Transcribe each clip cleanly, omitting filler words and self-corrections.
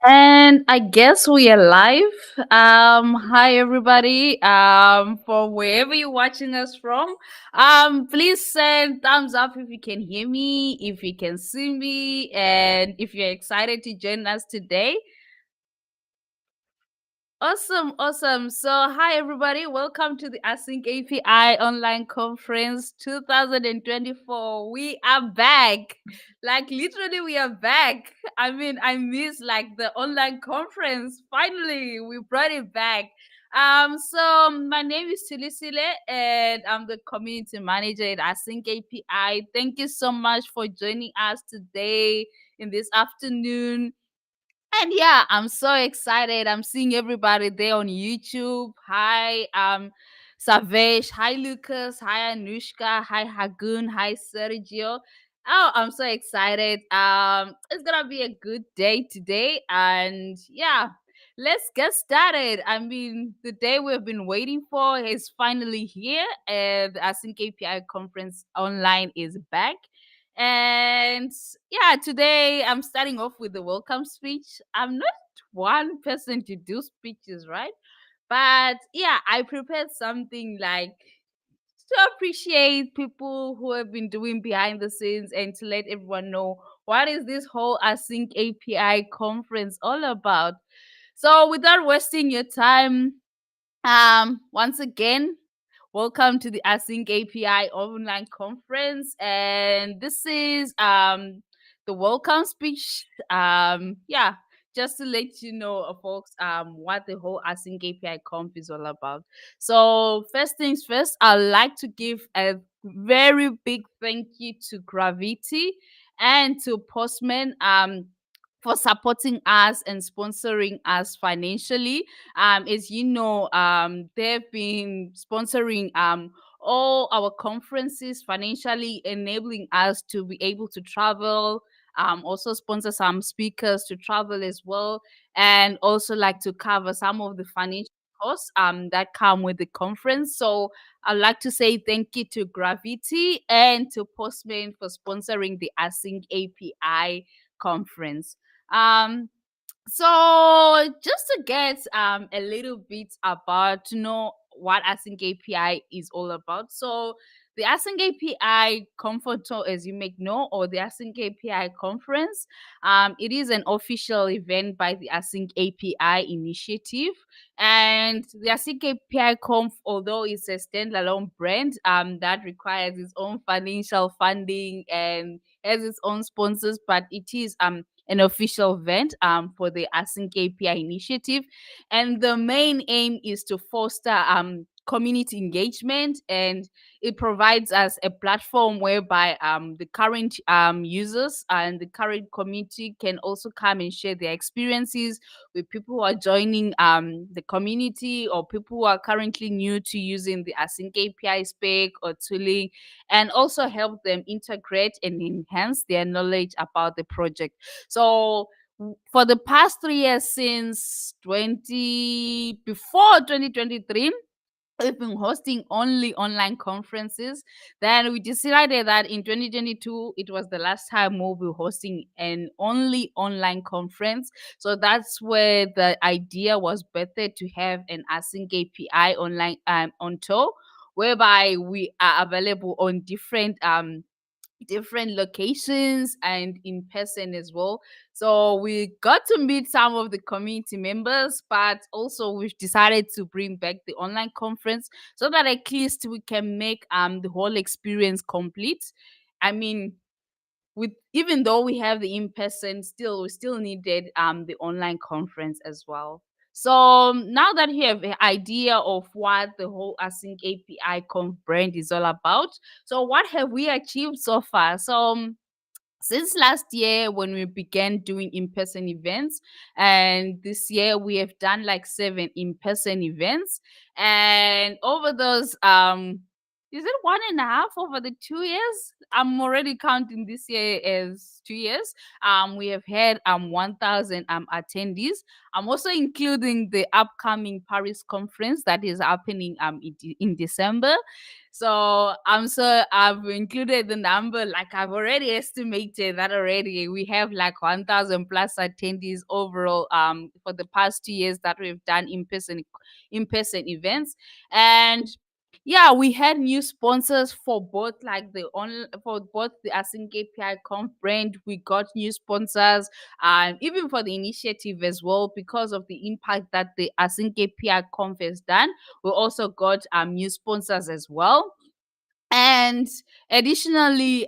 And I guess we are live. Hi everybody. From wherever you're watching us from. Please send thumbs up if you can hear me, if you can see me, and if you're excited to join us today. Awesome, awesome. So, hi everybody. Welcome to the AsyncAPI online conference 2024. We are back. Like literally we are back. I mean, I miss like the online conference. Finally, we brought it back. So my name is Tilisile and I'm the community manager at AsyncAPI. Thank you so much for joining us today in this afternoon. And yeah, I'm so excited. I'm seeing everybody there on YouTube. Hi, Savesh. Hi, Lucas. Hi, Anushka. Hi, Hagun. Hi, Sergio. Oh, I'm so excited. It's gonna be a good day today. And yeah, let's get started. I mean, the day we've been waiting for is finally here. And the Async API conference online is back. And yeah, today I'm starting off with the welcome speech. I'm not one person to do speeches, right? But yeah, I prepared something like to appreciate people who have been doing behind the scenes and to let everyone know what is this whole Async API conference all about. So without wasting your time, once again, welcome to the Async API online conference, and this is the welcome speech. Yeah, just to let you know, folks, what the whole Async API conf is all about. So first things first, I'd like to give a very big thank you to Gravity and to Postman for supporting us and sponsoring us financially. As you know, they've been sponsoring all our conferences, financially enabling us to be able to travel. Also sponsor some speakers to travel as well, and also like to cover some of the financial costs that come with the conference. So I'd like to say thank you to Gravity and to Postman for sponsoring the Async API conference. Um, so just to get a little bit about to know what Async API is all about. So the Async API conference, as you may know, or the Async API conference, it is an official event by the Async API initiative. And the Async API Conf, although it's a standalone brand that requires its own financial funding and has its own sponsors, but it is an official event for the Async API initiative. And the main aim is to foster community engagement, and it provides us a platform whereby the current users and the current community can also come and share their experiences with people who are joining the community, or people who are currently new to using the Async API spec or tooling, and also help them integrate and enhance their knowledge about the project. So for the past 3 years, since 2023, we've been hosting only online conferences. Then we decided that in 2022 it was the last time we'll be hosting an only online conference. So that's where the idea was better to have an Async API online on tour, whereby we are available on different locations and in person as well. So we got to meet some of the community members, but also we've decided to bring back the online conference so that at least we can make the whole experience complete. I mean, with even though we have the in person, still we still needed the online conference as well. So now that you have an idea of what the whole Async API conf brand is all about, so what have we achieved so far? So since last year when we began doing in-person events, and this year we have done like 7 in-person events, and over those is it 1.5 over the 2 years? I'm already counting this year as 2 years. We have had 1,000 attendees. I'm also including the upcoming Paris conference that is happening in December. So I've included the number, like I've already estimated that already. We have like 1,000 plus attendees overall for the past 2 years that we've done in person events. And yeah, we had new sponsors for both for both the AsyncAPI Conf brand. We got new sponsors, even for the initiative as well, because of the impact that the AsyncAPI Conf has done. We also got new sponsors as well. And additionally,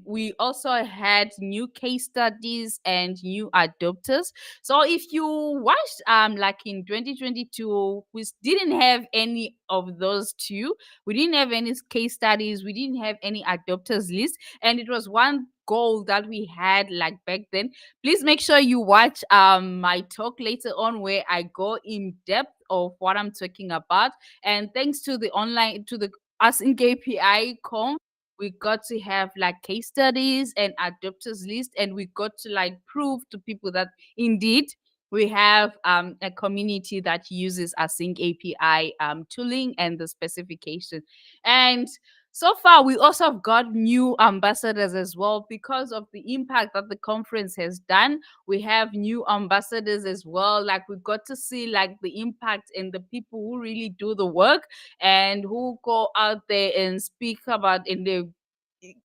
we also had new case studies and new adopters. So if you watched, like in 2022, we didn't have any of those two. We didn't have any case studies. We didn't have any adopters list, and it was one goal that we had like back then. Please make sure you watch my talk later on where I go in depth of what I'm talking about. And thanks to the as in KPI com, we got to have like case studies and adopters list, and we got to like prove to people that indeed we have a community that uses Async API tooling and the specification. And so far, we also have got new ambassadors as well because of the impact that the conference has done. We have new ambassadors as well. Like we got to see like the impact and the people who really do the work and who go out there and speak about in the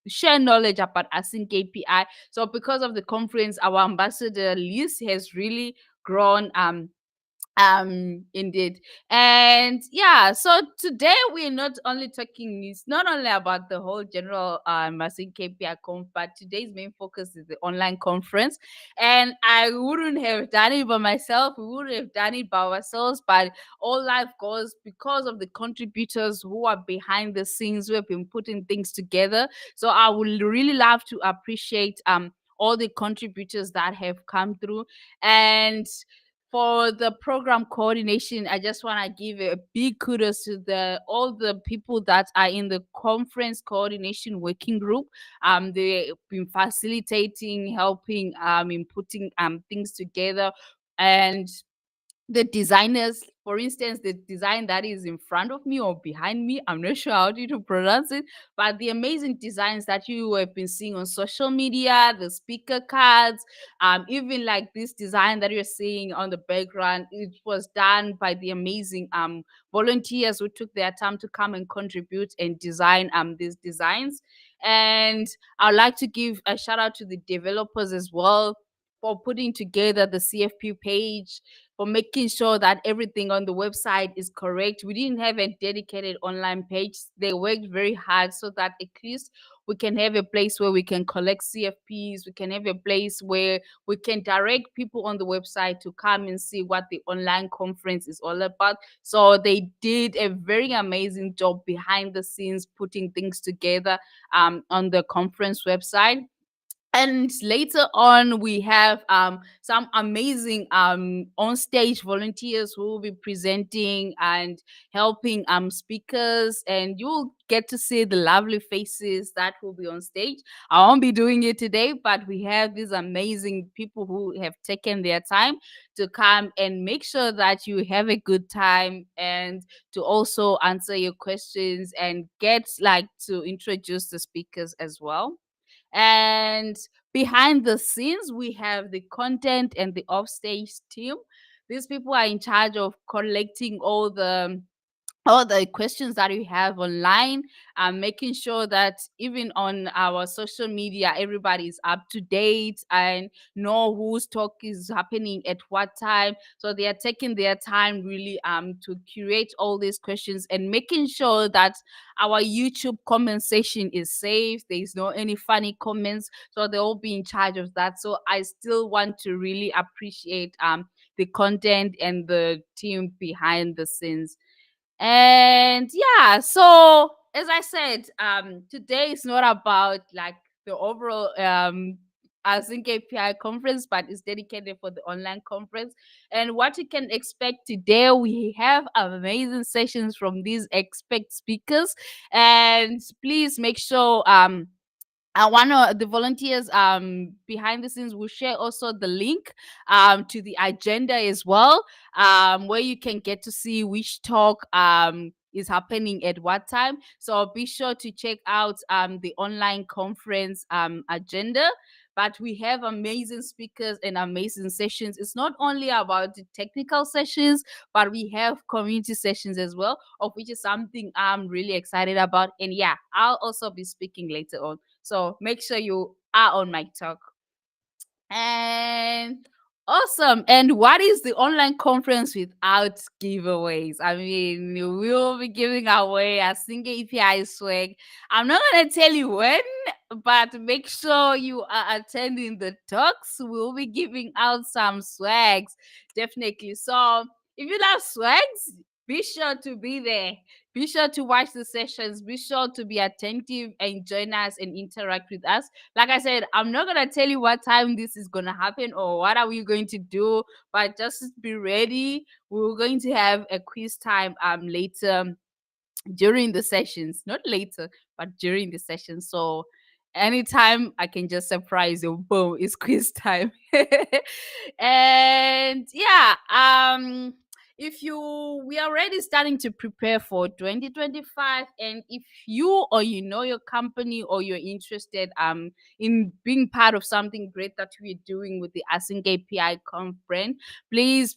share knowledge about Async API. So because of the conference, our ambassador list has really grown indeed. And yeah, so today we're not only talking, it's not only about the whole general Async KPI conf, but today's main focus is the online conference. And I wouldn't have done it by myself, we wouldn't have done it by ourselves, but all life goes because of the contributors who are behind the scenes, who have been putting things together. So I would really love to appreciate all the contributors that have come through. And for the program coordination, I just want to give a big kudos to the all the people that are in the conference coordination working group. They've been facilitating, helping in putting things together. And the designers, for instance, the design that is in front of me or behind me, I'm not sure how to pronounce it, but the amazing designs that you have been seeing on social media, the speaker cards, even like this design that you're seeing on the background, it was done by the amazing volunteers who took their time to come and contribute and design these designs. And I'd like to give a shout out to the developers as well for putting together the CFP page, for making sure that everything on the website is correct. We didn't have a dedicated online page. They worked very hard so that at least we can have a place where we can collect CFPs. We can have a place where we can direct people on the website to come and see what the online conference is all about. So they did a very amazing job behind the scenes putting things together on the conference website. And later on, we have some amazing on stage volunteers who will be presenting and helping speakers, and you'll get to see the lovely faces that will be on stage. I won't be doing it today, but we have these amazing people who have taken their time to come and make sure that you have a good time and to also answer your questions and get like to introduce the speakers as well. And behind the scenes, we have the content and the offstage team. These people are in charge of collecting all the questions that we have online, making sure that even on our social media, everybody is up to date and know whose talk is happening at what time. So they are taking their time really to curate all these questions and making sure that our YouTube comment section is safe. There is no any funny comments. So they'll be in charge of that. So I still want to really appreciate the content and the team behind the scenes. And yeah, so as I said, today is not about like the overall Async API conference, but it's dedicated for the online conference. And what you can expect today, we have amazing sessions from these expert speakers. And please make sure one of the volunteers behind the scenes will share also the link to the agenda as well, where you can get to see which talk is happening at what time. So be sure to check out the online conference agenda. But we have amazing speakers and amazing sessions. It's not only about the technical sessions, but we have community sessions as well, of which is something I'm really excited about. And yeah, I'll also be speaking later on. So make sure you are on my talk. And awesome. And what is the online conference without giveaways? I mean, we'll be giving away a single API swag. I'm not going to tell you when, but make sure you are attending the talks. We'll be giving out some swags, definitely. So if you love swags, be sure to be there. Be sure to watch the sessions. Be sure to be attentive and join us and interact with us. Like I said, I'm not gonna tell you what time this is gonna happen or what are we going to do, but just be ready. We're going to have a quiz time later during the sessions, not later, but during the session. So anytime I can just surprise you, boom, it's quiz time. And yeah, if you we are already starting to prepare for 2025, and if you or you know your company or you're interested in being part of something great that we're doing with the Async API conference, please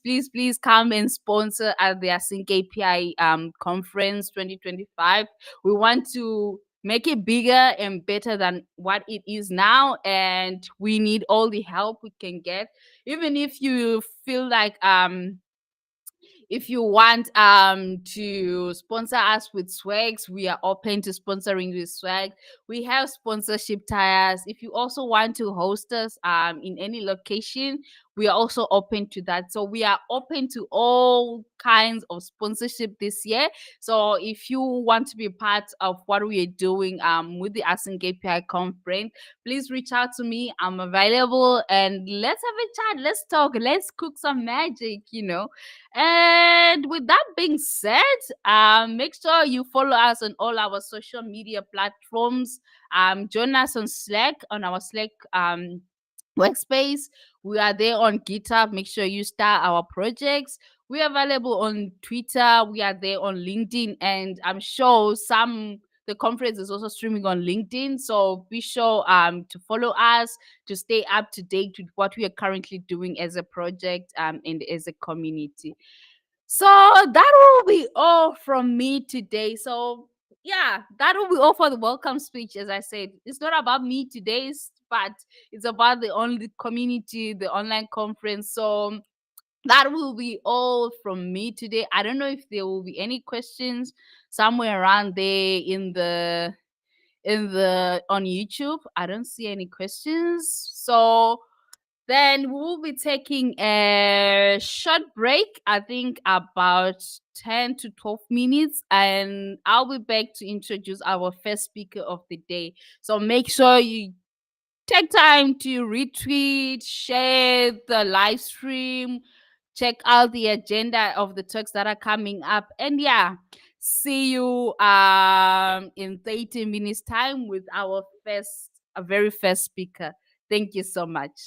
come and sponsor at the Async API conference 2025. We want to make it bigger and better than what it is now, and we need all the help we can get. Even if you feel like if you want to sponsor us with swags, we are open to sponsoring with swag. We have sponsorship tires. If you also want to host us in any location, we are also open to that. So we are open to all kinds of sponsorship this year. So if you want to be part of what we are doing with the Async API conference, please reach out to me. I'm available, and let's have a chat. Let's talk. Let's cook some magic, you know. And with that being said, make sure you follow us on all our social media platforms. Join us on Slack, on our Slack workspace. We are there on GitHub. Make sure you start our projects. We are available on Twitter. We are there on LinkedIn, and I'm sure the conference is also streaming on LinkedIn. So be sure to follow us to stay up to date with what we are currently doing as a project and as a community. So that will be all from me today. So yeah, that will be all for the welcome speech. As I said, it's not about me today, but it's about the only community, the online conference. So that will be all from me today. I don't know if there will be any questions somewhere around there in the on YouTube. I don't see any questions. So then we'll be taking a short break, I think about 10 to 12 minutes, and I'll be back to introduce our first speaker of the day. So make sure you take time to retweet, share the live stream, check out the agenda of the talks that are coming up. And yeah, see you in 30 minutes time with our very first speaker. Thank you so much.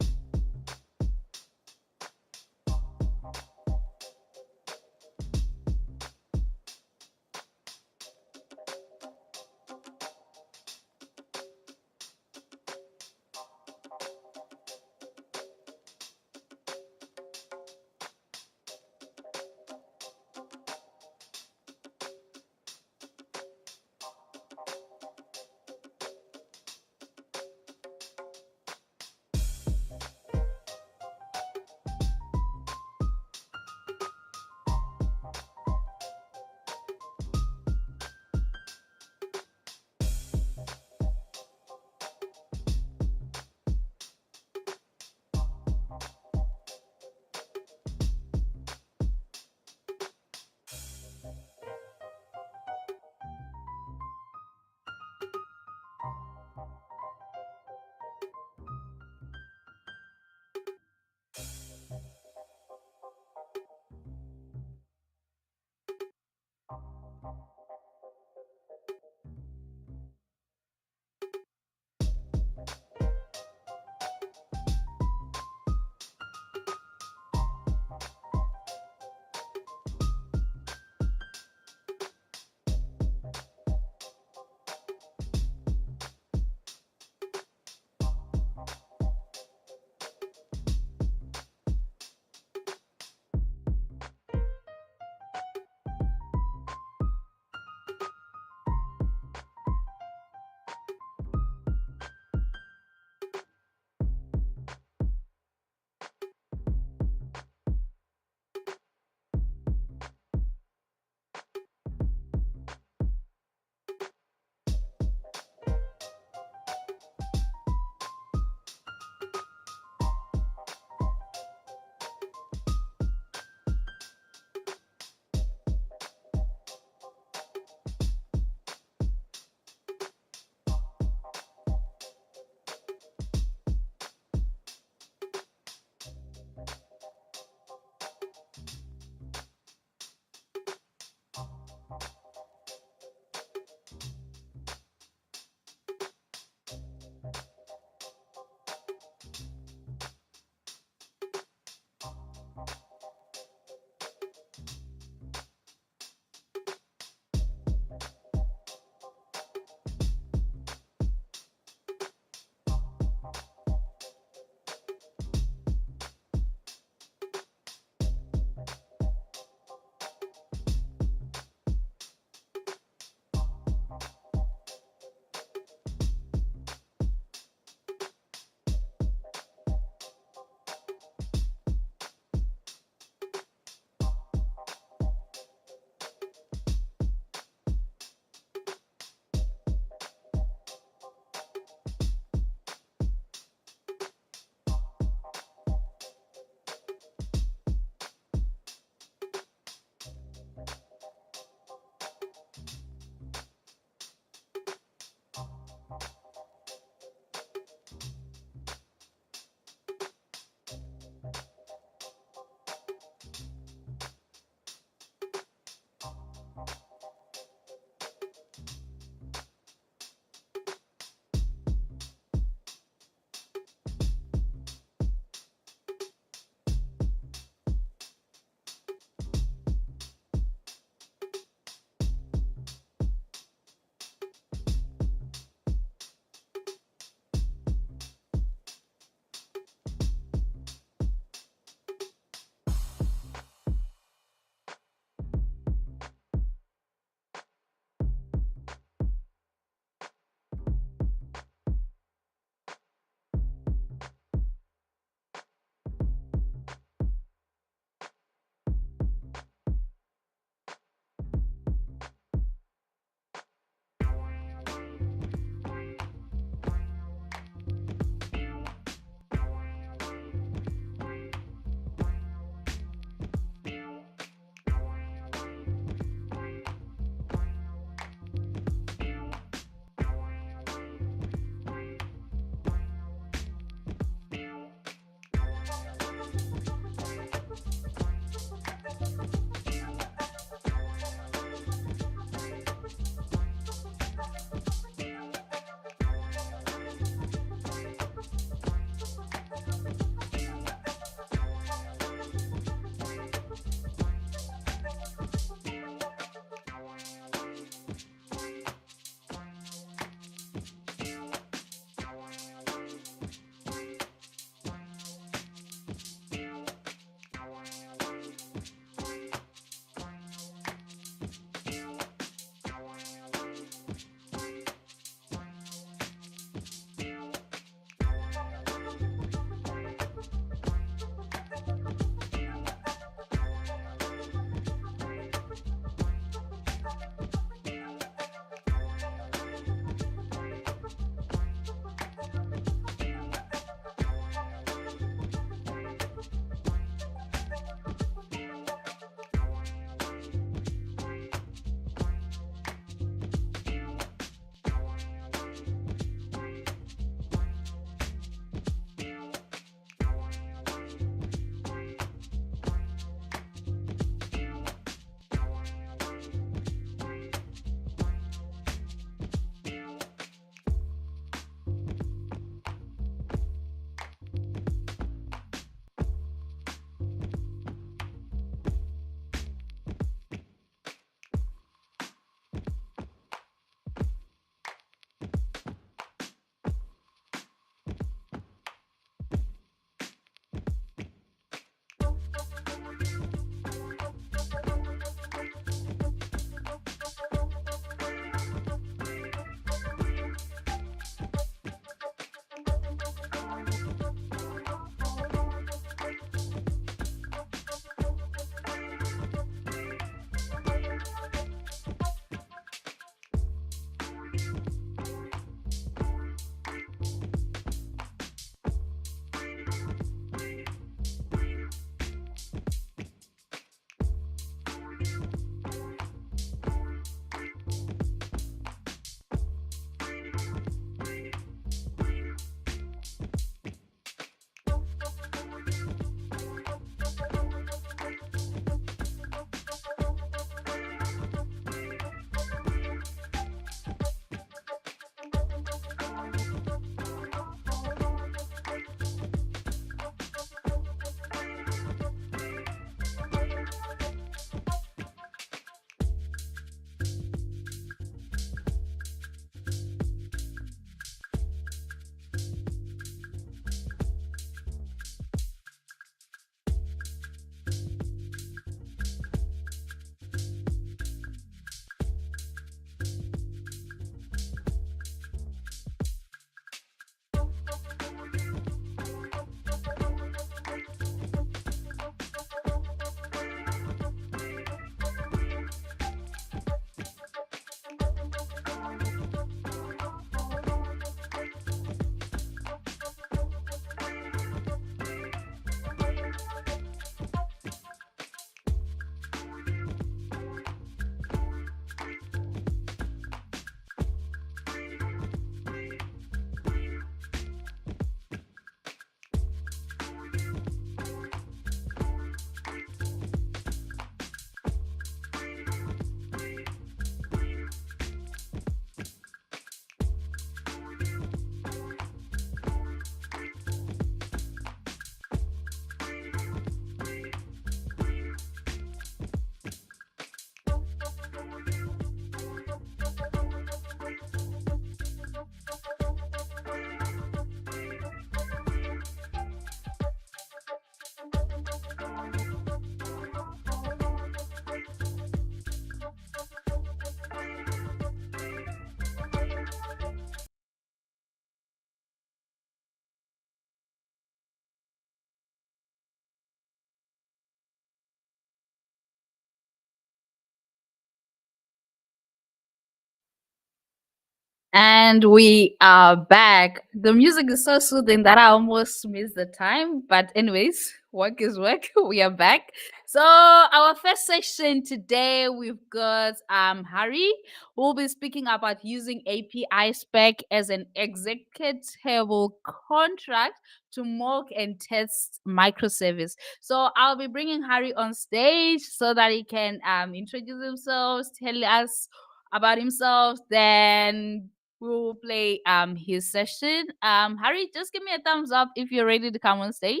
And we are back. The music is so soothing that I almost missed the time. But, anyways, work is work. We are back. So, our first session today, we've got Harry, who will be speaking about using API spec as an executable contract to mock and test microservice. So, I'll be bringing Harry on stage so that he can introduce himself, tell us about himself, then we will play his session. Harry, just give me a thumbs up if you're ready to come on stage.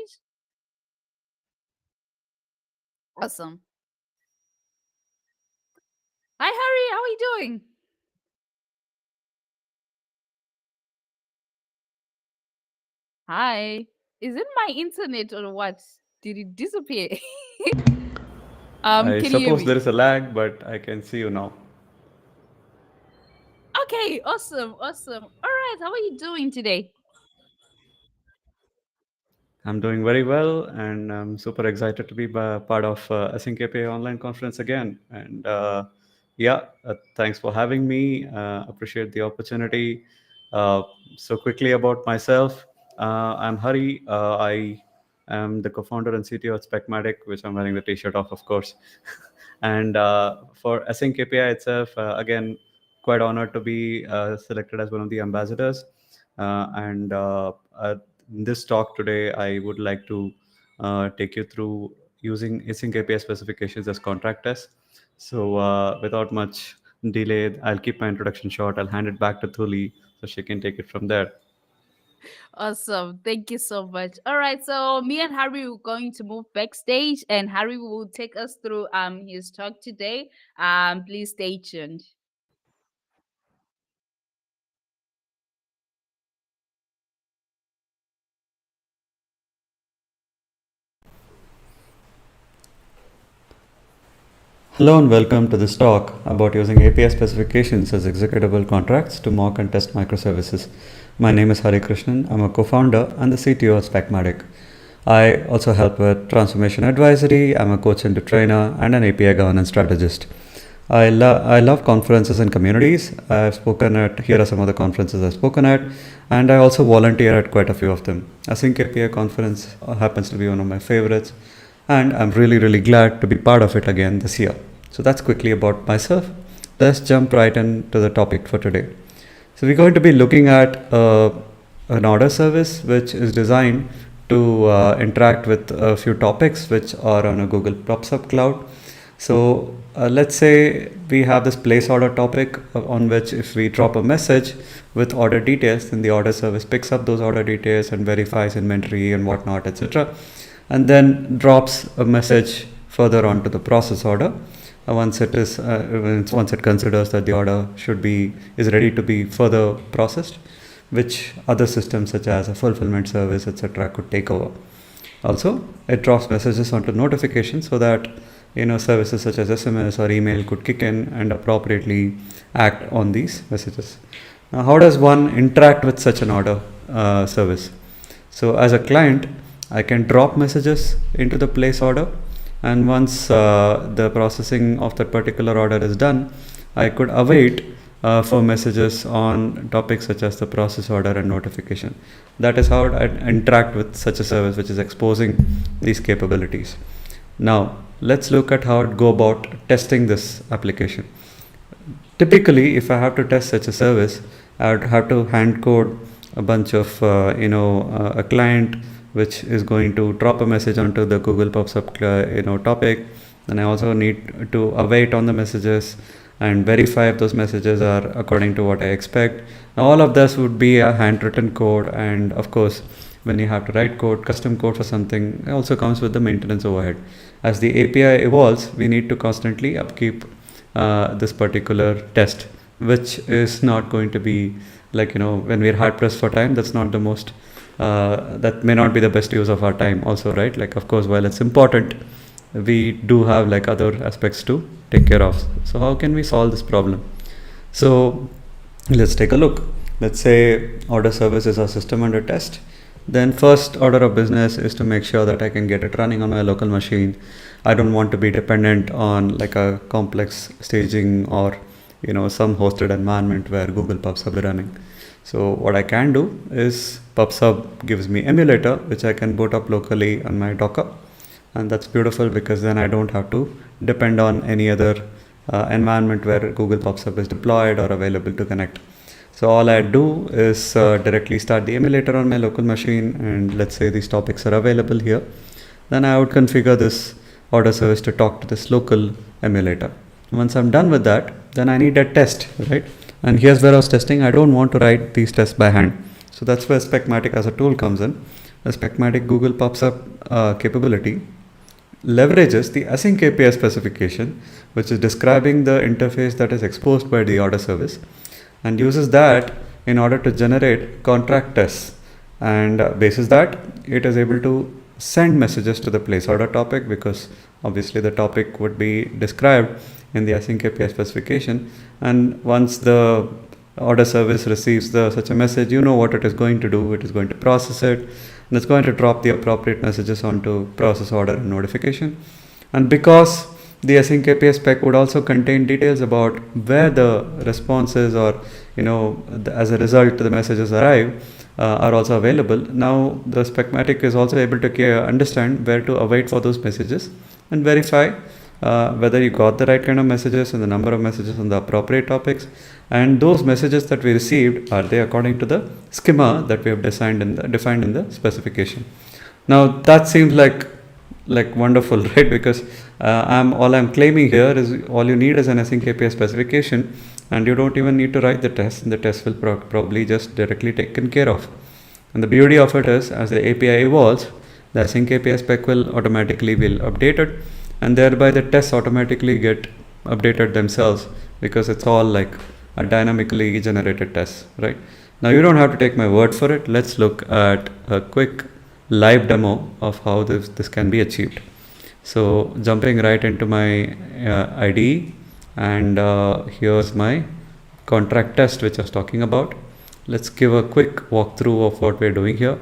Awesome. Hi Harry, how are you doing? Hi. Is it my internet or what? Did it disappear? I Can you hear suppose me? there is a lag, but I can see you now. Okay, awesome, awesome. All right, how are you doing today? I'm doing very well, and I'm super excited to be part of AsyncAPI online conference again. And yeah, thanks for having me. Appreciate the opportunity. Uh, so quickly about myself, I'm Hari. I am the co-founder and CTO at Specmatic, which I'm wearing the T-shirt of course. And for AsyncAPI itself, again, quite honored to be selected as one of the ambassadors. And in this talk today, I would like to take you through using async API specifications as contract tests. So without much delay, I'll keep my introduction short. I'll hand it back to Thuli so she can take it from there. Awesome. Thank you so much. All right. So me and Harry are going to move backstage and Harry will take us through his talk today. Please stay tuned. Hello and welcome to this talk about using API specifications as executable contracts to mock and test microservices. My name is Hari Krishnan. I'm a co-founder and the CTO at Specmatic. I also help with transformation advisory. I'm a coach and a trainer and an API governance strategist. I love conferences and communities. I've spoken at, here are some of the conferences I've spoken at, and I also volunteer at quite a few of them. AsyncAPI conference happens to be one of my favorites, and I'm really, really glad to be part of it again this year. So that's quickly about myself. Let's jump right into the topic for today. So we're going to be looking at an order service which is designed to interact with a few topics which are on a Google PubSub cloud. So let's say we have this place order topic on which if we drop a message with order details, then the order service picks up those order details and verifies inventory and whatnot, etc. And then drops a message further onto the process order. Once it considers that the order is ready to be further processed, which other systems such as a fulfillment service, etc., could take over. Also, it drops messages onto notifications so that services such as SMS or email could kick in and appropriately act on these messages. Now, how does one interact with such an order service? So, as a client, I can drop messages into the place order, and once the processing of that particular order is done, I could await for messages on topics such as the process order and notification. That is how I interact with such a service which is exposing these capabilities. Now, let's look at how to go about testing this application. Typically, if I have to test such a service, I would have to hand code a bunch of a client which is going to drop a message onto the Google PubSub topic. Then I also need to await on the messages and verify if those messages are according to what I expect. Now, all of this would be a handwritten code, and of course, when you have to write code, custom code for something, it also comes with the maintenance overhead. As the API evolves, we need to constantly upkeep this particular test, which is not going to be like, when we're hard pressed for time, that's not the most that may not be the best use of our time also, right? Like, of course, while it's important, we do have like other aspects to take care of. So how can we solve this problem? So let's take a look. Let's say order service is our system under test. Then first order of business is to make sure that I can get it running on my local machine. I don't want to be dependent on like a complex staging or some hosted environment where Google PubSub is running. So what I can do is PubSub gives me emulator which I can boot up locally on my Docker, and that's beautiful because then I don't have to depend on any other environment where Google PubSub is deployed or available to connect. So all I do is directly start the emulator on my local machine, and let's say these topics are available here. Then I would configure this order service to talk to this local emulator. Once I'm done with that, then I need a test, right? And here's where I was testing. I don't want to write these tests by hand. So that's where Specmatic as a tool comes in. The Specmatic Google PubSub capability leverages the AsyncAPI specification, which is describing the interface that is exposed by the order service, and uses that in order to generate contract tests. And basis that, it is able to send messages to the place order topic, because obviously the topic would be described in the AsyncAPI specification. And once the order service receives such a message, what it is going to do. It is going to process it, and it's going to drop the appropriate messages onto process order and notification. And because the AsyncAPI spec would also contain details about where the responses or as a result the messages arrive are also available. Now the Specmatic is also able to understand where to await for those messages and verify whether you got the right kind of messages and the number of messages on the appropriate topics, and those messages that we received, are they according to the schema that we have defined in the specification. Now that seems like wonderful, right? Because all I'm claiming here is all you need is an AsyncAPI specification, and you don't even need to write the test, and the test will probably just directly taken care of. And the beauty of it is, as the API evolves, the AsyncAPI spec will automatically update it, and thereby the tests automatically get updated themselves, because it's all like a dynamically generated test, right? Now you don't have to take my word for it. Let's look at a quick live demo of how this can be achieved. So jumping right into my IDE, and here's my contract test which I was talking about. Let's give a quick walkthrough of what we're doing here.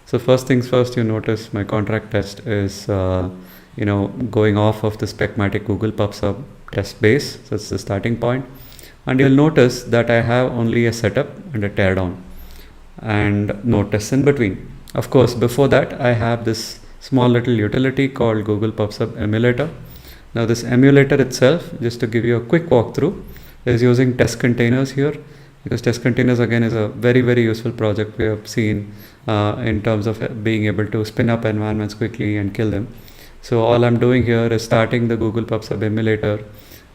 So first things first, you notice my contract test is going off of the Specmatic Google PubSub test base. So it's the starting point. And you'll notice that I have only a setup and a teardown and no tests in between. Of course, before that, I have this small little utility called Google PubSub emulator. Now this emulator itself, just to give you a quick walkthrough, is using test containers here, because test containers again is a very, very useful project we have seen in terms of being able to spin up environments quickly and kill them. So all I'm doing here is starting the Google PubSub emulator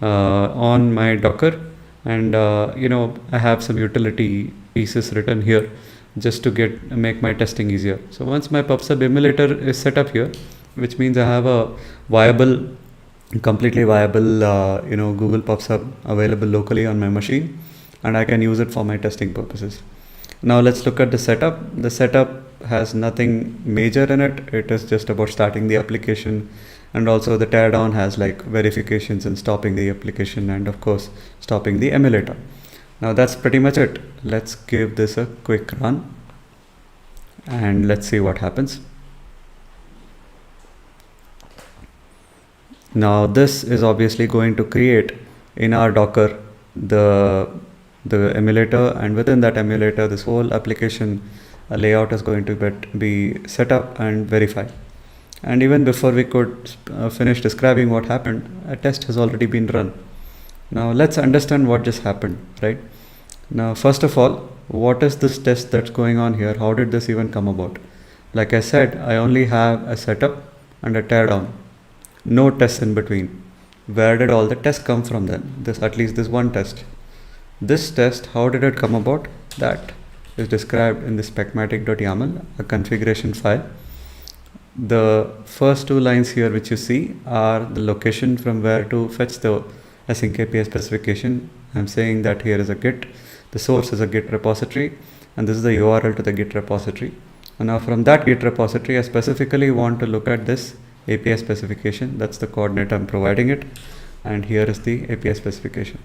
on my Docker, and I have some utility pieces written here just to make my testing easier. So once my PubSub emulator is set up here, which means I have a completely viable Google PubSub available locally on my machine, and I can use it for my testing purposes. Now let's look at the setup. The setup has nothing major in it. It is just about starting the application, and also the teardown has like verifications and stopping the application, and of course stopping the emulator. Now that's pretty much it. Let's give this a quick run and let's see what happens. Now this is obviously going to create in our Docker the emulator, and within that emulator this whole application layout is going to be set up and verified. And even before we could finish describing what happened, a test has already been run. Now let's understand what just happened, right? Now first of all, what is this test that's going on here? How did this even come about? Like I said, I only have a setup and a teardown, no tests in between. Where did all the tests come from then? At least this one test. This test, how did it come about? That is described in the specmatic.yaml, a configuration file. The first two lines here which you see are the location from where to fetch the AsyncAPI specification. I'm saying that here is a Git, the source is a Git repository, and this is the URL to the Git repository. And now from that Git repository, I specifically want to look at this API specification. That's the coordinate I'm providing it, and here is the API specification.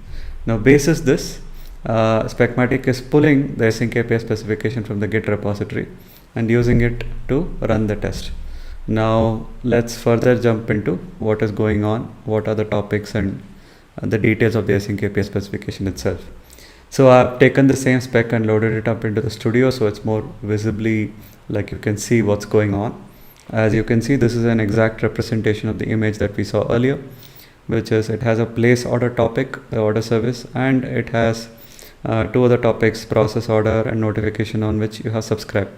Now basis this, Specmatic is pulling the AsyncAPI specification from the Git repository and using it to run the test. Now let's further jump into what is going on, what are the topics and the details of the AsyncAPI specification itself. So I've taken the same spec and loaded it up into the studio, so it's more visibly like you can see what's going on. As you can see, this is an exact representation of the image that we saw earlier, which is it has a place order topic, the order service, and it has two other topics, process order and notification, on which you have subscribed.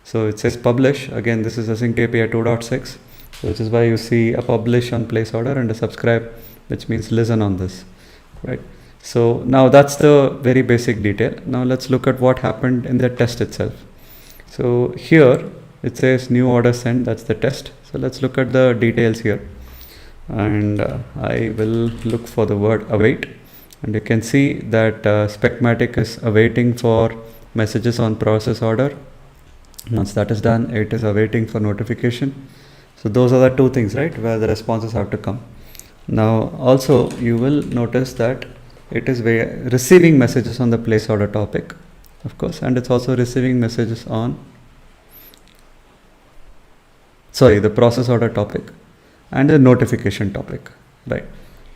So it says publish. Again, this is AsyncAPI 2.6, which is why you see a publish on place order and a subscribe, which means listen on this, right? So now that's the very basic detail. Now let's look at what happened in the test itself. So here it says new order sent, that's the test. So let's look at the details here, and I will look for the word await, and you can see that Specmatic is awaiting for messages on process order. Once that is done, it is awaiting for notification. So those are the two things, right, where the responses have to come. Now also you will notice that it is receiving messages on the place order topic, of course, and it's also receiving messages on the process order topic and the notification topic, right?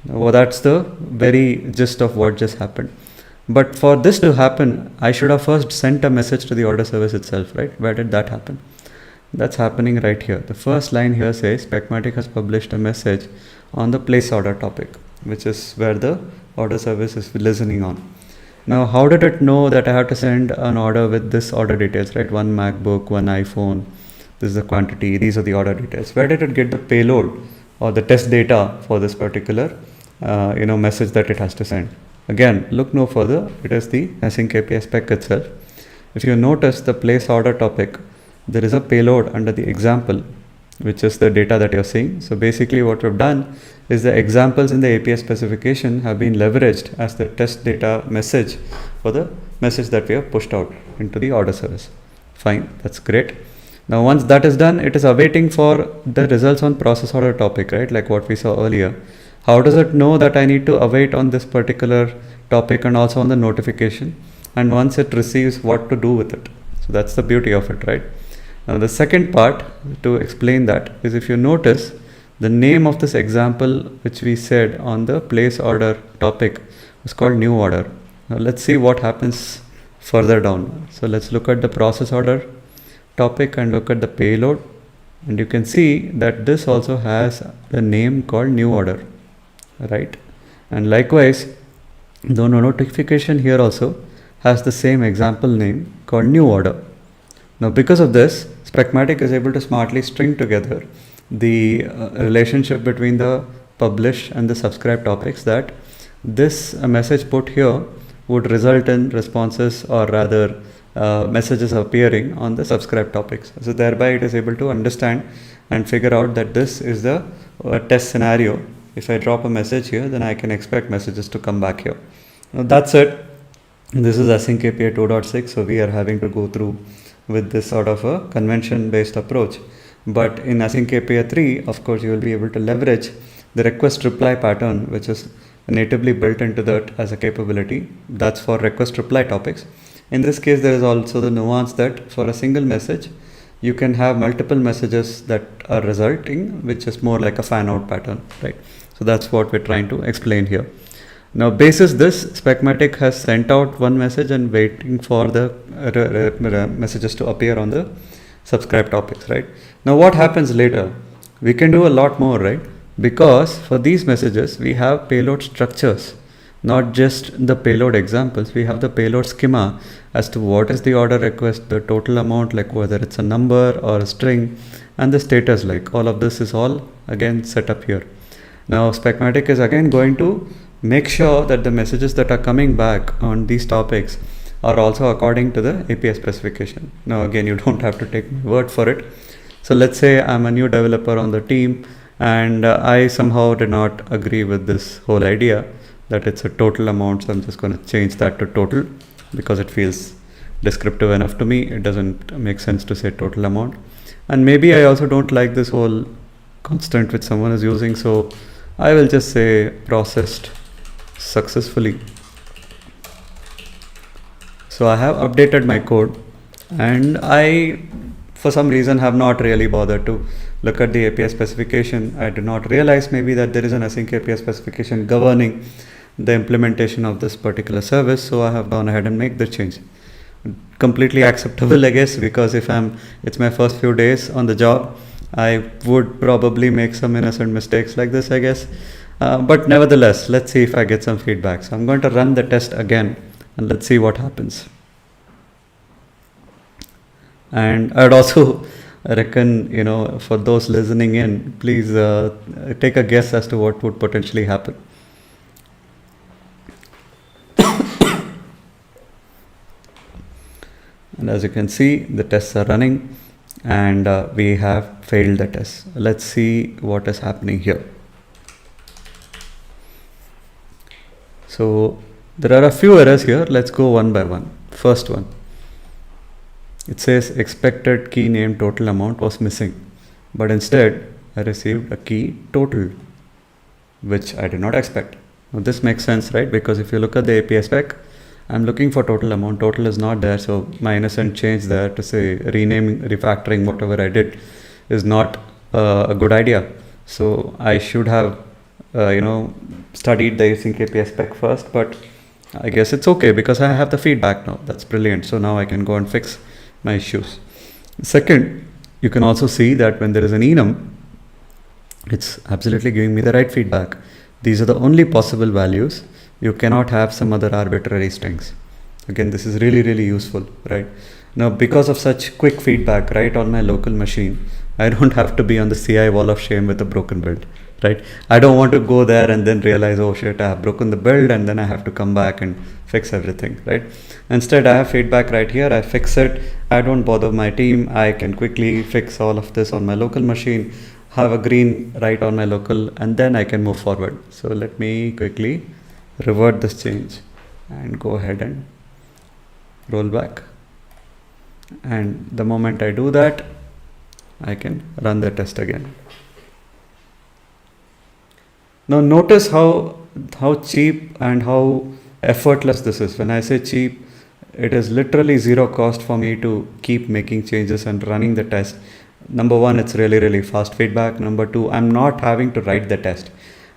Well, that's the very gist of what just happened. But for this to happen, I should have first sent a message to the order service itself, right? Where did that happen? That's happening right here. The first line here says Specmatic has published a message on the place order topic, which is where the order service is listening on. Now, how did it know that I have to send an order with this order details, right? One MacBook, one iPhone, this is the quantity, these are the order details. Where did it get the payload or the test data for this particular message that it has to send? Again, look no further, it is the AsyncAPI spec itself. If you notice the place order topic, there is a payload under the example, which is the data that you're seeing. So basically what we've done is the examples in the API specification have been leveraged as the test data message for the message that we have pushed out into the order service. Fine, that's great. Now once that is done, it is awaiting for the results on process order topic, right? Like what we saw earlier. How does it know that I need to await on this particular topic and also on the notification? And once it receives, what to do with it? So that's the beauty of it, right? Now the second part to explain that is, if you notice, The name of this example, which we said on the place order topic, was called new order. Now let's see what happens further down. So let's look at the process order topic and look at the payload, and you can see that this also has the name called new order, right? And likewise, the notification here also has the same example name called new order. Now because of this, Specmatic is able to smartly string together the relationship between the publish and the subscribe topics, that this message put here would result in responses, or rather messages appearing on the subscribe topics. So thereby it is able to understand and figure out that this is the test scenario. If I drop a message here, then I can expect messages to come back here. Now that's it. This is AsyncAPI 2.6, so we are having to go through with this sort of a convention based approach. But in AsyncAPI 3, of course, you will be able to leverage the request reply pattern, which is natively built into that as a capability. That's for request reply topics. In this case, there is also the nuance that for a single message, you can have multiple messages that are resulting, which is more like a fan out pattern, right? So that's what we're trying to explain here. Now, basis this, Specmatic has sent out one message and waiting for the messages to appear on the subscribe topics, right? Now, what happens later? We can do a lot more, right? Because for these messages, we have payload structures, not just the payload examples. We have the payload schema as to what is the order request, the total amount, like whether it's a number or a string, and the status, like all of this is all again set up here. Now, Specmatic is again going to make sure that the messages that are coming back on these topics are also according to the API specification. Now, again, you don't have to take my word for it. So let's say I'm a new developer on the team, and I somehow did not agree with this whole idea that it's a total amount. So I'm just going to change that to total because it feels descriptive enough to me. It doesn't make sense to say total amount. And maybe I also don't like this whole constant which someone is using. So I will just say processed successfully. So I have updated my code, and I for some reason have not really bothered to look at the API specification. I did not realize maybe that there is an AsyncAPI specification governing the implementation of this particular service, so I have gone ahead and make the change. Completely acceptable, I guess, because it's my first few days on the job, I would probably make some innocent mistakes like this, I guess. But nevertheless, let's see if I get some feedback. So I'm going to run the test again and let's see what happens. And I'd also reckon, for those listening in, please take a guess as to what would potentially happen. And as you can see, the tests are running, and we have failed the test. Let's see what is happening here. So there are a few errors here. Let's go one by one. First one. It says expected key name total amount was missing, but instead I received a key total, which I did not expect. Now this makes sense, right? Because if you look at the API spec, I'm looking for total amount. Total is not there, so my innocent change there to say renaming, refactoring whatever I did is not a good idea. So I should have studied the AsyncAPI spec first, but I guess it's okay because I have the feedback now. That's brilliant. So now I can go and fix my issues. Second, you can also see that when there is an enum, it's absolutely giving me the right feedback. These are the only possible values. You cannot have some other arbitrary strings. Again, this is really, really useful, right? Now, because of such quick feedback right on my local machine, I don't have to be on the CI wall of shame with a broken build, right? I don't want to go there and then realize, oh shit, I have broken the build, and then I have to come back and fix everything, right? Instead, I have feedback right here. I fix it. I don't bother my team. I can quickly fix all of this on my local machine, have a green right on my local, and then I can move forward. So let me quickly revert this change and go ahead and roll back. And the moment I do that, I can run the test again. Now notice how cheap and how effortless this is. When I say cheap, it is literally zero cost for me to keep making changes and running the test. number one, it's really, really fast feedback. Number two, I'm not having to write the test.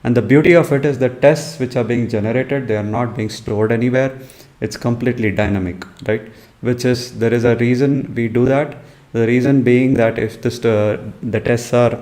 And the beauty of it is the tests which are being generated, they are not being stored anywhere. It's completely dynamic, right? Which is, there is a reason we do that. The reason being that if the tests are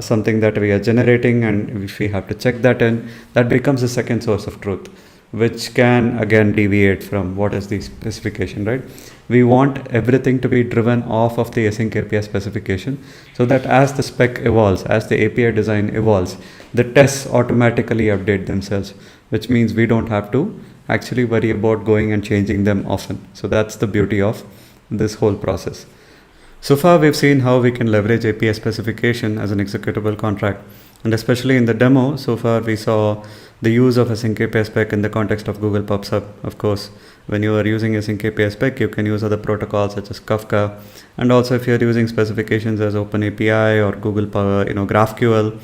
something that we are generating, and if we have to check that in, that becomes the second source of truth, which can again deviate from what is the specification, right? We want everything to be driven off of the async API specification, so that as the spec evolves, as the API design evolves, the tests automatically update themselves, which means we don't have to actually worry about going and changing them often. So that's the beauty of this whole process. So far, we've seen how we can leverage API specification as an executable contract. And especially in the demo, so far we saw the use of AsyncAPI spec in the context of Google PubSub. Of course, when you are using AsyncAPI spec, you can use other protocols such as Kafka. And also if you're using specifications as OpenAPI or Google Power, GraphQL,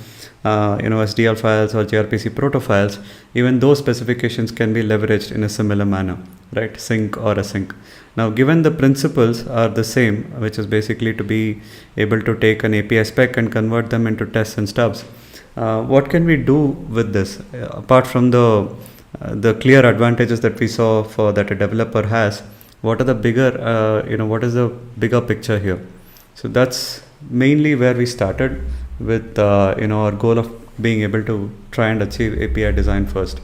SDL files or gRPC proto files, even those specifications can be leveraged in a similar manner, right? Sync or async. Now, given the principles are the same, which is basically to be able to take an API spec and convert them into tests and stubs, what can we do with this? Apart from the clear advantages that we saw for that a developer has, what are the bigger, what is the bigger picture here? So that's mainly where we started with, our goal of being able to try and achieve API design first.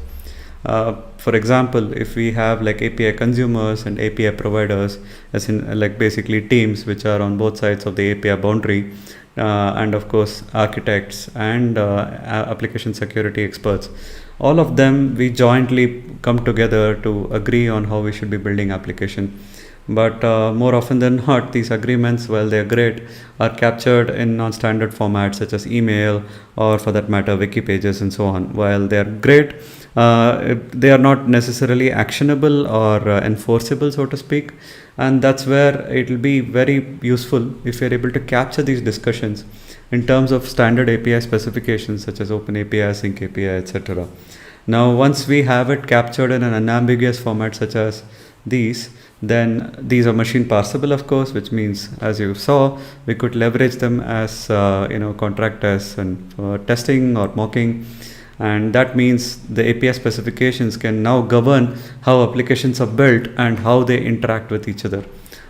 For example, if we have like API consumers and API providers, as in like basically teams which are on both sides of the API boundary, and of course architects and application security experts, all of them, we jointly come together to agree on how we should be building application. But more often than not, these agreements, while they're great, are captured in non-standard formats such as email or, for that matter, wiki pages and so on. While they're great, they are not necessarily actionable or enforceable, so to speak. And that's where it will be very useful if you're able to capture these discussions in terms of standard API specifications such as OpenAPI, AsyncAPI, etc. Now, once we have it captured in an unambiguous format such as these, then these are machine parsable, of course, which means, as you saw, we could leverage them as contract tests and testing or mocking. And that means the API specifications can now govern how applications are built and how they interact with each other.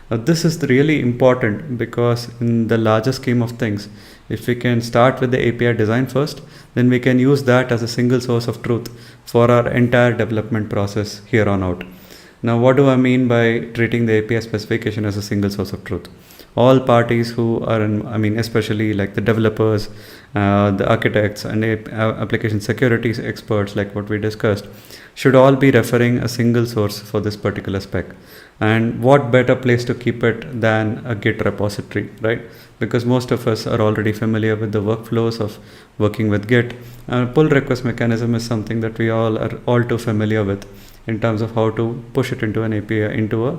This is really important because in the larger scheme of things, if we can start with the API design first, then we can use that as a single source of truth for our entire development process here on out. Now, what do I mean by treating the API specification as a single source of truth? All parties who are especially like the developers, the architects and application security experts, like what we discussed, should all be referring a single source for this particular spec. And what better place to keep it than a Git repository, right? Because most of us are already familiar with the workflows of working with Git. Pull request mechanism is something that we all are all too familiar with in terms of how to push it into an API, into a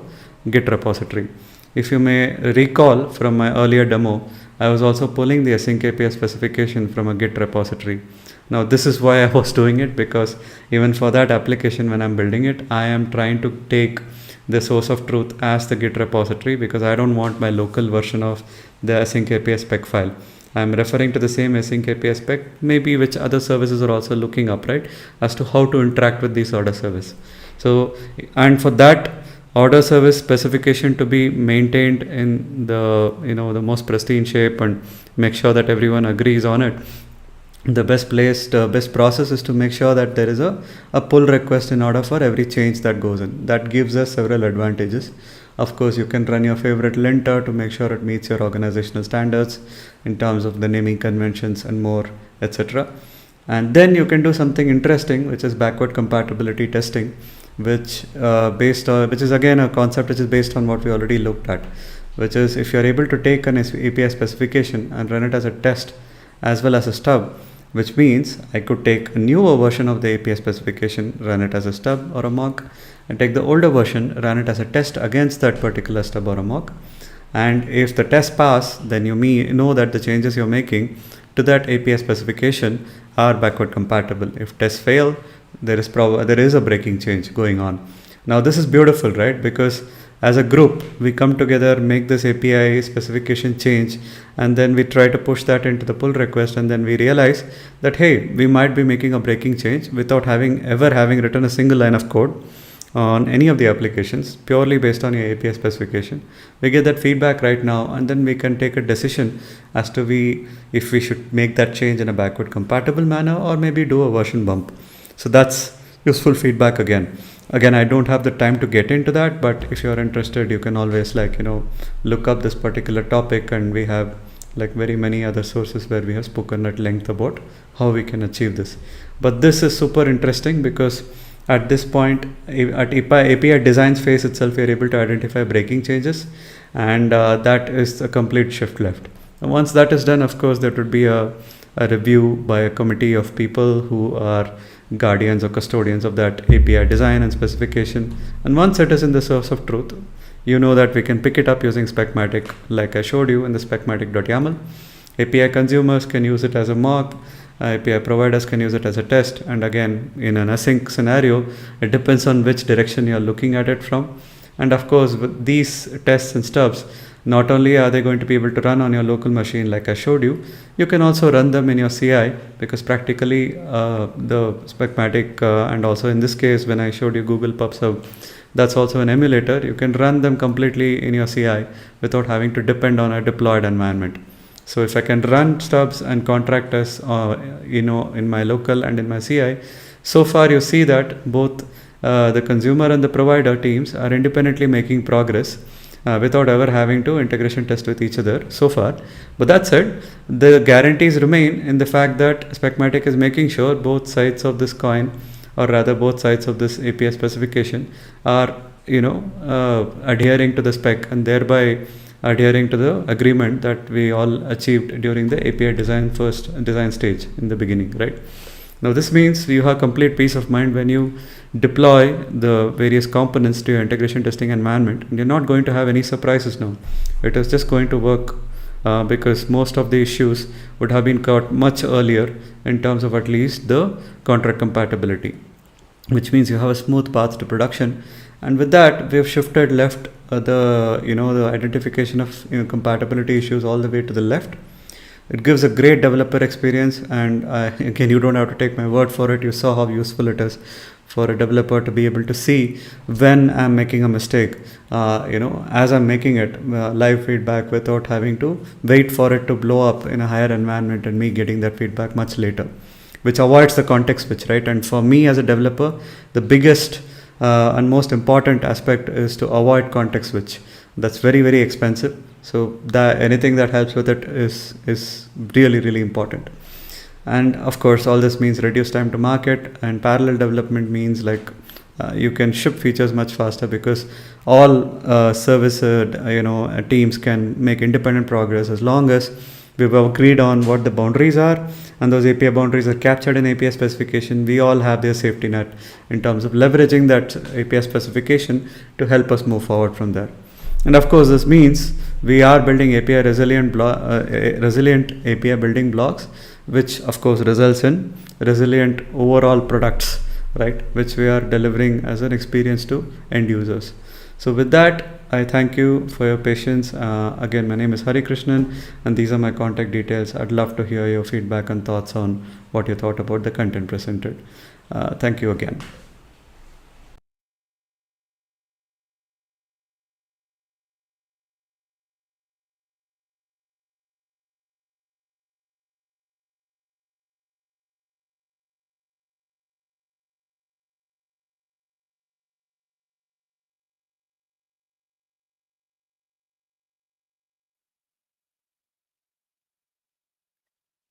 Git repository. If you may recall from my earlier demo, I was also pulling the AsyncAPI specification from a Git repository. Now, this is why I was doing it, because even for that application, when I'm building it, I am trying to take the source of truth as the Git repository, because I don't want my local version of the AsyncAPI spec file. I'm referring to the same AsyncAPI spec, maybe which other services are also looking up, right, as to how to interact with these order service. So, and for that order service specification to be maintained in the the most pristine shape and make sure that everyone agrees on it, the best process is to make sure that there is a pull request in order for every change that goes in. That gives us several advantages. Of course, you can run your favorite linter to make sure it meets your organizational standards in terms of the naming conventions and more, etc. And then you can do something interesting, which is backward compatibility testing, which is again a concept which is based on what we already looked at, which is if you're able to take an API specification and run it as a test as well as a stub, which means I could take a newer version of the API specification, run it as a stub or a mock, and take the older version, run it as a test against that particular stub or a mock. And if the tests pass, then you know that the changes you're making to that API specification are backward compatible. If tests fail, there is a breaking change going on. Now, this is beautiful, right? Because as a group, we come together, make this API specification change, and then we try to push that into the pull request, and then we realize that hey, we might be making a breaking change without having written a single line of code on any of the applications purely based on your API specification. We get that feedback right now, and then we can take a decision as to we if we should make that change in a backward compatible manner or maybe do a version bump. So that's useful feedback again. Again, I don't have the time to get into that, but if you're interested, you can always look up this particular topic, and we have like very many other sources where we have spoken at length about how we can achieve this. But this is super interesting because at this point, at API designs phase itself, we are able to identify breaking changes, and that is a complete shift left. And once that is done, of course, there would be a review by a committee of people who are guardians or custodians of that API design and specification. And once it is in the source of truth, you know that we can pick it up using Specmatic, like I showed you in the specmatic.yaml. API consumers can use it as a mock, API providers can use it as a test, and again, in an async scenario, it depends on which direction you're looking at it from. And of course, with these tests and stubs, not only are they going to be able to run on your local machine like I showed you, you can also run them in your CI, because practically the Specmatic and also in this case when I showed you Google PubSub, that's also an emulator. You can run them completely in your CI without having to depend on a deployed environment. So if I can run stubs and contractors in my local and in my CI, so far you see that both the consumer and the provider teams are independently making progress without ever having to integration test with each other so far. But that said, the guarantees remain in the fact that Specmatic is making sure both sides of this coin, or rather both sides of this API specification, are adhering to the spec, and thereby adhering to the agreement that we all achieved during the API design stage in the beginning, right? Now this means you have complete peace of mind when you deploy the various components to your integration testing environment, and you're not going to have any surprises now. It is just going to work because most of the issues would have been caught much earlier in terms of at least the contract compatibility, which means you have a smooth path to production. And with that, we have shifted left the identification of compatibility issues all the way to the left. It gives a great developer experience, and again, you don't have to take my word for it. You saw how useful it is for a developer to be able to see when I'm making a mistake, as I'm making it, live feedback, without having to wait for it to blow up in a higher environment and me getting that feedback much later, which avoids the context switch, right? And for me as a developer, the biggest and most important aspect is to avoid context switch. That's very, very expensive. So that anything that helps with it is really, really important. And of course, all this means reduced time to market, and parallel development means you can ship features much faster, because all service teams can make independent progress as long as we've agreed on what the boundaries are, and those API boundaries are captured in API specification. We all have their safety net in terms of leveraging that API specification to help us move forward from there. And of course, this means we are building API resilient API building blocks, which of course results in resilient overall products, right? Which we are delivering as an experience to end users. So with that, I thank you for your patience. Again, my name is Hari Krishnan, and these are my contact details. I'd love to hear your feedback and thoughts on what you thought about the content presented. Thank you again.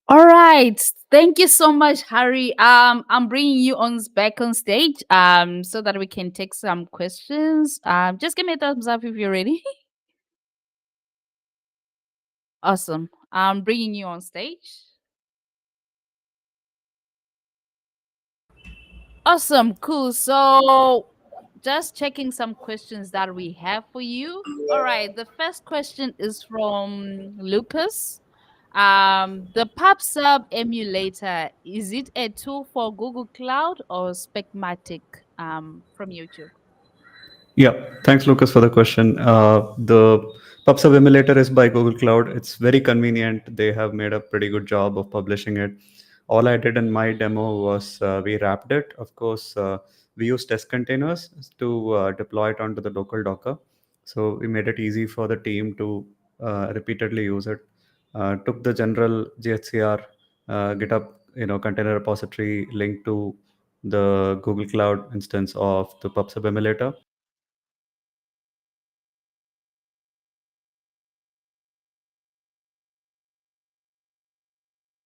All right. Thank you so much, Harry. I'm bringing you on back on stage so that we can take some questions. Just give me a thumbs up if you're ready. Awesome. I'm bringing you on stage. Awesome. Cool. So just checking some questions that we have for you. All right. The first question is from Lucas. The PubSub emulator, is it a tool for Google Cloud or Specmatic from YouTube? Yeah, thanks, Lucas, for the question. The PubSub emulator is by Google Cloud. It's very convenient. They have made a pretty good job of publishing it. All I did in my demo was we wrapped it. Of course, we used test containers to deploy it onto the local Docker. So we made it easy for the team to repeatedly use it. Took the general GHCR GitHub container repository link to the Google Cloud instance of the PubSub emulator.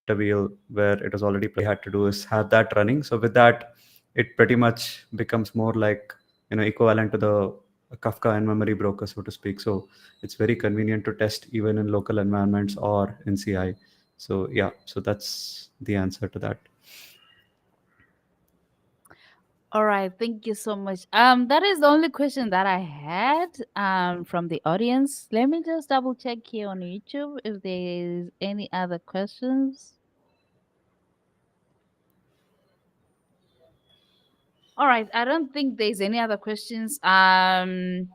Wheel where it was already had to do is have that running. So with that, it pretty much becomes more like equivalent to the Kafka and memory broker, so to speak. So it's very convenient to test even in local environments or in CI. So yeah, so that's the answer to that. All right, thank you so much. That is the only question that I had from the audience. Let me just double check here on YouTube if there is any other questions. All right, I don't think there's any other questions. And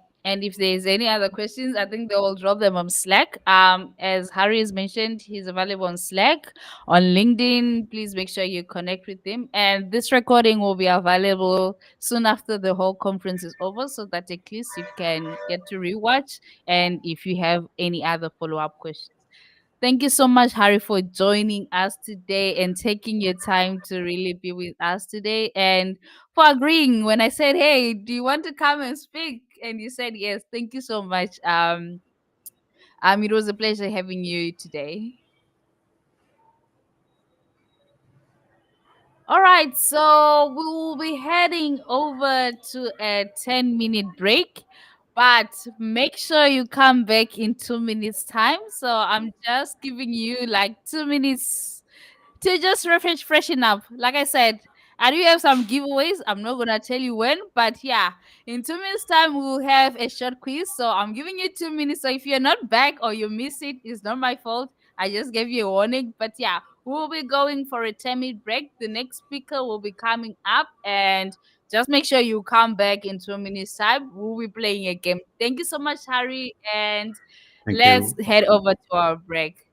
if there's any other questions, I think they will drop them on Slack. As Harry has mentioned, he's available on Slack, on LinkedIn. Please make sure you connect with him. And this recording will be available soon after the whole conference is over, so that at least you can get to rewatch. And if you have any other follow-up questions. Thank you so much, Harry, for joining us today and taking your time to really be with us today and for agreeing when I said, "Hey, do you want to come and speak?" And you said yes. Thank you so much. It was a pleasure having you today. All right, so we will be heading over to a 10-minute break, but make sure you come back in 2 minutes' time. So I'm just giving you like 2 minutes to just refresh, freshen up. Like I said, I do have some giveaways. I'm not gonna tell you when, but yeah, in 2 minutes' time we'll have a short quiz. So I'm giving you 2 minutes. So if you're not back or you miss it, it's not my fault. I just gave you a warning. But yeah, we'll be going for a 10-minute break. The next speaker will be coming up, and just make sure you come back in 2 minutes' time. We'll be playing a game. Thank you so much, Harry, and Thank let's you. head over to our break.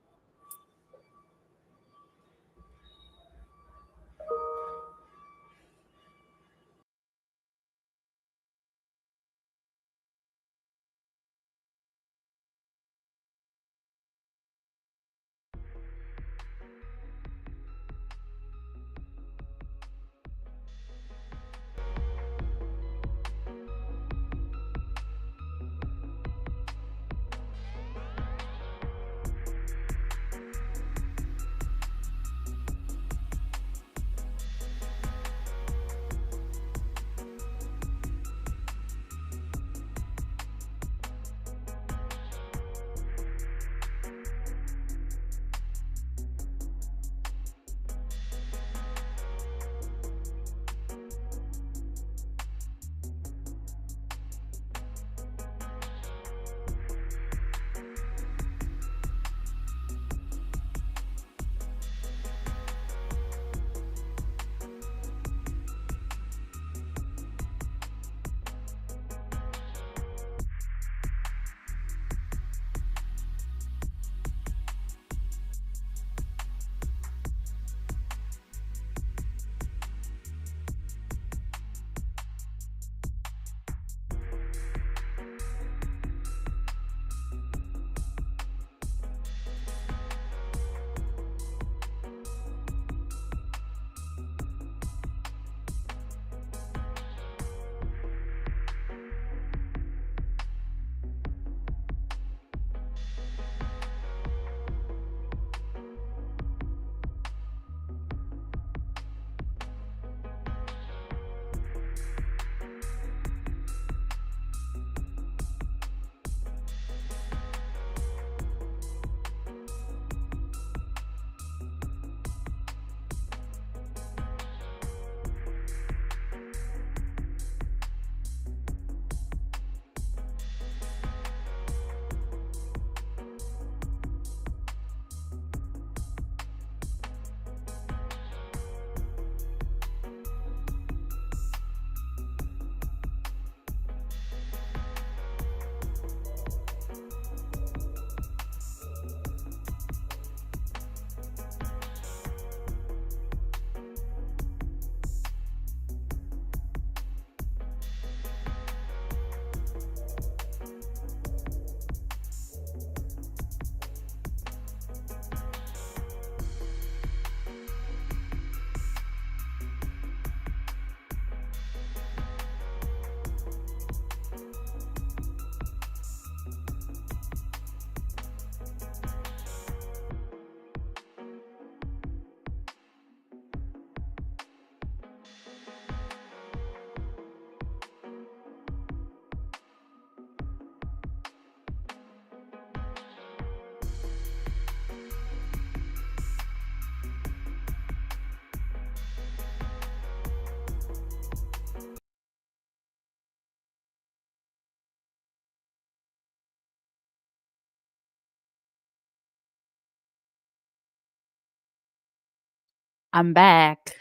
I'm back.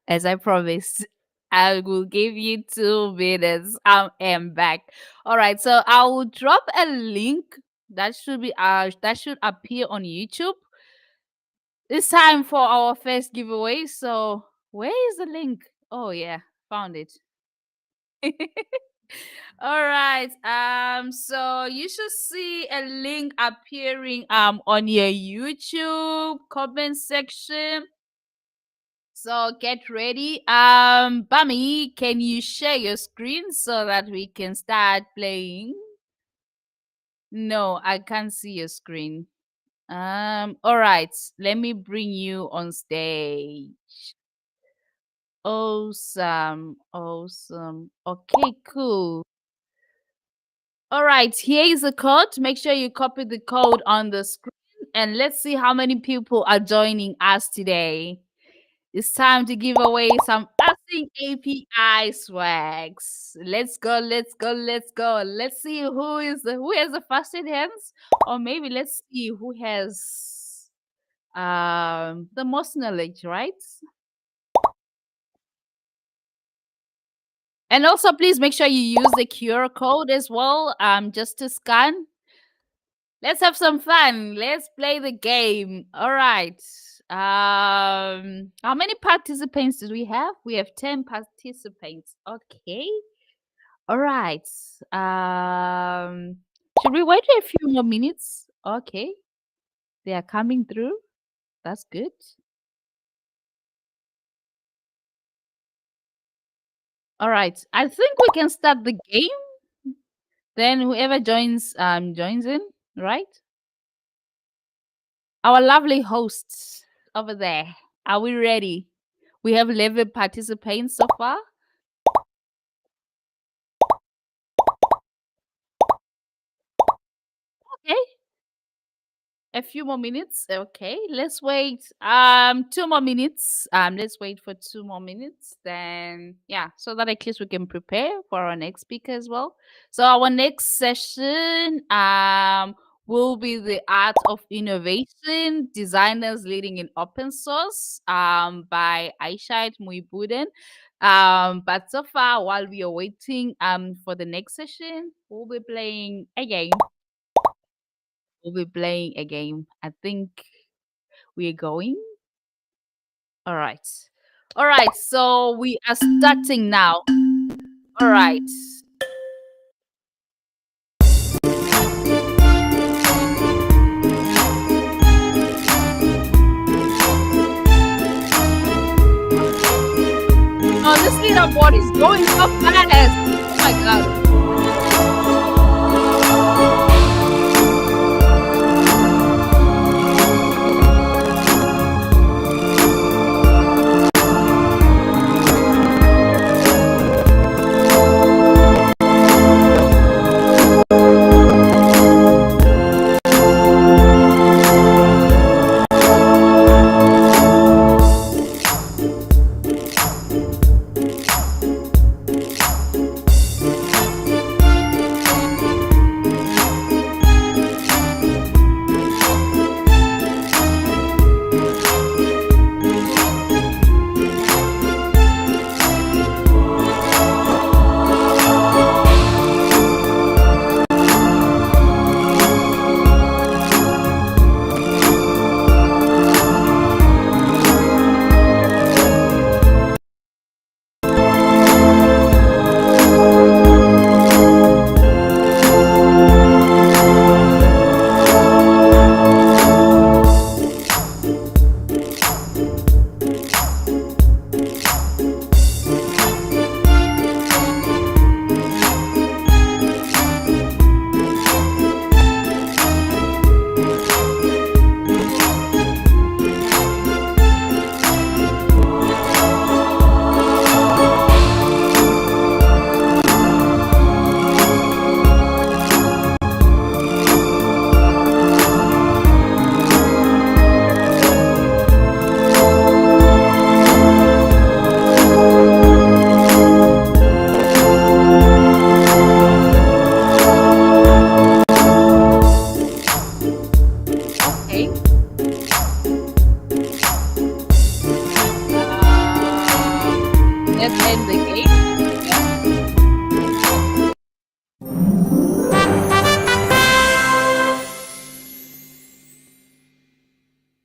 As I promised, I will give you 2 minutes. I am back. All right, so I will drop a link that should appear on YouTube. It's time for our first giveaway. So where is the link? Oh yeah, found it. All right. So you should see a link appearing on your YouTube comment section. So get ready. Bami, can you share your screen so that we can start playing? No, I can't see your screen. All right. Let me bring you on stage. Awesome. Awesome. Okay, cool. All right, here is the code. Make sure you copy the code on the screen and let's see how many people are joining us today. It's time to give away some Async API swags. Let's go, let's go, let's go. Let's see who has the fastest hands, or maybe let's see who has the most knowledge, right? And also please make sure you use the QR code as well, just to scan. Let's have some fun. Let's play the game. All right. How many participants do we have? We have 10 participants. Okay. All right. Should we wait a few more minutes? Okay. They are coming through. That's good. All right. I think we can start the game. Then whoever joins in, right? Our lovely hosts over there. Are we ready? We have 11 participants so far. Okay. A few more minutes. Okay. Let's wait. 2 more minutes. Let's wait for 2 more minutes. Then yeah, so that at least we can prepare for our next speaker as well. So our next session will be the art of innovation, designers leading in open source by Aishat Muibuden. But so far, while we are waiting for the next session, we'll be playing a game. We'll be playing a game. I think we're going. All right. All right. So we are starting now. All right. Oh, this leaderboard is going so fast. Oh my God.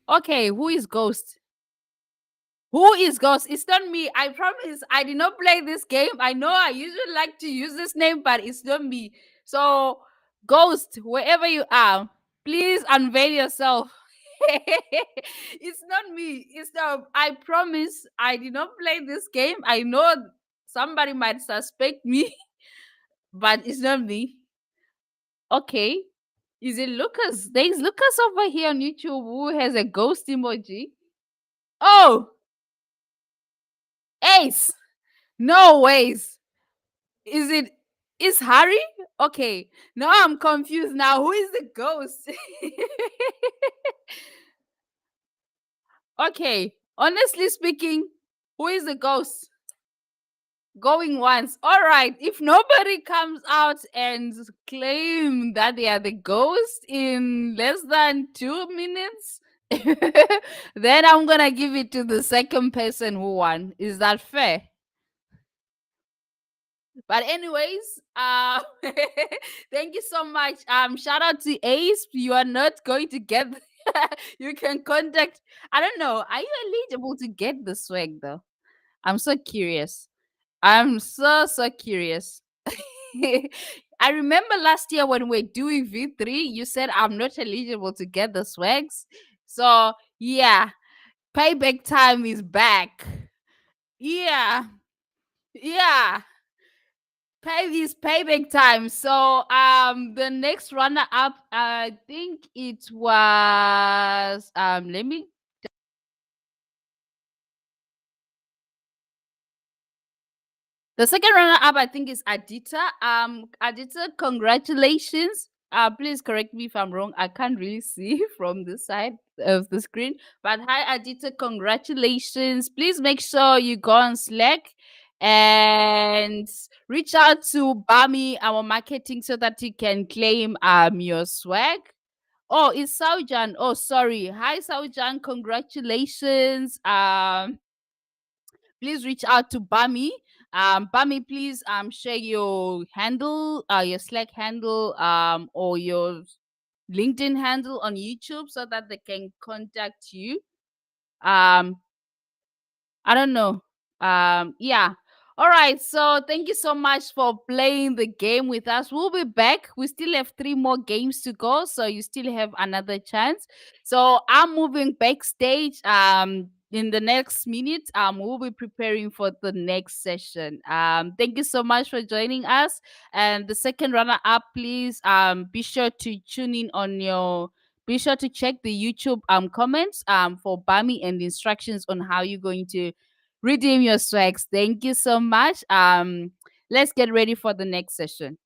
Okay, who is Ghost? Who is Ghost? It's not me. I promise I did not play this game. I know I usually like to use this name, but it's not me. So, Ghost, wherever you are, please unveil yourself. It's not me. It's not. I promise I did not play this game. I know somebody might suspect me, but it's not me. Okay. Is it Lucas? There's Lucas over here on YouTube who has a ghost emoji. Oh, Ace. No ways. Is it is Harry? Okay. Now I'm confused now. Who is the ghost? Okay. Honestly speaking, who is the ghost? Going once. All right. If nobody comes out and claim that they are the ghost in less than 2 minutes, then I'm gonna give it to the second person who won. Is that fair? But anyways, thank you so much. Shout out to Ace. You are not going to get. You can contact. I don't know. Are you eligible to get the swag though? I'm so curious. I'm so curious. I remember last year when we are doing V3, you said I'm not eligible to get the swags. So yeah, payback time is back. Yeah, yeah. Payback time. So the next runner up, I think it was let me the second runner up I think is Adita. Adita, congratulations. Please correct me if I'm wrong. I can't really see from this side of the screen. But hi Adita, congratulations. Please make sure you go on Slack and reach out to Bami, our marketing, so that you can claim your swag. Oh, it's Saujan. Oh, sorry. Hi Saujan, congratulations. Please reach out to Bami. Bami, please share your handle, your Slack handle, or your LinkedIn handle on YouTube so that they can contact you. Um, I don't know. Yeah. All right. So thank you so much for playing the game with us. We'll be back. We still have 3 more games to go, so you still have another chance. So I'm moving backstage. In the next minute, we'll be preparing for the next session. Thank you so much for joining us. And the second runner up, please be sure to tune in on your be sure to check the YouTube comments for Bami and instructions on how you're going to redeem your swags. Thank you so much. Let's get ready for the next session.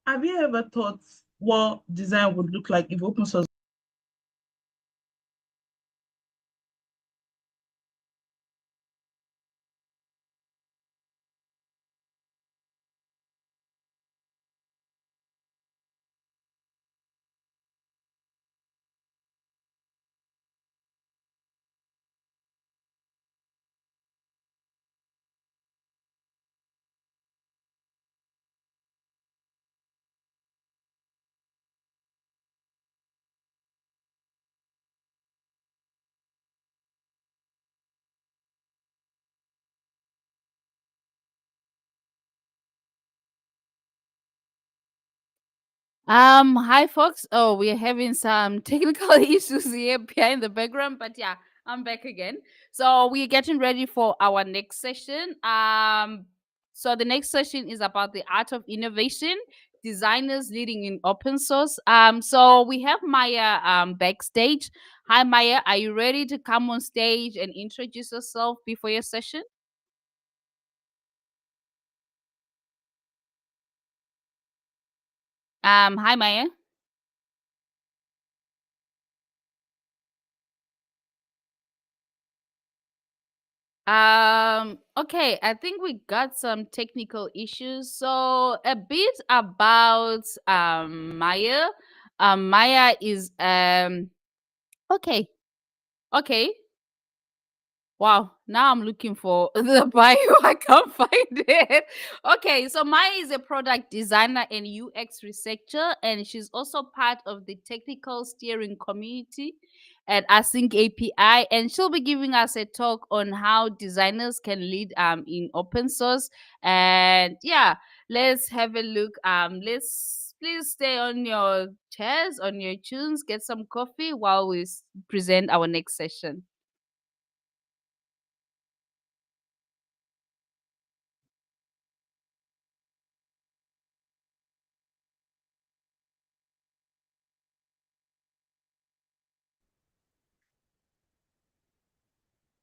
Have you ever thought what design would look like if open source? Hi folks. Oh, we're having some technical issues here behind the background, but yeah, I'm back again. So we're getting ready for our next session. So the next session is about the art of innovation, designers leading in open source. So we have Maya backstage. Hi Maya, are you ready to come on stage and introduce yourself before your session? Hi Maya. Okay, I think we got some technical issues. So a bit about Maya. Maya is okay. Okay. Wow, now I'm looking for the bio. I can't find it. Okay, so Maya is a product designer and UX researcher, and she's also part of the technical steering community at Async API. And she'll be giving us a talk on how designers can lead in open source. And yeah, let's have a look. Let's please stay on your chairs, on your tunes, get some coffee while we present our next session.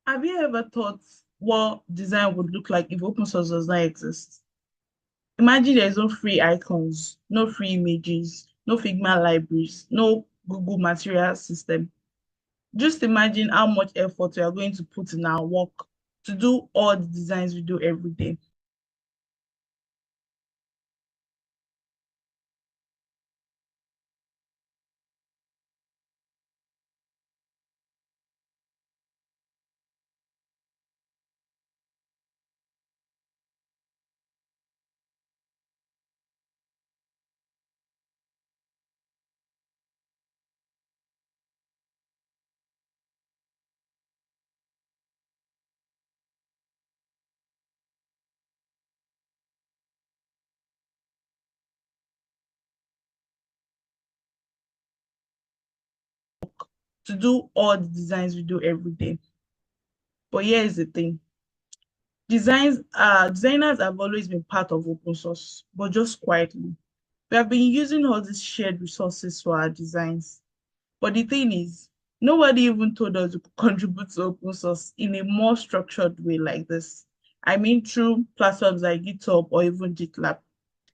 Have you ever thought what design would look like if open source does not exist? Imagine there's no free icons, no free images, no Figma libraries, no Google Material System. Just imagine how much effort we are going to put in our work to do all the designs we do every day. To do all the designs we do every day. But here's the thing. Designers have always been part of open source, but just quietly. We have been using all these shared resources for our designs. But the thing is, nobody even told us we could contribute to open source in a more structured way like this. I mean, through platforms like GitHub or even GitLab.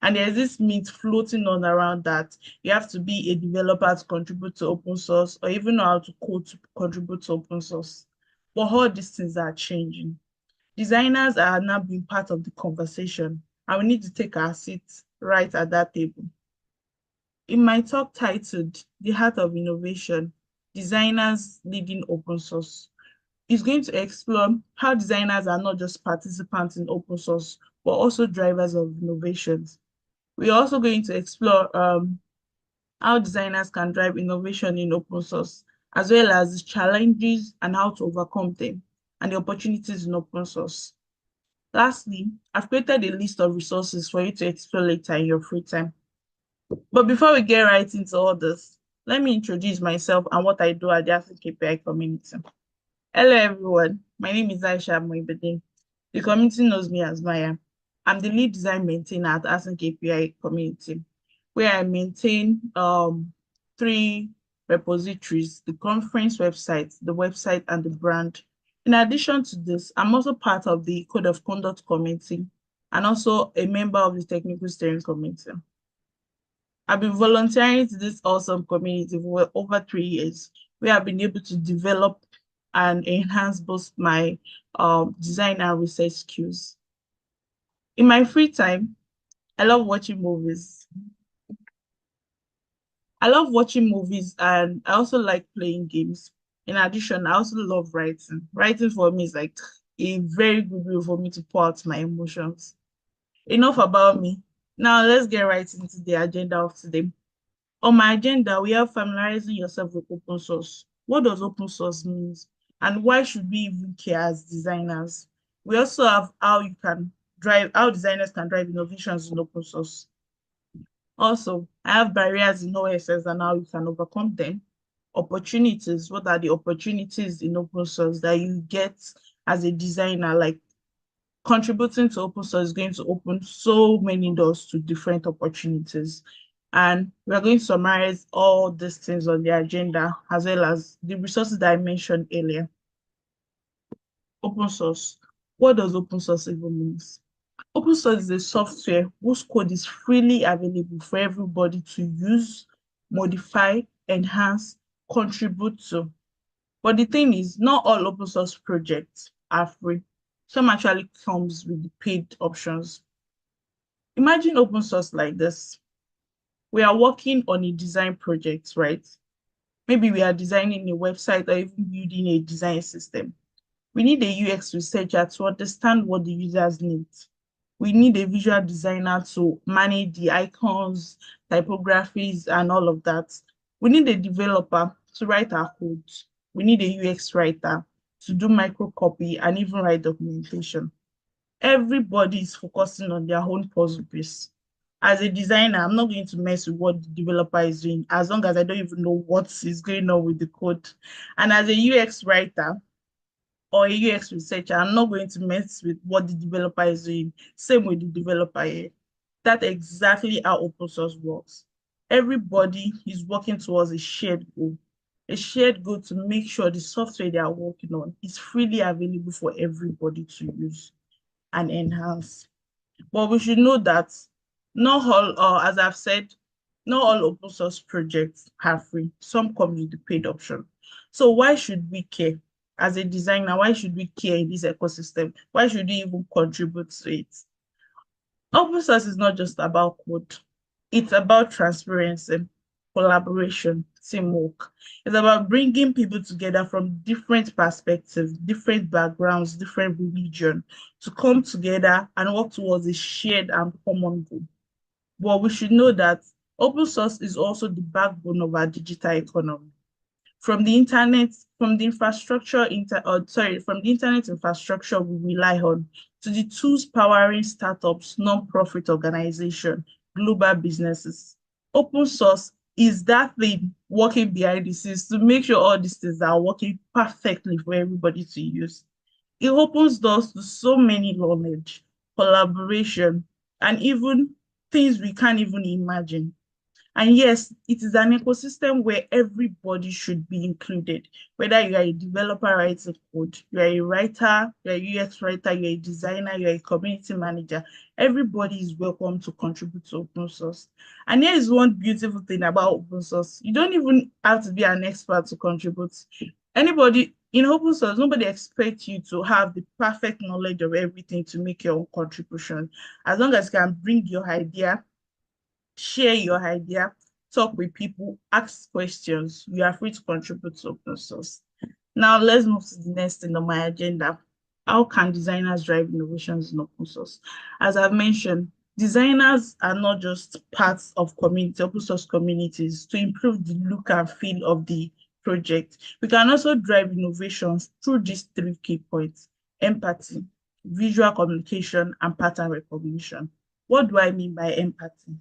And there's this myth floating on around that you have to be a developer to contribute to open source or even know how to code to contribute to open source. But all these things are changing. Designers are now being part of the conversation, and we need to take our seats right at that table. In my talk titled The Heart of Innovation, Designers Leading Open Source, is going to explore how designers are not just participants in open source, but also drivers of innovations. We're also going to explore how designers can drive innovation in open source, as well as the challenges and how to overcome them, and the opportunities in open source. Lastly, I've created a list of resources for you to explore later in your free time. But before we get right into all this, let me introduce myself and what I do at the AsyncAPI community. Hello, everyone. My name is Aisha Moibedin. The community knows me as Maya. I'm the lead design maintainer at AsyncAPI community, where I maintain three repositories: the conference website, the website, and the brand. In addition to this, I'm also part of the Code of Conduct committee and also a member of the Technical Steering Committee. I've been volunteering to this awesome community for over 3 years, where I've been able to develop and enhance both my design and research skills. In my free time, I love watching movies. I love watching movies and I also like playing games. In addition, I also love writing. Writing for me is like a very good way for me to pour out my emotions. Enough about me. Now let's get right into the agenda of today. On my agenda, we have familiarizing yourself with open source. What does open source mean? And why should we even care as designers? We also have how designers can drive innovations in open source. Also, I have barriers in OSS and how you can overcome them. Opportunities. What are the opportunities in open source that you get as a designer? Like contributing to open source is going to open so many doors to different opportunities. And we're going to summarize all these things on the agenda, as well as the resources that I mentioned earlier. Open source. What does open source even mean? Open source is a software whose code is freely available for everybody to use, modify, enhance, contribute to. But the thing is, not all open source projects are free. Some actually comes with the paid options. Imagine open source like this. We are working on a design project, right? Maybe we are designing a website or even building a design system. We need a UX researcher to understand what the users need. We need a visual designer to manage the icons, typographies, and all of that. We need a developer to write our code. We need a UX writer to do microcopy and even write documentation. Everybody is focusing on their own puzzle piece. As a designer, I'm not going to mess with what the developer is doing as long as I don't even know what is going on with the code. And as a UX writer, or a UX researcher, I'm not going to mess with what the developer is doing. Same with the developer here. That's exactly how open source works. Everybody is working towards a shared goal to make sure the software they are working on is freely available for everybody to use and enhance. But we should know that not all, or as I've said, not all open source projects are free. Some come with the paid option. So why should we care? As a designer, why should we care in this ecosystem? Why should we even contribute to it? Open source is not just about code. It's about transparency, collaboration, teamwork. It's about bringing people together from different perspectives, different backgrounds, different religion to come together and work towards a shared and common goal. But we should know that open source is also the backbone of our digital economy. From the internet, from the infrastructure, from the internet infrastructure we rely on to the tools powering startups, non-profit organizations, global businesses. Open source is that thing working behind the scenes to make sure all these things are working perfectly for everybody to use. It opens doors to so many knowledge, collaboration, and even things we can't even imagine. And yes, it is an ecosystem where everybody should be included. Whether you are a developer writing code, you are a writer, you're a UX writer, you're a designer, you're a community manager, everybody is welcome to contribute to open source. And here is one beautiful thing about open source. You don't even have to be an expert to contribute. Anybody in open source, nobody expects you to have the perfect knowledge of everything to make your own contribution. As long as you can bring your idea, share your idea, talk with people, ask questions. You are free to contribute to open source. Now let's move to the next thing on my agenda. How can designers drive innovations in open source? As I've mentioned, designers are not just parts of open source communities to improve the look and feel of the project. We can also drive innovations through these three key points: empathy, visual communication, and pattern recognition. What do I mean by empathy?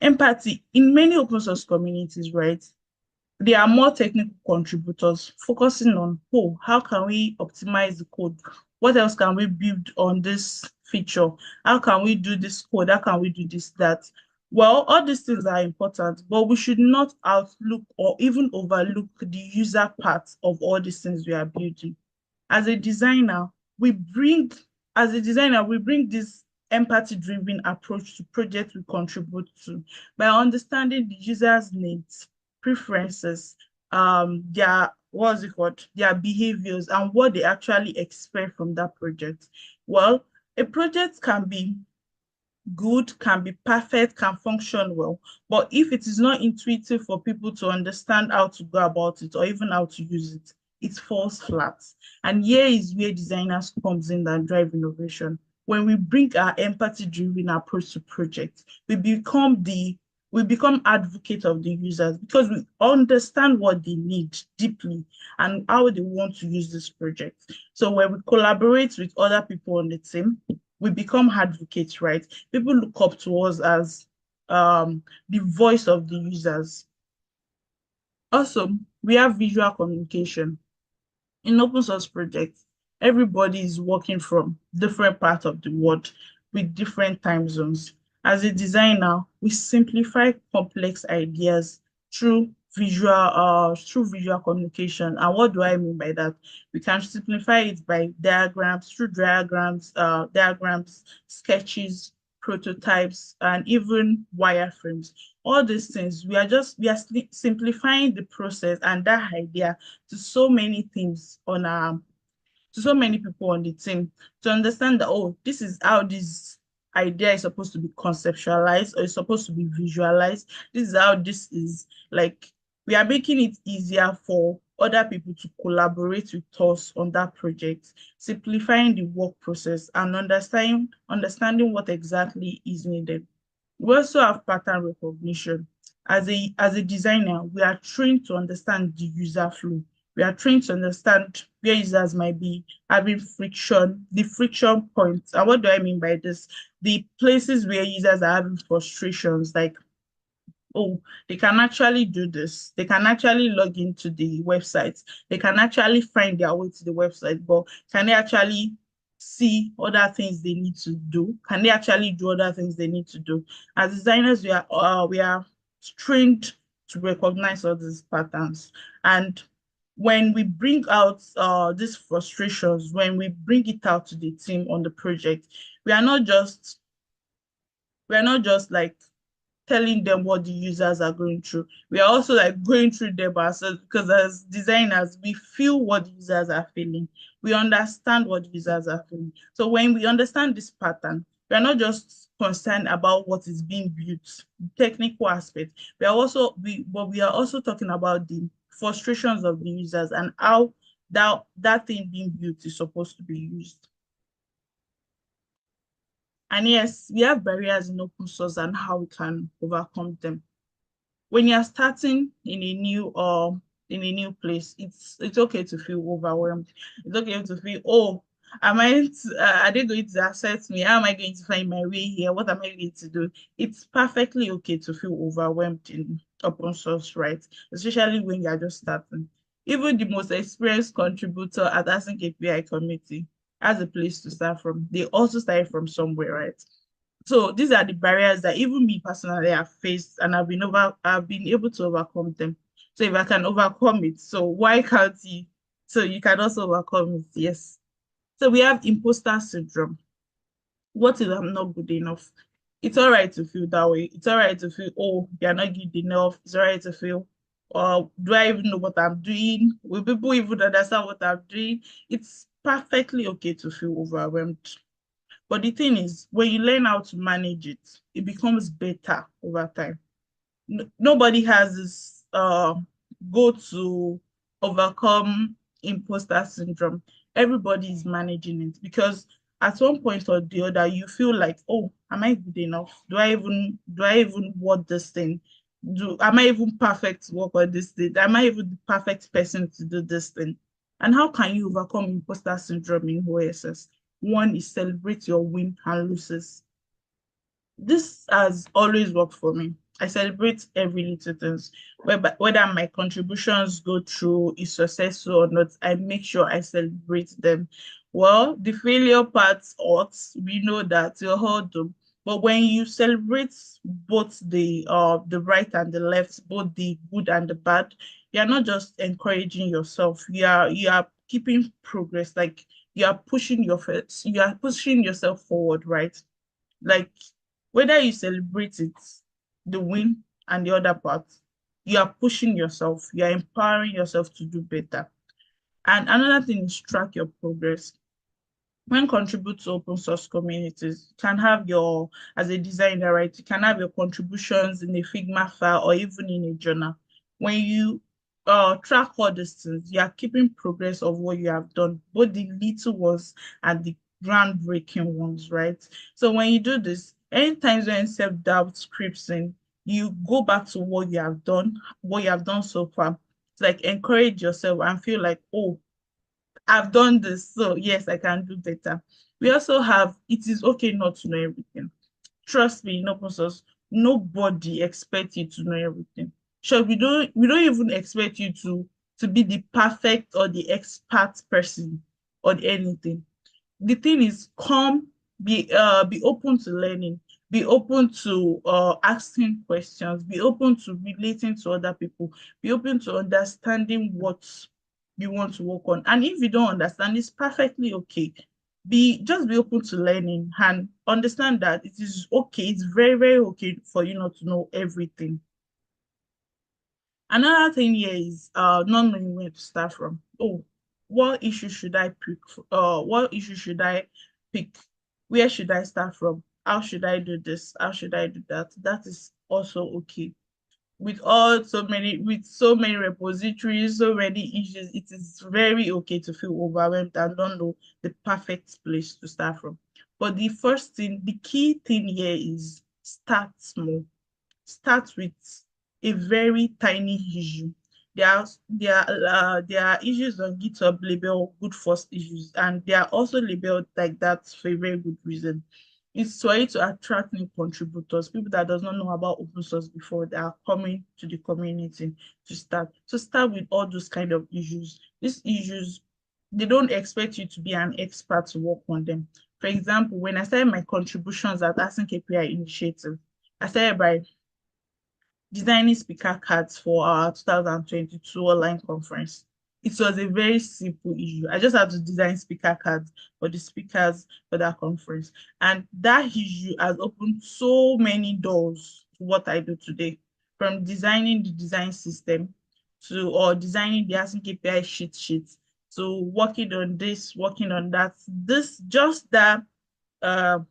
Empathy in many open source communities, right? There are more technical contributors focusing on, oh, how can we optimize the code? What else can we build on this feature? How can we do this code? How can we do this, that? Well, all these things are important, but we should not outlook or even overlook the user part of all these things we are building. As a designer, we bring, as a designer, we bring this empathy-driven approach to projects we contribute to by understanding the user's needs, preferences, their what's it called, their behaviors, and what they actually expect from that project. Well, a project can be good, can be perfect, can function well. But if it is not intuitive for people to understand how to go about it or even how to use it falls flat. And here is where designers comes in and drive innovation. When we bring our empathy-driven approach to projects, we become advocate of the users because we understand what they need deeply and how they want to use this project. So when we collaborate with other people on the team, we become advocates, right? People look up to us as the voice of the users. Also, we have visual communication. In open source projects, everybody is working from different parts of the world with different time zones. As a designer, we simplify complex ideas through visual communication. And what do I mean by that? We can simplify it by diagrams, through diagrams, sketches, prototypes, and even wireframes. All these things, we are simplifying the process and that idea to so many things on our to so many people on the team to understand that, oh, this is how this idea is supposed to be conceptualized or is supposed to be visualized. This is how this is like. We are making it easier for other people to collaborate with us on that project, simplifying the work process and understanding what exactly is needed. We also have pattern recognition. As a designer, we are trained to understand the user flow. We are trained to understand where users might be having friction, the friction points. And what do I mean by this? The places where users are having frustrations, like, oh, they can actually do this. They can actually log into the website. They can actually find their way to the website, but can they actually see other things they need to do? Can they actually do other things they need to do? As designers, we are trained to recognize all these patterns. And when we bring out these frustrations, when we bring it out to the team on the project, we are not just like telling them what the users are going through. We are also like going through them ourselves because as designers, we feel what the users are feeling. We understand what the users are feeling. So when we understand this pattern, we are not just concerned about what is being built, the technical aspect. But we are also talking about the frustrations of the users and how that thing being built is supposed to be used. And yes, we have barriers in open source and how we can overcome them. When you're starting in a new place, it's okay to feel overwhelmed. It's okay to feel, oh, are they going to accept me? How am I going to find my way here? What am I going to do? It's perfectly okay to feel overwhelmed in open source, right? Especially when you're just starting. Even the most experienced contributor at AsyncAPI committee has a place to start from. They also started from somewhere, right? So these are the barriers that even me personally have faced and I've been able to overcome them. So if I can overcome it, so why can't you? So you can also overcome it, yes. So we have imposter syndrome. What if I'm not good enough? It's all right to feel that way. It's all right to feel, oh, you're not good enough. It's all right to feel, do I even know what I'm doing? Will people even understand what I'm doing? It's perfectly okay to feel overwhelmed. But the thing is, when you learn how to manage it, it becomes better over time. Nobody has this go to overcome imposter syndrome. Everybody is managing it because at one point or the other, you feel like, oh, am I good enough? Do I even want this thing? Am I even perfect to work on this thing? Am I even the perfect person to do this thing? And how can you overcome imposter syndrome in OSS? One is celebrate your win and losses. This has always worked for me. I celebrate every little things. Whether my contributions go through is successful or not, I make sure I celebrate them. Well, the failure parts hurts. We know that you hold them. But when you celebrate both the right and the left, both the good and the bad, you are not just encouraging yourself. You are keeping progress. Like you are pushing yourself forward, right? Like whether you celebrate it, the win and the other part, you are pushing yourself, you are empowering yourself to do better. And another thing is track your progress. When contribute to open source communities, you can have your, as a designer, right, you can have your contributions in a Figma file or even in a journal. When you track all these things, you are keeping progress of what you have done, both the little ones and the groundbreaking ones, right? So when you do this, anytime when self-doubt creeps in, you go back to what you have done so far. It's like encourage yourself and feel like, oh, I've done this, so yes, I can do better. We also have, it is okay not to know everything. Trust me, in open source, nobody expects you to know everything. Sure, we don't even expect you to be the perfect or the expert person on anything. The thing is, come, be open to learning, be open to asking questions, be open to relating to other people, be open to understanding what you want to work on. And if you don't understand, it's perfectly okay. Be open to learning and understand that it is okay, it's very, very okay for you not to know everything. Another thing here is not knowing where to start from. Oh, what issue should I pick? What issue should I pick? Where should I start from? How should I do this? How should I do that? That is also okay. With so many repositories, so many issues, it is very okay to feel overwhelmed and don't know the perfect place to start from. But the key thing here is start small. Start with a very tiny issue. There are issues on GitHub labeled good first issues, and they are also labeled like that for a very good reason. It's for you to attract new contributors, people that does not know about open source before, that are coming to the community to start. So start with all those kind of issues. These issues, they don't expect you to be an expert to work on them. For example, when I started my contributions at AsyncAPI initiative, I started by designing speaker cards for our 2022 online conference. It was a very simple issue. I just had to design speaker cards for the speakers for that conference. And that issue has opened so many doors to what I do today, from designing the design system to or designing the Async API sheets to working on this, working on that. This just that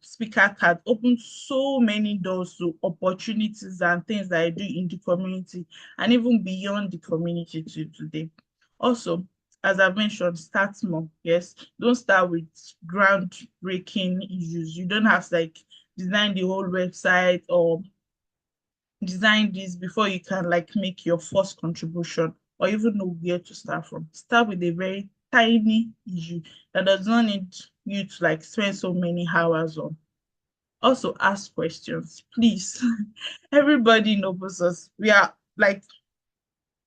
speaker card opened so many doors to opportunities and things that I do in the community and even beyond the community to today. Also, as I've mentioned, start small. Yes, don't start with groundbreaking issues. You don't have to like design the whole website or design this before you can like make your first contribution or even know where to start from. Start with a very tiny issue that does not need you to like spend so many hours on. Also ask questions, please. Everybody in open source, we are like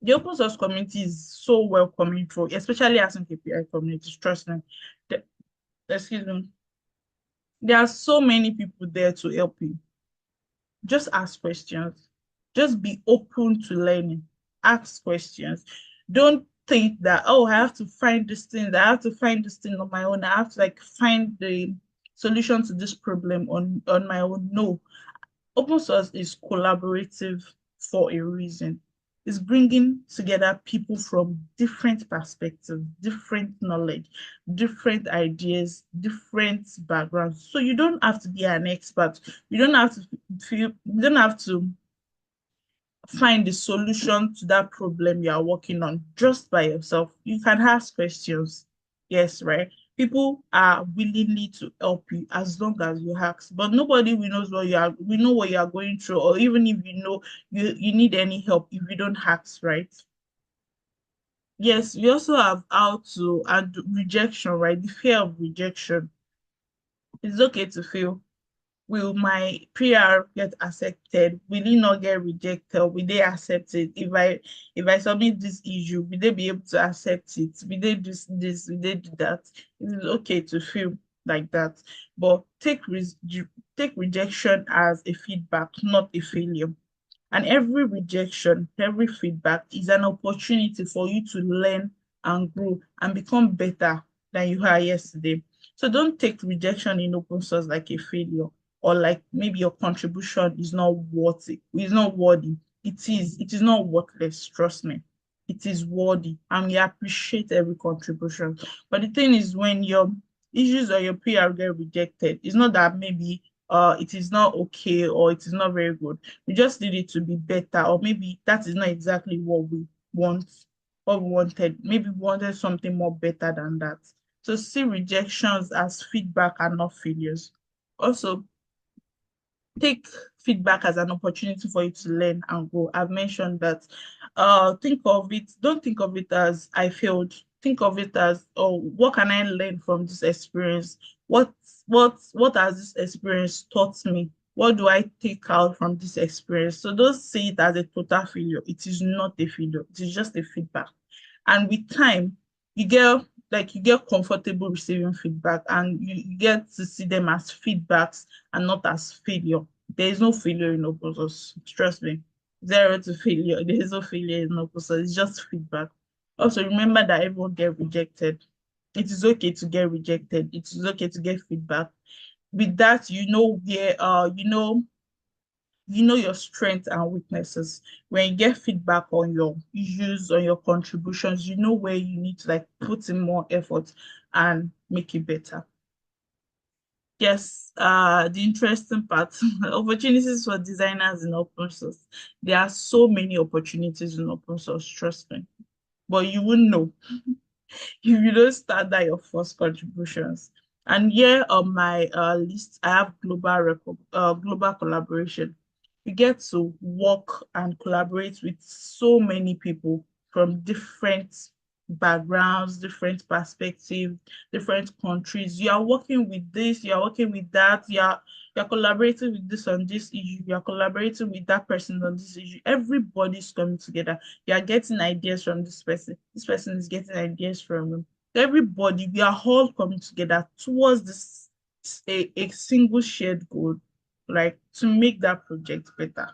the open source community is so welcoming for, especially as an API community. Trust me. The, excuse me. There are so many people there to help you. Just ask questions. Just be open to learning. Ask questions. Don't think that, oh, I have to find this thing, I have to find this thing on my own. I have to like find the solution to this problem on my own. No, open source is collaborative for a reason. It's bringing together people from different perspectives, different knowledge, different ideas, different backgrounds. So you don't have to be an expert. You don't have to find the solution to that problem you are working on just by yourself. You can ask questions. Yes, right? People are willingly to help you as long as you ask. But nobody will knows what you are we know what you are going through, or even if you know you need any help if you don't ask, right? Yes, we also have how to and rejection, right? The fear of rejection. It's okay to feel, will my PR get accepted? Will it not get rejected? Will they accept it? If I submit this issue, will they be able to accept it? Will they do this? Will they do that? It is okay to feel like that, but take rejection as a feedback, not a failure. And every rejection, every feedback is an opportunity for you to learn and grow and become better than you were yesterday. So don't take rejection in open source like a failure. or like maybe your contribution is not worthy, is not worthy. It is not worthless, trust me. It is worthy and we appreciate every contribution. But the thing is when your issues or your PR get rejected, it's not that maybe it is not okay or it is not very good. We just need it to be better, or maybe that is not exactly want what we wanted. Maybe we wanted something more better than that. So see rejections as feedback and not failures. Also, take feedback as an opportunity for you to learn and grow. I've mentioned that. Don't think of it as I failed. Think of it as, oh, what can I learn from this experience? What what has this experience taught me? What do I take out from this experience? So don't see it as a total failure. It is not a failure. It is just a feedback. And with time, you get you get comfortable receiving feedback, and you get to see them as feedbacks and not as failure. There is no failure in open source. Trust me. Zero to failure. There is no failure in open source. It's just feedback. Also, remember that everyone get rejected. It is okay to get rejected. It is okay to get feedback. With that, you know where you know your strengths and weaknesses. When you get feedback on your issues, on your contributions, you know where you need to like put in more effort and make it better. Yes, the interesting part, opportunities for designers in open source. There are so many opportunities in open source, trust me. But you wouldn't know if you don't start that your first contributions. And here on my list, I have global collaboration. You get to work and collaborate with so many people from different backgrounds, different perspectives, different countries. You are working with this, you are working with that, you're collaborating with this on this issue, you're collaborating with that person on this issue. Everybody's coming together. You are getting ideas from this person is getting ideas from him. Everybody, we are all coming together towards this a single shared goal, like to make that project better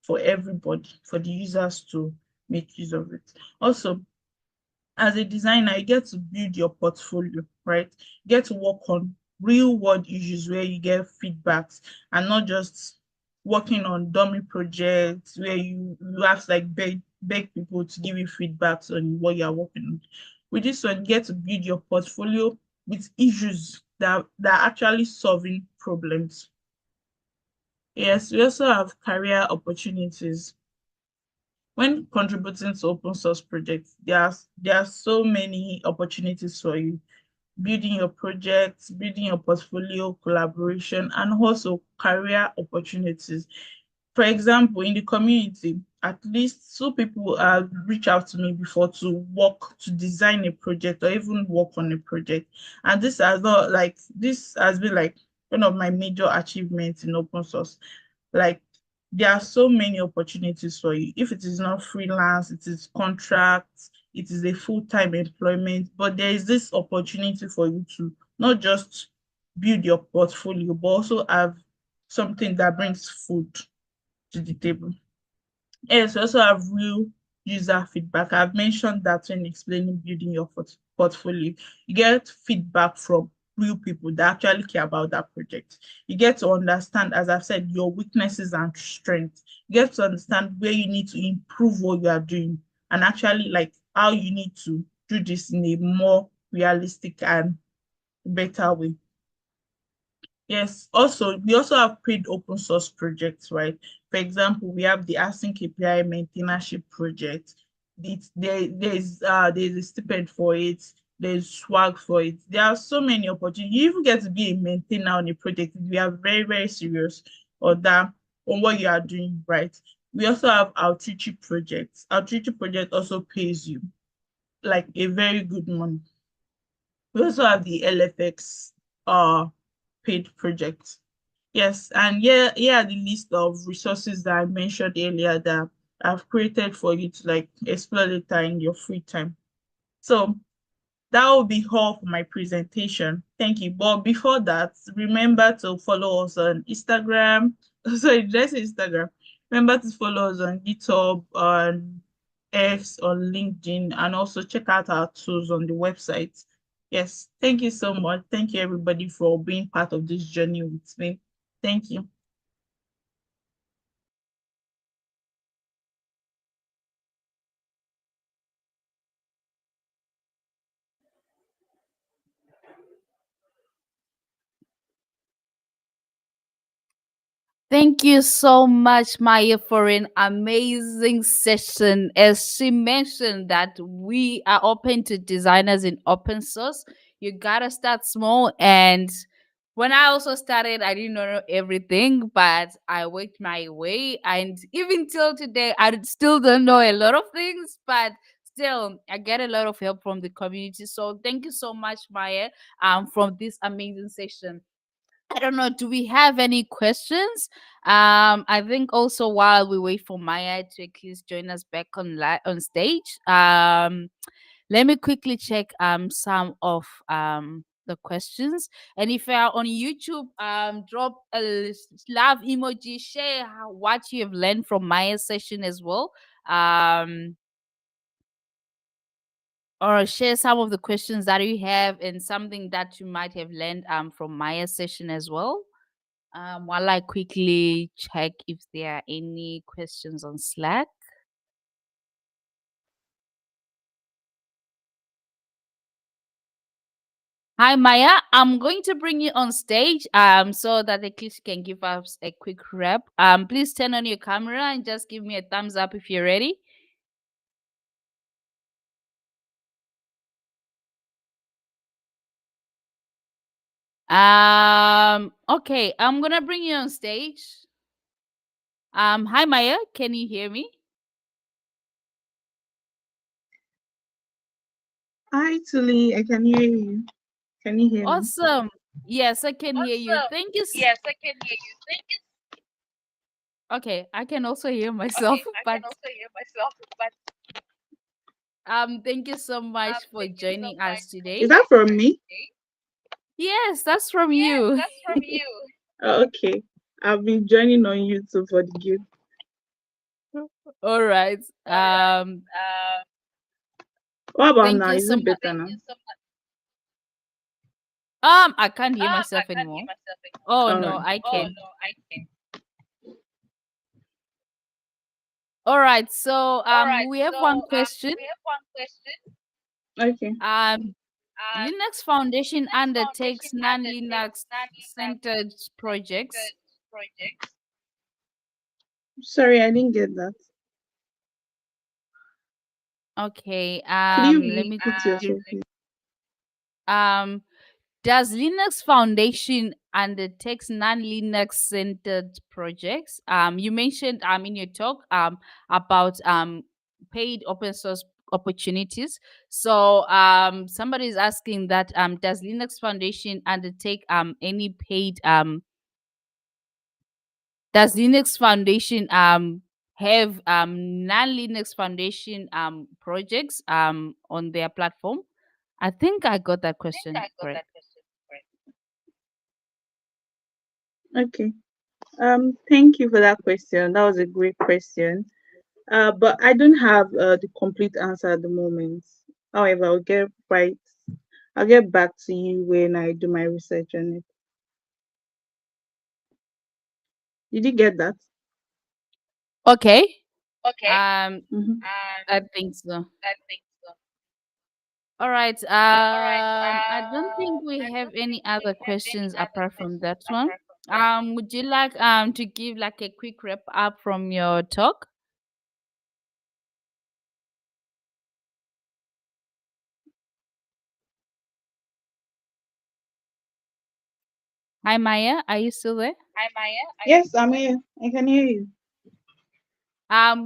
for everybody, for the users to make use of it. Also, as a designer, you get to build your portfolio, right? You get to work on real world issues where you get feedbacks and not just working on dummy projects where you have to like beg people to give you feedbacks on what you're working on. With this one, you get to build your portfolio with issues that are actually solving problems. Yes, we also have career opportunities. When contributing to open source projects, there are so many opportunities for you. Building your projects, building your portfolio, collaboration, and also career opportunities. For example, in the community, at least two people have reached out to me before to work to design a project or even work on a project. And this has been like one of my major achievements in open source. Like there are so many opportunities for you. If it is not freelance, it is contract, it is a full-time employment, but there is this opportunity for you to not just build your portfolio, but also have something that brings food to the table. Yes, we also have real user feedback. I've mentioned that when explaining building your portfolio. You get feedback from real people that actually care about that project. You get to understand, as I've said, your weaknesses and strengths. You get to understand where you need to improve what you are doing and actually like how you need to do this in a more realistic and better way. Yes, also, we also have paid open source projects, right? For example, we have the AsyncAPI maintainership project. There's a stipend for it, there's swag for it. There are so many opportunities. You even get to be a maintainer on a project if you are very, very serious on that, on what you are doing, right? We also have outreach projects. Outreach project also pays you like a very good money. We also have the LFX paid projects. Yes, and here are the list of resources that I mentioned earlier that I've created for you to like explore later in your free time. So that will be all for my presentation. Thank you. But before that, remember to follow us on Instagram. Sorry, did I say Instagram? Remember to follow us on GitHub, on X, on LinkedIn, and also check out our tools on the website. Yes, thank you so much. Thank you everybody for being part of this journey with me. Thank you. Thank you so much, Maya, for an amazing session. As she mentioned that we are open to designers in open source. You gotta start small. And when I also started, I didn't know everything, but I worked my way. And even till today, I still don't know a lot of things, but still I get a lot of help from the community. So thank you so much, Maya, from this amazing session. I don't know. Do we have any questions? I think also while we wait for Maya to at least join us back on stage, let me quickly check some of the questions. And if you are on YouTube, drop a love emoji, share what you have learned from Maya's session as well. Um, or share some of the questions that you have and something that you might have learned from Maya's session as well. While I quickly check if there are any questions on Slack. Hi Maya, I'm going to bring you on stage so that at least you can give us a quick wrap. Please turn on your camera and just give me a thumbs up if you're ready. Okay, I'm gonna bring you on stage. Hi Maya, can you hear me? Hi, Tuli. I can hear you. Can you hear me? Awesome. Yes, I can hear you. Awesome. Thank you. Yes, I can hear you. Thank you. Okay, I can also hear myself, Okay, I but can also hear myself, but thank you so much for thank you so joining much us for today. Is that joining from us me? today. Yes, that's from Yes, you. that's from you. Oh, okay. I've been joining on YouTube for the guild. All right. All right. What about Thank now? you Is so it much. better now? Thank you so much. I can't hear I myself can't hear anymore. myself anymore. Oh All no, right. I Oh can. no, I can. All right. So All right. we have So one question. we have one question. Okay. Um Linux Foundation Linux undertakes Foundation undertakes non-Linux non-Linux centered projects. centered projects. Sorry, I didn't get that. Okay. Could you Let me repeat yourself, quickly please? um does Linux Foundation undertakes non-Linux centered projects? You mentioned in your talk about paid open source opportunities. So somebody is asking that does Linux Foundation undertake any paid does Linux Foundation have non-Linux Foundation projects on their platform? I think I got that I think question I got correct. that question correct. Okay. Thank you for that question. That was a great question. But I don't have the complete answer at the moment. However, I'll get back to you when I do my research on it. Did you get that? Okay. Okay. Um, I think so. I think so. All right. All right. I don't think we I have don't any think we other have any questions other apart from questions that one. apart from that one. Would you like to give like a quick wrap up from your talk? Hi Maya, are you still there? Hi Maya. Yes, I'm here. I can hear you.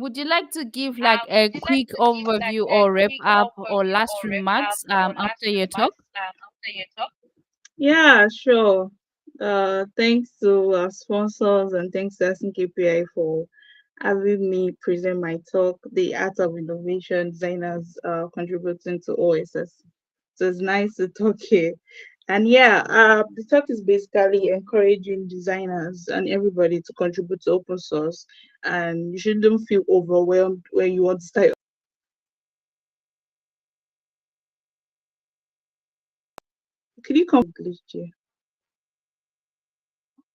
Would you like to give like a Would you like quick to give like overview a or wrap quick up or overview last or wrap up remarks or after last your talk? remarks after your talk? Yeah, sure. Thanks to our sponsors and thanks to AsyncAPI for having me present my talk, The Art of Innovation Designers Contributing to OSS. So it's nice to talk here. And yeah, the talk is basically encouraging designers and everybody to contribute to open source. And you shouldn't feel overwhelmed when you want to start. Could you come English, Jay?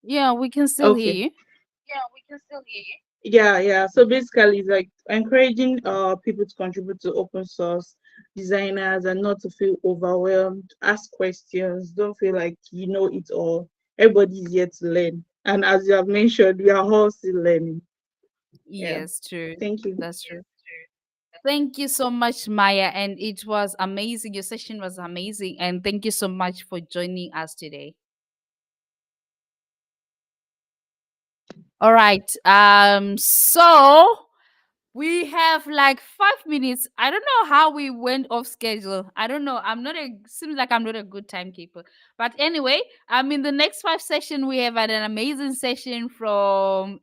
Yeah, we can still hear Okay. you. Yeah, we can still hear you. Yeah. So basically, it's like encouraging people to contribute to open source designers and not to feel overwhelmed. Ask questions. Don't feel like you know it all. Everybody's here to learn. And as you have mentioned, we are all still learning. Yeah. Yes, true. Thank you. That's true. Thank you so much, Maya. And it was amazing. Your session was amazing. And thank you so much for joining us today. All right. So we have like 5 minutes. I don't know how we went off schedule. I don't know. Seems like I'm not a good timekeeper. But anyway, in the next five session, we have had an amazing session from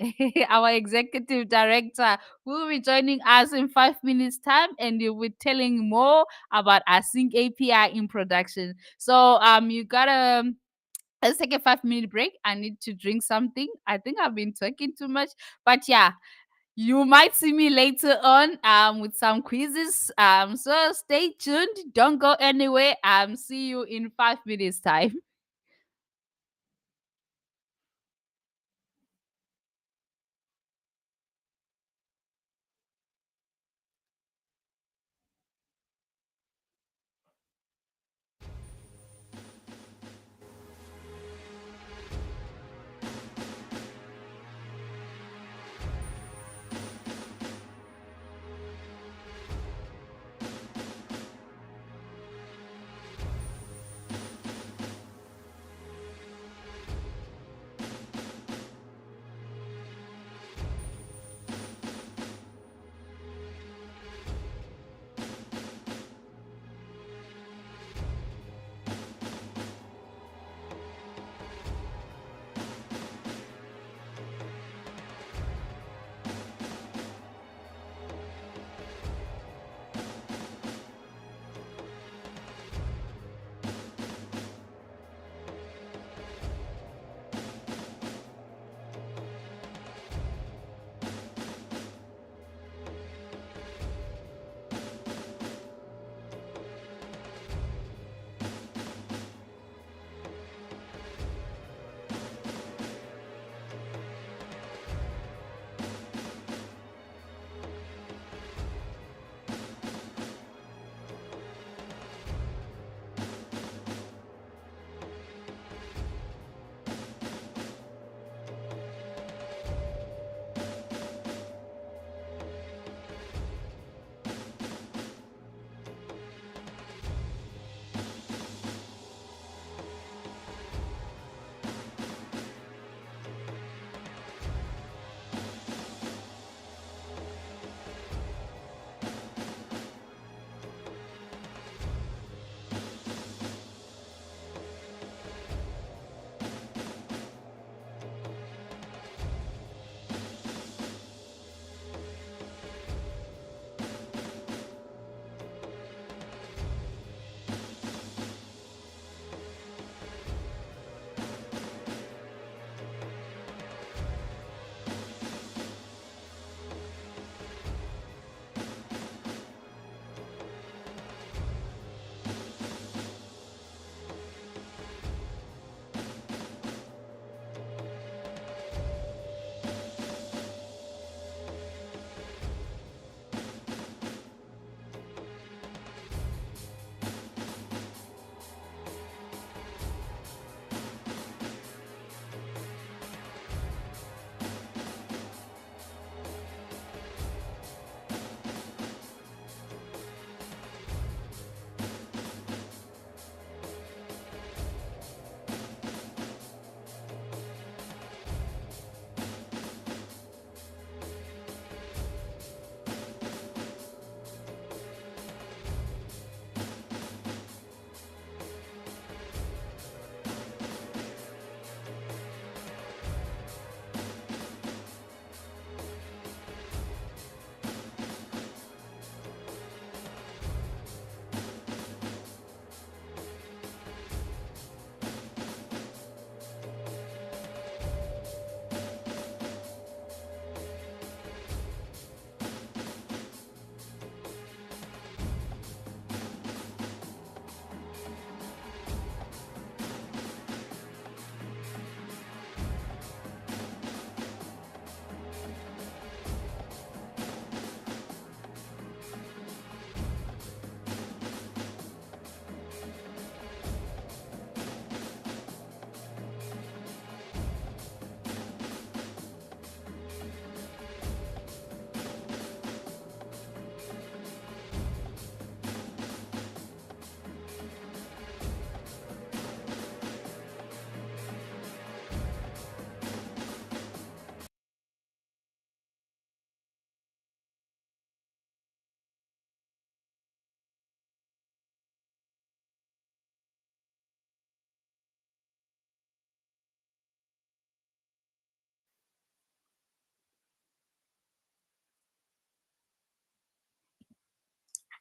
our executive director who will be joining us in 5 minutes time, and you'll be telling more about Async API in production. So you gotta let's take a 5 minute break. I need to drink something. I think I've been talking too much. But yeah, you might see me later on with some quizzes. So stay tuned. Don't go anywhere. See you in 5 minutes time.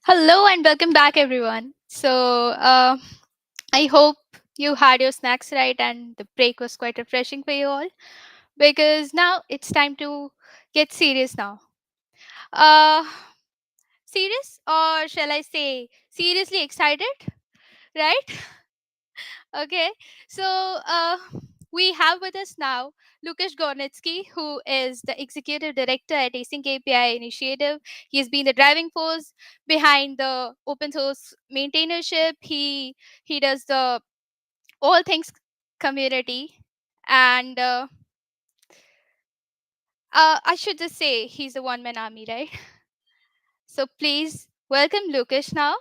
Hello and welcome back, everyone. I hope you had your snacks right and the break was quite refreshing for you all because now it's time to get serious now. Uh, Serious, or shall I say seriously excited, right? Okay, so we have with us now Lukasz Gornicki, who is the executive director at AsyncAPI Initiative. He has been the driving force behind the open source maintainership. He does the all things community, and I should just say he's a one man army, right? So please welcome Lukasz now.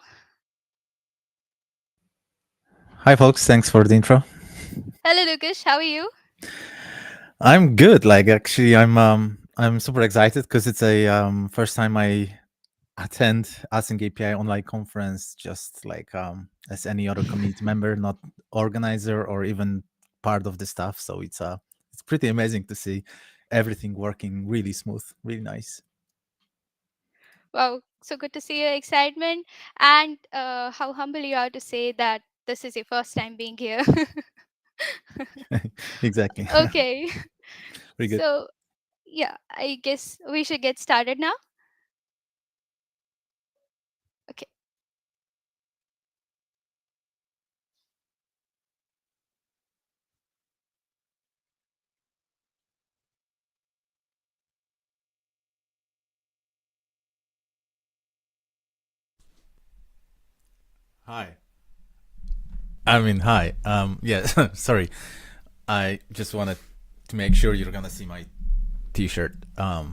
Hi, folks. Thanks for the intro. Hello, Lukasz. How are you? I'm good. Like, actually, I'm super excited because it's a first time I attend AsyncAPI online conference, just like as any other community member, not organizer or even part of the staff. So it's pretty amazing to see everything working really smooth, really nice. Wow, so good to see your excitement and how humble you are to say that this is your first time being here. Exactly. Okay, Pretty good. so yeah, I guess we should get started now. Okay. Hi. Hi. Yeah, sorry. I just wanted to make sure you're gonna see my T-shirt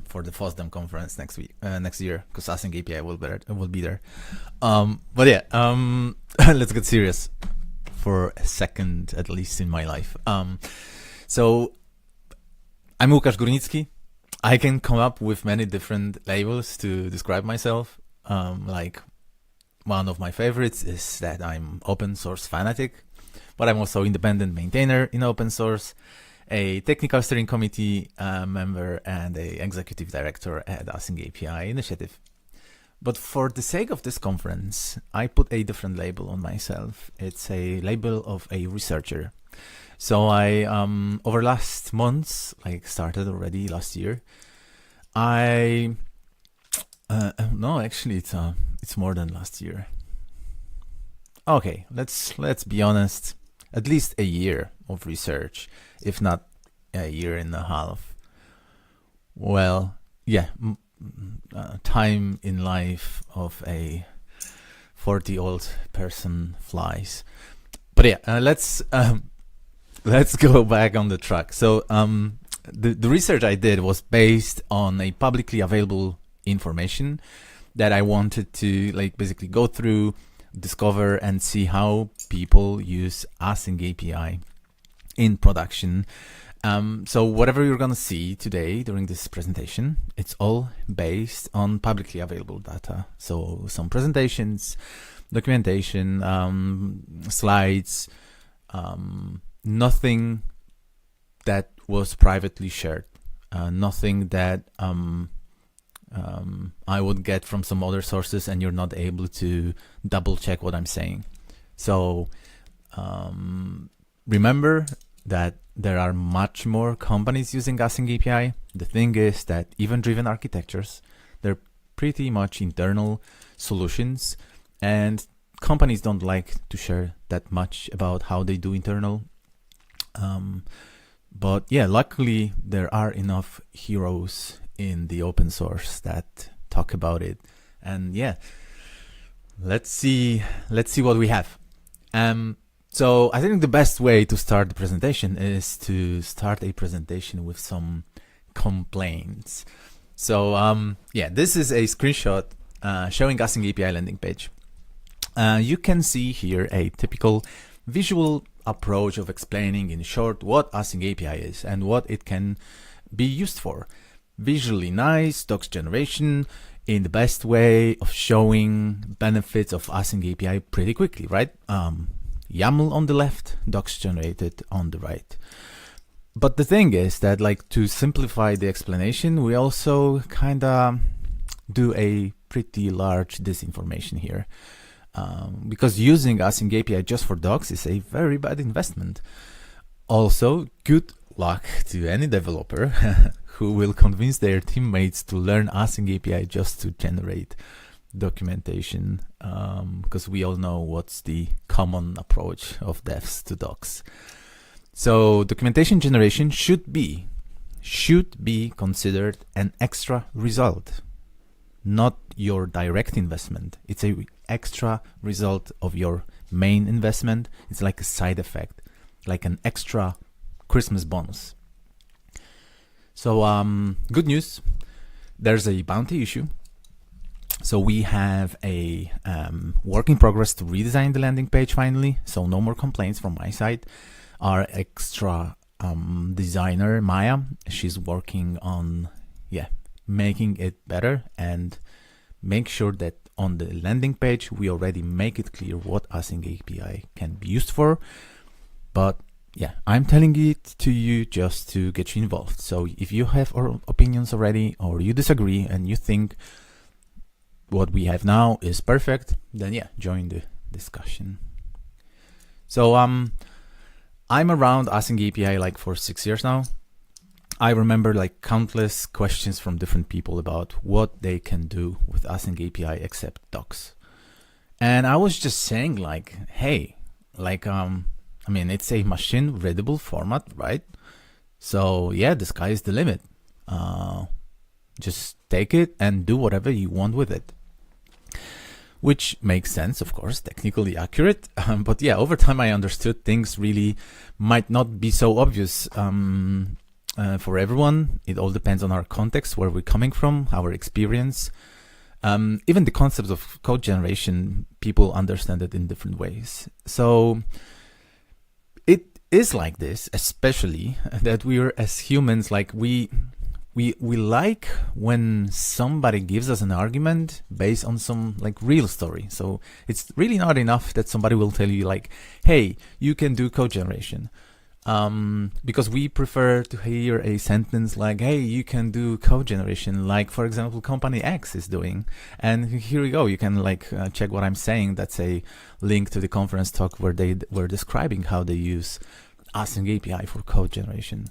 for the FOSDEM conference next year, because AsyncAPI will be there. But yeah, let's get serious for a second, at least in my life. So I'm Łukasz Górnicki. I can come up with many different labels to describe myself. Like one of my favorites is that I'm open source fanatic, but I'm also independent maintainer in open source, a technical steering committee member, and a executive director at AsyncAPI Initiative. But for the sake of this conference, I put a different label on myself. It's a label of a researcher. So I, over last months, like started already last year, no, actually it's more than last year. Okay, let's be honest, at least a year of research, if not a year and a half. Well, yeah, time in life of a 40-year-old person flies. But yeah, let's go back on the track. So the research I did was based on a publicly available information that I wanted to basically go through, discover, and see how people use AsyncAPI in production. So whatever you're gonna see today during this presentation, it's all based on publicly available data. So some presentations, documentation, slides, nothing that was privately shared, nothing that I would get from some other sources and you're not able to double check what I'm saying. So remember that there are much more companies using AsyncAPI. The thing is that event-driven architectures, they're pretty much internal solutions, and companies don't like to share that much about how they do internal. But yeah, luckily there are enough heroes in the open source that talk about it. And yeah, let's see what we have. So I think the best way to start the presentation is to start a presentation with some complaints. So yeah, this is a screenshot showing AsyncAPI landing page. You can see here a typical visual approach of explaining in short what AsyncAPI is and what it can be used for. Visually nice, docs generation in the best way of showing benefits of AsyncAPI pretty quickly, right? YAML on the left, docs generated on the right. But the thing is that to simplify the explanation, we also kind of do a pretty large disinformation here. Because using AsyncAPI just for docs is a very bad investment. Also, good luck to any developer who will convince their teammates to learn AsyncAPI just to generate documentation, because we all know what's the common approach of devs to docs. So documentation generation should be considered an extra result, not your direct investment. It's a extra result of your main investment. It's like a side effect, like an extra Christmas bonus. So good news, there's a bounty issue. So we have a work in progress to redesign the landing page finally. So no more complaints from my side. Our extra designer, Maya, she's working on making it better and make sure that on the landing page we already make it clear what AsyncAPI can be used for. But yeah, I'm telling it to you just to get you involved. So if you have opinions already, or you disagree and you think what we have now is perfect, then yeah, join the discussion. So I'm around AsyncAPI like for 6 years now. I remember like countless questions from different people about what they can do with AsyncAPI except docs. And I was just saying like, hey, like, I mean, it's a machine readable format, right? So yeah, the sky is the limit. Just take it and do whatever you want with it. Which makes sense, of course, technically accurate. But yeah, over time I understood things really might not be so obvious for everyone. It all depends on our context, where we're coming from, our experience. Even the concept of code generation, people understand it in different ways. So it is like this, especially that we're as humans, like we like when somebody gives us an argument based on some like real story. So it's really not enough that somebody will tell you like, hey, you can do code generation. Because we prefer to hear a sentence like, hey, you can do code generation, like, for example, company X is doing. And here we go. You can like check what I'm saying. That's a link to the conference talk where they were describing how they use AsyncAPI for code generation.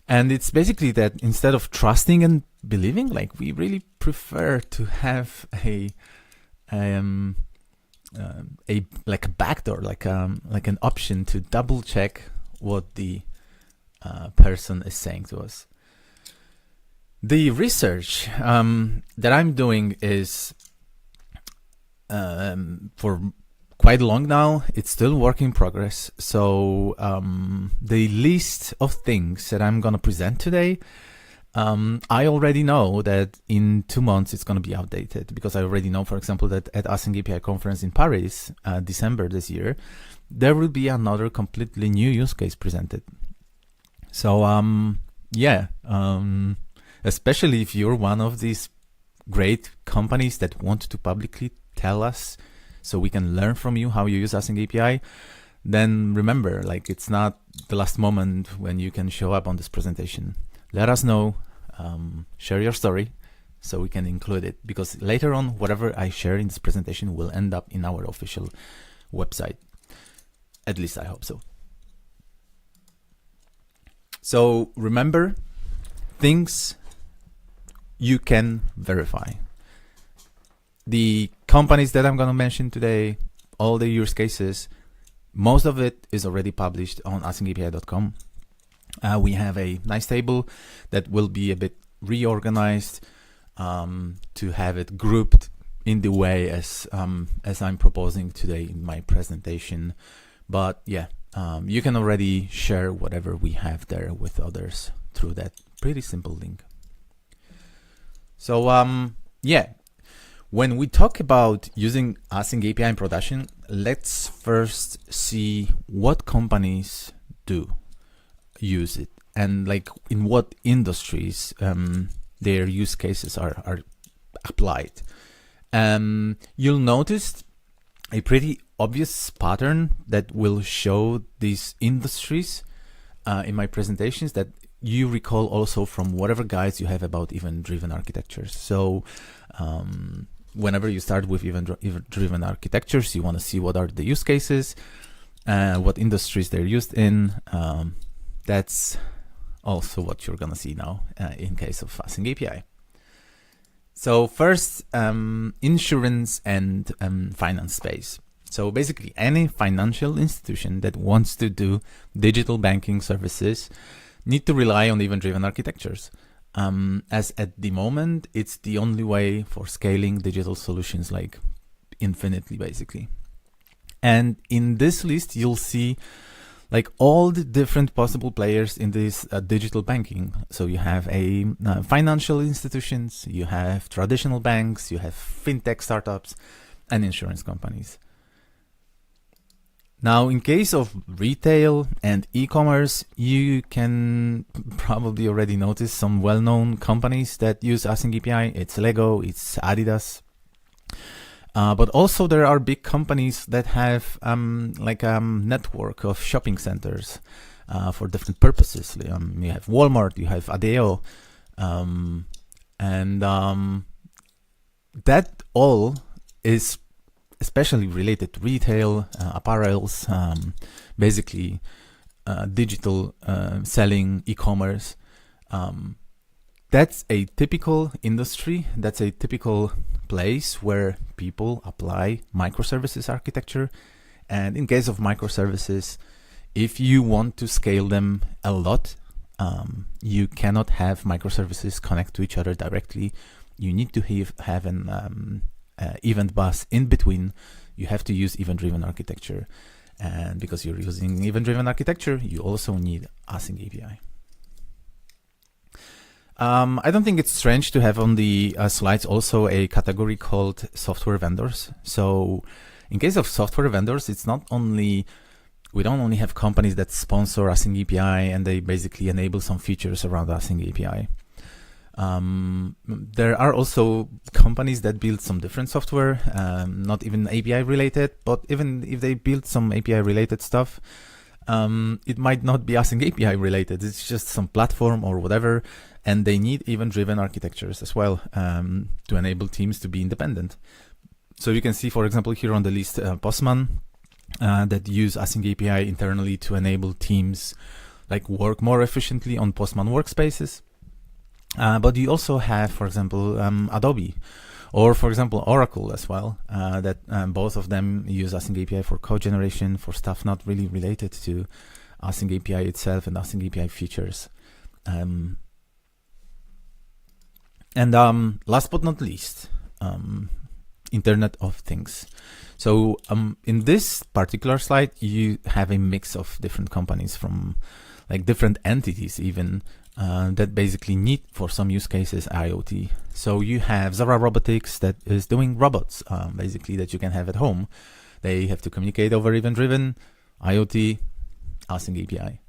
And it's basically that instead of trusting and believing, like we really prefer to have a backdoor, like an option to double check what the person is saying to us. The research that I'm doing is for quite long now. It's still work in progress. So the list of things that I'm going to present today, I already know that in 2 months it's going to be outdated, because I already know, for example, that at AsyncAPI conference in Paris, December this year, there will be another completely new use case presented. So especially if you're one of these great companies that want to publicly tell us so we can learn from you how you use AsyncAPI, then remember, like, it's not the last moment when you can show up on this presentation. Let us know, share your story so we can include it, because later on, whatever I share in this presentation will end up in our official website. At least I hope so. So remember, things you can verify. The companies that I'm going to mention today, all the use cases, most of it is already published on asyncapi.com. We have a nice table that will be a bit reorganized to have it grouped in the way as I'm proposing today in my presentation. But yeah, you can already share whatever we have there with others through that pretty simple link. So when we talk about using AsyncAPI in production, let's first see what companies do use it and like in what industries their use cases are applied. You'll notice a pretty obvious pattern that will show these industries in my presentations, that you recall also from whatever guides you have about event-driven architectures. So whenever you start with event-driven architectures, you want to see what are the use cases, what industries they're used in. That's also what you're going to see now in case of AsyncAPI. So first, insurance and finance space. So basically, any financial institution that wants to do digital banking services need to rely on event-driven architectures. As at the moment, it's the only way for scaling digital solutions, like infinitely, basically. And in this list, you'll see like all the different possible players in this digital banking. So you have financial institutions, you have traditional banks, you have fintech startups, and insurance companies. Now, in case of retail and e-commerce, you can probably already notice some well-known companies that use AsyncAPI. It's Lego, it's Adidas. But also there are big companies that have like a network of shopping centers for different purposes. You have Walmart, you have Adeo, and that all is especially related to retail, apparels, basically digital selling, e-commerce. That's a typical industry. That's a typical place where people apply microservices architecture. And in case of microservices, if you want to scale them a lot, you cannot have microservices connect to each other directly. You need to have an event bus in between. You have to use event-driven architecture. And because you're using event-driven architecture, you also need AsyncAPI. I don't think it's strange to have on the slides also a category called software vendors. So in case of software vendors, it's not only, we don't only have companies that sponsor AsyncAPI and they basically enable some features around AsyncAPI. There are also companies that build some different software, not even API related, but even if they build some API related stuff, it might not be AsyncAPI related. It's just some platform or whatever, and they need event-driven architectures as well to enable teams to be independent. So you can see, for example, here on the list, Postman that use AsyncAPI internally to enable teams like work more efficiently on Postman workspaces. But you also have, for example, Adobe, or for example, Oracle as well, that both of them use AsyncAPI for code generation for stuff not really related to AsyncAPI itself and AsyncAPI features. And last but not least, Internet of Things. So in this particular slide, you have a mix of different companies from like different entities even, that basically need for some use cases IoT. So you have Zara Robotics that is doing robots, basically that you can have at home. They have to communicate over event-driven, IoT, AsyncAPI.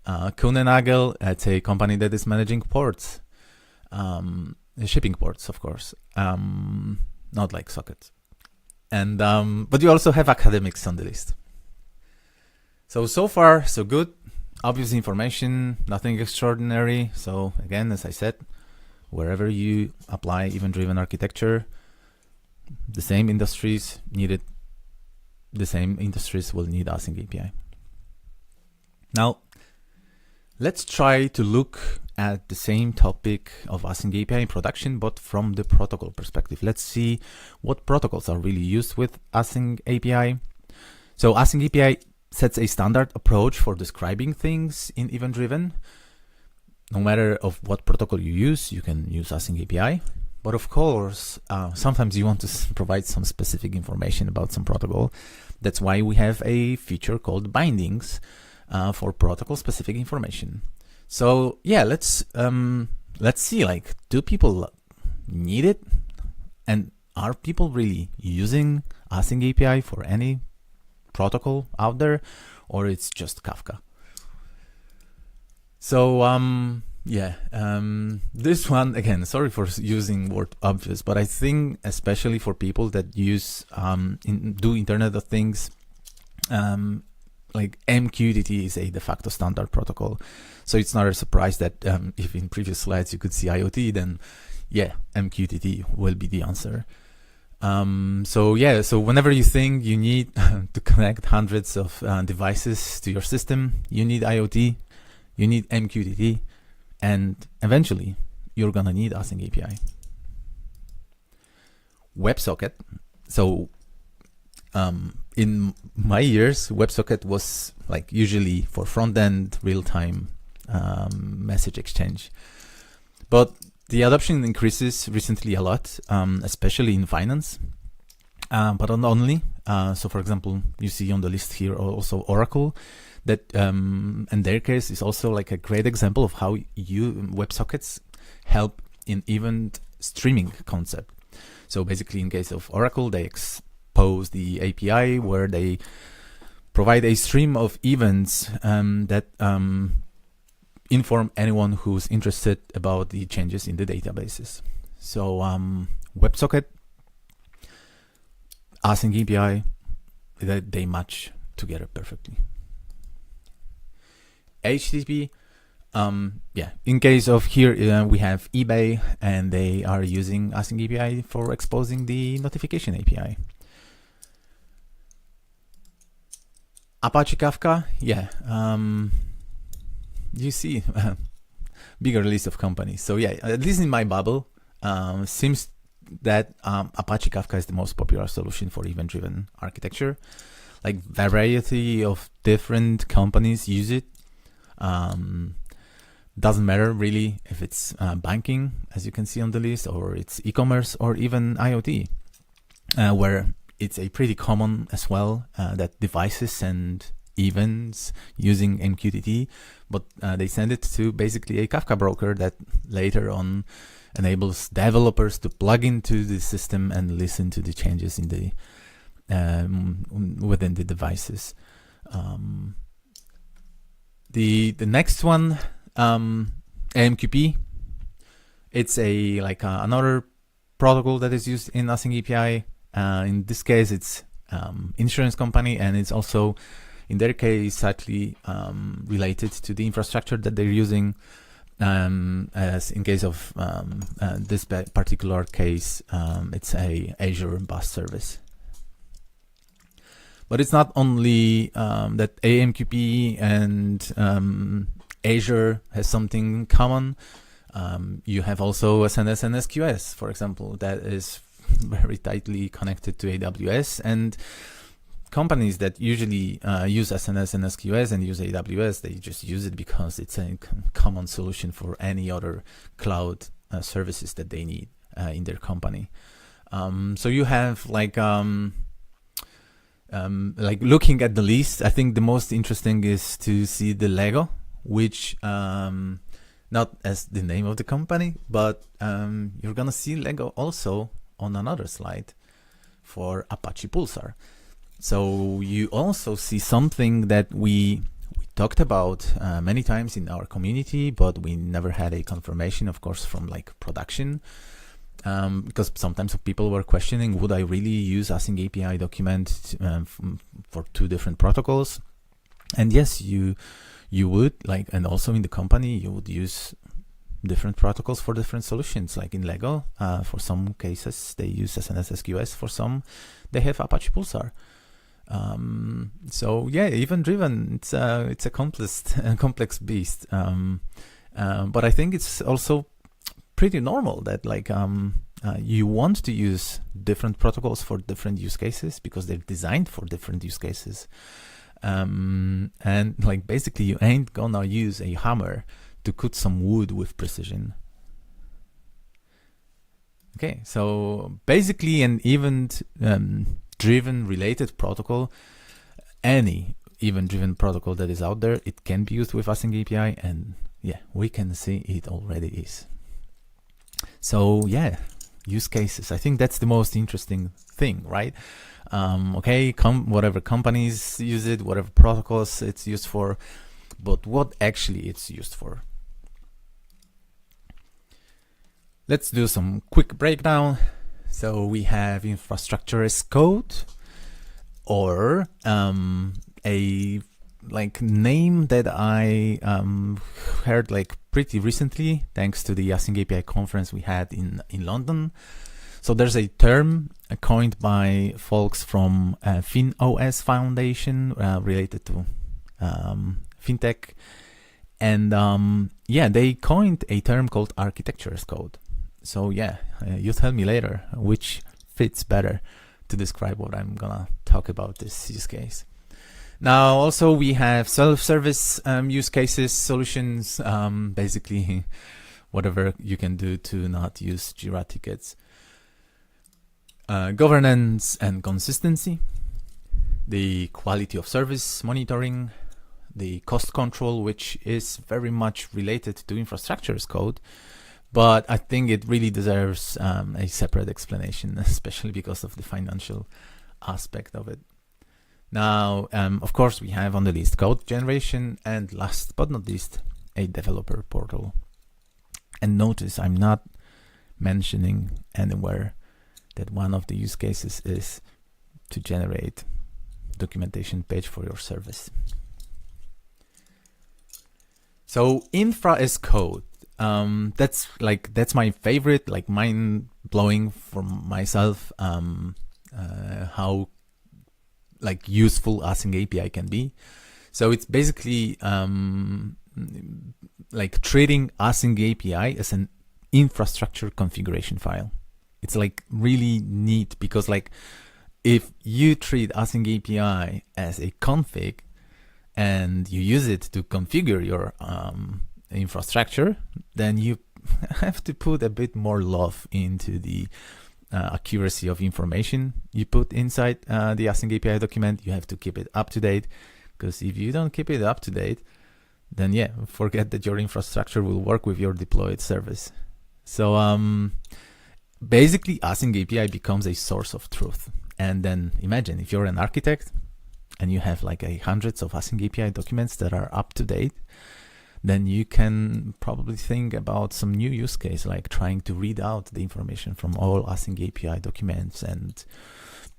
Kuehne+Nagel, that's a company that is managing ports, shipping ports, of course, not like sockets. And but you also have academics on the list. So far, so good. Obvious information, nothing extraordinary. So again, as I said, wherever you apply event-driven architecture, the same industries need it. The same industries will need AsyncAPI. Now, let's try to look at the same topic of AsyncAPI in production, but from the protocol perspective. Let's see what protocols are really used with AsyncAPI. So AsyncAPI sets a standard approach for describing things in event-driven. No matter of what protocol you use, you can use AsyncAPI. But of course, sometimes you want to provide some specific information about some protocol. That's why we have a feature called bindings for protocol-specific information. So yeah, let's see, like, do people need it? And are people really using AsyncAPI for any protocol out there, or it's just Kafka? So this one, again, sorry for using word obvious, but I think especially for people that use do Internet of Things, like MQTT is a de facto standard protocol. So it's not a surprise that if in previous slides you could see IoT, then yeah, MQTT will be the answer. So whenever you think you need to connect hundreds of devices to your system, you need IoT, you need MQTT, and eventually you're gonna need AsyncAPI. WebSocket. So in my years, WebSocket was like usually for front-end real-time message exchange. But the adoption increases recently a lot, especially in finance, but not only. So for example, you see on the list here also Oracle, that in their case is also like a great example of how WebSockets help in event streaming concept. So basically in case of Oracle, they expose the API where they provide a stream of events that inform anyone who's interested about the changes in the databases. So WebSocket, AsyncAPI, they match together perfectly. HTTP, in case of here, we have eBay, and they are using AsyncAPI for exposing the notification API. Apache Kafka, you see bigger list of companies. So yeah, at least in my bubble, seems that Apache Kafka is the most popular solution for event-driven architecture. Like variety of different companies use it. Doesn't matter really if it's banking, as you can see on the list, or it's e-commerce, or even IoT, where it's a pretty common as well that devices and events using MQTT, but they send it to basically a Kafka broker that later on enables developers to plug into the system and listen to the changes in the within the devices. The next one, AMQP, it's a another protocol that is used in AsyncAPI. In this case, it's insurance company, and it's also in their case slightly related to the infrastructure that they're using. As in case of this particular case, it's a Azure bus service. But it's not only that AMQP and Azure has something common. You have also SNS and SQS, for example, that is very tightly connected to AWS, and companies that usually use SNS and SQS and use AWS, they just use it because it's a common solution for any other cloud services that they need in their company. So you have like looking at the list, I think the most interesting is to see the Lego, which not as the name of the company, but you're gonna see Lego also on another slide for Apache Pulsar. So you also see something that we talked about many times in our community, but we never had a confirmation, of course, from like production. Because sometimes people were questioning, would I really use AsyncAPI document for two different protocols? And yes, you would, like, and also in the company, you would use different protocols for different solutions. Like in Lego, for some cases, they use SNS SQS. For some, they have Apache Pulsar. So yeah, event driven, it's a complex beast. But I think it's also pretty normal that like you want to use different protocols for different use cases because they're designed for different use cases. And like basically you ain't gonna use a hammer to cut some wood with precision. Okay, so basically an event driven related protocol, any event driven protocol that is out there, it can be used with AsyncAPI, and yeah, we can see it already is. So yeah, use cases. I think that's the most interesting thing, right? Okay, whatever companies use it, whatever protocols it's used for, but what actually it's used for. Let's do some quick breakdown. So we have infrastructure as code, or a like name that I heard like pretty recently, thanks to the AsyncAPI conference we had in London. So there's a term coined by folks from FinOS Foundation related to fintech, and yeah, they coined a term called architecture as code. So yeah, you tell me later which fits better to describe what I'm gonna talk about this use case. Now, also we have self-service use cases, solutions, basically whatever you can do to not use Jira tickets. Governance and consistency, the quality of service monitoring, the cost control, which is very much related to infrastructure as code, but I think it really deserves a separate explanation, especially because of the financial aspect of it. Now, of course, we have on the list code generation, and last but not least, a developer portal. And notice I'm not mentioning anywhere that one of the use cases is to generate documentation page for your service. So infra as code, that's my favorite, like mind blowing for myself, how like useful AsyncAPI can be. So it's basically like treating AsyncAPI as an infrastructure configuration file. It's like really neat because like if you treat AsyncAPI as a config and you use it to configure your infrastructure, then you have to put a bit more love into the accuracy of information you put inside the AsyncAPI document. You have to keep it up to date, because if you don't keep it up to date, then yeah, forget that your infrastructure will work with your deployed service. So basically AsyncAPI becomes a source of truth. And then imagine if you're an architect and you have like hundreds of AsyncAPI documents that are up to date, then you can probably think about some new use case, like trying to read out the information from all AsyncAPI documents and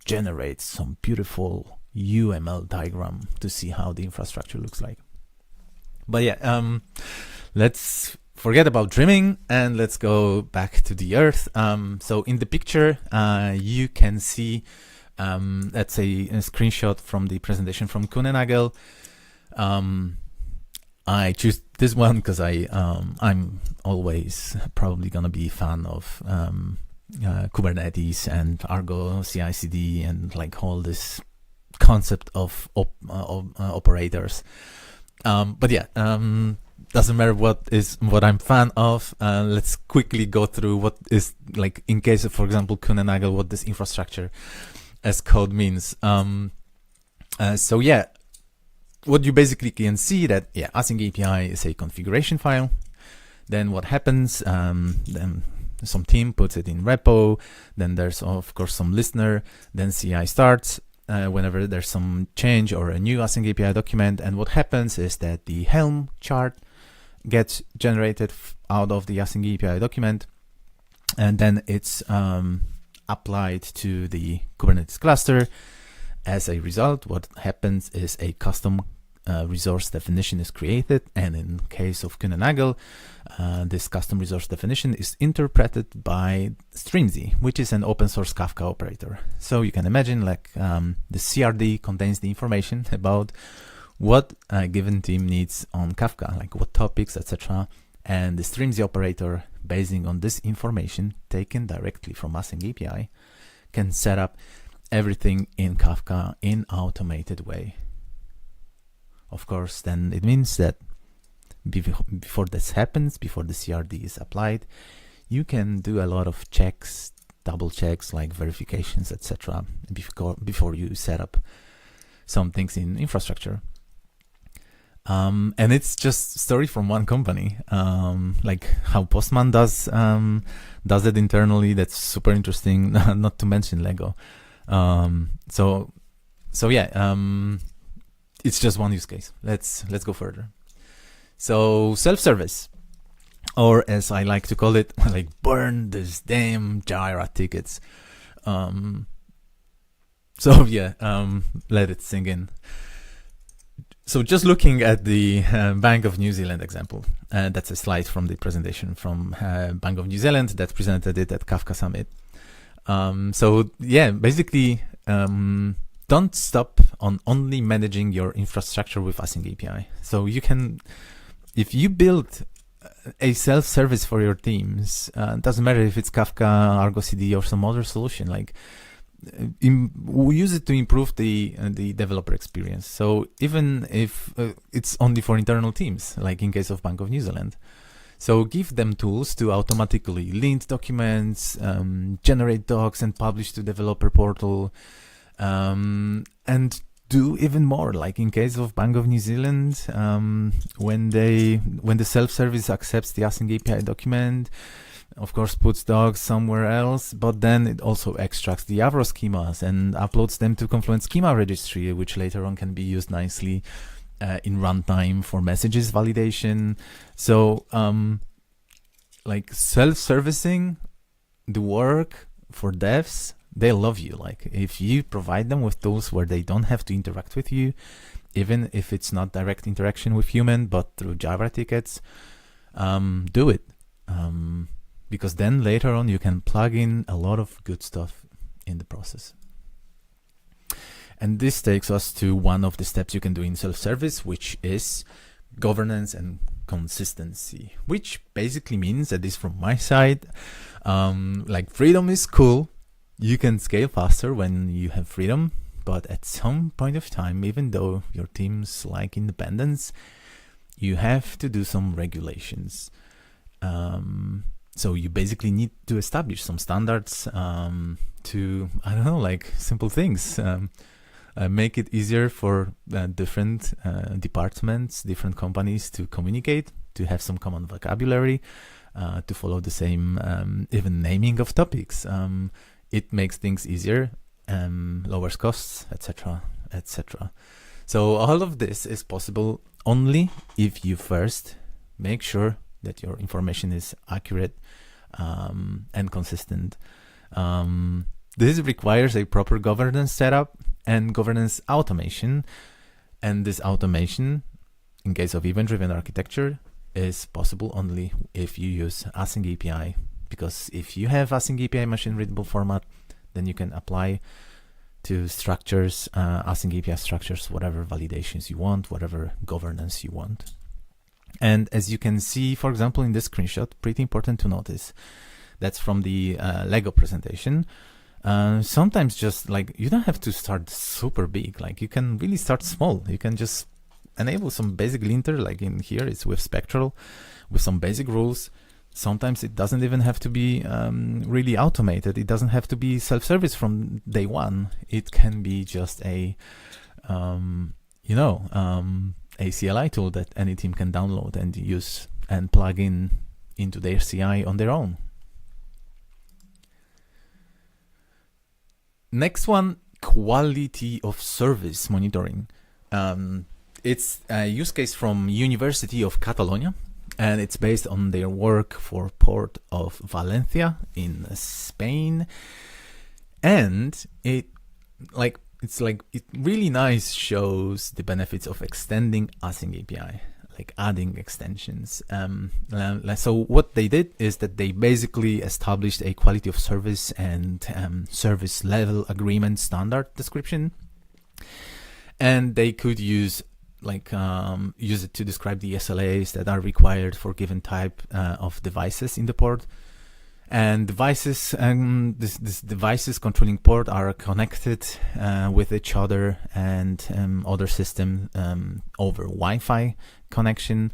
generate some beautiful UML diagram to see how the infrastructure looks like. But yeah, let's forget about dreaming and let's go back to the earth. So in the picture, you can see that's a screenshot from the presentation from Kunenagel. I choose this one because I'm always probably gonna be a fan of Kubernetes and Argo CI/CD and like all this concept of operators. But yeah, doesn't matter what I'm fan of. Let's quickly go through what is, like, in case of, for example, Kunenagel, what this infrastructure as code means. So yeah, what you basically can see that, yeah, AsyncAPI is a configuration file. Then what happens, then some team puts it in repo, then there's of course some listener, then CI starts whenever there's some change or a new AsyncAPI document. And what happens is that the Helm chart gets generated out of the AsyncAPI document, and then it's applied to the Kubernetes cluster. As a result, what happens is a custom resource definition is created, and in case of Kunenagel, this custom resource definition is interpreted by Streamzy, which is an open source Kafka operator. So you can imagine, like, the CRD contains the information about what a given team needs on Kafka, like what topics, etc. And the Streamzy operator, basing on this information taken directly from AsyncAPI, can set up everything in Kafka in automated way. Of course, then it means that before this happens, before the CRD is applied, you can do a lot of checks, double checks, like verifications, etc. before you set up some things in infrastructure. And it's just a story from one company, like how Postman does it internally. That's super interesting. Not to mention Lego. So yeah, it's just one use case. Let's go further. So self-service, or as I like to call it, like burn this damn Jira tickets. So yeah, let it sink in. So just looking at the Bank of New Zealand example, that's a slide from the presentation from Bank of New Zealand that presented it at Kafka Summit. So yeah, basically, don't stop on only managing your infrastructure with AsyncAPI. So you can, if you build a self-service for your teams, doesn't matter if it's Kafka, Argo CD, or some other solution, like we use it to improve the developer experience. So even if it's only for internal teams, like in case of Bank of New Zealand, so give them tools to automatically lint documents, generate docs, and publish to developer portal, and do even more. Like in case of Bank of New Zealand, when the self-service accepts the AsyncAPI document, of course puts docs somewhere else, but then it also extracts the Avro schemas and uploads them to Confluent Schema Registry, which later on can be used nicely in runtime for messages validation. So like self-servicing the work for devs, they love you. Like if you provide them with tools where they don't have to interact with you, even if it's not direct interaction with human, but through Java tickets, do it. Because then later on you can plug in a lot of good stuff in the process. And this takes us to one of the steps you can do in self-service, which is governance and consistency, which basically means, at least from my side, like freedom is cool. You can scale faster when you have freedom, but at some point of time, even though your teams like independence, you have to do some regulations. So you basically need to establish some standards to, I don't know, like simple things. Make it easier for different departments, different companies to communicate, to have some common vocabulary, to follow the same even naming of topics. It makes things easier, lowers costs, etc., etc. So all of this is possible only if you first make sure that your information is accurate and consistent. This requires a proper governance setup and governance automation. And this automation, in case of event-driven architecture, is possible only if you use AsyncAPI. Because if you have AsyncAPI machine-readable format, then you can apply to structures, AsyncAPI structures, whatever validations you want, whatever governance you want. And as you can see, for example, in this screenshot, pretty important to notice, that's from the Lego presentation. Sometimes just like, you don't have to start super big. Like you can really start small. You can just enable some basic linter, like in here it's with Spectral, with some basic rules. Sometimes it doesn't even have to be really automated. It doesn't have to be self-service from day one. It can be just a, a CLI tool that any team can download and use and plug in into their CI on their own. Next one, quality of service monitoring. It's a use case from University of Catalonia, and it's based on their work for Port of Valencia in Spain. And it really nice shows the benefits of extending AsyncAPI, like adding extensions. So what they did is that they basically established a quality of service and service level agreement standard description, and they could use it to describe the SLAs that are required for given type of devices in the port. And devices, this devices controlling port are connected with each other and other system over Wi-Fi connection,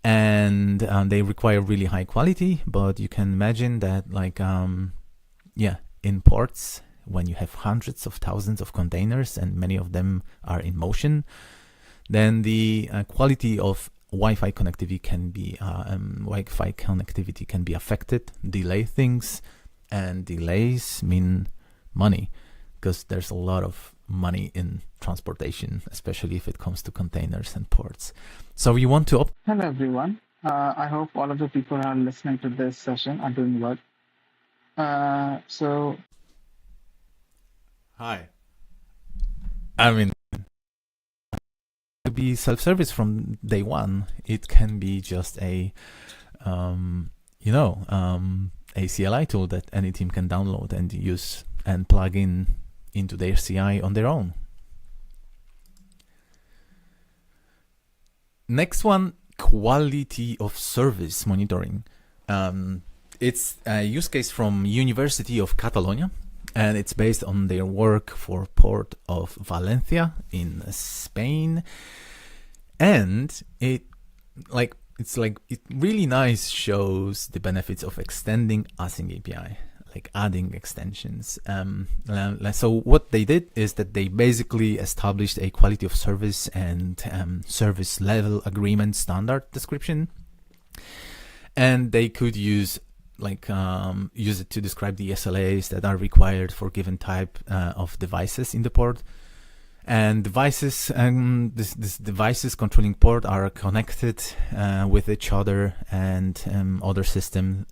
and they require really high quality. But you can imagine that, in ports, when you have hundreds of thousands of containers and many of them are in motion, then the quality of Wi-Fi connectivity can be affected, delay things, and delays mean money, because there's a lot of money in transportation, especially if it comes to containers and ports. So you want to Hello everyone. I hope all of the people who are listening to this session are doing well. Hi. I mean, be self-service from day one. It can be just a a CLI tool that any team can download and use and plug in into their CI on their own. Next one, quality of service monitoring. It's a use case from University of Catalonia, and it's based on their work for Port of Valencia in Spain. And it really nice shows the benefits of extending AsyncAPI, like adding extensions. So what they did is that they basically established a quality of service and service level agreement standard description, and they could use it to describe the SLAs that are required for given type of devices in the port. And devices, this devices controlling port are connected with each other and other system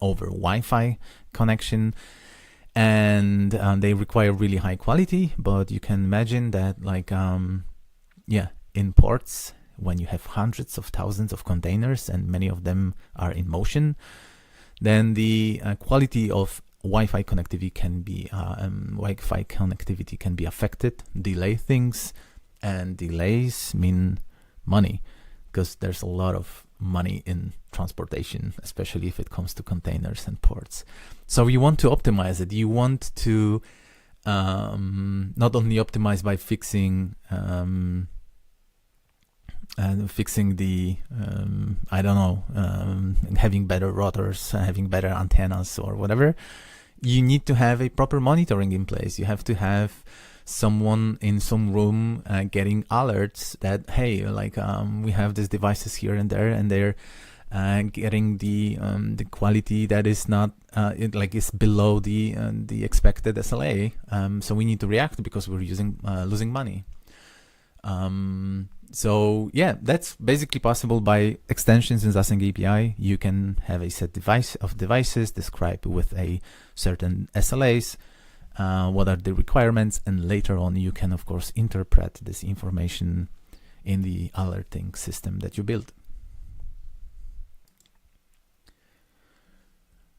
over Wi-Fi connection, and they require really high quality. But you can imagine that, in ports, when you have hundreds of thousands of containers and many of them are in motion, then the quality of Wi-Fi connectivity can be affected, delay things, and delays mean money, because there's a lot of money in transportation, especially if it comes to containers and ports. So you want to optimize it. You want to not only optimize by fixing the having better routers, having better antennas or whatever. You need to have a proper monitoring in place. You have to have someone in some room getting alerts that, hey, we have these devices here and there, and they're getting the quality that is not is below the expected SLA. So we need to react because we're losing money. So yeah, that's basically possible by extensions in AsyncAPI. You can have a set of devices described with a certain SLAs, what are the requirements, and later on you can of course interpret this information in the alerting system that you build.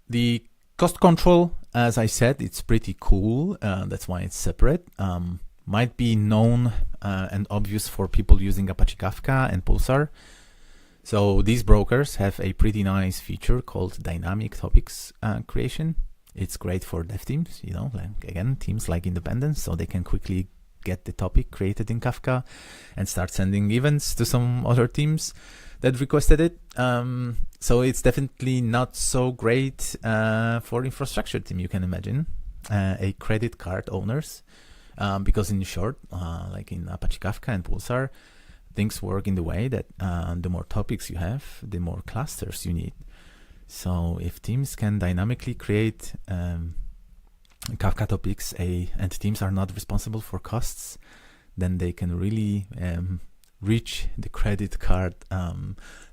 The cost control, as I said, it's pretty cool. That's why it's separate. Might be known and obvious for people using Apache Kafka and Pulsar. So these brokers have a pretty nice feature called dynamic topics creation. It's great for dev teams, teams like independents, so they can quickly get the topic created in Kafka and start sending events to some other teams that requested it. So it's definitely not so great for infrastructure team, you can imagine, a credit card owners. Because in short, like in Apache Kafka and Pulsar, things work in the way that the more topics you have, the more clusters you need. So if teams can dynamically create Kafka topics and teams are not responsible for costs, then they can really reach the credit card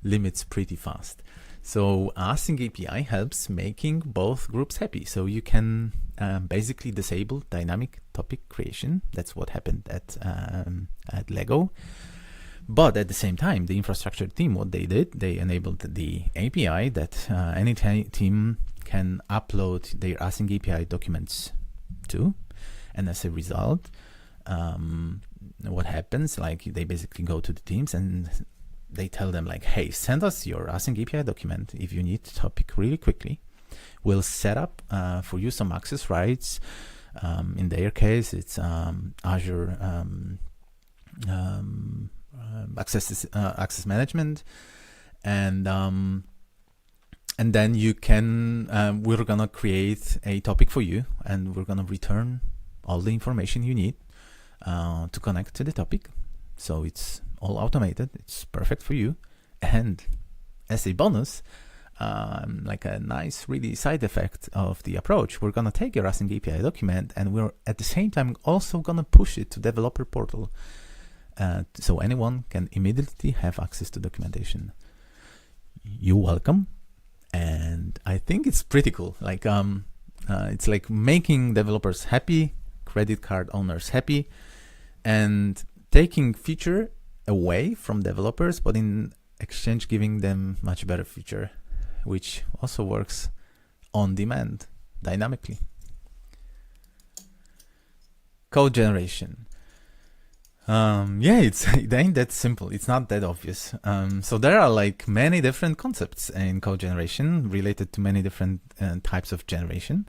limits pretty fast. So AsyncAPI helps making both groups happy. So you can basically disable dynamic topic creation. That's what happened at Lego. But at the same time, the infrastructure team, what they did, they enabled the API that any team can upload their AsyncAPI documents to. And as a result, what happens, they basically go to the teams and they tell them hey, send us your AsyncAPI document if you need the topic really quickly. We'll set up for you some access rights. In their case, it's Azure access management, and then you can. We're gonna create a topic for you, and we're gonna return all the information you need to connect to the topic. So it's all automated. It's perfect for you. And as a bonus, like a nice really side effect of the approach, we're gonna take your AsyncAPI document and we're at the same time also gonna push it to developer portal, so anyone can immediately have access to documentation. You're welcome. And I think it's pretty cool. It's like making developers happy, credit card owners happy, and taking feature away from developers, but in exchange giving them much better feature, which also works on demand dynamically. Code generation. Yeah, it ain't that simple. It's not that obvious. So there are like many different concepts in code generation related to many different types of generation.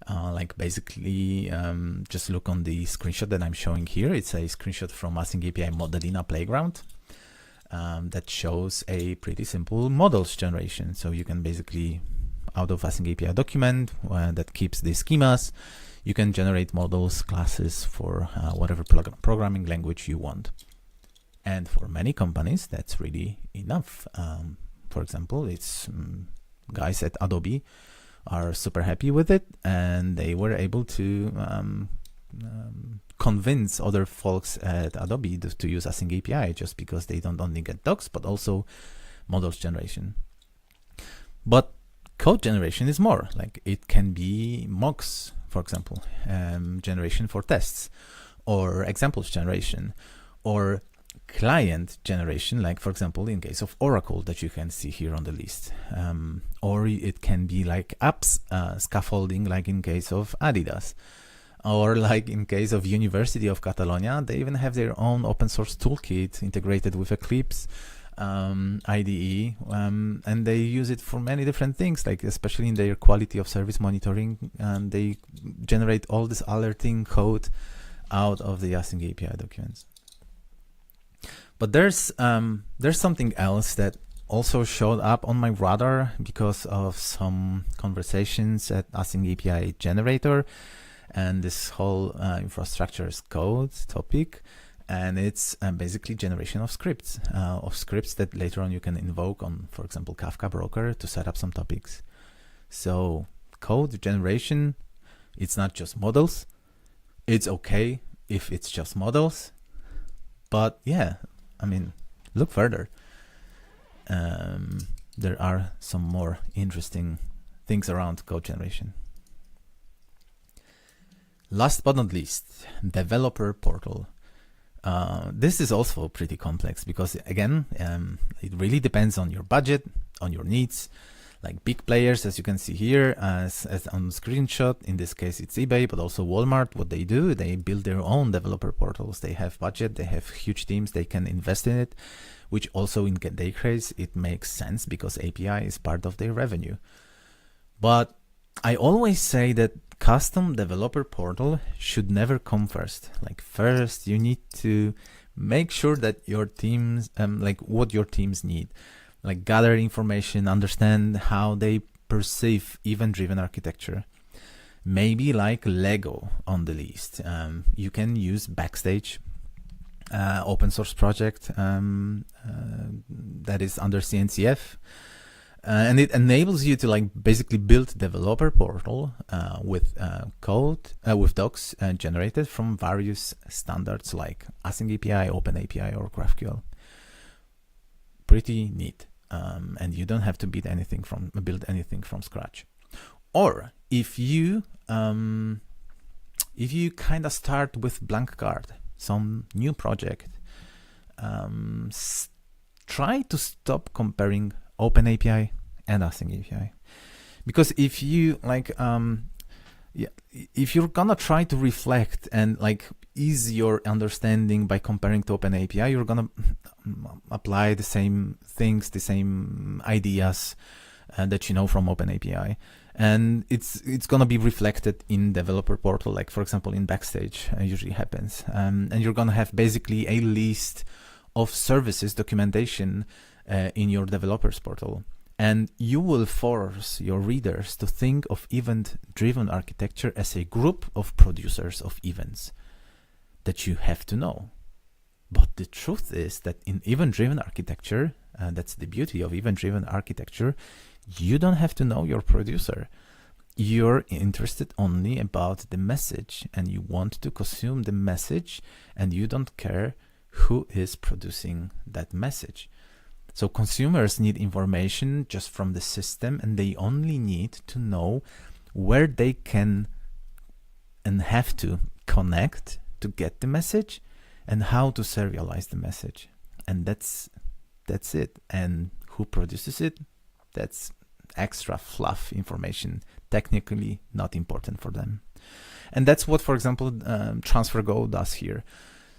Like basically, just look on the screenshot that I'm showing here. It's a screenshot from AsyncAPI Modelina Playground that shows a pretty simple models generation. So you can basically, out of AsyncAPI document that keeps the schemas, you can generate models, classes for whatever programming language you want. And for many companies, that's really enough. For example, it's guys at Adobe are super happy with it, and they were able to convince other folks at Adobe to use AsyncAPI just because they don't only get docs, but also models generation. But code generation is more. Like it can be mocks, for example, generation for tests, or examples generation, or client generation, like for example in case of Oracle that you can see here on the list, or it can be like apps scaffolding, like in case of Adidas, or like in case of University of Catalonia, they even have their own open source toolkit integrated with Eclipse IDE, and they use it for many different things, like especially in their quality of service monitoring, and they generate all this alerting code out of the AsyncAPI documents. But there's something else that also showed up on my radar because of some conversations at AsyncAPI generator and this whole infrastructure as code topic. And it's basically generation of scripts that later on you can invoke on, for example, Kafka broker to set up some topics. So code generation, it's not just models. It's okay if it's just models, but yeah, I mean, look further. There are some more interesting things around code generation. Last but not least, developer portal. This is also pretty complex because, again, it really depends on your budget, on your needs. Like big players, as you can see here, as on the screenshot, in this case it's eBay, but also Walmart, what they do, they build their own developer portals. They have budget, they have huge teams, they can invest in it, which also in their case, it makes sense because API is part of their revenue. But I always say that custom developer portal should never come first. Like first, you need to make sure that your teams, like what your teams need, like gather information, understand how they perceive event-driven architecture. Maybe like Lego on the list. You can use Backstage, open source project that is under CNCF. And it enables you to like basically build developer portal with code, with docs generated from various standards like AsyncAPI, OpenAPI, or GraphQL. Pretty neat. And you don't have to build anything from scratch. Or if you kind of start with blank card, some new project, try to stop comparing OpenAPI and AsyncAPI, because if you like, if you're gonna try to reflect and like ease your understanding by comparing to OpenAPI, you're gonna apply the same things, the same ideas that you know from OpenAPI, and it's gonna be reflected in developer portal, like for example in Backstage usually happens, and you're gonna have basically a list of services documentation in your developers portal, and you will force your readers to think of event-driven architecture as a group of producers of events that you have to know. But the truth is that in event-driven architecture, that's the beauty of event-driven architecture, you don't have to know your producer. You're interested only about the message, and you want to consume the message, and you don't care who is producing that message. So consumers need information just from the system, and they only need to know where they can and have to connect to get the message and how to serialize the message. and that's it. And who produces it? That's extra fluff information, technically not important for them. And that's what, for example, TransferGo does here.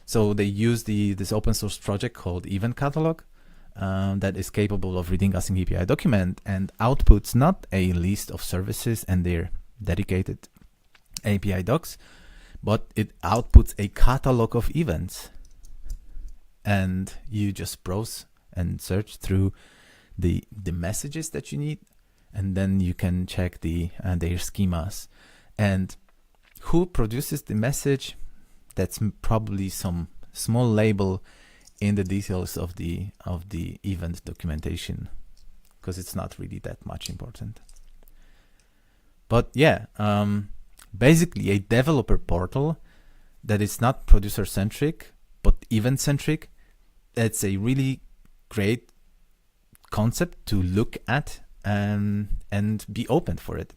So they use this open source project called Event Catalog that is capable of reading AsyncAPI document and outputs not a list of services and their dedicated API docs, but it outputs a catalog of events. And you just browse and search through the messages that you need, and then you can check their schemas. And who produces the message? That's probably some small label in the details of the event documentation, because it's not really that much important. But yeah, basically a developer portal that is not producer centric but event centric. That's a really great concept to look at and be open for it.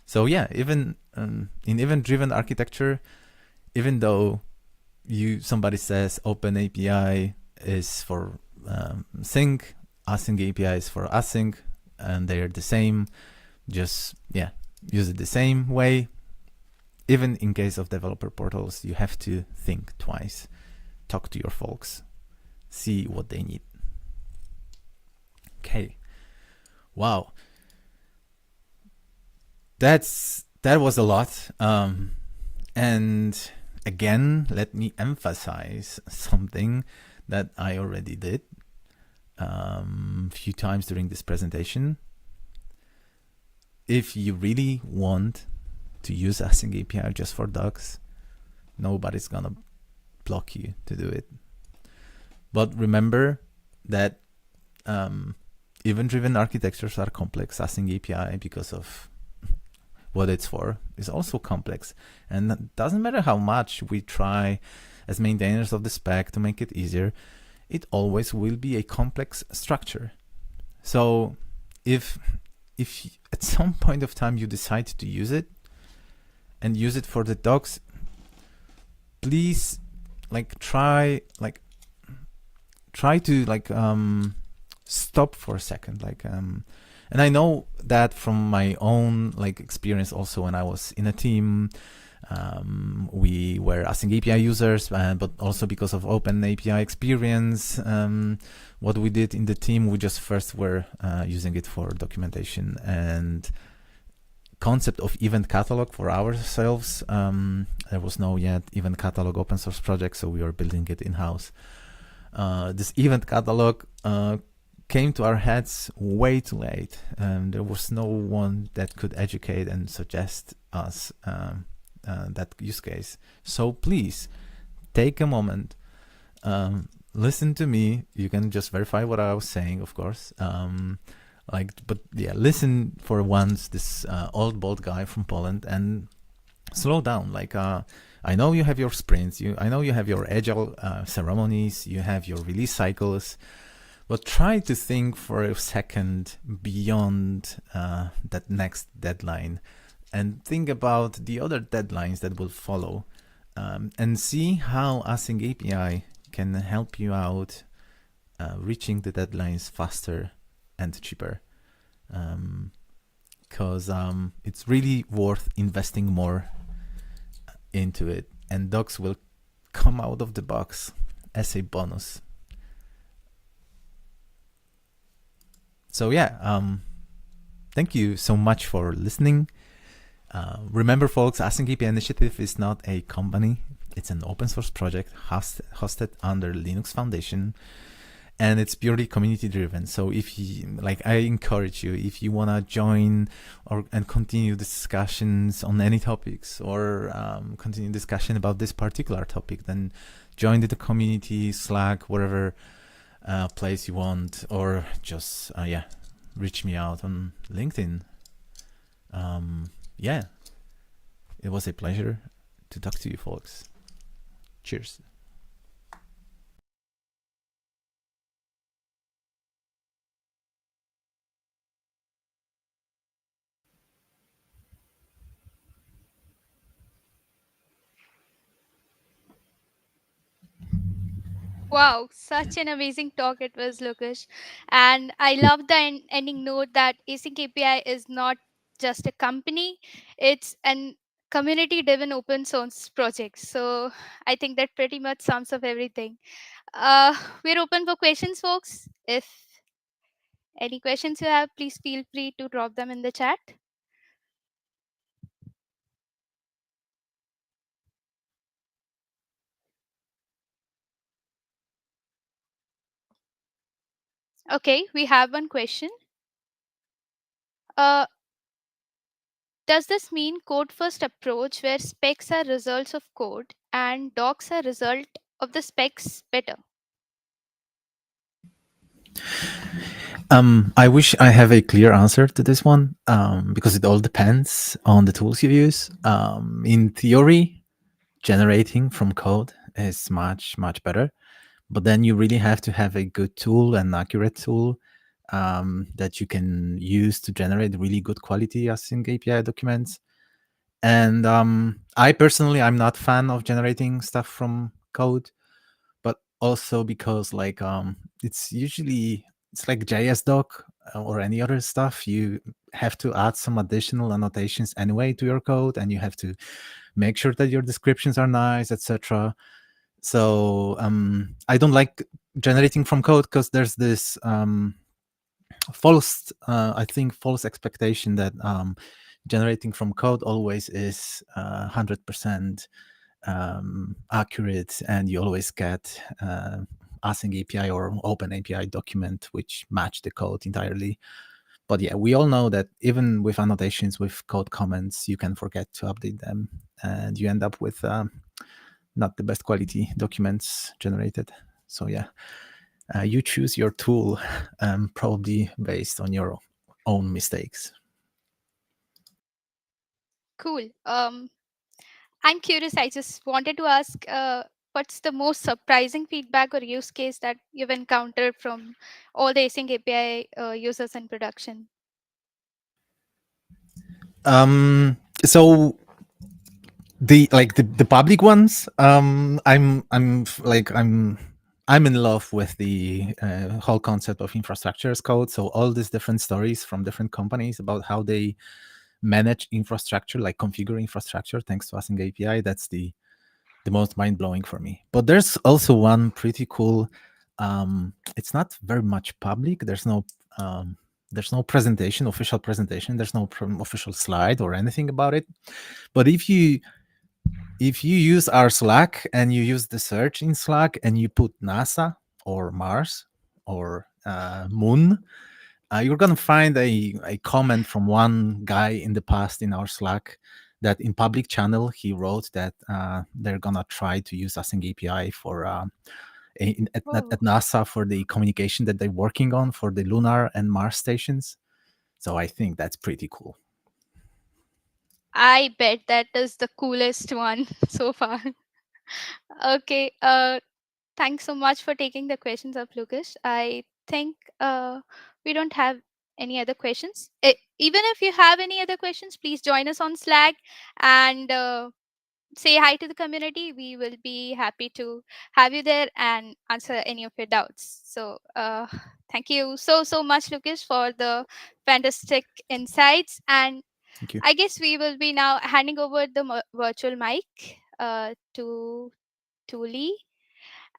So yeah, even in event-driven architecture, even though somebody says Open API is for sync, Async API is for async, and they're the same, just use it the same way. Even in case of developer portals, you have to think twice, talk to your folks, see what they need. Okay, wow, that was a lot. And again, let me emphasize something that I already did a few times during this presentation. If you really want to use Async API just for docs, nobody's gonna block you to do it. But remember that event-driven architectures are complex. Async API, because of what it's for, is also complex. And it doesn't matter how much we try as maintainers of the spec to make it easier, it always will be a complex structure. So if at some point of time you decide to use it and use it for the docs, please try to stop for a second. And I know that from my own experience also, when I was in a team, we were Async API users, but also because of Open API experience, what we did in the team, we just first were using it for documentation and concept of event catalog for ourselves. There was no yet event catalog open source project, so we were building it in-house. This event catalog came to our heads way too late. There was no one that could educate and suggest us that use case. So please take a moment, listen to me. You can just verify what I was saying, of course. Listen for once, this old bald guy from Poland, and slow down. I know you have your sprints, I know you have your agile ceremonies, you have your release cycles, but try to think for a second beyond that next deadline and think about the other deadlines that will follow, and see how Async API can help you out reaching the deadlines faster and cheaper. Because it's really worth investing more into it, and docs will come out of the box as a bonus. So yeah, thank you so much for listening. Remember, folks, AsyncAPI Initiative is not a company. It's an open source project hosted under Linux Foundation, and it's purely community driven. So if you I encourage you, if you want to join and continue discussions on any topics, or continue discussion about this particular topic, then join the community, Slack, whatever place you want, or just reach me out on LinkedIn. It was a pleasure to talk to you folks. Cheers. Wow, such an amazing talk it was, Lokesh. And I love the ending note that Async API is not just a company, it's an community driven open source project. So I think that pretty much sums up everything. We're open for questions, folks. If any questions you have, please feel free to drop them in the chat. Okay, we have one question. Uh, does this mean code first approach where specs are results of code and docs are result of the specs better? I wish I have a clear answer to this one, because it all depends on the tools you use. In theory, generating from code is much, much better. But then you really have to have a good tool, an accurate tool, that you can use to generate really good quality async API documents. And I personally, I'm not fan of generating stuff from code, but also because it's usually it's like JS doc or any other stuff. You have to add some additional annotations anyway to your code, and you have to make sure that your descriptions are nice, etc. So I don't like generating from code because there's this I think, false expectation that generating from code always is 100% accurate, and you always get async API or open API document which match the code entirely. But yeah, we all know that even with annotations, with code comments, you can forget to update them, and you end up with not the best quality documents generated. So yeah, you choose your tool, probably based on your own mistakes. Cool. I'm curious. I just wanted to ask, what's the most surprising feedback or use case that you've encountered from all the Async API users in production? So the public ones, I'm in love with the whole concept of infrastructure as code. So all these different stories from different companies about how they manage infrastructure, like configure infrastructure thanks to Async API. That's the most mind-blowing for me. But there's also one pretty cool, it's not very much public. There's no presentation, official presentation. There's no official slide or anything about it. But if you use our Slack and you use the search in Slack and you put NASA or Mars or Moon, you're going to find a comment from one guy in the past in our Slack that in public channel, he wrote that they're going to try to use Async API for at NASA for the communication that they're working on for the lunar and Mars stations. So I think that's pretty cool. I bet that is the coolest one so far. Okay. Thanks so much for taking the questions up, Lucas. I think we don't have any other questions. Even if you have any other questions, please join us on Slack and say hi to the community. We will be happy to have you there and answer any of your doubts. So thank you so much, Lucas, for the fantastic insights. And Thank you. I guess we will be now handing over the virtual mic to Lee.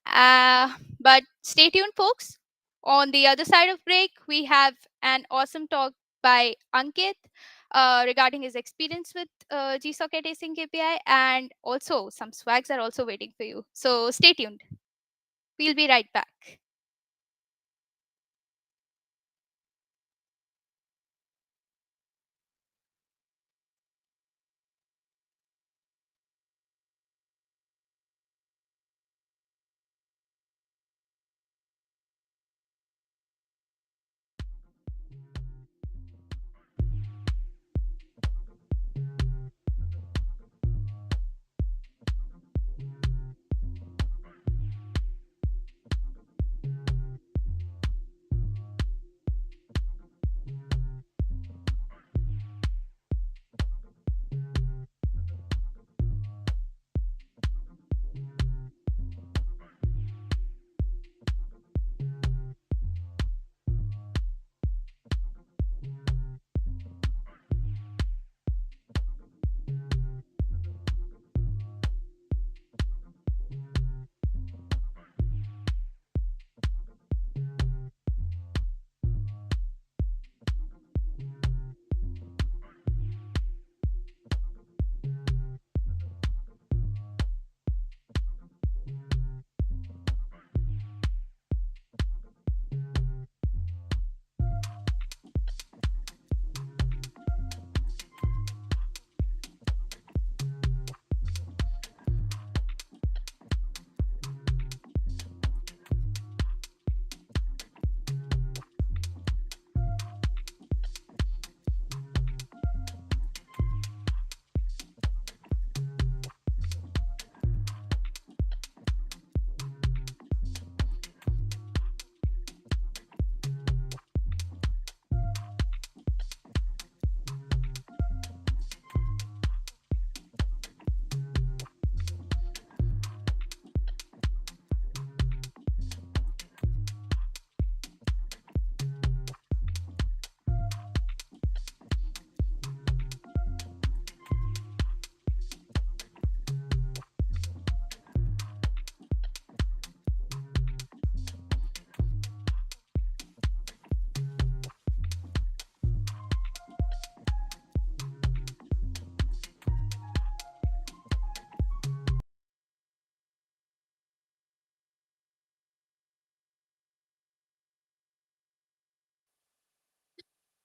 But stay tuned, folks. On the other side of break, we have an awesome talk by Ankit regarding his experience with GSoC at Async API, and also some swags are also waiting for you. So stay tuned. We'll be right back.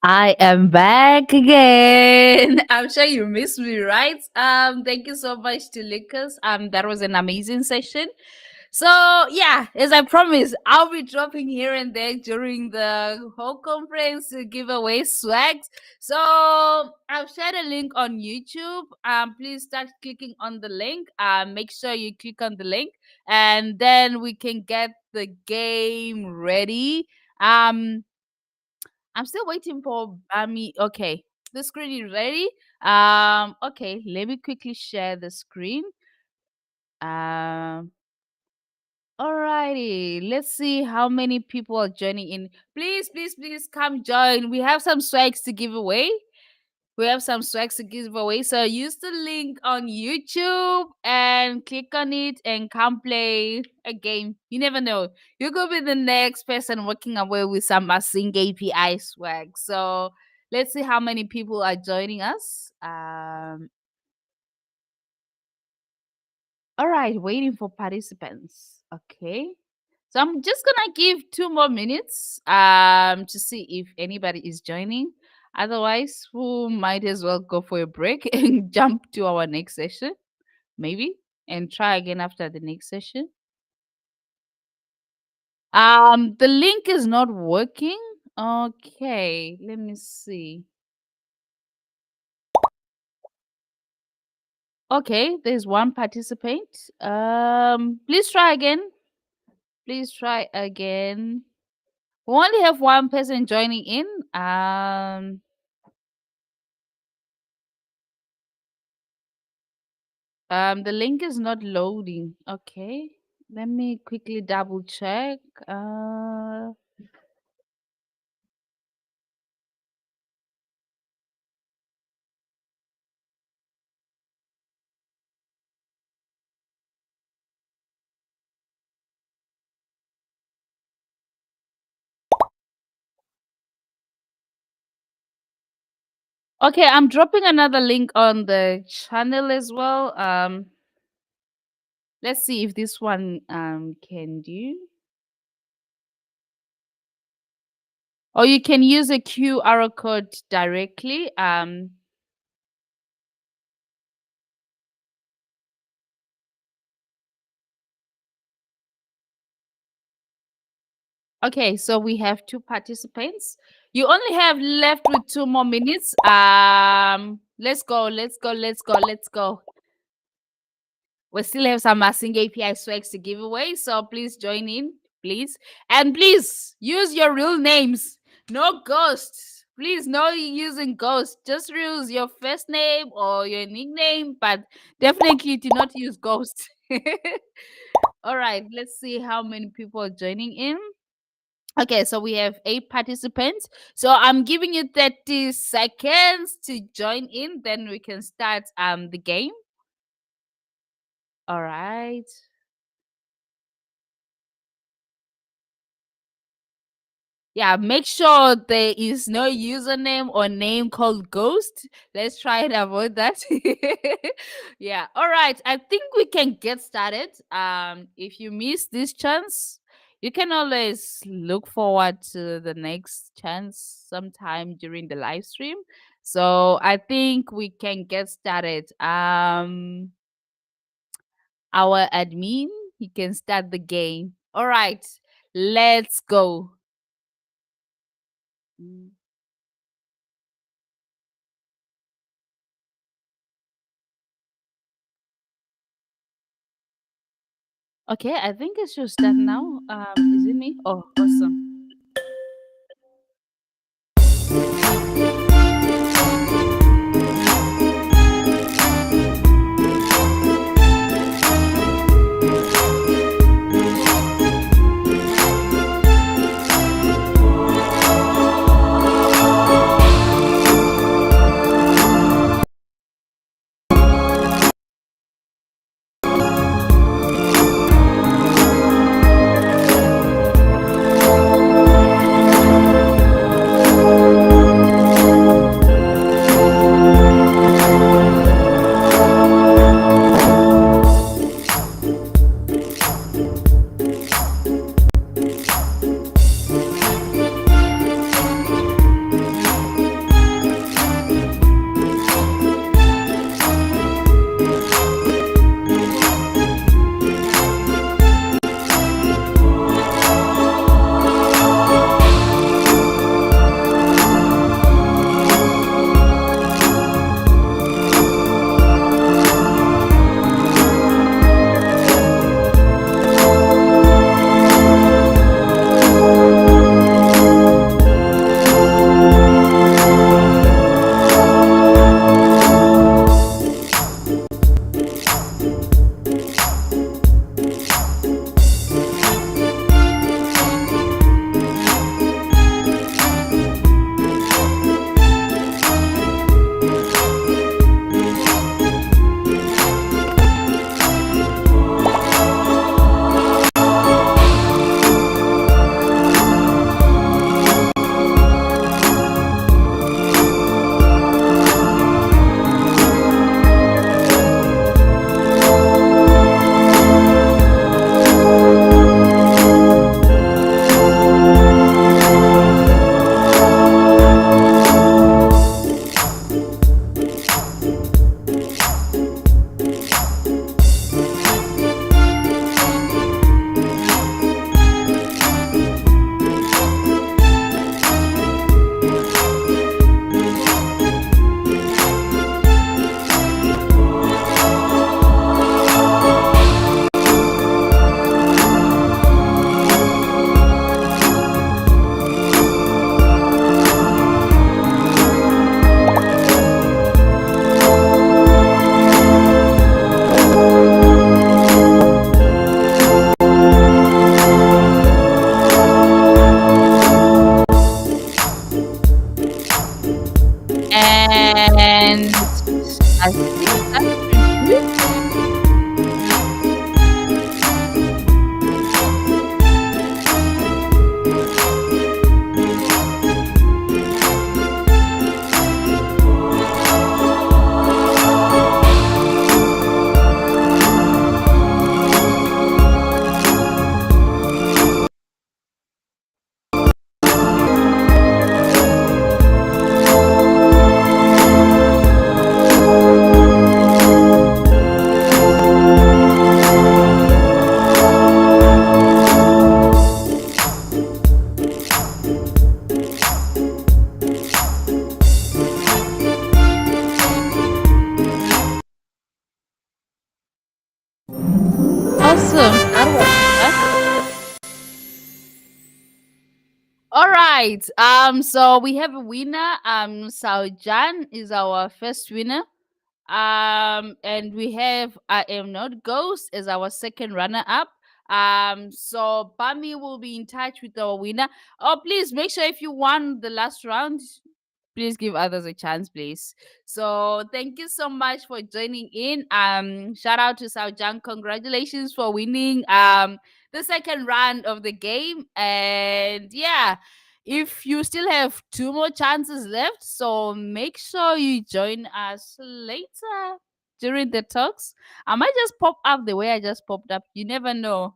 I am back again. I'm sure you missed me, right? Thank you so much to Lucas. That was an amazing session. So yeah, as I promised, I'll be dropping here and there during the whole conference to give away swags. So I've shared a link on YouTube. Please start clicking on the link. Make sure you click on the link, and then we can get the game ready. Um, I'm still waiting for Bami. Okay, the screen is ready. Okay, let me quickly share the screen. Um, Alrighty, let's see how many people are joining in. Please, please, please come join. We have some swags to give away. We have some swags to give away. So use the link on YouTube and click on it and come play a game. You never know. You could be the next person walking away with some Async API swag. So let's see how many people are joining us. All right, waiting for participants. Okay. So I'm just gonna give 2 more minutes to see if anybody is joining. Otherwise, we might as well go for a break and jump to our next session, maybe, and try again after the next session. The link is not working. Okay, let me see. Okay, there's one participant. Please try again. Please try again. We only have one person joining in. The link is not loading. Okay. Let me quickly double check. Okay, I'm dropping another link on the channel as well. Let's see if this one can do. Or you can use a QR code directly. Okay, so we have 2 participants. You only have left with 2 more minutes. Let's go, let's go, let's go, let's go. We still have some Async API swags to give away, so please join in, please. And please use your real names. No ghosts. Please, no using ghosts. Just use your first name or your nickname, but definitely do not use ghosts. All right, let's see how many people are joining in. Okay, so we have 8 participants. So I'm giving you 30 seconds to join in, then we can start the game. All right. Yeah, make sure there is no username or name called ghost. Let's try and avoid that. Yeah. All right. I think we can get started. If you miss this chance, you can always look forward to the next chance sometime during the live stream. So I think we can get started. Our admin, he can start the game. All right. Let's go. Mm. Okay, I think it should start now. Is it me? Oh, awesome. Awesome. That was all right. So we have a winner. Saujan is our first winner. And we have I Am Not Ghost as our second runner up. So Bami will be in touch with our winner. Oh, please make sure if you won the last round, please give others a chance, please. So thank you so much for joining in. Shout out to Saujang. Congratulations for winning the second round of the game. And yeah, if you still have two more chances left, so make sure you join us later during the talks. I might just pop up the way I just popped up. You never know.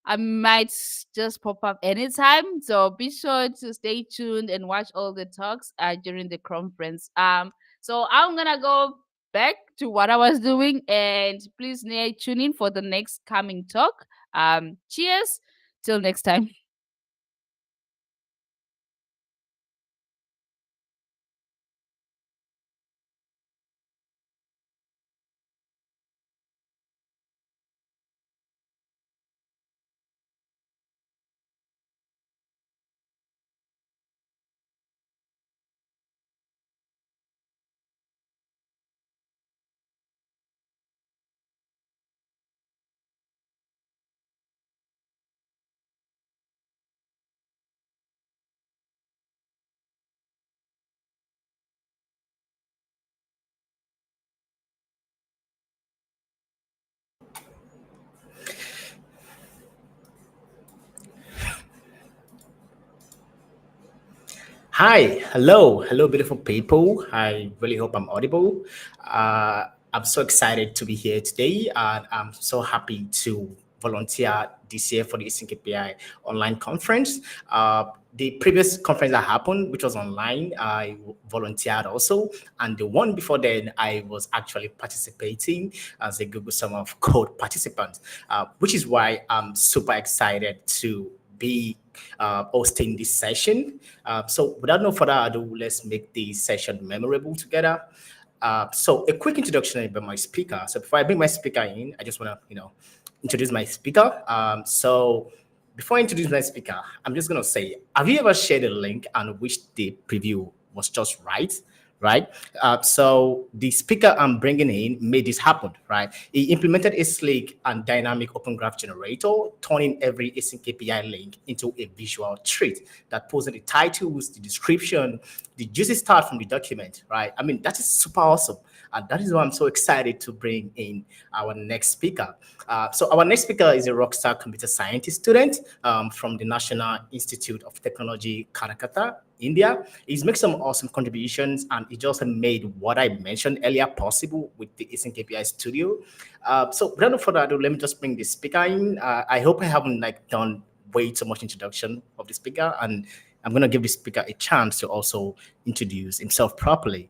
I might just pop up anytime. So be sure to stay tuned and watch all the talks during the conference. So I'm gonna go back to what I was doing, and please tune in for the next coming talk. Cheers. Till next time. Hi, hello, beautiful people. I really hope I'm audible. I'm so excited to be here today, and I'm so happy to volunteer this year for the AsyncAPI online conference. The previous conference that happened, which was online, I volunteered also, and the one before then, I was actually participating as a Google Summer of Code participant, which is why I'm super excited to be hosting this session. So without no further ado, let's make this session memorable together. So a quick introduction about my speaker. So before I bring my speaker in, I just want to, introduce my speaker. So before I introduce my speaker, I'm just going to say, have you ever shared a link and wished the preview was just right? Right. So the speaker I'm bringing in made this happen, right? He implemented a sleek and dynamic open graph generator, turning every async API link into a visual treat that pulls in the titles, the description, the juicy start from the document, right? I mean, that is super awesome. And that is why I'm so excited to bring in our next speaker. So our next speaker is a rockstar computer scientist student from the National Institute of Technology, Calcutta, India. He's made some awesome contributions, and he just made what I mentioned earlier possible with the AsyncAPI Studio. So without no further ado, let me just bring the speaker in. I hope I haven't done way too much introduction of the speaker, and I'm going to give the speaker a chance to also introduce himself properly.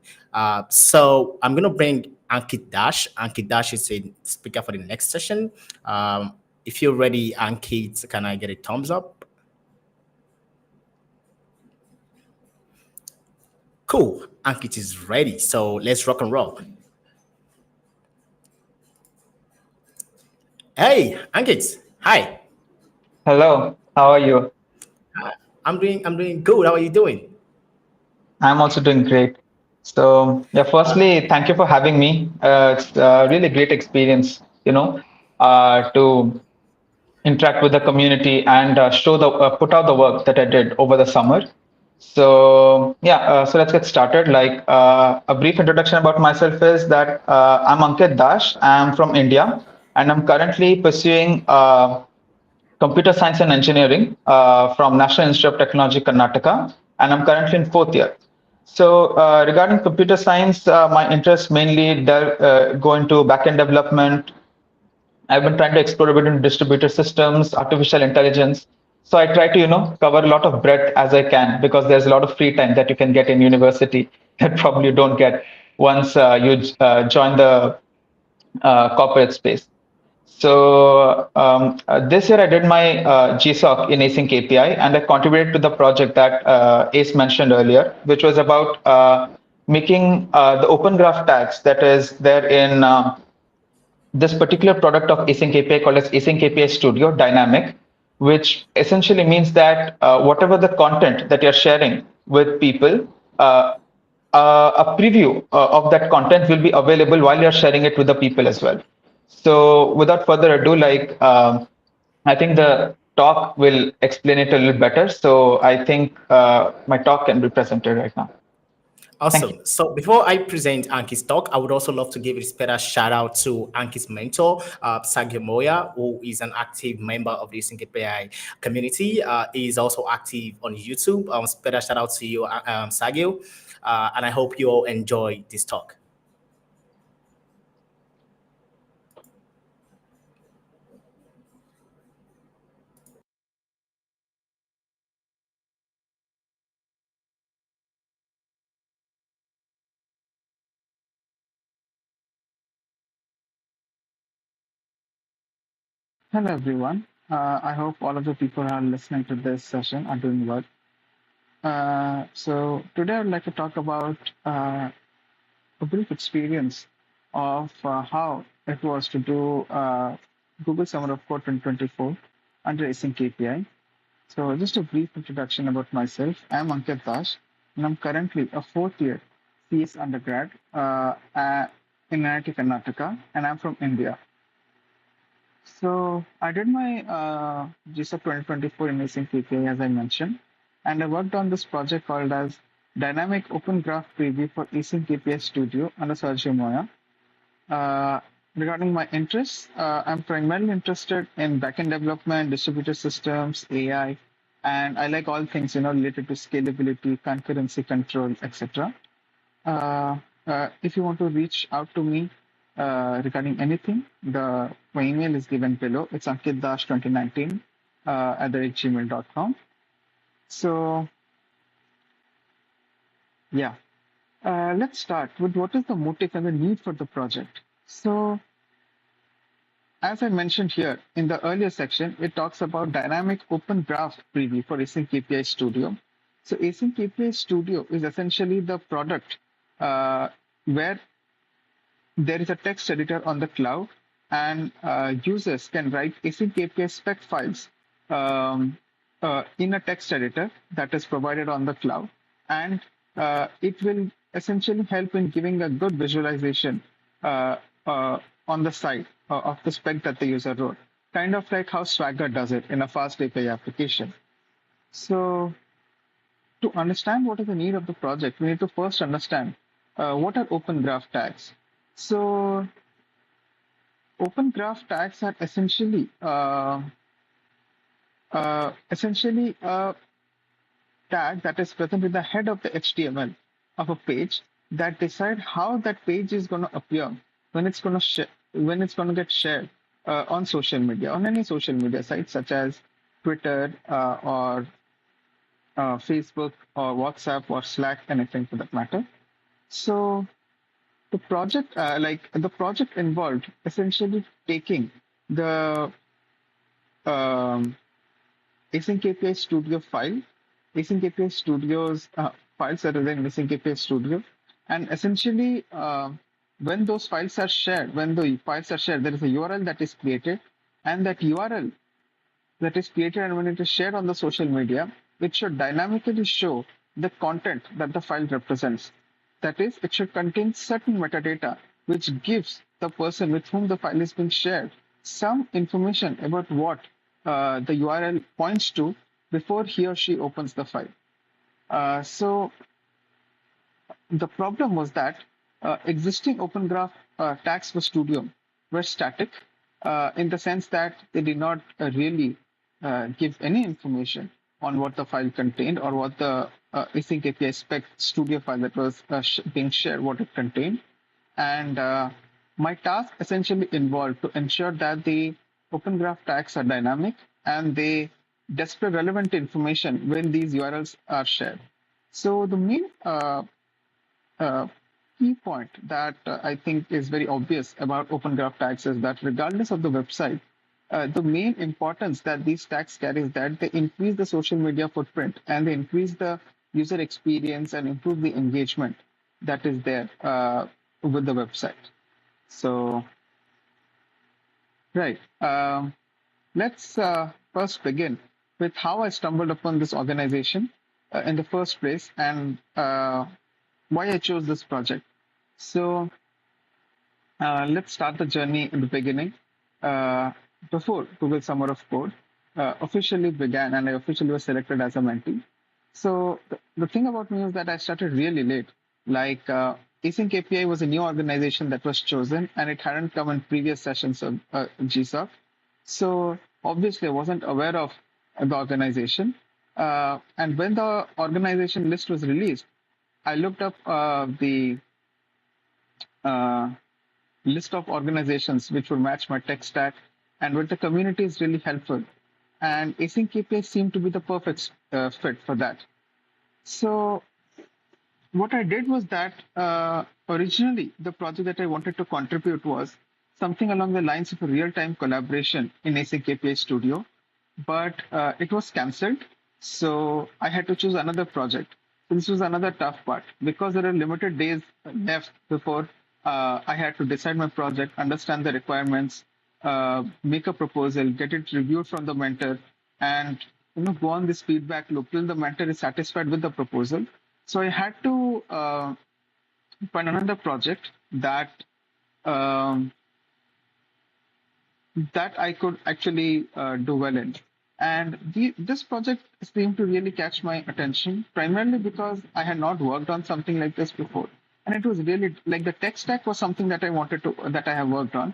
So I'm going to bring Ankit Dash. Ankit Dash is a speaker for the next session. If you're ready, Ankit, can I get a thumbs up? Cool. Ankit is ready. So let's rock and roll. Hey, Ankit. Hi. Hello, how are you? I'm doing good. How are you doing? I'm also doing great. So, yeah, firstly, thank you for having me. It's a really great experience, to interact with the community and put out the work that I did over the summer. So, yeah, so let's get started. A brief introduction about myself is that I'm Ankit Dash. I'm from India, and I'm currently pursuing computer science and engineering from National Institute of Technology, Karnataka, and I'm currently in fourth year. So regarding computer science, my interests mainly go into backend development. I've been trying to explore a bit in distributed systems, artificial intelligence. So I try to, cover a lot of breadth as I can because there's a lot of free time that you can get in university that probably you don't get once you join the corporate space. So this year I did my GSoC in Async API, and I contributed to the project that Ace mentioned earlier, which was about making the open graph tags that is there in this particular product of Async API called as Async API Studio Dynamic, which essentially means that whatever the content that you're sharing with people, a preview of that content will be available while you're sharing it with the people as well. So without further ado, I think the talk will explain it a little better. So I think my talk can be presented right now. Thank you. Awesome. So before I present Anki's talk, I would also love to give a special shout out to Anki's mentor, Sagio Moya, who is an active member of the AsyncAPI community. He is also active on YouTube. Special shout out to you, Sagio. And I hope you all enjoy this talk. Hello, everyone. I hope all of the people who are listening to this session are doing well. So today I'd like to talk about a brief experience of how it was to do Google Summer of Code 2024 under Async API. So just a brief introduction about myself. I'm Ankit Dash, and I'm currently a fourth year CS undergrad in IIT Karnataka, and I'm from India. So I did my GSoC 2024 in Async API, as I mentioned, and I worked on this project called as Dynamic Open Graph Preview for Async API Studio under Sergio Moya. Regarding my interests, I'm primarily interested in backend development, distributed systems, AI, and I like all things related to scalability, concurrency control, etc. If you want to reach out to me regarding anything, my email is given below. It's ankitdash2019 @gmail.com. So yeah, let's start with what is the motive and the need for the project. So as I mentioned here in the earlier section, it talks about dynamic open graph preview for Async API Studio. So Async API Studio is essentially the product where there is a text editor on the cloud, and users can write Async API spec files in a text editor that is provided on the cloud, and it will essentially help in giving a good visualization on the side of the spec that the user wrote, kind of like how Swagger does it in a fast API application. So to understand what is the need of the project, we need to first understand what are open graph tags. So open graph tags are essentially a tag that is present in the head of the HTML of a page that decide how that page is going to appear when it's going to get shared on social media, on any social media site such as Twitter or Facebook or WhatsApp or Slack, anything for that matter. So the project involved essentially taking the Async API Studio file, Async API Studio's files that are there in Async API Studio, and essentially when those files are shared, there is a URL that is created, and that URL that is created, and when it is shared on the social media, it should dynamically show the content that the file represents. That is, it should contain certain metadata which gives the person with whom the file is being shared some information about what the URL points to before he or she opens the file. So the problem was that existing Open Graph tags for Studio were static in the sense that they did not really give any information on what the file contained or what the Async API spec Studio file that was being shared, what it contained. And my task essentially involved to ensure that the Open Graph tags are dynamic and they display relevant information when these URLs are shared. So the main key point that I think is very obvious about Open Graph tags is that regardless of the website, the main importance that these tags carry is that they increase the social media footprint and they increase the user experience and improve the engagement that is there with the website. So Right. Let's first begin with how I stumbled upon this organization in the first place and why I chose this project. So let's start the journey in the beginning. Before Google Summer of Code officially began and I officially was selected as a mentee. So the thing about me is that I started really late. Like AsyncAPI was a new organization that was chosen and it hadn't come in previous sessions of GSoC. So obviously I wasn't aware of the organization. And when the organization list was released, I looked up the uh, list of organizations which would match my tech stack, and where the community is really helpful. And Async API seemed to be the perfect fit for that. So what I did was that originally the project that I wanted to contribute was something along the lines of a real-time collaboration in Async API Studio, but it was cancelled. So I had to choose another project. So this was another tough part because there are limited days left before I had to decide my project, understand the requirements, make a proposal, get it reviewed from the mentor, and go on this feedback loop till the mentor is satisfied with the proposal. So I had to find another project that um, that I could actually do well in. And this project seemed to really catch my attention, primarily because I had not worked on something like this before. And it was really like the tech stack was something that that I have worked on,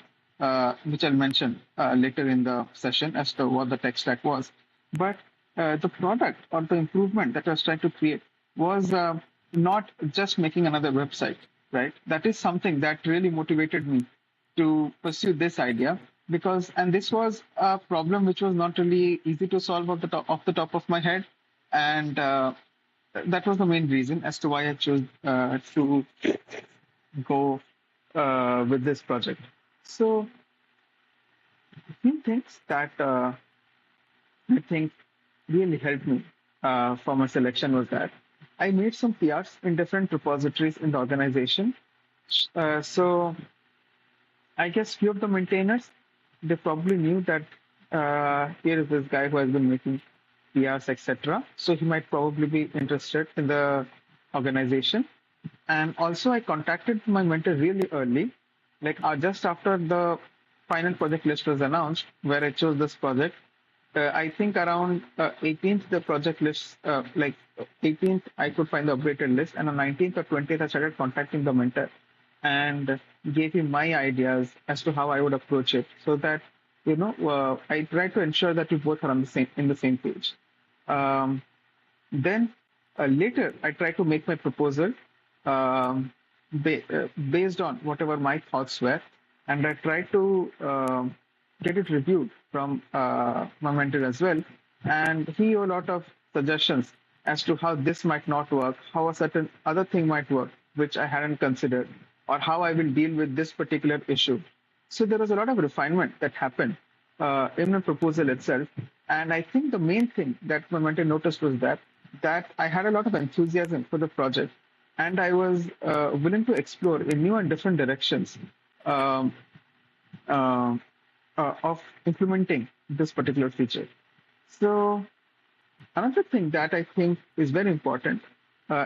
which I'll mention later in the session as to what the tech stack was. But the product or the improvement that I was trying to create was not just making another website, right? That is something that really motivated me to pursue this idea because and this was a problem which was not really easy to solve off the top of my head, and that was the main reason as to why I chose to go with this project. So a few things that I think really helped me for my selection was that I made some PRs in different repositories in the organization. So I guess few of the maintainers, they probably knew that here is this guy who has been making PRs, etc. So he might probably be interested in the organization. And also, I contacted my mentor really early, like just after the final project list was announced, where I chose this project. I think around 18th, the project list, like 18th, I could find the updated list, and on 19th or 20th, I started contacting the mentor and gave him my ideas as to how I would approach it, so that I try to ensure that we both are on the same in the same page. Um, then later, I try to make my proposal based on whatever my thoughts were, and I try to get it reviewed from my mentor as well. And he gave a lot of suggestions as to how this might not work, how a certain other thing might work, which I hadn't considered, or how I will deal with this particular issue. So there was a lot of refinement that happened in the proposal itself. And I think the main thing that my mentor noticed was that I had a lot of enthusiasm for the project, and I was willing to explore in new and different directions um, uh, of implementing this particular feature. So another thing that I think is very important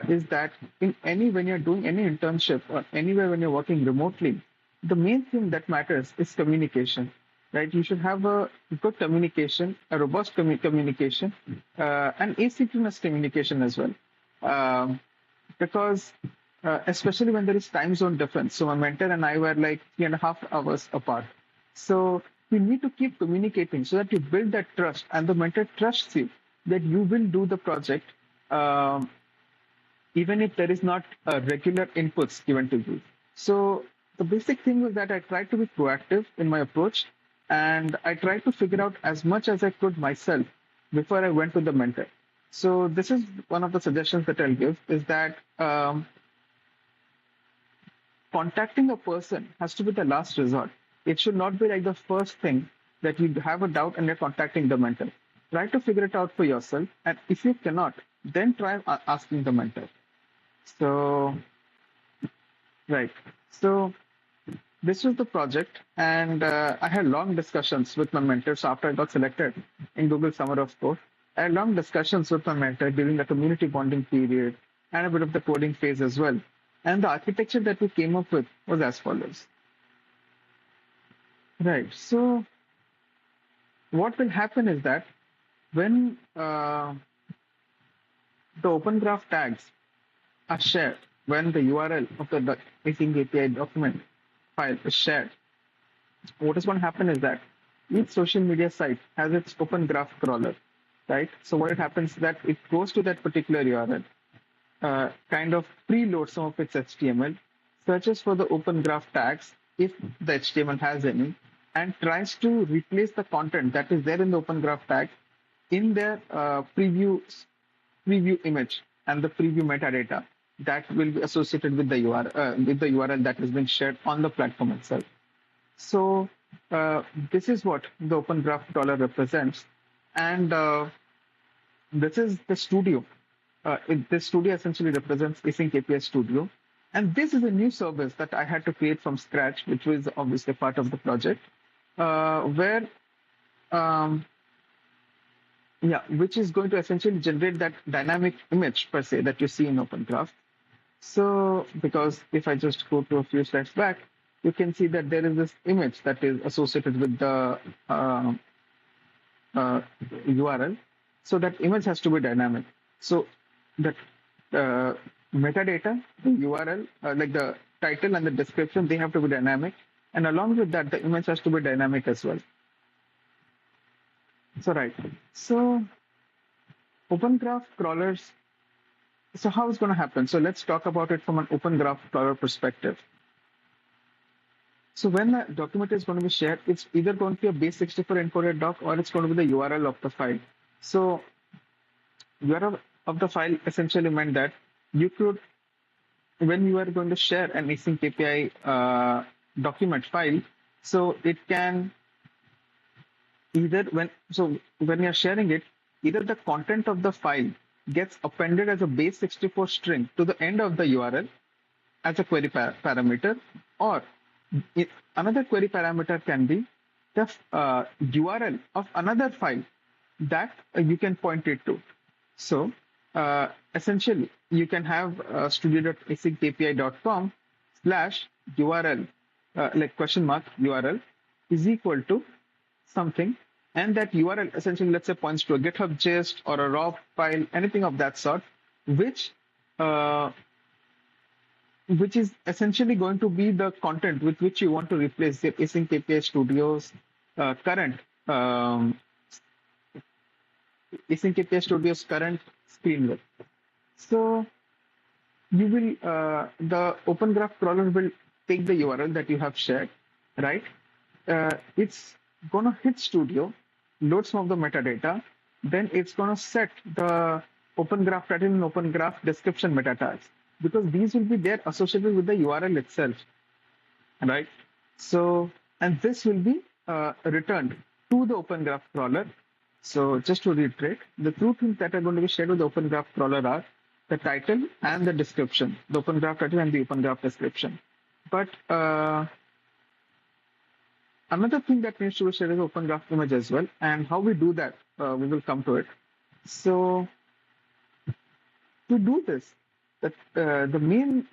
is that when you're doing any internship or anywhere when you're working remotely, the main thing that matters is communication, right? You should have a good communication, a robust communication, and asynchronous communication as well. Because especially when there is time zone difference. So my mentor and I were like 3.5 hours apart. So you need to keep communicating so that you build that trust and the mentor trusts you that you will do the project even if there is not regular inputs given to you. So the basic thing was that I tried to be proactive in my approach, and I tried to figure out as much as I could myself before I went to the mentor. So this is one of the suggestions that I'll give is that contacting a person has to be the last resort. It should not be like the first thing that you have a doubt and you're contacting the mentor. Try to figure it out for yourself, and if you cannot, then try asking the mentor. So, right. So, this was the project, and I had long discussions with my mentors after I got selected in Google Summer of Code. I had long discussions with my mentor during the community bonding period and a bit of the coding phase as well. And the architecture that we came up with was as follows. Right. So what will happen is that when the Open Graph tags are shared, when the URL of the AsyncAPI document file is shared, what is going to happen is that each social media site has its Open Graph crawler, right? So what it happens is that it goes to that particular URL, kind of preloads some of its HTML, searches for the Open Graph tags if the HTML has any, and tries to replace the content that is there in the Open Graph tag in their preview image and the preview metadata that will be associated with the URL that has been shared on the platform itself. So this is what the Open Graph crawler represents, and this is the studio. The studio essentially represents AsyncAPI Studio, and this is a new service that I had to create from scratch, which was obviously part of the project, where which is going to essentially generate that dynamic image per se that you see in Open Graph. So, because if I just go to a few slides back, you can see that there is this image that is associated with the URL. So that image has to be dynamic. So that metadata, the URL, like the title and the description, they have to be dynamic. And along with that, the image has to be dynamic as well. So right. So Open Graph crawlers. So how it's going to happen? So let's talk about it from an Open Graph crawler perspective. So when the document is going to be shared, it's either going to be a base64 encoded doc or it's going to be the URL of the file. So URL of the file essentially meant that you could, when you are going to share an AsyncAPI document file, so it can either when you're sharing it, either the content of the file gets appended as a base64 string to the end of the URL as a query parameter, or another query parameter can be the URL of another file that you can point it to. So essentially, you can have studio.asyncAPI.com/URL, like question mark URL is equal to something, and that URL essentially, let's say, points to a GitHub gist or a raw file, anything of that sort, which is essentially going to be the content with which you want to replace the AsyncAPI Studio's current AsyncAPI Studio's current screen width. So you will the Open Graph crawler will take the URL that you have shared, right? It's gonna hit Studio, load some of the metadata, then it's gonna set the Open Graph title and Open Graph description meta tags, because these will be there associated with the URL itself, right? So, and this will be returned to the Open Graph crawler. So just to reiterate, the two things that are going to be shared with the Open Graph crawler are the title and the description, the Open Graph title and the Open Graph description. But another thing that needs to be shared is Open Graph image as well, and how we do that, we will come to it. So to do this, the main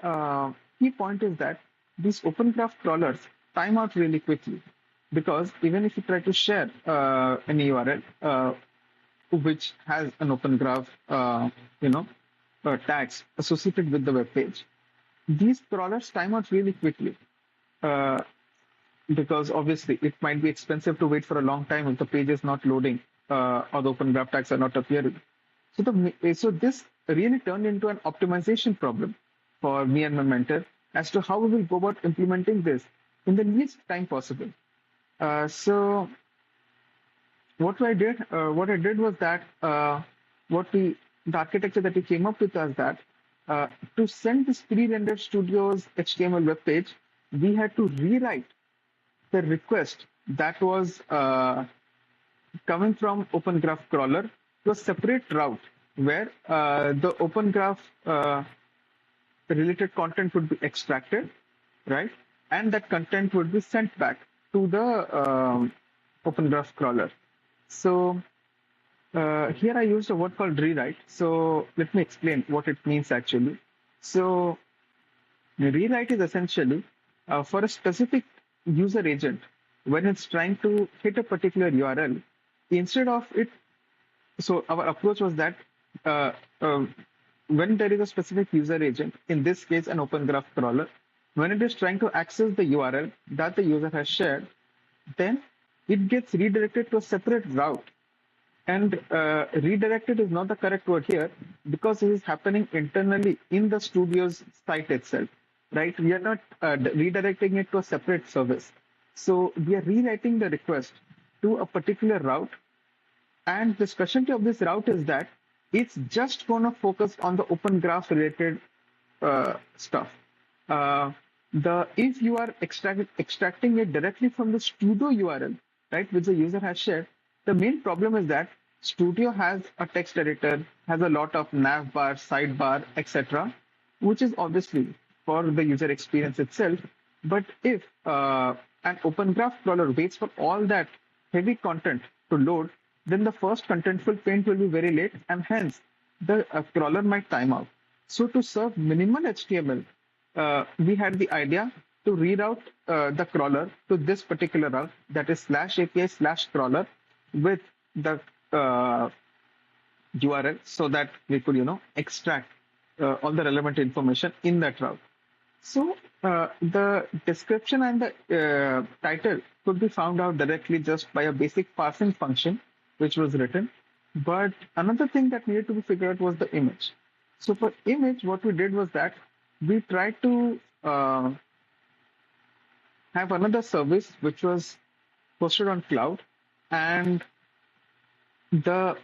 key point is that these Open Graph crawlers time out really quickly, because even if you try to share any URL which has an Open Graph, tags associated with the web page, these crawlers time out really quickly, because obviously it might be expensive to wait for a long time if the page is not loading or the Open Graph tags are not appearing. So this really turned into an optimization problem for me and my mentor as to how we will go about implementing this in the least time possible. So what I did was that the architecture that we came up with was that to send this pre-rendered Studio's HTML web page, we had to rewrite the request that was coming from Open Graph crawler to a separate route where the Open Graph related content would be extracted, right? and that content would be sent back to the Open Graph crawler. So here I used a word called rewrite. So let me explain what it means actually. So rewrite is essentially for a specific user agent when it's trying to hit a particular URL, instead of it. So our approach was that uh, uh, when there is a specific user agent, in this case an Open Graph crawler, when it is trying to access the URL that the user has shared, then it gets redirected to a separate route. And redirected is not the correct word here, because this is happening internally in the studio's site itself, right? We are not redirecting it to a separate service. So we are rewriting the request to a particular route, and the specialty of this route is that it's just going to focus on the Open Graph related stuff. If you are extracting it directly from the Studio URL, right, which the user has shared, the main problem is that Studio has a text editor, has a lot of nav bar, sidebar, etc., which is obviously for the user experience itself. But if an Open Graph crawler waits for all that heavy content to load, then the first contentful paint will be very late, and hence the crawler might time out. So to serve minimal HTML, we had the idea to reroute the crawler to this particular route, that is /API/crawler with the URL, so that we could, extract all the relevant information in that route. So the description and the title could be found out directly just by a basic parsing function, which was written. But another thing that needed to be figured out was the image. So for image, what we did was that we tried to have another service which was hosted on cloud, and the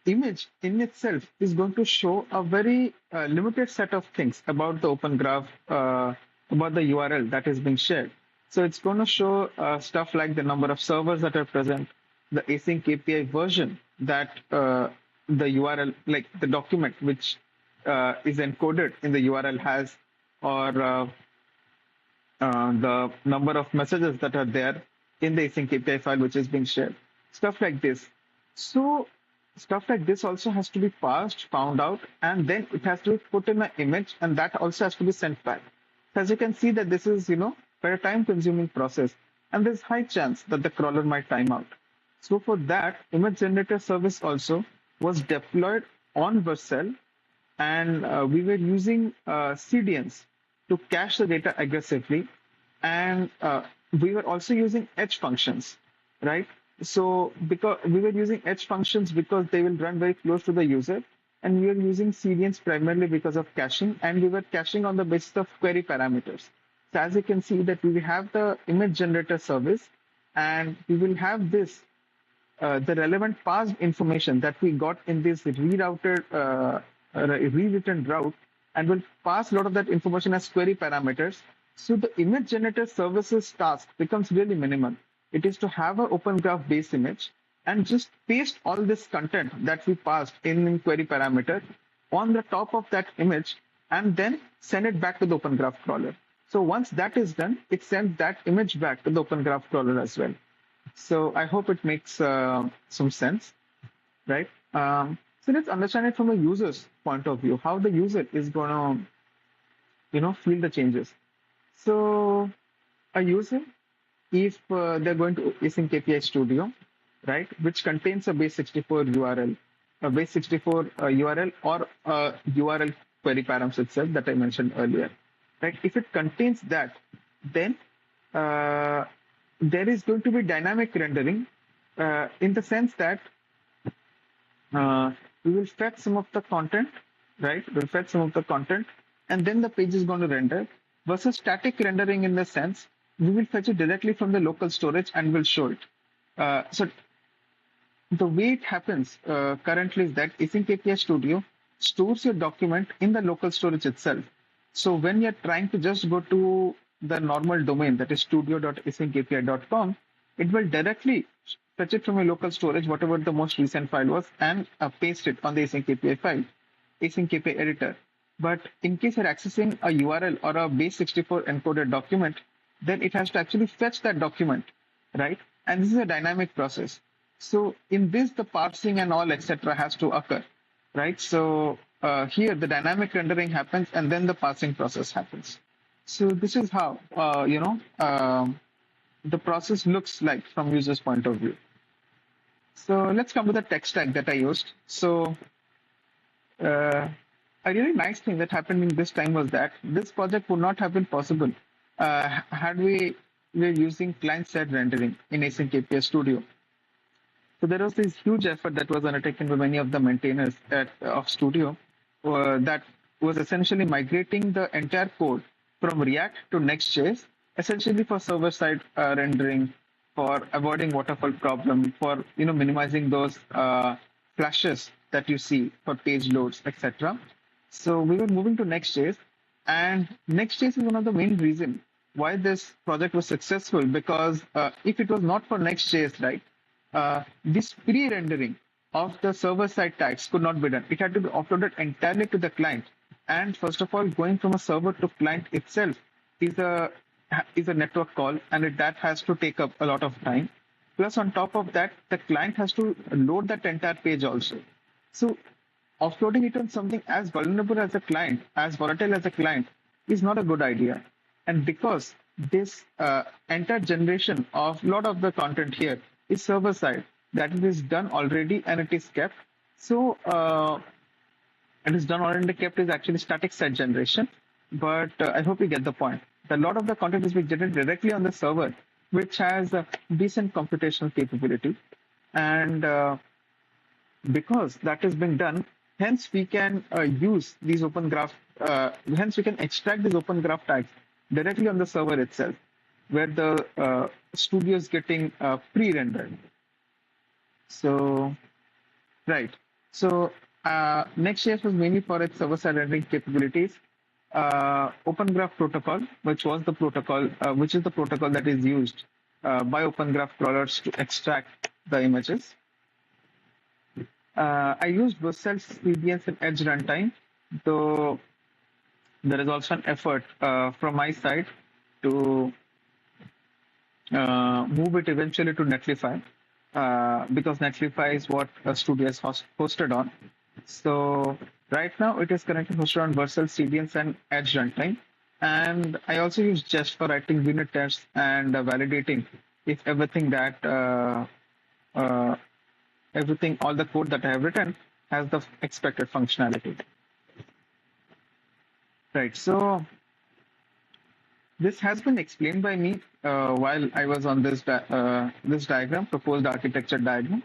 image in itself is going to show a very limited set of things about the Open Graph, about the URL that is being shared. So it's going to show stuff like the number of servers that are present, the async API version that the URL, like the document which is encoded in the URL has, or the number of messages that are there in the async API file which is being shared, stuff like this. So stuff like this also has to be parsed, found out, and then it has to be put in an image, and that also has to be sent back. As you can see that this is, quite a time-consuming process, and there's high chance that the crawler might time out. So for that, image generator service also was deployed on Vercel, and we were using CDNs to cache the data aggressively, and we were also using edge functions, right? So because we were using edge functions because they will run very close to the user, and we were using CDNs primarily because of caching, and we were caching on the basis of query parameters. So as you can see that we have the image generator service, and we will have this the relevant parsed information that we got in this rerouted rewritten route, and we'll pass a lot of that information as query parameters. So the image generator services task becomes really minimal. It is to have an Open Graph base image and just paste all this content that we passed in query parameter on the top of that image, and then send it back to the Open Graph crawler. So once that is done, it sends that image back to the Open Graph crawler as well. So I hope it makes some sense, right? So let's understand it from a user's point of view, how the user is going to, feel the changes. So a user, if they're going to AsyncAPI Studio, right, which contains a base64 URL, a base64 URL, or a URL query params itself that I mentioned earlier, right? If it contains that, then there is going to be dynamic rendering in the sense that we will fetch some of the content, right? We'll fetch some of the content, and then the page is going to render, versus static rendering in the sense we will fetch it directly from the local storage and will show it. So the way it happens currently is that AsyncAPI Studio stores your document in the local storage itself. So when you're trying to just go to the normal domain, that is studio.asyncapi.com, it will directly fetch it from your local storage, whatever the most recent file was, and paste it on the AsyncAPI file, AsyncAPI editor. But in case you're accessing a URL or a base64 encoded document, then it has to actually fetch that document, right? And this is a dynamic process. So in this, the parsing and all, etc., has to occur, right? So here, the dynamic rendering happens, and then the parsing process happens. So this is how the process looks like from user's point of view. So let's come to the tech stack that I used. So a really nice thing that happened in this time was that this project would not have been possible had we were using client-side rendering in AsyncAPI Studio. So there was this huge effort that was undertaken by many of the maintainers of Studio that was essentially migrating the entire code from React to Next.js, essentially for server-side rendering, for avoiding waterfall problem, for minimizing those flashes that you see for page loads, etc. So we were moving to Next.js, and Next.js is one of the main reasons why this project was successful, because if it was not for Next.js, right, this pre-rendering of the server-side tags could not be done. It had to be offloaded entirely to the client. And first of all, going from a server to client itself is a network call, and that has to take up a lot of time. Plus, on top of that, the client has to load that entire page also. So offloading it on something as vulnerable as a client, as volatile as a client, is not a good idea. And because this entire generation of a lot of the content here is server side, that it is done already and it is kept. So it is done already kept is actually static side generation. But I hope you get the point. A lot of the content is being generated directly on the server, which has a decent computational capability. And because that is being done, hence we can use these open graph, hence we can extract these open graph tags directly on the server itself, where the studio is getting pre-rendered. So, right. So Next.js was mainly for its server-side rendering capabilities. Open Graph Protocol, which is the protocol that is used by Open Graph crawlers to extract the images. I used Vercel CDNs in Edge runtime, though there is also an effort from my side to move it eventually to Netlify, because Netlify is what Studio is hosted on. So right now it is currently hosted on Vercel CDNs and Edge runtime. And I also use Jest for writing unit tests and validating if everything that all the code that I have written has the expected functionality. Right. So this has been explained by me while I was on this this diagram, proposed architecture diagram.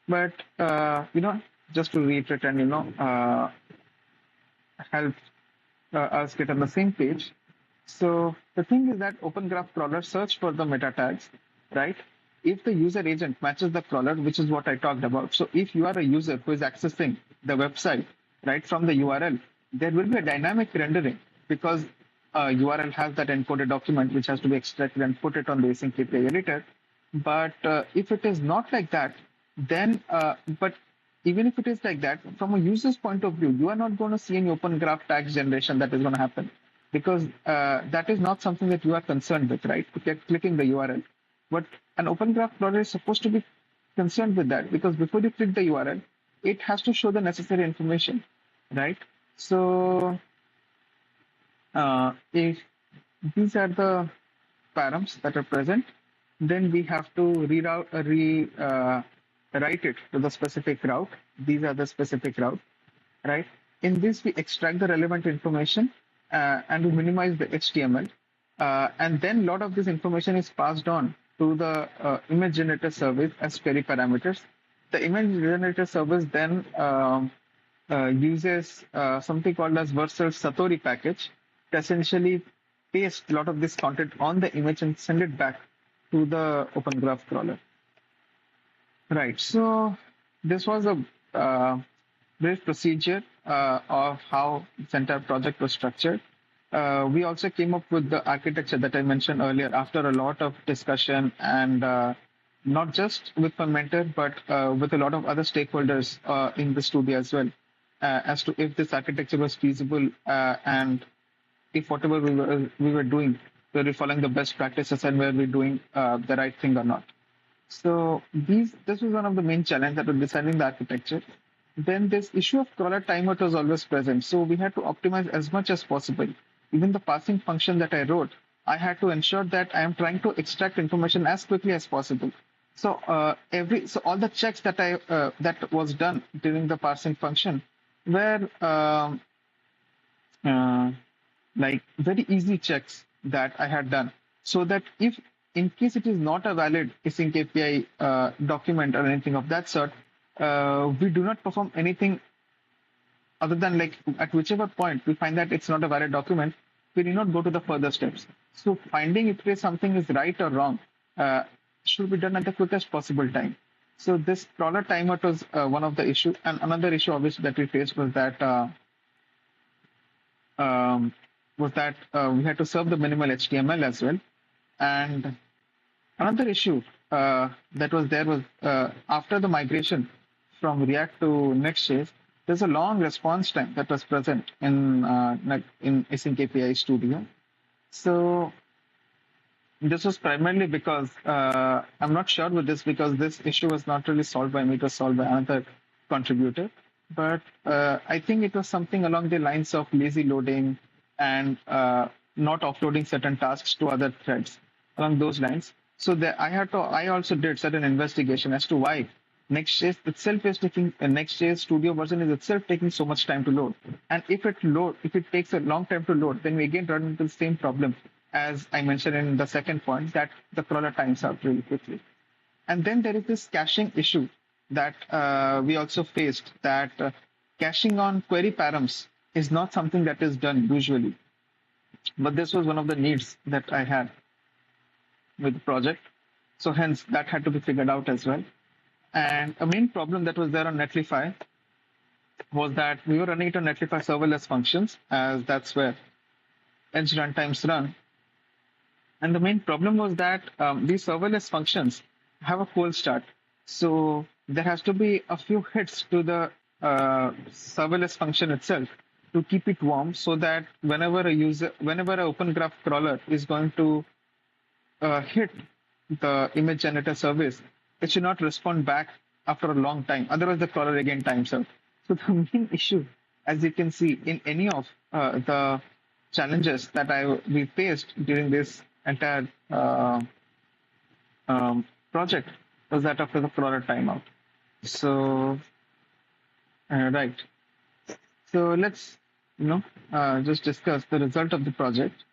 But just to reiterate and help us get on the same page. So the thing is that Open Graph crawler search for the meta tags, right? If the user agent matches the crawler, which is what I talked about. So if you are a user who is accessing the website right from the URL, there will be a dynamic rendering, because URL has that encoded document which has to be extracted and put it on the AsyncAPI editor. But if it is not like that, then but even if it is like that, from a user's point of view, you are not going to see any open graph tags generation that is going to happen, because that is not something that you are concerned with, right? Clicking the URL. But an open graph crawler is supposed to be concerned with that, because before you click the URL, it has to show the necessary information, right? So if these are the params that are present, then we have to write it to the specific route. These are the specific route, right? In this, we extract the relevant information and we minimize the HTML. And then a lot of this information is passed on to the image generator service as query parameters. The image generator service then uses something called as Vercel Satori package to essentially paste a lot of this content on the image and send it back to the Open Graph crawler. Right. So this was a brief procedure of how this entire project was structured. We also came up with the architecture that I mentioned earlier after a lot of discussion, and not just with my mentor, but with a lot of other stakeholders in the studio as well, as to if this architecture was feasible and if whatever we were doing were we following the best practices and were we doing the right thing or not. So this was one of the main challenges that was designing the architecture. Then this issue of crawler timeout was always present. So we had to optimize as much as possible. Even the parsing function that I wrote, I had to ensure that I am trying to extract information as quickly as possible. So all the checks that that was done during the parsing function were like very easy checks that I had done, so that if in case it is not a valid async API document or anything of that sort, we do not perform anything other than like at whichever point we find that it's not a valid document, we do not go to the further steps. So finding if something is right or wrong should be done at the quickest possible time. So this crawler timeout was one of the issue, and another issue obviously that we faced was that we had to serve the minimal HTML as well. And another issue that was there was after the migration from React to Next.js, there's a long response time that was present in AsyncAPI Studio. So this was primarily because I'm not sure with this, because this issue was not really solved by me, it was solved by another contributor. But I think it was something along the lines of lazy loading and not offloading certain tasks to other threads, along those lines. So I also did certain investigation as to why Next.js itself is taking Next.js Studio version is itself taking so much time to load. And if it takes a long time to load, then we again run into the same problem as I mentioned in the second point, that the crawler times out really quickly. And then there is this caching issue that we also faced, that caching on query params is not something that is done usually. But this was one of the needs that I had with the project. So hence that had to be figured out as well. And a main problem that was there on Netlify was that we were running it on Netlify serverless functions, as that's where edge runtimes run. And the main problem was that these serverless functions have a cold start. So there has to be a few hits to the serverless function itself to keep it warm, so that whenever an Open Graph crawler is going to hit the image generator service, it should not respond back after a long time. Otherwise, the crawler again times out. So the main issue, as you can see in any of the challenges that we faced during this entire project, was that after the crawler timeout. So, right. So let's just discuss the result of the project.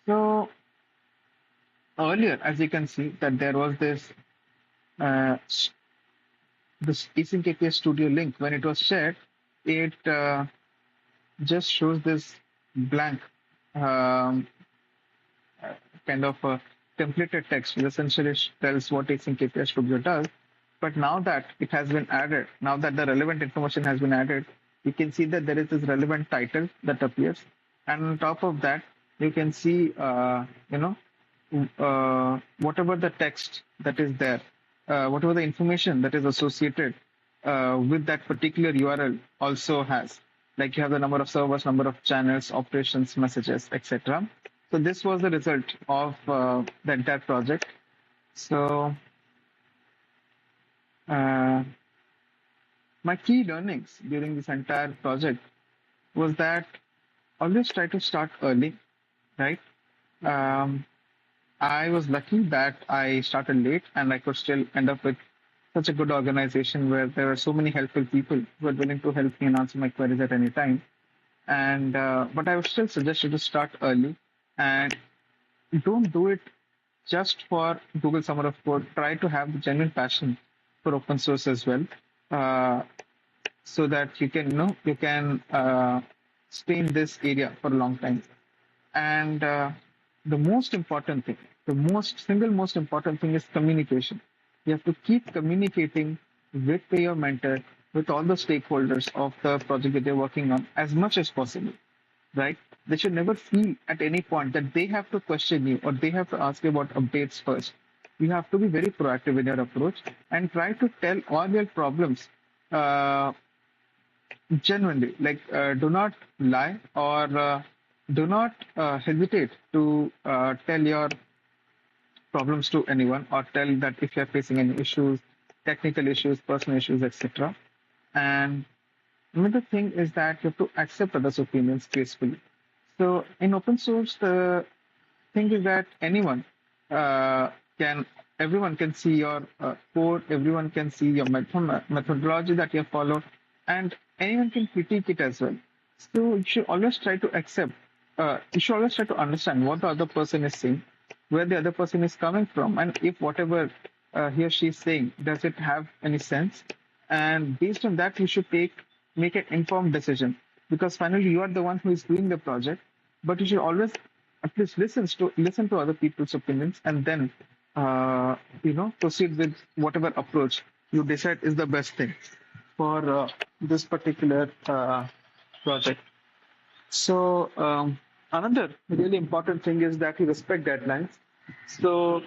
So earlier, as you can see, that there was this AsyncAPI Studio link. When it was shared, it just shows this blank kind of a templated text, which essentially tells what AsyncAPI Studio does. But now that it has been added, now that the relevant information has been added, you can see that there is this relevant title that appears, and on top of that, you can see whatever the text that is there, whatever the information that is associated with that particular URL also has. Like you have the number of servers, number of channels, operations, messages, etc. So this was the result of the entire project. So my key learnings during this entire project was that always try to start early, right? I was lucky that I started late and I could still end up with such a good organization where there are so many helpful people who are willing to help me and answer my queries at any time. And but I would still suggest you to start early, and don't do it just for Google Summer of Code. Try to have the genuine passion for open source as well, so that you can stay in this area for a long time. And the most important thing, single most important thing is communication. You have to keep communicating with your mentor, with all the stakeholders of the project that they're working on as much as possible, right? They should never feel at any point that they have to question you or they have to ask you about updates first. You have to be very proactive in your approach and try to tell all your problems genuinely. Like, do not lie or do not hesitate to tell your problems to anyone or tell that if you're facing any issues, technical issues, personal issues, etc. And another thing is that you have to accept others' opinions gracefully. So in open source, the thing is that uh, can everyone can see your code, everyone can see your methodology that you have followed, and anyone can critique it as well. So you should always try to accept. You should always try to understand what the other person is saying, where the other person is coming from, and if whatever he or she is saying does it have any sense, and based on that you should make an informed decision, because finally you are the one who is doing the project, but you should always at least listen to other people's opinions and then proceed with whatever approach you decide is the best thing for this particular project. So another really important thing is that you respect deadlines. So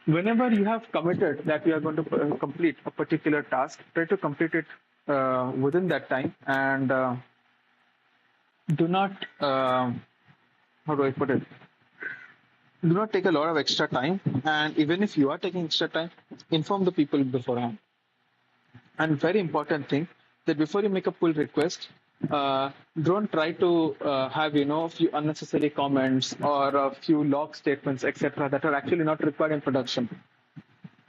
whenever you have committed that you are going to complete a particular task, try to complete it within that time, and do not how do I put it? Do not take a lot of extra time, and even if you are taking extra time, inform the people beforehand. And very important thing that before you make a pull request, don't try to have a few unnecessary comments or a few log statements, etc., that are actually not required in production.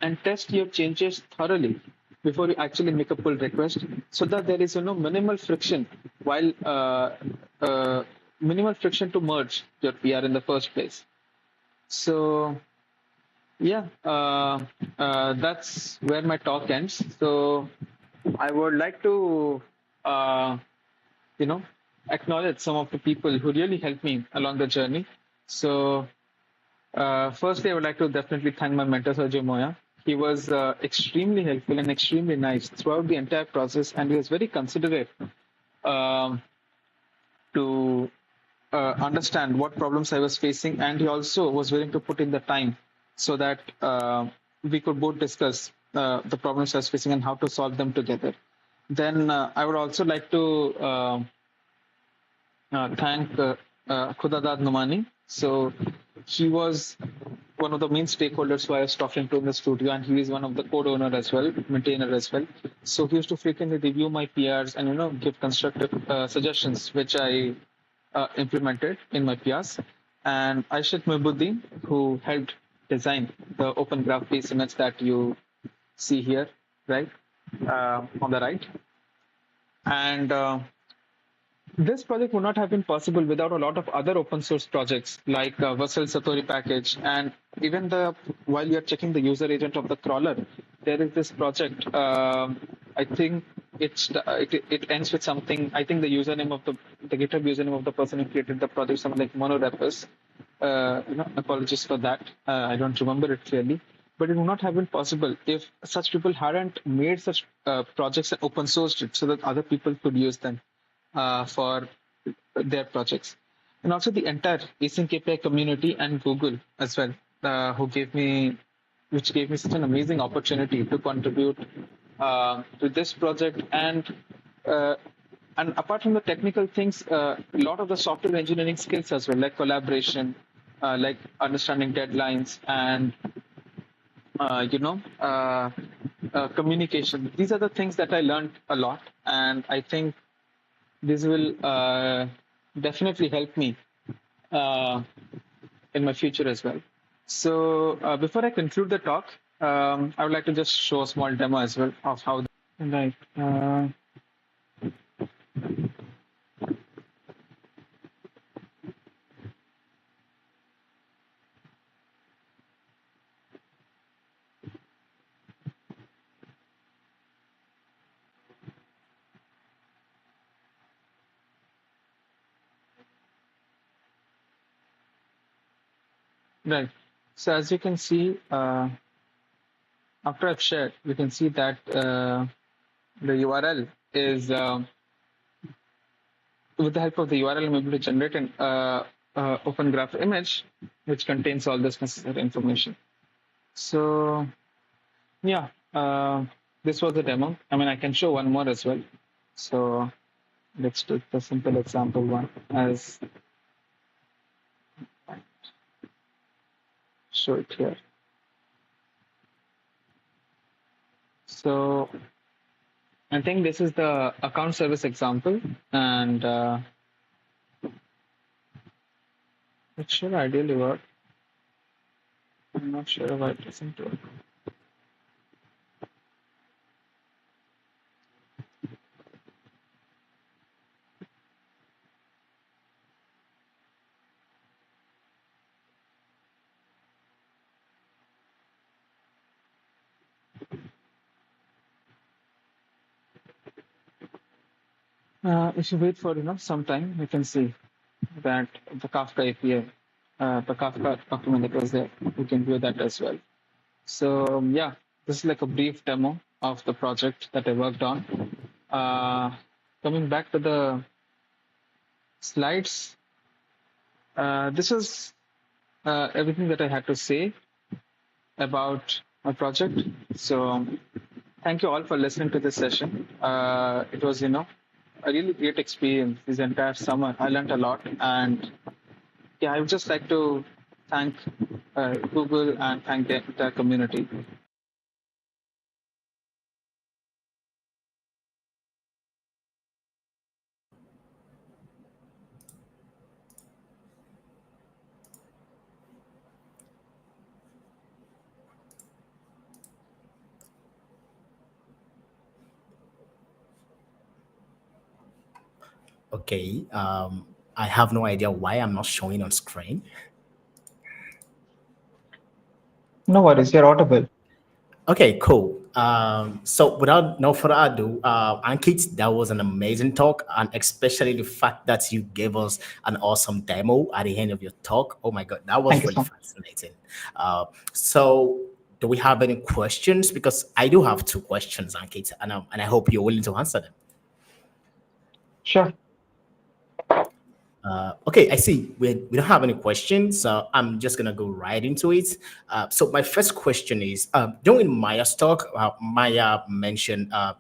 And test your changes thoroughly before you actually make a pull request, so that there is minimal friction while minimal friction to merge your PR in the first place. So yeah, that's where my talk ends. So I would like to acknowledge some of the people who really helped me along the journey. So firstly, I would like to definitely thank my mentor, Sergio Moya. He was extremely helpful and extremely nice throughout the entire process, and he was very considerate to understand what problems I was facing, and he also was willing to put in the time so that we could both discuss the problems I was facing and how to solve them together. Then I would also like to thank Khudadad Numani. So he was one of the main stakeholders who I was talking to in the studio, and he is one of the code owner as well, maintainer as well. So he used to frequently review my PRs and give constructive suggestions, which I implemented in my PRs. And Aishat Mubuddin, who helped design the open graph-based image that you see here, right, on the right. And this project would not have been possible without a lot of other open source projects like Vassal Satori package. And even while you're checking the user agent of the crawler, there is this project. I think it ends with something. I think the username of the GitHub username of the person who created the project, something like monorepus. Apologies for that. I don't remember it clearly. But it would not have been possible if such people hadn't made such projects and open sourced it so that other people could use them for their projects. And also the entire AsyncAPI community and Google as well, which gave me such an amazing opportunity to contribute to this project. And apart from the technical things, a lot of the software engineering skills as well, like collaboration, like understanding deadlines, and communication. These are the things that I learned a lot, and I think this will definitely help me in my future as well. So before I conclude the talk, I would like to just show a small demo as well of how. Right. Right. So as you can see, after I've shared, you can see that the URL is, with the help of the URL, I'm able to generate an open graph image, which contains all this necessary information. So yeah, this was the demo. I mean, I can show one more as well. So let's take the simple example one as show it here. So I think this is the account service example, and it should ideally work. I'm not sure why it doesn't work. If you wait for some time, you can see that the Kafka API, the Kafka document that was there, you can view that as well. So yeah, this is like a brief demo of the project that I worked on. Coming back to the slides, this is everything that I had to say about my project. So thank you all for listening to this session. It was, a really great experience this entire summer. I learned a lot, and yeah, I would just like to thank Google and thank the entire community. Okay. I have no idea why I'm not showing on screen. No worries, you're audible. Okay, cool. So without no further ado, Ankit, that was an amazing talk, and especially the fact that you gave us an awesome demo at the end of your talk. Oh my God, that was Thank you really so much. fascinating. So do we have any questions? Because I do have two questions, Ankit, and I hope you're willing to answer them. Sure. Okay, I see. We don't have any questions, so I'm just gonna go right into it. So my first question is, during Maya's talk, Maya mentioned a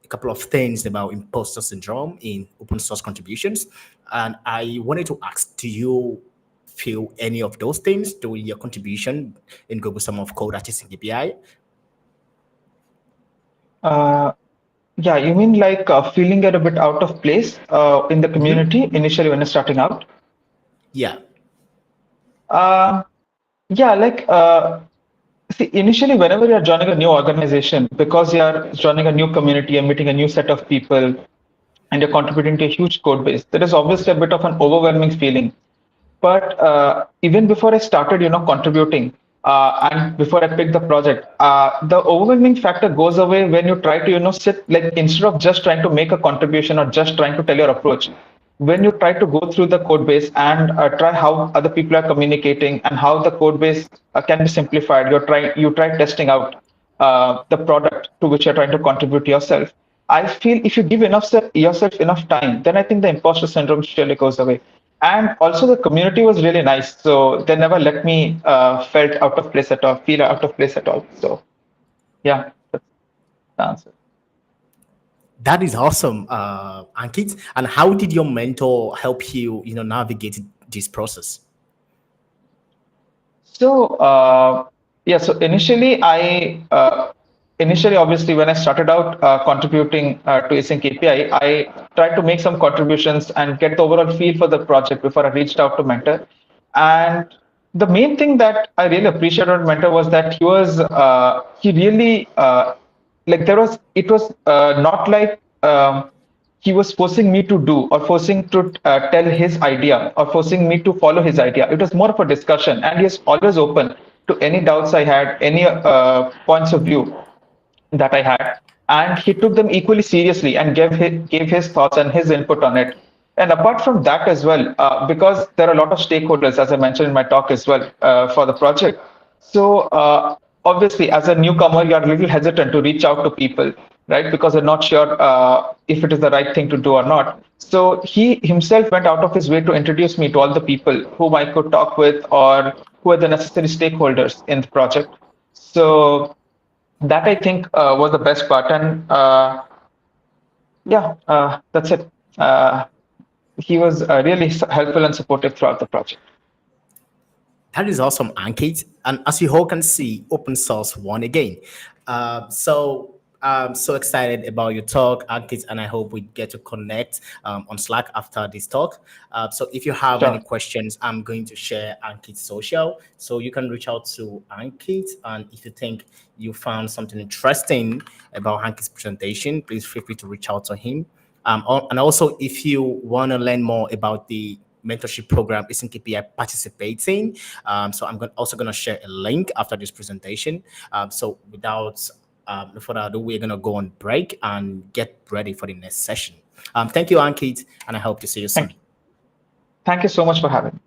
couple of things about imposter syndrome in open source contributions, and I wanted to ask, do you feel any of those things during your contribution in Google Summer of Code at AsyncAPI? Uh, yeah, you mean like feeling it a bit out of place in the community initially when you're starting out? Yeah. Uh, yeah, like see, initially, whenever you're joining a new organization, because you're joining a new community, you're meeting a new set of people, and you're contributing to a huge code base, there is obviously a bit of an overwhelming feeling. But even before I started, contributing, and before I picked the project, the overwhelming factor goes away when you try to, sit like instead of just trying to make a contribution or just trying to tell your approach. When you try to go through the code base and try how other people are communicating and how the code base can be simplified, you try testing out the product to which you're trying to contribute yourself. I feel if you give yourself enough time, then I think the imposter syndrome surely goes away. And also the community was really nice, so they never let me feel out of place at all. So yeah, that's the answer. That is awesome, Ankit. And how did your mentor help you, navigate this process? So yeah, so initially obviously when I started out contributing to Async API, I tried to make some contributions and get the overall feel for the project before I reached out to mentor. And the main thing that I really appreciated about mentor was that he really like there was it was not like he was forcing me to do or forcing to tell his idea or forcing me to follow his idea. It was more of a discussion, and he is always open to any doubts I had, any points of view that I had, and he took them equally seriously and gave his thoughts and his input on it. And apart from that as well, because there are a lot of stakeholders, as I mentioned in my talk as well, for the project. So obviously, as a newcomer, you're a little hesitant to reach out to people, right? Because you're not sure if it is the right thing to do or not. So he himself went out of his way to introduce me to all the people whom I could talk with or who are the necessary stakeholders in the project. So that I think was the best part. And yeah, that's it. He was really helpful and supportive throughout the project. That is awesome, Ankit. And as you all can see, open source won again. So I'm so excited about your talk, Ankit, and I hope we get to connect on Slack after this talk. So if you have any Sure. questions, I'm going to share Ankit's social. So you can reach out to Ankit. And if you think you found something interesting about Ankit's presentation, please feel free to reach out to him. And also, if you want to learn more about the mentorship program AsyncAPI participating, so I'm also going to share a link after this presentation. So without no further ado, we're going to go on break and get ready for the next session. Thank you, Ankit, and I hope to see you Thank soon. you. Thank you so much for having me.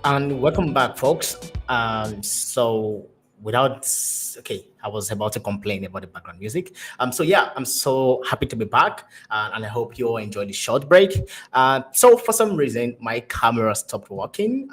And welcome back, folks. So without okay, I was about to complain about the background music. So yeah, I'm so happy to be back, and I hope you all enjoyed the short break. So for some reason, my camera stopped working.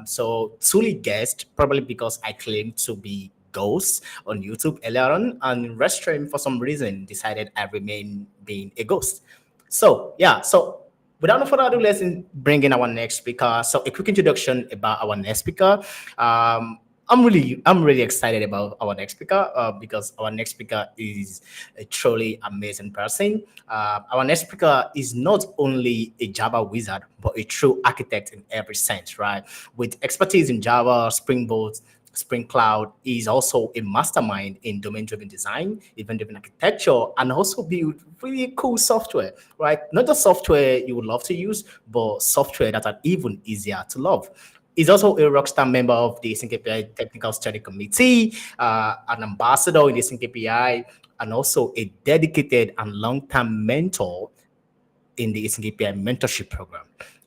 So truly guessed, probably because I claimed to be ghost on YouTube earlier on, and Restream for some reason decided I remain being a ghost. So yeah, so without no further ado, let's bring in our next speaker. So a quick introduction about our next speaker. I'm really excited about our next speaker because our next speaker is a truly amazing person. Our next speaker is not only a Java wizard but a true architect in every sense, right? With expertise in Java, Spring Boot, Spring Cloud, is also a mastermind in domain-driven design, event-driven architecture, and also build really cool software, right? Not just software you would love to use, but software that are even easier to love. He's also a rockstar member of the AsyncAPI Technical Study Committee, an ambassador in the AsyncAPI, and also a dedicated and long-term mentor in the AsyncAPI mentorship program.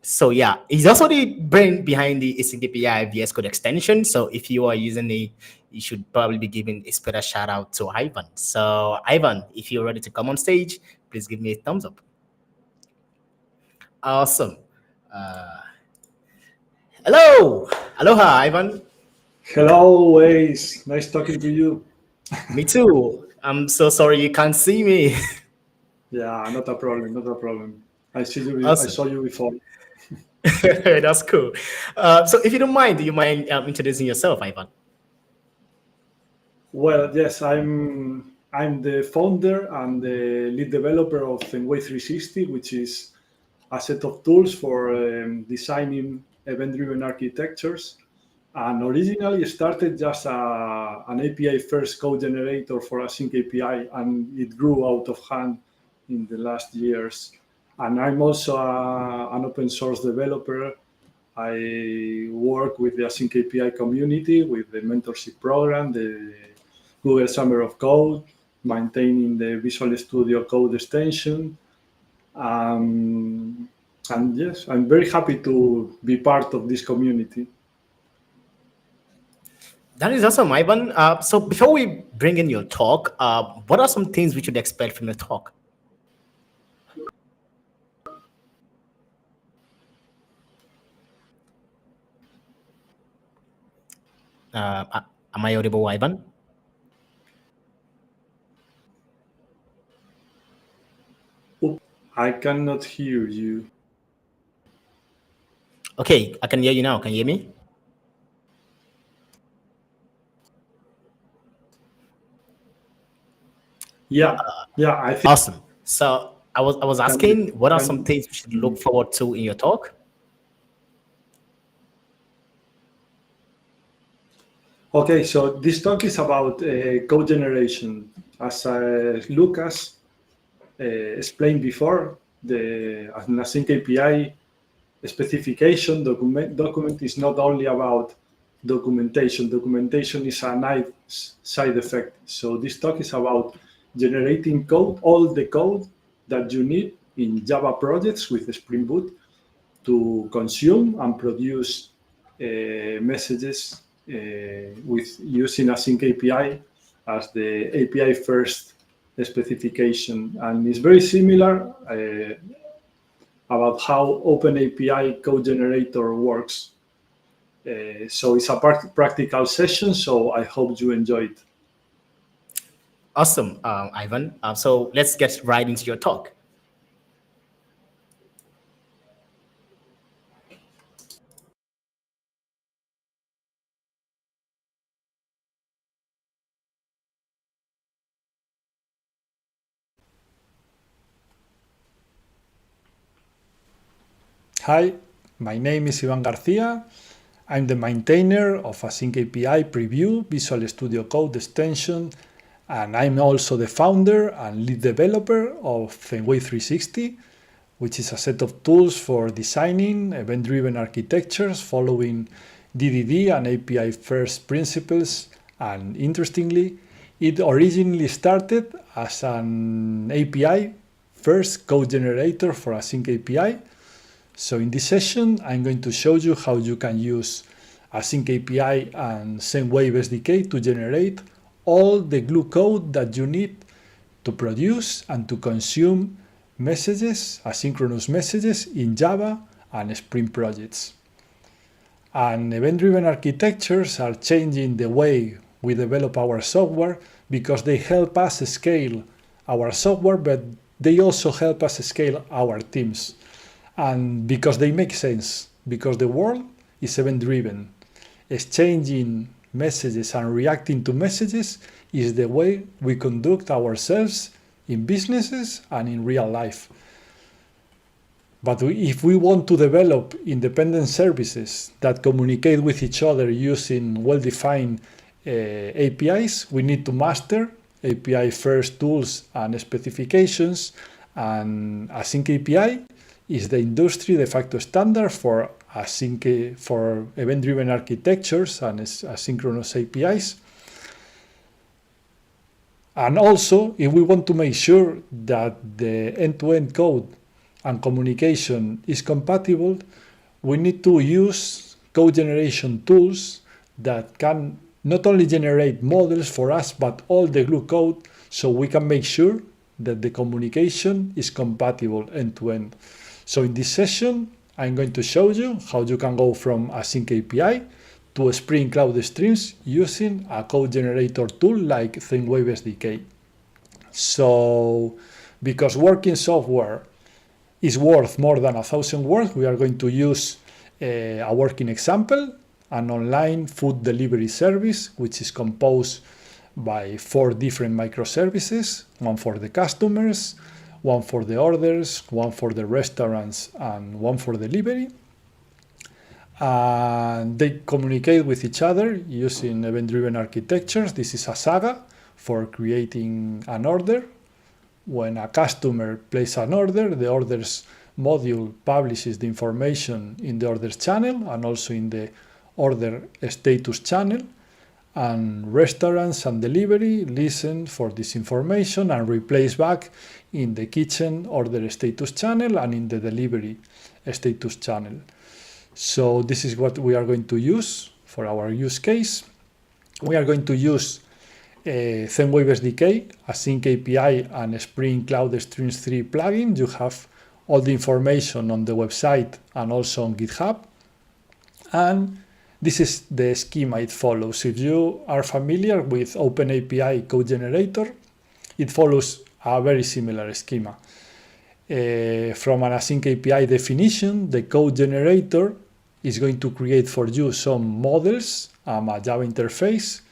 So yeah, he's also the brain behind the AsyncAPI VS Code extension. So if you are using it, you should probably be giving a special shout out to Ivan. So Ivan, if you're ready to come on stage, please give me a thumbs up. Awesome. Uh, hello, aloha, Ivan. Hello, Ace. Nice talking to you. Me too. I'm so sorry you can't see me. Yeah, not a problem. Not a problem. I Awesome. saw you before. That's cool. So if you don't mind, do you mind introducing yourself, Ivan? Well, yes, I'm the founder and the lead developer of Zenway 360, which is a set of tools for designing event-driven architectures. And originally started just an API first code generator for AsyncAPI, and it grew out of hand in the last years. And I'm also an open source developer. I work with the AsyncAPI community, with the mentorship program, the Google Summer of Code, maintaining the Visual Studio Code extension. And yes, I'm very happy to be part of this community. That is awesome, Ivan. So before we bring in your talk, what are some things we should expect from your talk? Am I audible, Ivan? I cannot hear you. Okay, I can hear you now. Can you hear me? Yeah, I think. Awesome. So I was asking, what are some things we should look forward to in your talk? Okay, so this talk is about code generation. As Lucas explained before, the AsyncAPI specification document is not only about documentation. Documentation is a nice side effect. So this talk is about generating code, all the code that you need in Java projects with Spring Boot to consume and produce messages with using AsyncAPI as the API first specification. And it's very similar about how OpenAPI code generator works. So it's a practical session, so I hope you enjoy it. Awesome, Ivan. So let's get right into your talk. Hi, my name is Ivan Garcia. I'm the maintainer of AsyncAPI Preview Visual Studio Code extension, and I'm also the founder and lead developer of Zenway 360, which is a set of tools for designing event-driven architectures following DDD and API first principles. And interestingly, it originally started as an API first code generator for AsyncAPI, So in this session, I'm going to show you how you can use AsyncAPI and SendWave SDK to generate all the glue code that you need to produce and to consume messages, asynchronous messages in Java and Spring projects. And event-driven architectures are changing the way we develop our software because they help us scale our software, but they also help us scale our teams. And because they make sense, because the world is event-driven. Exchanging messages and reacting to messages is the way we conduct ourselves in businesses and in real life. But if we want to develop independent services that communicate with each other using well-defined APIs, we need to master API-first tools and specifications, and AsyncAPI is the industry de facto standard for event-driven architectures and asynchronous APIs. And also, if we want to make sure that the end-to-end code and communication is compatible, we need to use code generation tools that can not only generate models for us, but all the glue code, so we can make sure that the communication is compatible end-to-end. So in this session, I'm going to show you how you can go from AsyncAPI to Spring Cloud Streams using a code generator tool like ThinkWave SDK. So, because working software is worth more than 1,000 words, we are going to use a working example, an online food delivery service, which is composed by 4 different microservices, one for the customers, one for the orders, one for the restaurants, and one for delivery. And they communicate with each other using event-driven architectures. This is a saga for creating an order. When a customer places an order, the orders module publishes the information in the orders channel and also in the order status channel. And restaurants and delivery listen for this information and replace back in the kitchen order status channel and in the delivery status channel. So this is what we are going to use for our use case. We are going to use ThinkWave SDK, AsyncAPI, and Spring Cloud Streams 3 plugin. You have all the information on the website and also on GitHub. And this is the schema it follows. If you are familiar with OpenAPI code generator, it follows a very similar schema. From an AsyncAPI definition, the code generator is going to create for you some models, a Java interface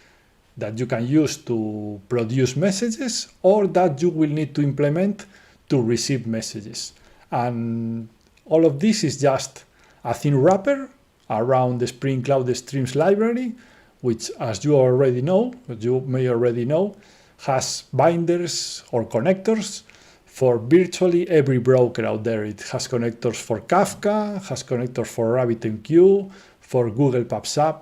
that you can use to produce messages or that you will need to implement to receive messages. And all of this is just a thin wrapper around the Spring Cloud Streams library, which, as you may already know, has binders or connectors for virtually every broker out there. It has connectors for Kafka, has connectors for RabbitMQ, for Google PubSub.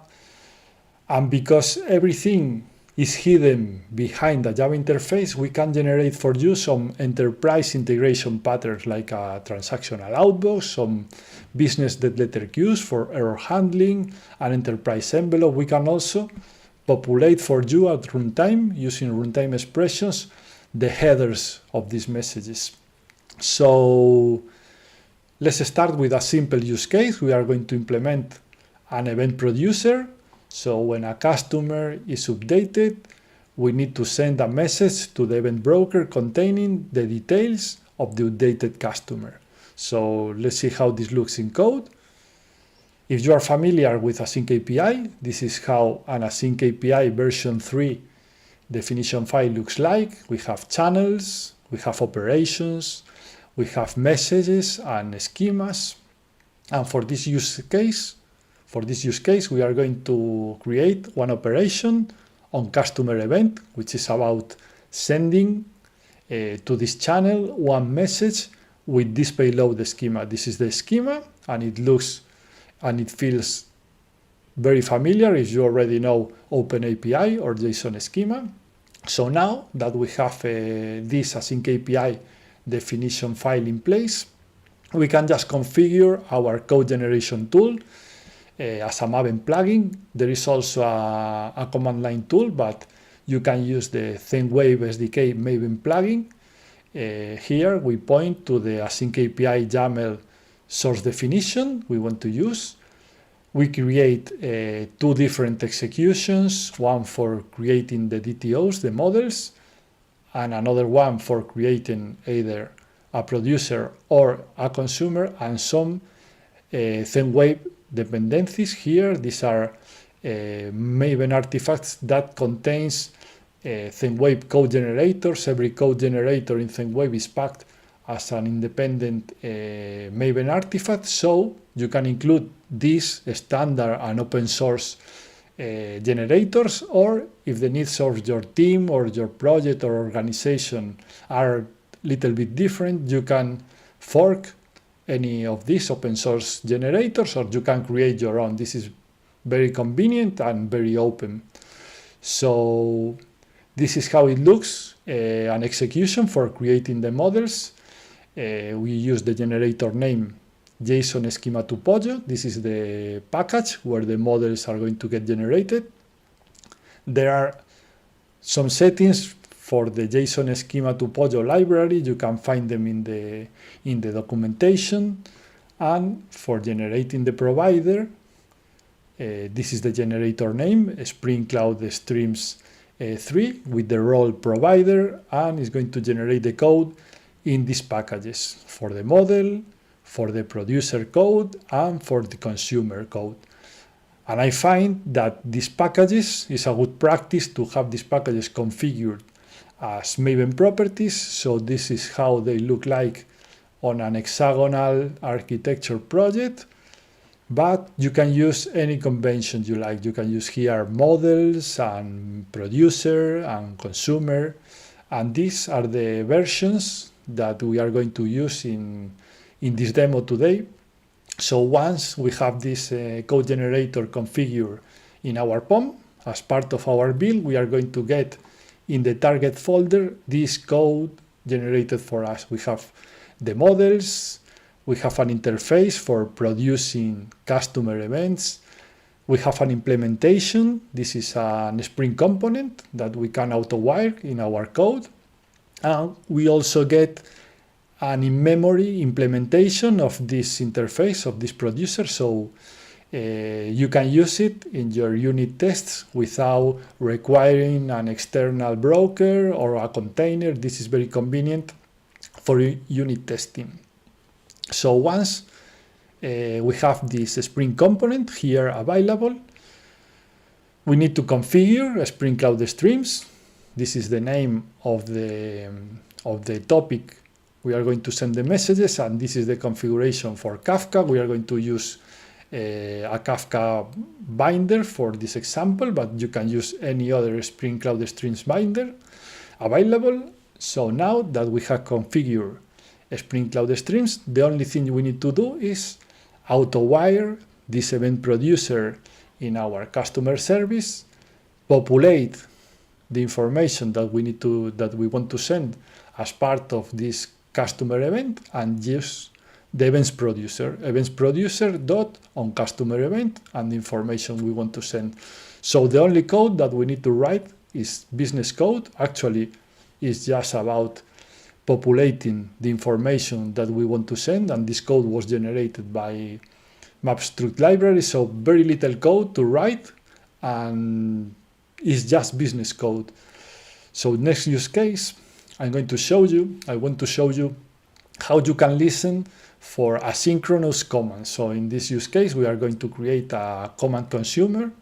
And because everything is hidden behind the Java interface, we can generate for you some enterprise integration patterns like a transactional outbox, some business dead letter queues for error handling, an enterprise envelope. We can also populate for you at runtime, using runtime expressions, the headers of these messages. So let's start with a simple use case. We are going to implement an event producer. So when a customer is updated, we need to send a message to the event broker containing the details of the updated customer. So let's see how this looks in code. If you are familiar with AsyncAPI, this is how an AsyncAPI version 3 definition file looks like. We have channels, we have operations, we have messages and schemas. And for this use case, we are going to create one operation on customer event, which is about sending to this channel one message with this payload schema. This is the schema, and it looks and it feels very familiar if you already know OpenAPI or JSON schema. So now that we have this AsyncAPI definition file in place, we can just configure our code generation tool as a Maven plugin. There is also a command line tool, but you can use the ThinkWave SDK Maven plugin. Here we point to the AsyncAPI YAML source definition we want to use. We create two different executions, one for creating the DTOs, the models, and another one for creating either a producer or a consumer, and some ThinkWave dependencies here. These are Maven artifacts that contains ThinkWave code generators. Every code generator in ThinkWave is packed as an independent Maven artifact, so you can include these standard and open source generators, or if the needs of your team or your project or organization are a little bit different, you can fork any of these open source generators, or you can create your own. This is very convenient and very open. So this is how it looks, an execution for creating the models. We use the generator name JSON schema to Pollo. This is the package where the models are going to get generated. There are some settings for the JSON schema to Pollo library. You can find them in the documentation. And for generating the provider, this is the generator name, Spring Cloud Streams 3 with the role provider, and it's going to generate the code in these packages for the model, for the producer code, and for the consumer code. And I find that these packages is a good practice to have these packages configured as Maven properties. So this is how they look like on an hexagonal architecture project. But you can use any convention you like. You can use here models and producer and consumer. And these are the versions that we are going to use in this demo today. So once we have this code generator configured in our POM, as part of our build, we are going to get in the target folder this code generated for us. We have the models, we have an interface for producing customer events, we have an implementation. This is a Spring component that we can auto-wire in our code. And we also get an in-memory implementation of this interface, of this producer, so you can use it in your unit tests without requiring an external broker or a container. This is very convenient for unit testing. So once we have this Spring component here available, we need to configure Spring Cloud Streams. This is the name of the topic we are going to send the messages, and this is the configuration for Kafka. We are going to use a Kafka binder for this example, but you can use any other Spring Cloud Streams binder available. So now that we have configured Spring Cloud Streams, the only thing we need to do is auto-wire this event producer in our customer service, populate the information that we want to send as part of this customer event, and use the events producer dot on customer event and the information we want to send. So the only code that we need to write is business code. Actually, it's just about populating the information that we want to send, and this code was generated by MapStruct library, so very little code to write, and it's just business code. So next use case, I want to show you how you can listen for asynchronous commands. So in this use case, we are going to create a command consumer.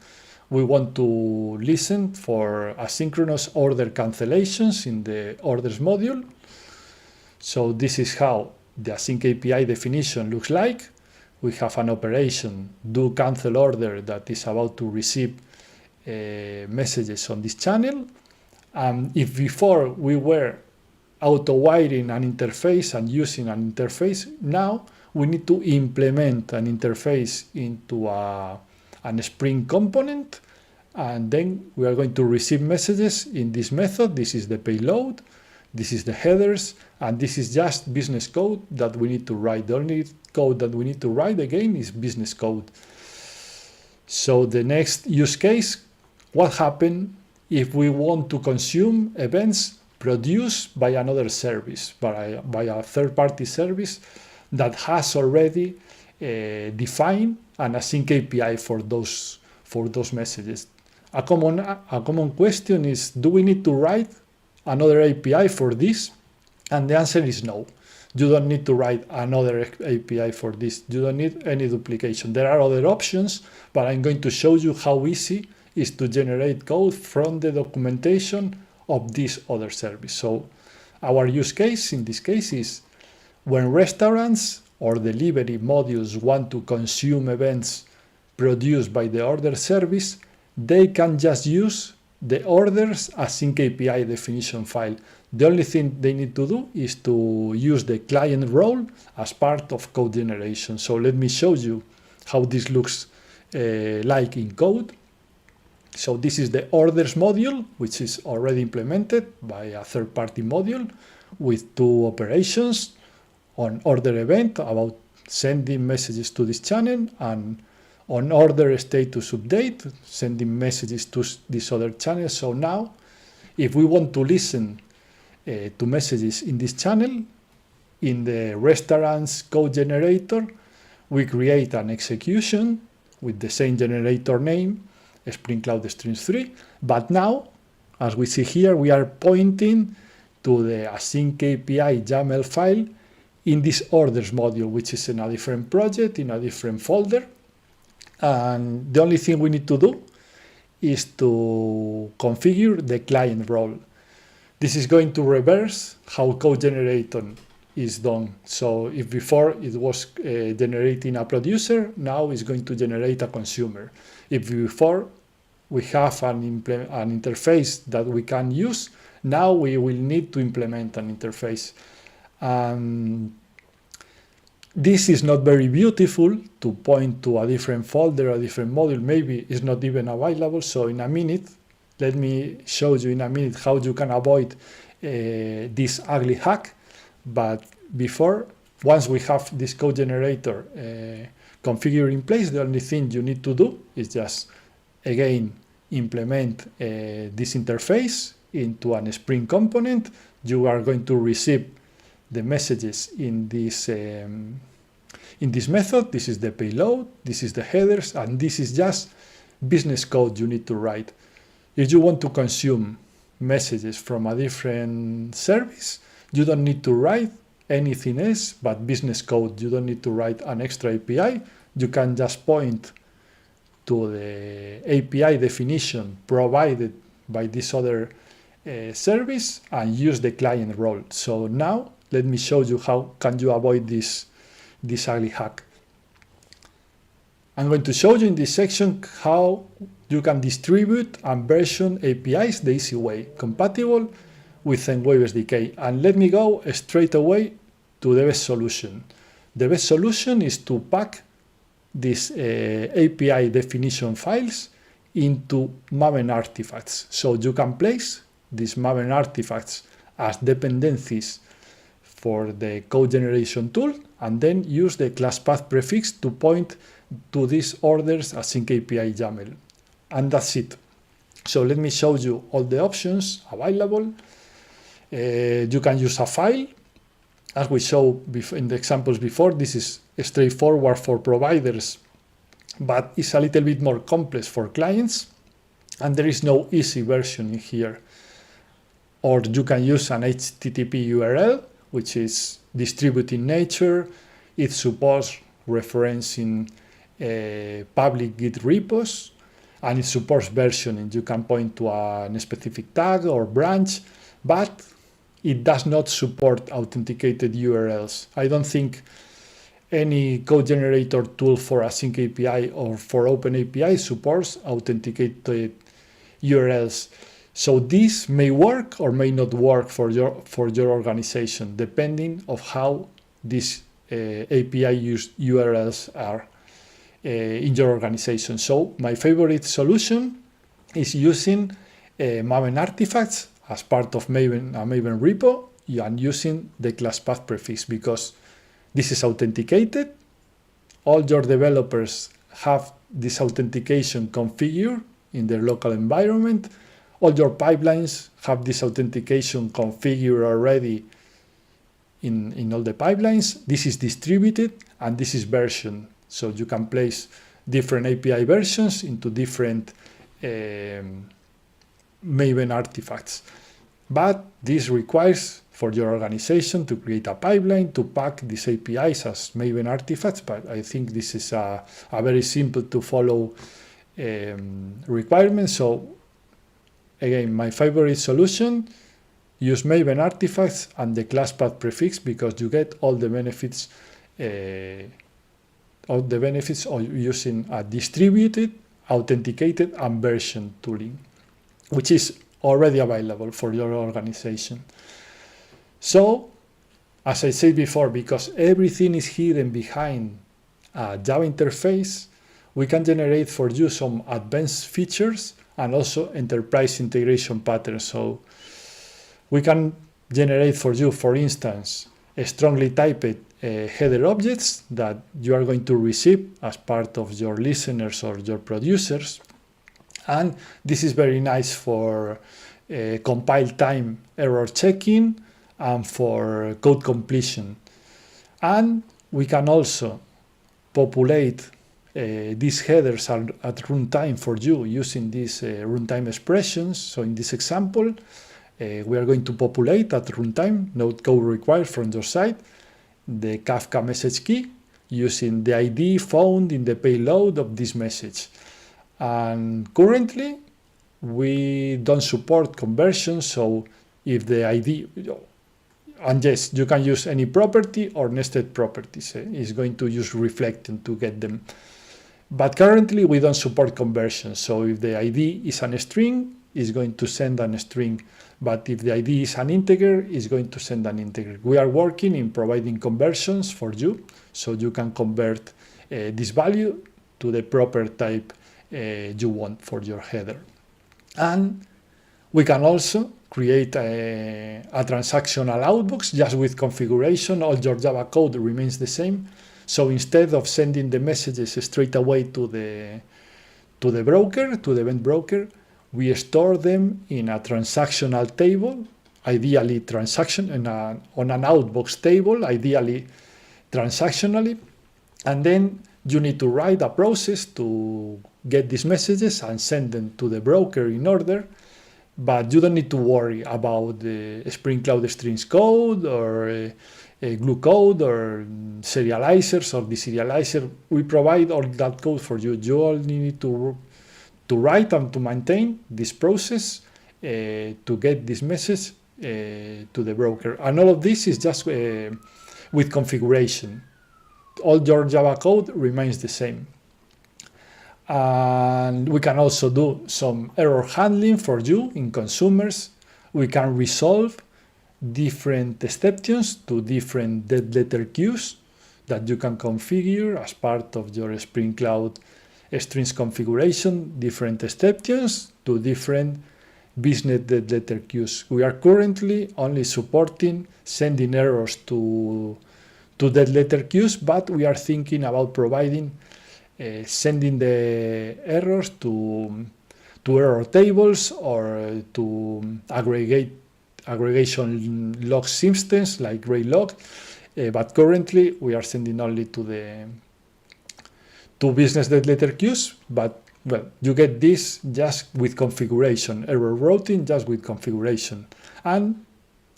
We want to listen for asynchronous order cancellations in the orders module. So this is how the AsyncAPI definition looks like. We have an operation, do cancel order, that is about to receive messages on this channel. If before we were auto-wiring an interface and using an interface, now we need to implement an interface into an Spring component, and then we are going to receive messages in this method. This is the payload. This is the headers, and this is just business code that we need to write. The only code that we need to write again is business code. So the next use case, what happens if we want to consume events produced by another service, by a third-party service that has already defined an async API for those messages. A common question is, do we need to write another API for this? And the answer is no. You don't need to write another API for this. You don't need any duplication. There are other options, but I'm going to show you how easy it is to generate code from the documentation of this other service. So our use case in this case is when restaurants or delivery modules want to consume events produced by the order service, they can just use the orders async API definition file. The only thing they need to do is to use the client role as part of code generation. So let me show you how this looks like in code. So this is the orders module, which is already implemented by a third-party module with two operations on order event about sending messages to this channel, and on order status update, sending messages to this other channel. So now, if we want to listen to messages in this channel, in the restaurants code generator, we create an execution with the same generator name, Spring Cloud Streams 3. But now, as we see here, we are pointing to the Async API YAML file in this orders module, which is in a different project, in a different folder. And the only thing we need to do is to configure the client role. This is going to reverse how code generation is done. So if before it was generating a producer, now it's going to generate a consumer. If before we have an interface that we can use, now we will need to implement an interface. This is not very beautiful to point to a different folder, a different module. Maybe it's not even available. So in a minute, let me show you in a minute how you can avoid this ugly hack. But before, once we have this code generator configured in place, the only thing you need to do is just, again, implement this interface into an Spring component. You are going to receive the messages in this method. This is the payload, this is the headers, and this is just business code you need to write. If you want to consume messages from a different service, you don't need to write anything else but business code. You don't need to write an extra API. You can just point to the API definition provided by this other service and use the client role. So now let me show you how can you avoid this ugly hack. I'm going to show you in this section how you can distribute and version APIs the easy way, compatible with Zenwave SDK. And let me go straight away to the best solution. The best solution is to pack these API definition files into Maven artifacts. So you can place these Maven artifacts as dependencies for the code generation tool, and then use the class path prefix to point to these orders async API YAML. And that's it. So let me show you all the options available. You can use a file. As we showed in the examples before, this is straightforward for providers, but it's a little bit more complex for clients. And there is no easy version in here. Or you can use an HTTP URL, which is distributed in nature. It supports referencing public Git repos, and it supports versioning. You can point to a specific tag or branch, but it does not support authenticated URLs. I don't think any code generator tool for Async API or for OpenAPI supports authenticated URLs. So this may work or may not work for your organization, depending on how these API used URLs are in your organization. So my favorite solution is using Maven artifacts as part of Maven, a Maven repo, and using the class path prefix, because this is authenticated. All your developers have this authentication configured in their local environment. All your pipelines have this authentication configured already in all the pipelines. This is distributed and this is versioned. So you can place different API versions into different Maven artifacts. But this requires for your organization to create a pipeline to pack these APIs as Maven artifacts. But I think this is a very simple to follow requirement. So again, my favorite solution, use Maven artifacts and the class path prefix, because you get all the benefits of using a distributed, authenticated, and version tooling, which is already available for your organization. So, as I said before, because everything is hidden behind a Java interface, we can generate for you some advanced features and also enterprise integration patterns. So we can generate for you, for instance, a strongly typed header objects that you are going to receive as part of your listeners or your producers. And this is very nice for compile time error checking and for code completion. And we can also populate these headers at runtime for you using these runtime expressions. So in this example, we are going to populate at runtime, no code required from your side, the Kafka message key using the ID found in the payload of this message. And currently, we don't support conversions, so if the ID, and yes, you can use any property or nested properties. It's going to use reflecting to get them. But currently, we don't support conversions. So if the ID is a string, it's going to send a string. But if the ID is an integer, it's going to send an integer. We are working in providing conversions for you, so you can convert this value to the proper type you want for your header. And we can also create a transactional outbox just with configuration. All your Java code remains the same. So instead of sending the messages straight away to the broker, to the event broker, we store them in a transactional table, ideally on an outbox table, ideally transactionally. And then you need to write a process to get these messages and send them to the broker in order. But you don't need to worry about the Spring Cloud Strings code or glue code or serializers or deserializer. We provide all that code for you. You only need to write and to maintain this process to get this message to the broker. And all of this is just with configuration. All your Java code remains the same. And we can also do some error handling for you in consumers. We can resolve different exceptions to different dead letter queues that you can configure as part of your Spring Cloud strings configuration, different exceptions to different business dead letter queues. We are currently only supporting sending errors to dead letter queues, but we are thinking about providing sending the errors to error tables or to aggregation logs instance like Graylog. But currently we are sending only to business dead letter queues, but well, you get this just with configuration, error routing just with configuration. And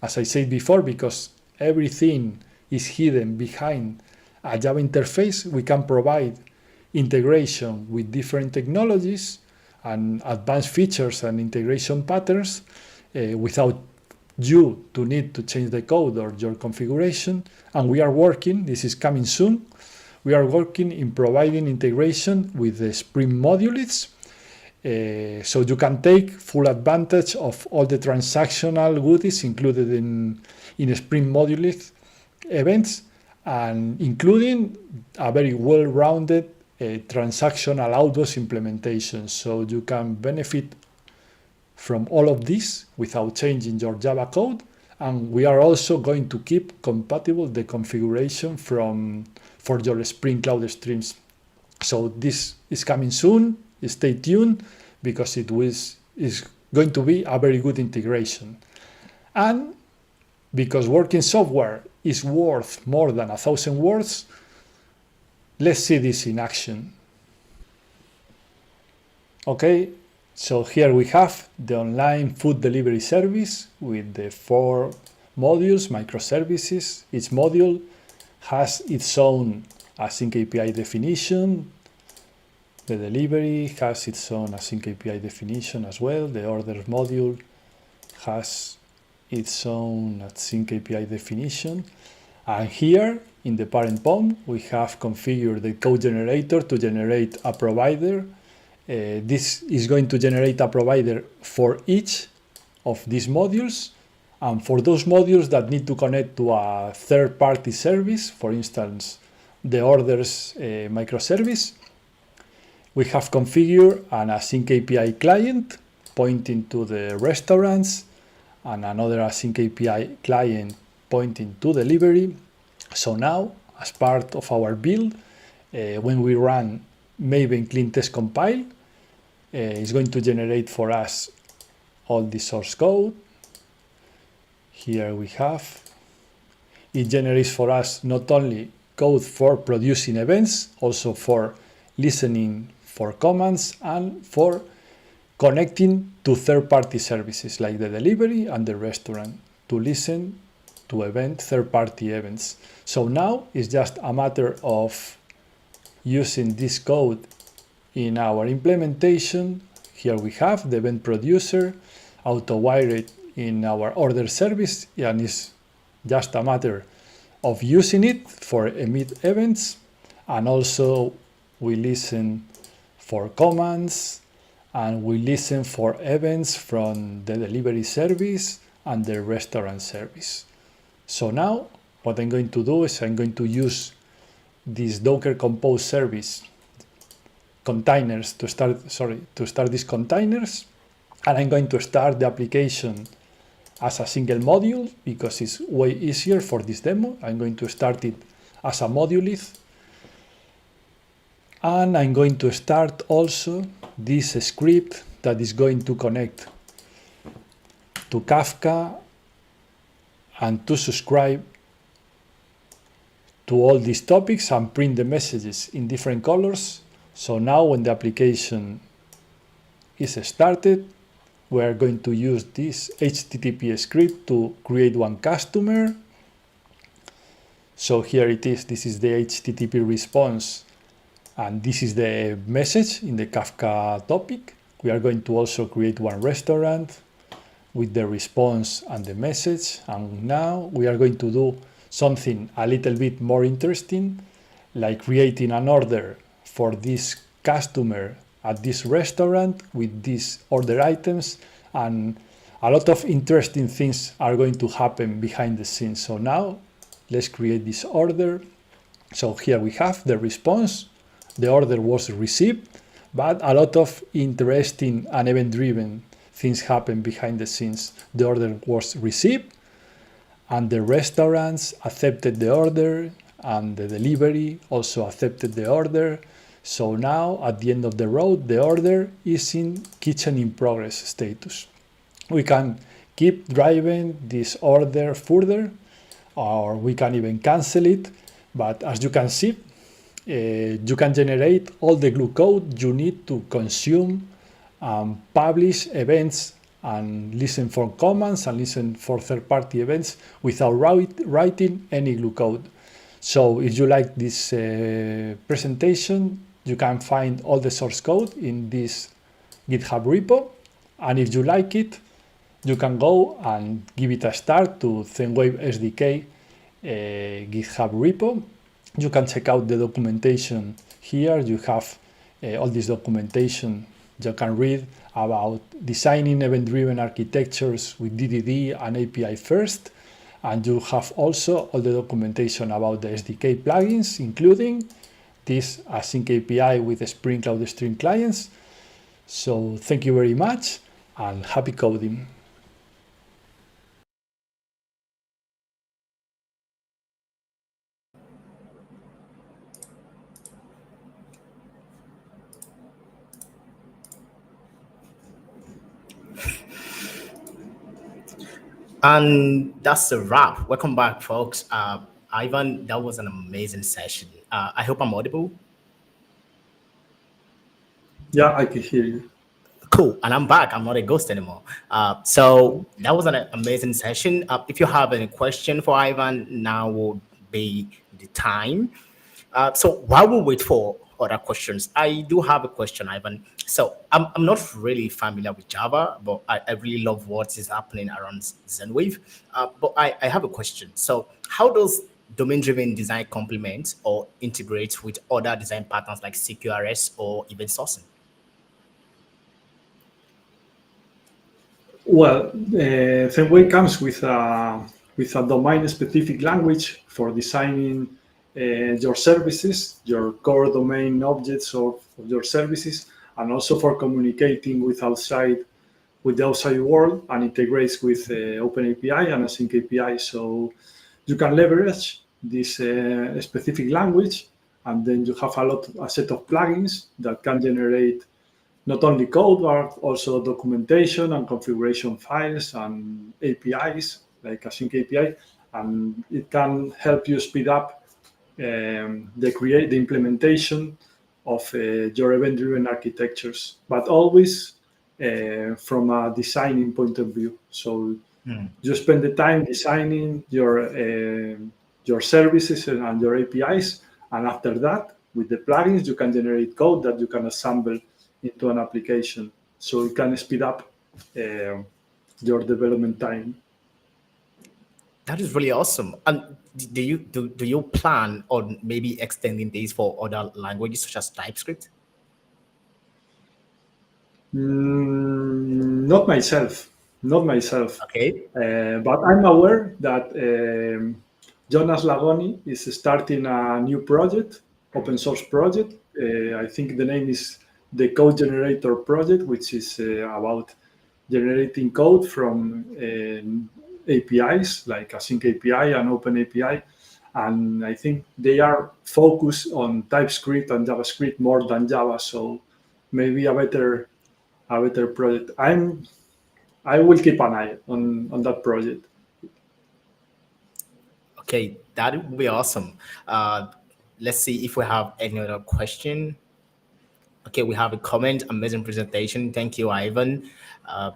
as I said before, because everything is hidden behind a Java interface, we can provide integration with different technologies and advanced features and integration patterns without you to need to change the code or your configuration. And we are working, this is coming soon, we are working in providing integration with the Spring Modulets, so you can take full advantage of all the transactional goodies included in Spring Modulet events, and including a very well-rounded transactional outbox implementation. So you can benefit from all of this without changing your Java code. And we are also going to keep compatible the configuration for your Spring Cloud streams. So this is coming soon. Stay tuned because it is going to be a very good integration. And because working software is worth more than 1,000 words, let's see this in action. Okay, so here we have the online food delivery service with the 4 modules, microservices. Each module has its own AsyncAPI definition. The delivery has its own AsyncAPI definition as well. The orders module has its own AsyncAPI definition. And here in the parent POM, we have configured the code generator to generate a provider. This is going to generate a provider for each of these modules. And for those modules that need to connect to a third-party service, for instance, the orders microservice, we have configured an AsyncAPI client pointing to the restaurants and another AsyncAPI client pointing to delivery. So now, as part of our build, when we run Maven clean test compile, it's going to generate for us all the source code. Here we have. It generates for us not only code for producing events, also for listening for commands and for connecting to third-party services like the delivery and the restaurant to listen to third-party events. So now it's just a matter of using this code in our implementation. Here we have the event producer auto-wired in our order service, and it's just a matter of using it for emit events. And also we listen for commands and we listen for events from the delivery service and the restaurant service. So now what I'm going to do is I'm going to use this Docker Compose service containers to start these containers, and I'm going to start the application as a single module because it's way easier for this demo. I'm going to start it as a modulith, and I'm going to start also this script that is going to connect to Kafka and to subscribe to all these topics and print the messages in different colors. So now when the application is started, we are going to use this HTTP script to create one customer. So here it is. This is the HTTP response, and this is the message in the Kafka topic. We are going to also create one restaurant with the response and the message. And now we are going to do something a little bit more interesting, like creating an order for this customer at this restaurant with these order items, and a lot of interesting things are going to happen behind the scenes. So now let's create this order. So here we have the response. The order was received, but a lot of interesting and event-driven things happen behind the scenes. The order was received, and the restaurants accepted the order, and the delivery also accepted the order. So now at the end of the road, the order is in kitchen in progress status. We can keep driving this order further, or we can even cancel it. But as you can see, you can generate all the glue code you need to consume, publish events, and listen for commands and listen for third-party events without writing any glue code. So if you like this presentation, you can find all the source code in this GitHub repo. And if you like it, you can go and give it a start to ThenWave SDK GitHub repo. You can check out the documentation here. You have all this documentation you can read about designing event-driven architectures with DDD and API first. And you have also all the documentation about the SDK plugins, including this AsyncAPI with Spring Cloud Stream clients. So thank you very much. and happy coding. And that's a wrap. Welcome back, folks. Ivan, that was an amazing session. I hope I'm audible. Yeah, I can hear you. Cool. And I'm back. I'm not a ghost anymore. So that was an amazing session. If you have any question for Ivan, now would be the time. So while we wait for other questions, I do have a question, Ivan. So I'm not really familiar with Java, but I really love what is happening around Zenwave. But I have a question. So how does domain-driven design complement or integrate with other design patterns like CQRS or event sourcing? Well, ThenWay comes with a domain-specific language for designing your services, your core domain objects of your services, and also for communicating with the outside world, and integrates with OpenAPI and AsyncAPI. So you can leverage this specific language, and then you have a set of plugins that can generate not only code, but also documentation and configuration files and APIs like Async API, and it can help you speed up the implementation of your event-driven architectures, but always from a designing point of view. So you spend the time designing your services and your APIs, and after that, with the plugins, you can generate code that you can assemble into an application. So it can speed up your development time. That is really awesome. And do you plan on maybe extending these for other languages such as TypeScript? Not myself, not myself. Okay. But I'm aware that Jonas Lagoni is starting a new project, open source project. I think the name is the Code Generator Project, which is about generating code from APIs like Async API and Open API. And I think they are focused on TypeScript and JavaScript more than Java. So maybe a better project. I will keep an eye on that project. Okay, that would be awesome. Let's see if we have any other question. Okay, we have a comment. Amazing presentation. Thank you, Ivan. Uh,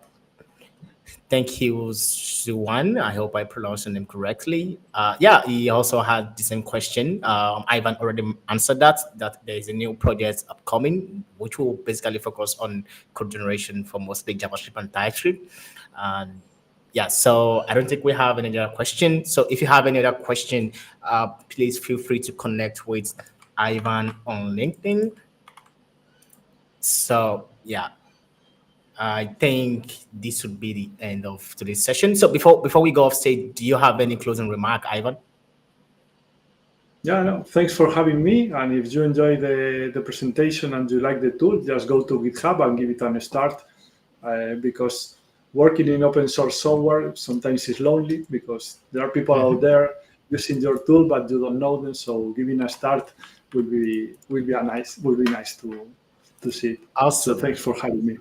Thank you, Suwan. I hope I pronounced your name correctly. Yeah, he also had the same question. Ivan already answered that there is a new project upcoming, which will basically focus on code generation for mostly JavaScript and TypeScript. And yeah, so I don't think we have any other question. So if you have any other question, please feel free to connect with Ivan on LinkedIn. So yeah, I think this would be the end of today's session. So before we go off stage, do you have any closing remark, Ivan? Yeah, no, thanks for having me. And if you enjoy the presentation and you like the tool, just go to GitHub and give it a start. Because working in open source software sometimes is lonely because there are people out there using your tool, but you don't know them. So giving a start will be nice to see. So Awesome. thanks for having me.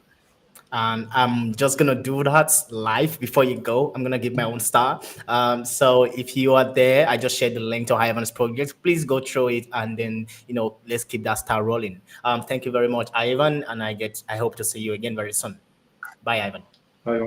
And I'm just gonna do that live before you go. I'm gonna give my own star. So if you are there, I just shared the link to Ivan's project. Please go through it, and then let's keep that star rolling. Thank you very much, Ivan, and I hope to see you again very soon. Bye, Ivan. Bye.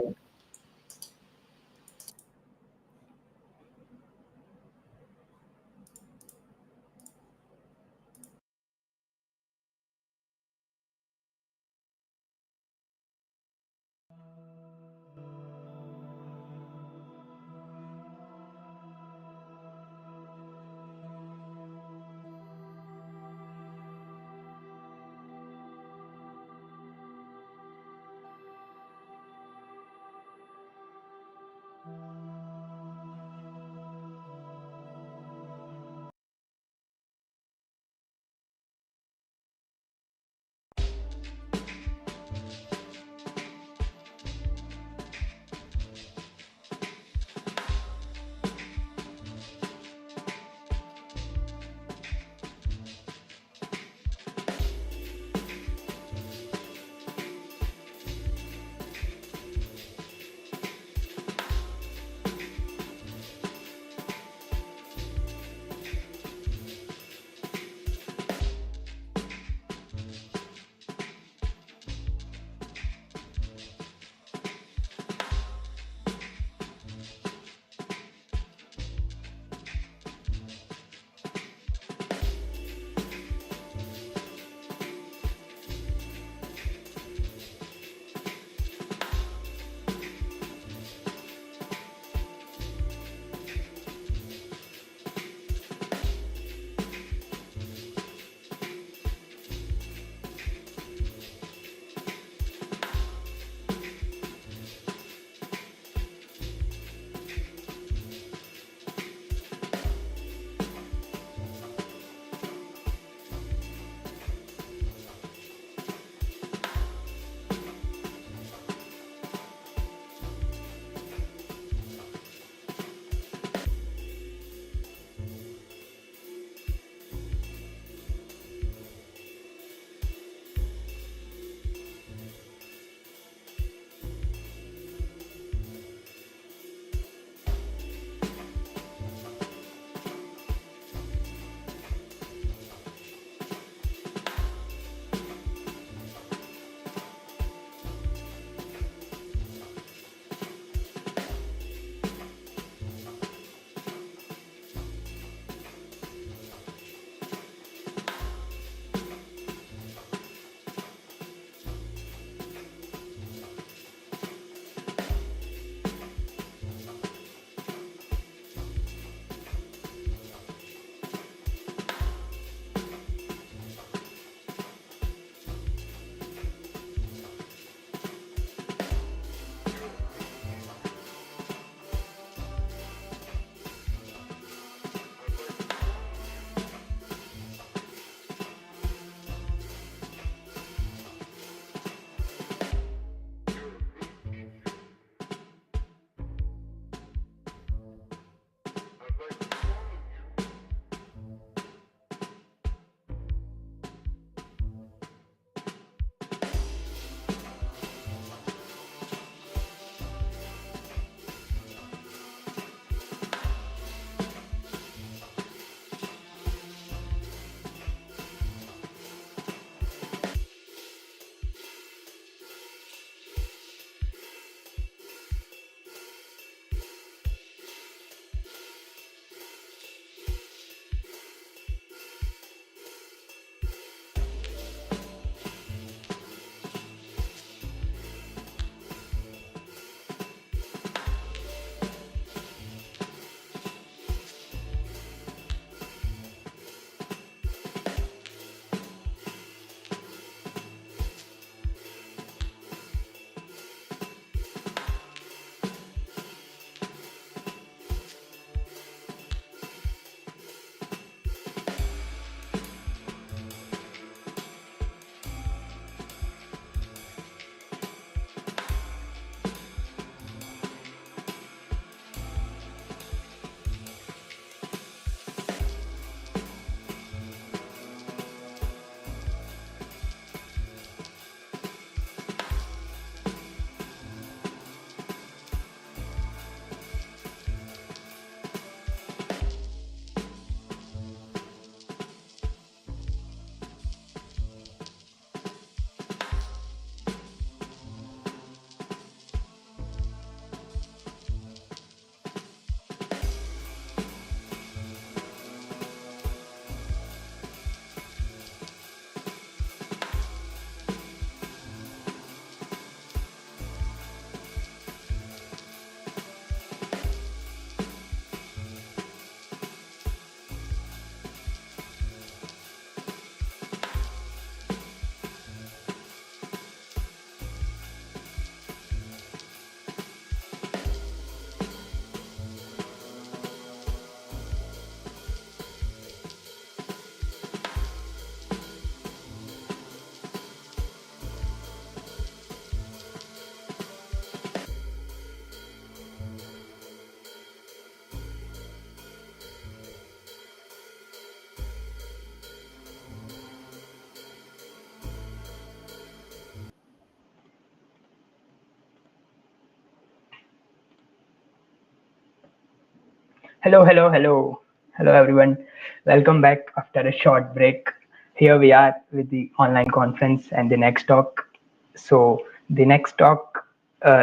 Hello, hello, hello. Hello, everyone. Welcome back after a short break. Here we are with the online conference and the next talk. So, the next talk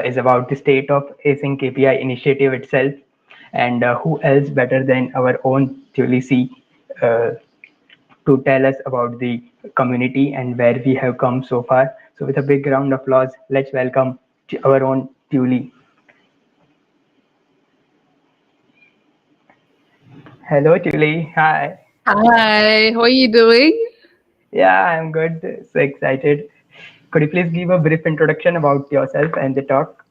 is about the state of Async API initiative itself. And who else better than our own Tulisi uh, to tell us about the community and where we have come so far. So, with a big round of applause, let's welcome our own Tuli. Hello, Tuli. Hi. Hi, how are you doing? Yeah, I'm good. So excited. Could you please give a brief introduction about yourself and the talk?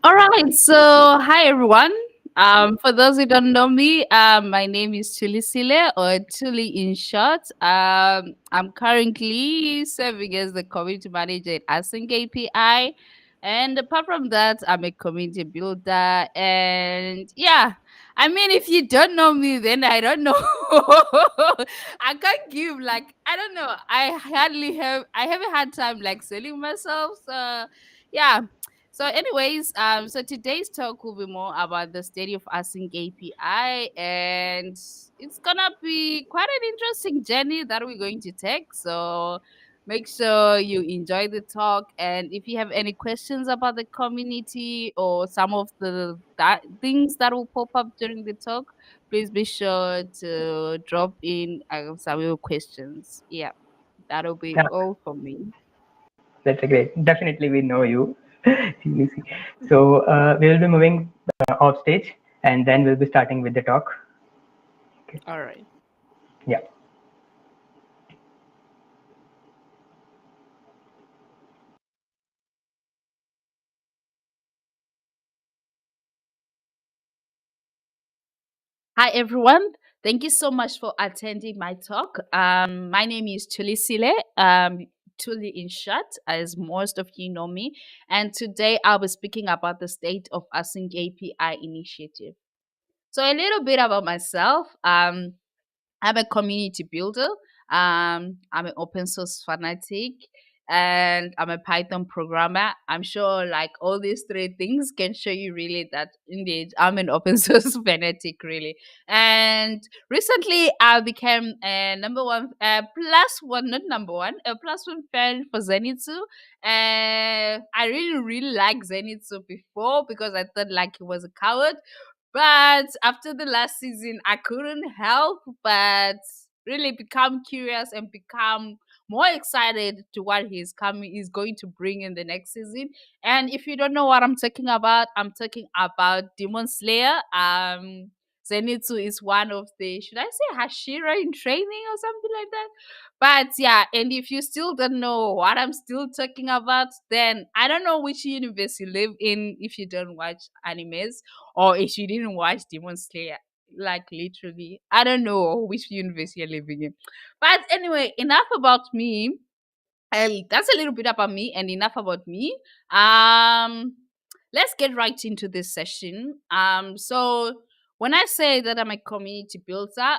All right, so hi everyone. For those who don't know me, my name is Tuli Sile, or Tuli in short. I'm currently serving as the community manager at AsyncAPI. And apart from that, I'm a community builder. And yeah, I mean, if you don't know me, then I don't know. I can't give, like, I don't know. I haven't had time like selling myself. So yeah, so, anyways, so today's talk will be more about the state of Async API, and it's gonna be quite an interesting journey that we're going to take. So, make sure you enjoy the talk, and if you have any questions about the community or some of the things that will pop up during the talk, please be sure to drop in some of your questions. Yeah, that'll be Yeah, all from me. that's a great. Definitely, we know you. Seriously. So we will be moving off stage, and then we'll be starting with the talk. Okay. All right. Yeah. Hi everyone. Thank you so much for attending my talk. My name is Tuli Sile, Tuli in short, as most of you know me. And today I'll be speaking about the state of Async API initiative. So a little bit about myself. I'm a community builder. I'm an open source fanatic, and I'm a Python programmer. I'm sure, like all these three things, can show you really that indeed I'm an open source fanatic, really. And recently, I became a number one, plus one, not number one, a plus one fan for Zenitsu. I really liked Zenitsu before because I thought like he was a coward, but after the last season, I couldn't help but really become curious and become more excited to what he's going to bring in the next season. And if you don't know what I'm talking about, I'm talking about Demon Slayer. Zenitsu is one of the, should I say Hashira in training or something like that? But yeah, and if you still don't know what I'm still talking about, then I don't know which universe you live in if you don't watch animes or if you didn't watch Demon Slayer. Like literally, I don't know which universe you're living in. But anyway, enough about me. That's a little bit about me and enough about me. Um, let's get right into this session. So when I say that I'm a community builder,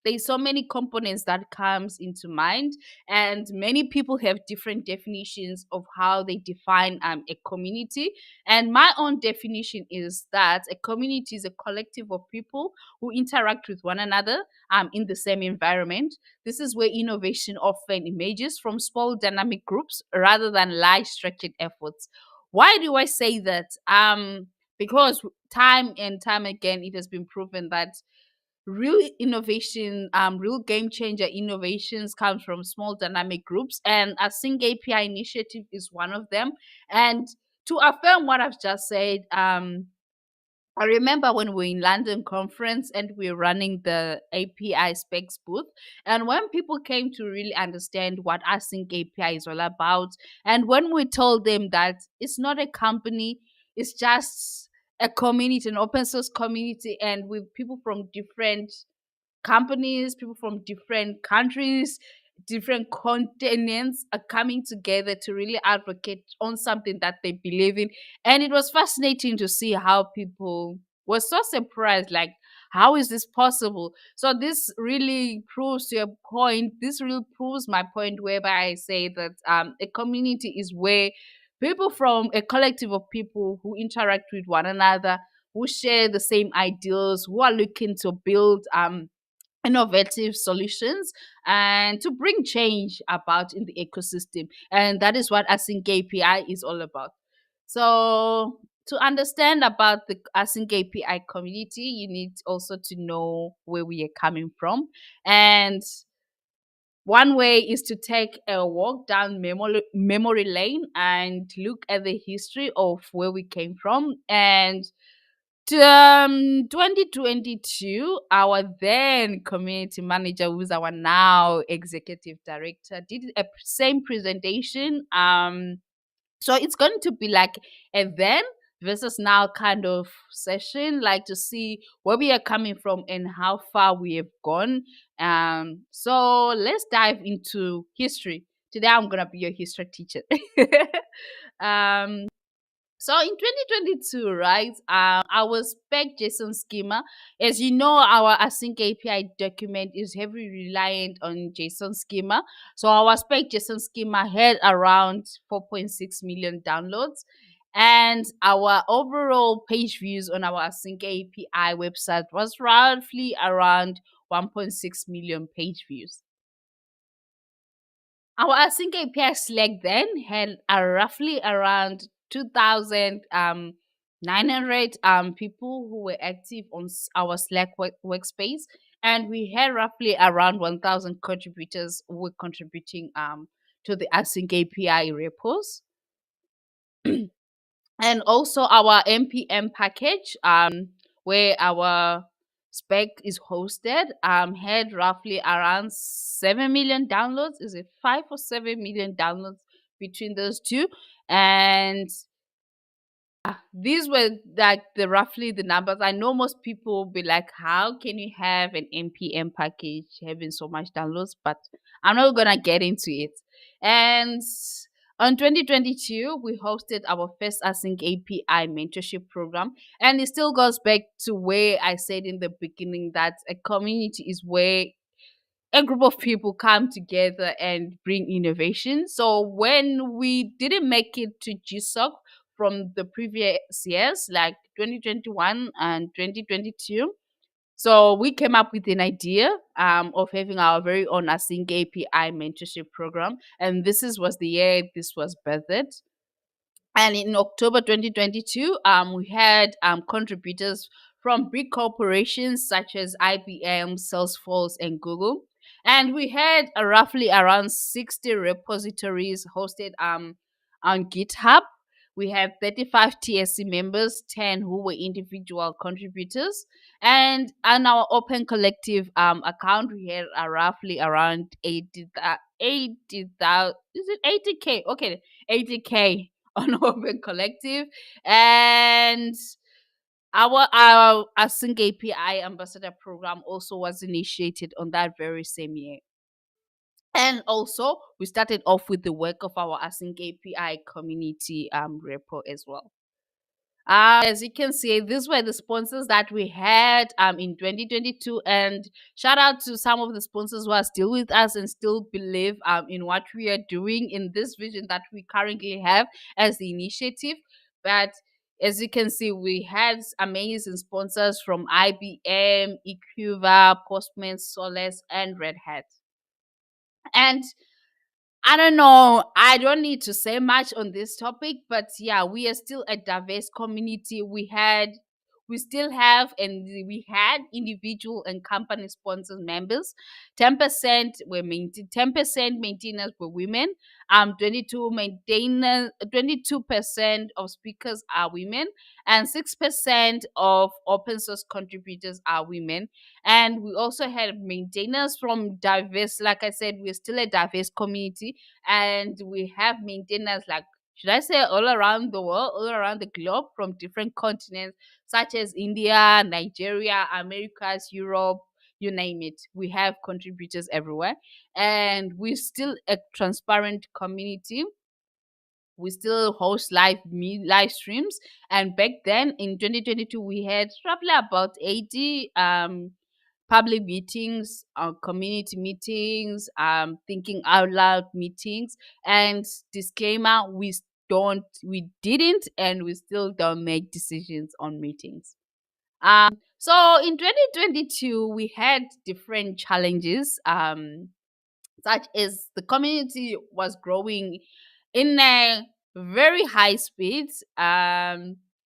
there's so many components that comes into mind, and many people have different definitions of how they define a community. And my own definition is that a community is a collective of people who interact with one another in the same environment. This is where innovation often emerges from small dynamic groups rather than large structured efforts. Why do I say that? Because time and time again, it has been proven that real innovation, real game changer innovations comes from small dynamic groups, and a Sync API initiative is one of them. And to affirm what I've just said, I remember when we were in London conference and we were running the API specs booth, and when people came to really understand what Async API is all about, and when we told them that it's not a company, it's just a community, an open source community, and with people from different companies, people from different countries, different continents are coming together to really advocate on something that they believe in. And it was fascinating to see how people were so surprised, like, how is this possible? So this really proves your point. This really proves my point whereby I say that a community is where people from a collective of people who interact with one another, who share the same ideals, who are looking to build innovative solutions and to bring change about in the ecosystem. And that is what AsyncAPI is all about. So to understand about the AsyncAPI community, you need also to know where we are coming from. And one way is to take a walk down memory lane and look at the history of where we came from. And 2022, our then community manager, who's our now executive director, did a same presentation. So it's going to be like a then versus now kind of session, like to see where we are coming from and how far we have gone. So let's dive into history. Today I'm gonna be your history teacher. um so in 2022, right, our spec JSON schema, as you know, our async API document is heavily reliant on JSON schema. So our spec JSON schema had around 4.6 million downloads. And our overall page views on our async API website was roughly around 1.6 million page views. Our async API Slack then had roughly around 2,900 people who were active on our Slack workspace, and we had roughly around 1,000 contributors who were contributing to the async API repos. And also our npm package, where our spec is hosted, had roughly around 7 million downloads. Is it 5 or 7 million downloads between those two? And these were like the roughly the numbers. I know most people will be like, how can you have an npm package having so much downloads? But I'm not gonna get into it. And on 2022, we hosted our first Async API mentorship program, and it still goes back to where I said in the beginning that a community is where a group of people come together and bring innovation. So when we didn't make it to GSoC from the previous years, like 2021 and 2022, so we came up with an idea of having our very own Async API mentorship program, and was the year this was birthed. And in October 2022, we had contributors from big corporations such as IBM, Salesforce, and Google. And we had roughly around 60 repositories hosted on GitHub. We have 35 TSC members, 10 who were individual contributors. And on our Open Collective account, we had roughly around 80,000. Is it 80K? Okay, 80K on Open Collective. And our Async API Ambassador program also was initiated on that very same year. And also, we started off with the work of our Async API community repo as well. As you can see, these were the sponsors that we had in 2022, and shout out to some of the sponsors who are still with us and still believe in what we are doing in this vision that we currently have as the initiative. But as you can see, we had amazing sponsors from IBM, Equiva, Postman, Solace, and Red Hat. And I don't know. I don't need to say much on this topic, but yeah, we are still a diverse community. We still have, and we had individual and company sponsored members. 10% were 10% maintainers were women. 22% of speakers are women, and 6% of open source contributors are women. And we also had maintainers from diverse, like I said, we're still a diverse community, and we have maintainers like, should I say, all around the world, all around the globe, from different continents such as India, Nigeria, Americas, Europe, you name it. We have contributors everywhere, and we're still a transparent community. We still host live streams, and back then in 2022 we had roughly about 80 public meetings, community meetings, thinking out loud meetings. And disclaimer, we didn't and we still don't make decisions on meetings. So in 2022, we had different challenges, such as the community was growing in a very high speed.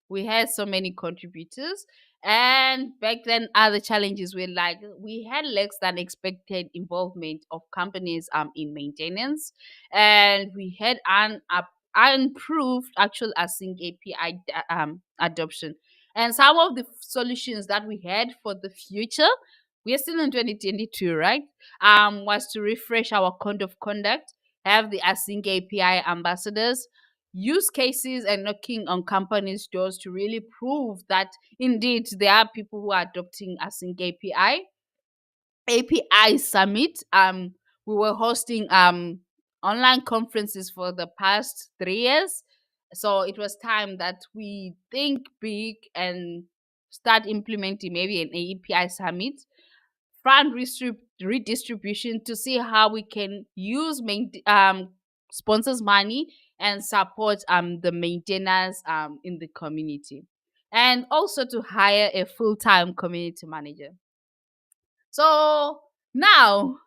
We had so many contributors, and back then other challenges were like we had less than expected involvement of companies in maintenance, and we had unimproved actual async API adoption. And some of the solutions that we had for the future, we are still in 2022, right? Was to refresh our code of conduct, have the Async API ambassadors, use cases and knocking on companies' doors to really prove that indeed there are people who are adopting Async API Summit. We were hosting online conferences for the past 3 years. So it was time that we think big and start implementing maybe an API Summit fund redistribution to see how we can use sponsors money and support the maintainers in the community, and also to hire a full-time community manager. So now,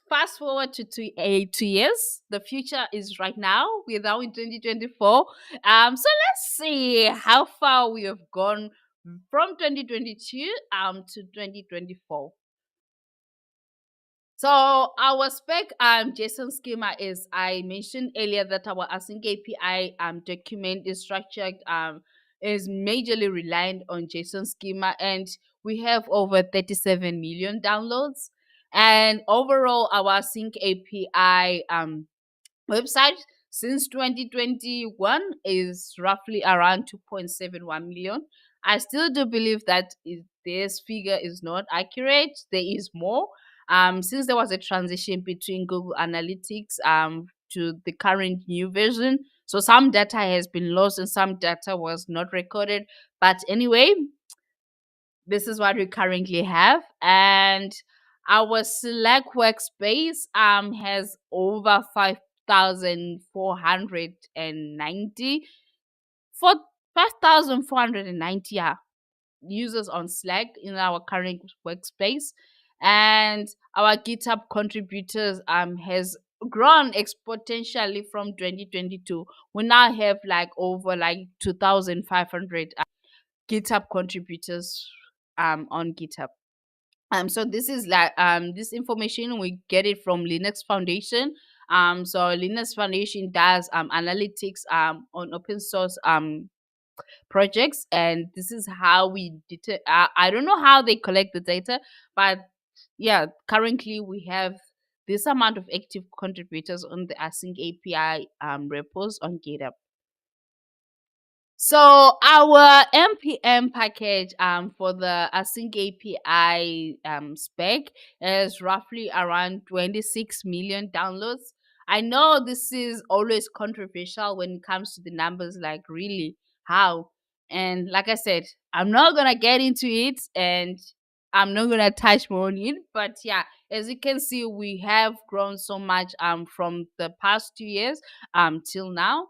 fast forward to 2 years, the future is right now. We're now in 2024. So let's see how far we have gone from 2022 to 2024. So our spec JSON schema is, I mentioned earlier that our async API document is structured is majorly reliant on JSON schema, and we have over 37 million downloads. And overall, our async API website since 2021 is roughly around 2.71 million. I still do believe that this figure is not accurate. There is more. Since there was a transition between Google Analytics to the current new version, so some data has been lost and some data was not recorded. But anyway, this is what we currently have, and our Slack workspace has over 5,490 for 5,490 users on Slack in our current workspace, and our GitHub contributors has grown exponentially from 2022. We now have like over like 2,500 GitHub contributors on GitHub. So this is like this information we get it from Linux Foundation. So Linux Foundation does analytics on open source projects, and this is how we I don't know how they collect the data, but yeah, currently we have this amount of active contributors on the Async API repos on GitHub. So our npm package for the async API spec is roughly around 26 million downloads. I know this is always controversial when it comes to the numbers, like really how. And like I said, I'm not gonna get into it and I'm not gonna touch more on it. But yeah, as you can see, we have grown so much from the past 2 years till now.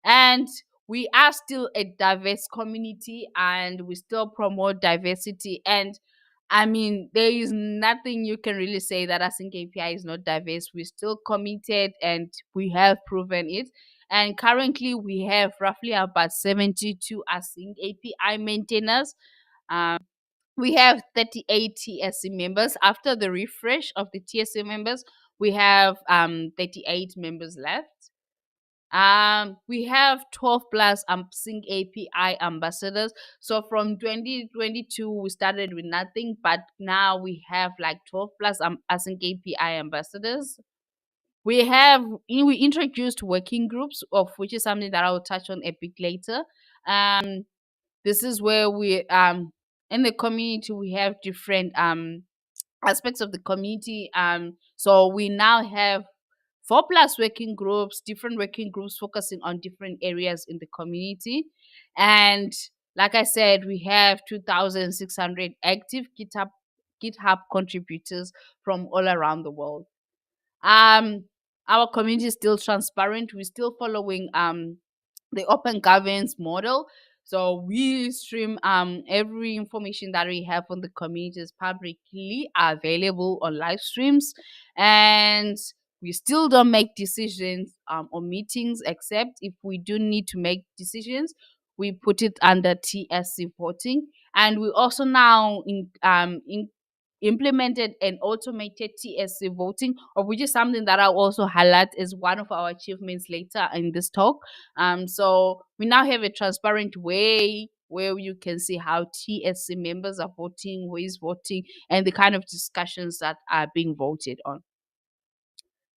And we are still a diverse community and we still promote diversity. And I mean, there is nothing you can really say that Async API is not diverse. We're still committed and we have proven it. And currently, we have roughly about 72 Async API maintainers. We have 38 TSC members. After the refresh of the TSC members, we have 38 members left. We have 12 plus Sync API ambassadors. So from 2022, we started with nothing, but now we have like 12 plus Async API ambassadors. We introduced working groups, of which is something that I will touch on a bit later. This is where we in the community we have different aspects of the community. So we now have 4+ working groups, different working groups focusing on different areas in the community. And like I said, we have 2,600 active GitHub contributors from all around the world. Our community is still transparent. We're still following the open governance model. So we stream every information that we have on the community is publicly available on live streams, and we still don't make decisions on meetings, except if we do need to make decisions, we put it under TSC voting. And we also now implemented an automated TSC voting, of which is something that I'll also highlight as one of our achievements later in this talk. So we now have a transparent way where you can see how TSC members are voting, who is voting, and the kind of discussions that are being voted on.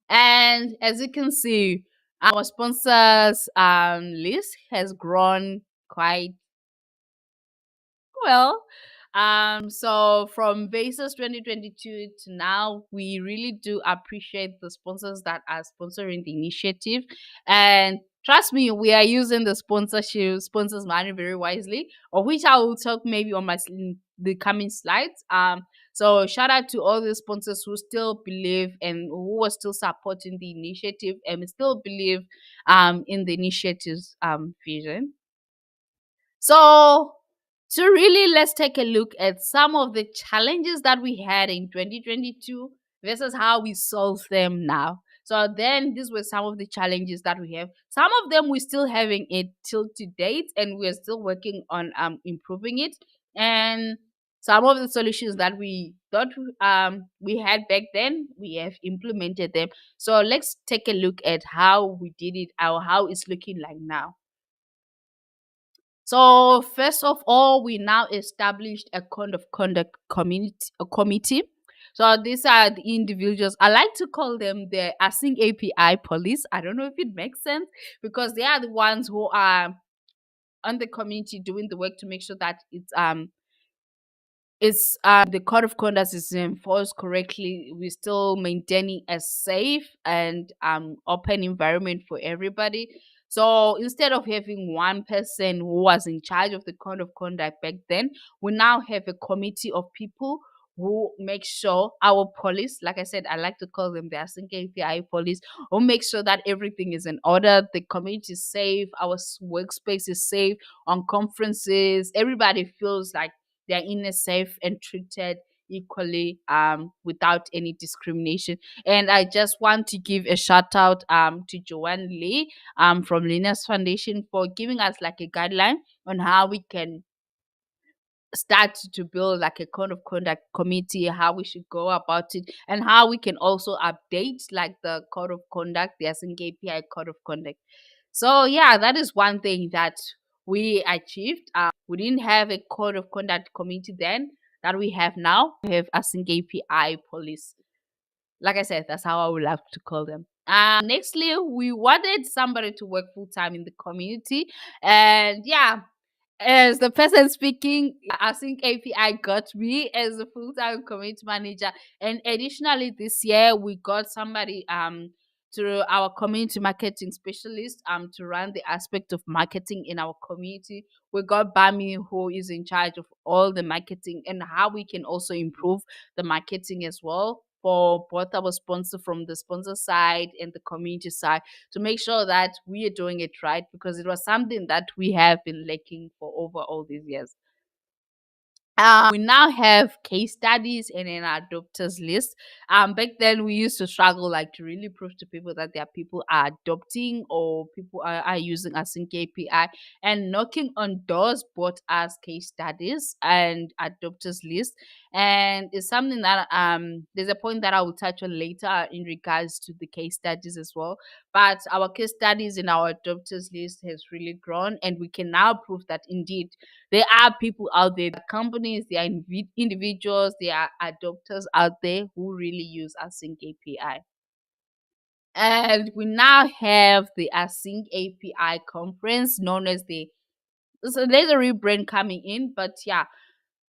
And as you can see, our sponsors list has grown quite well. So from Basis 2022 to now, we really do appreciate the sponsors that are sponsoring the initiative. And trust me, we are using the sponsors money very wisely, of which I will talk maybe on the coming slides. So shout out to all the sponsors who still believe and who are still supporting the initiative and still believe in the initiative's vision. So to really, let's take a look at some of the challenges that we had in 2022 versus how we solve them now. So then these were some of the challenges that we have. Some of them we're still having it till to date, and we're still working on improving it. And some of the solutions that we thought we had back then, we have implemented them. So let's take a look at how we did it, or how it's looking like now. So first of all, we now established a code of conduct committee. So these are the individuals. I like to call them the AsyncAPI police. I don't know if it makes sense, because they are the ones who are on the community doing the work to make sure that it's the code of conduct is enforced correctly. We're still maintaining a safe and open environment for everybody. So instead of having one person who was in charge of the code of conduct back then, we now have a committee of people who make sure our police, like I said, I like to call them the AsyncAPI police, who make sure that everything is in order, the community is safe, our workspace is safe, on conferences, everybody feels like they're in a safe and treated equally without any discrimination. And I just want to give a shout out to Joanne Lee from Linux Foundation for giving us like a guideline on how we can start to build like a code of conduct committee, how we should go about it, and how we can also update like the code of conduct, the AsyncAPI code of conduct. So yeah, that is one thing that we achieved. We didn't have a code of conduct committee then that we have now. We have AsyncAPI police. Like I said, that's how I would like to call them. Nextly, we wanted somebody to work full time in the community, and yeah, as the person speaking, AsyncAPI got me as a full-time community manager. And additionally, this year we got somebody to our community marketing specialist to run the aspect of marketing in our community. We got Bami, who is in charge of all the marketing and how we can also improve the marketing as well for both our sponsor from the sponsor side and the community side, to make sure that we are doing it right, because it was something that we have been lacking for over all these years. We now have case studies and an adopters list. Back then we used to struggle like to really prove to people that their people are adopting or people are using AsyncAPI, and knocking on doors both as case studies and adopters list. And it's something that there's a point that I will touch on later in regards to the case studies as well. But our case studies in our adopters list has really grown, and we can now prove that indeed there are people out there, the companies, there are individuals, there are adopters out there who really use AsyncAPI. And we now have the AsyncAPI conference, known as so there's a rebrand coming in, but yeah,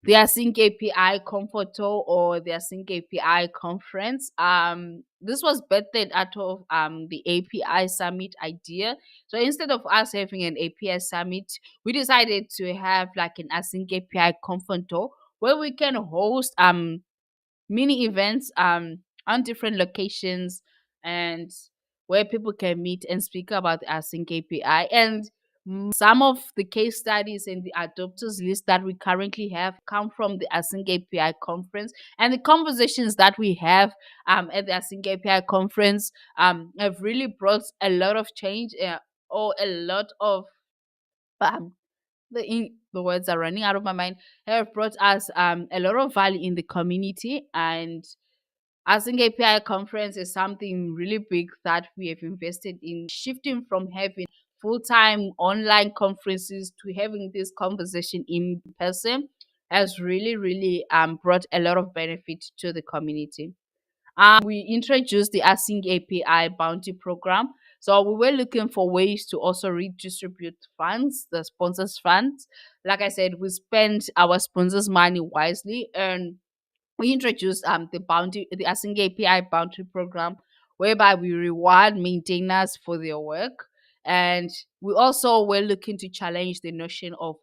the AsyncAPI Comforto or the AsyncAPI conference. This was birthed out of the API Summit idea. So instead of us having an API Summit, we decided to have like an AsyncAPI Comforto where we can host mini events on different locations, and where people can meet and speak about the AsyncAPI. And Some of the case studies and the adopters list that we currently have come from the AsyncAPI conference, and the conversations that we have at the AsyncAPI conference have really brought a lot of change or a lot of um, the words are running out of my mind, have brought us a lot of value in the community. And Async API conference is something really big that we have invested in, shifting from having full-time online conferences to having this conversation in person has really brought a lot of benefit to the community. We introduced the Async API bounty program. So we were looking for ways to also redistribute funds, the sponsors' funds. Like I said, we spent our sponsors' money wisely, and we introduced the Async API bounty program, whereby we reward maintainers for their work. And we also were looking to challenge the notion of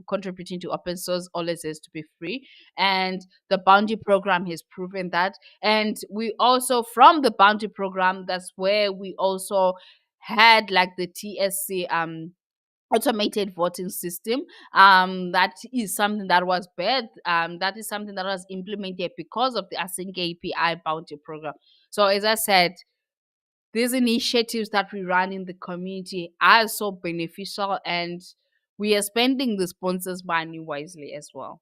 contributing to open source always has to be free. And the bounty program has proven that. And we also, from the bounty program, that's where we also had like the TSC automated voting system. That is something that was bad. That is something that was implemented because of the Async API bounty program. So as I said, these initiatives that we run in the community are so beneficial, and we are spending the sponsors money wisely as well.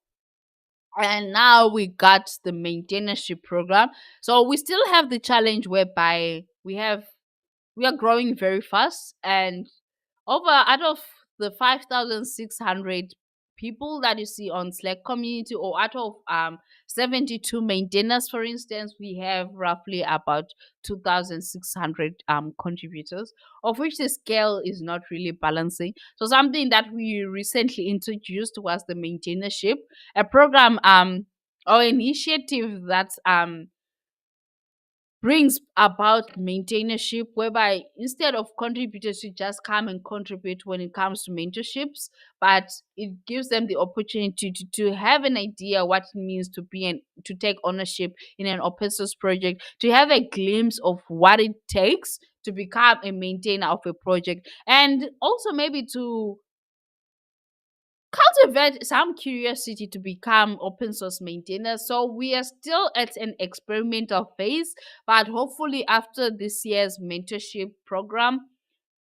And now we got the maintainership program. So we still have the challenge whereby we are growing very fast, and out of the 5,600 people that you see on Slack community, or out of 72 maintainers, for instance, we have roughly about 2,600 contributors, of which the scale is not really balancing. So something that we recently introduced was the maintainership, a program or initiative that brings about maintainership, whereby instead of contributors to just come and contribute when it comes to mentorships, but it gives them the opportunity to have an idea what it means to take ownership in an open source project, to have a glimpse of what it takes to become a maintainer of a project, and also maybe to cultivate some curiosity to become open source maintainers. So we are still at an experimental phase, but hopefully after this year's mentorship program,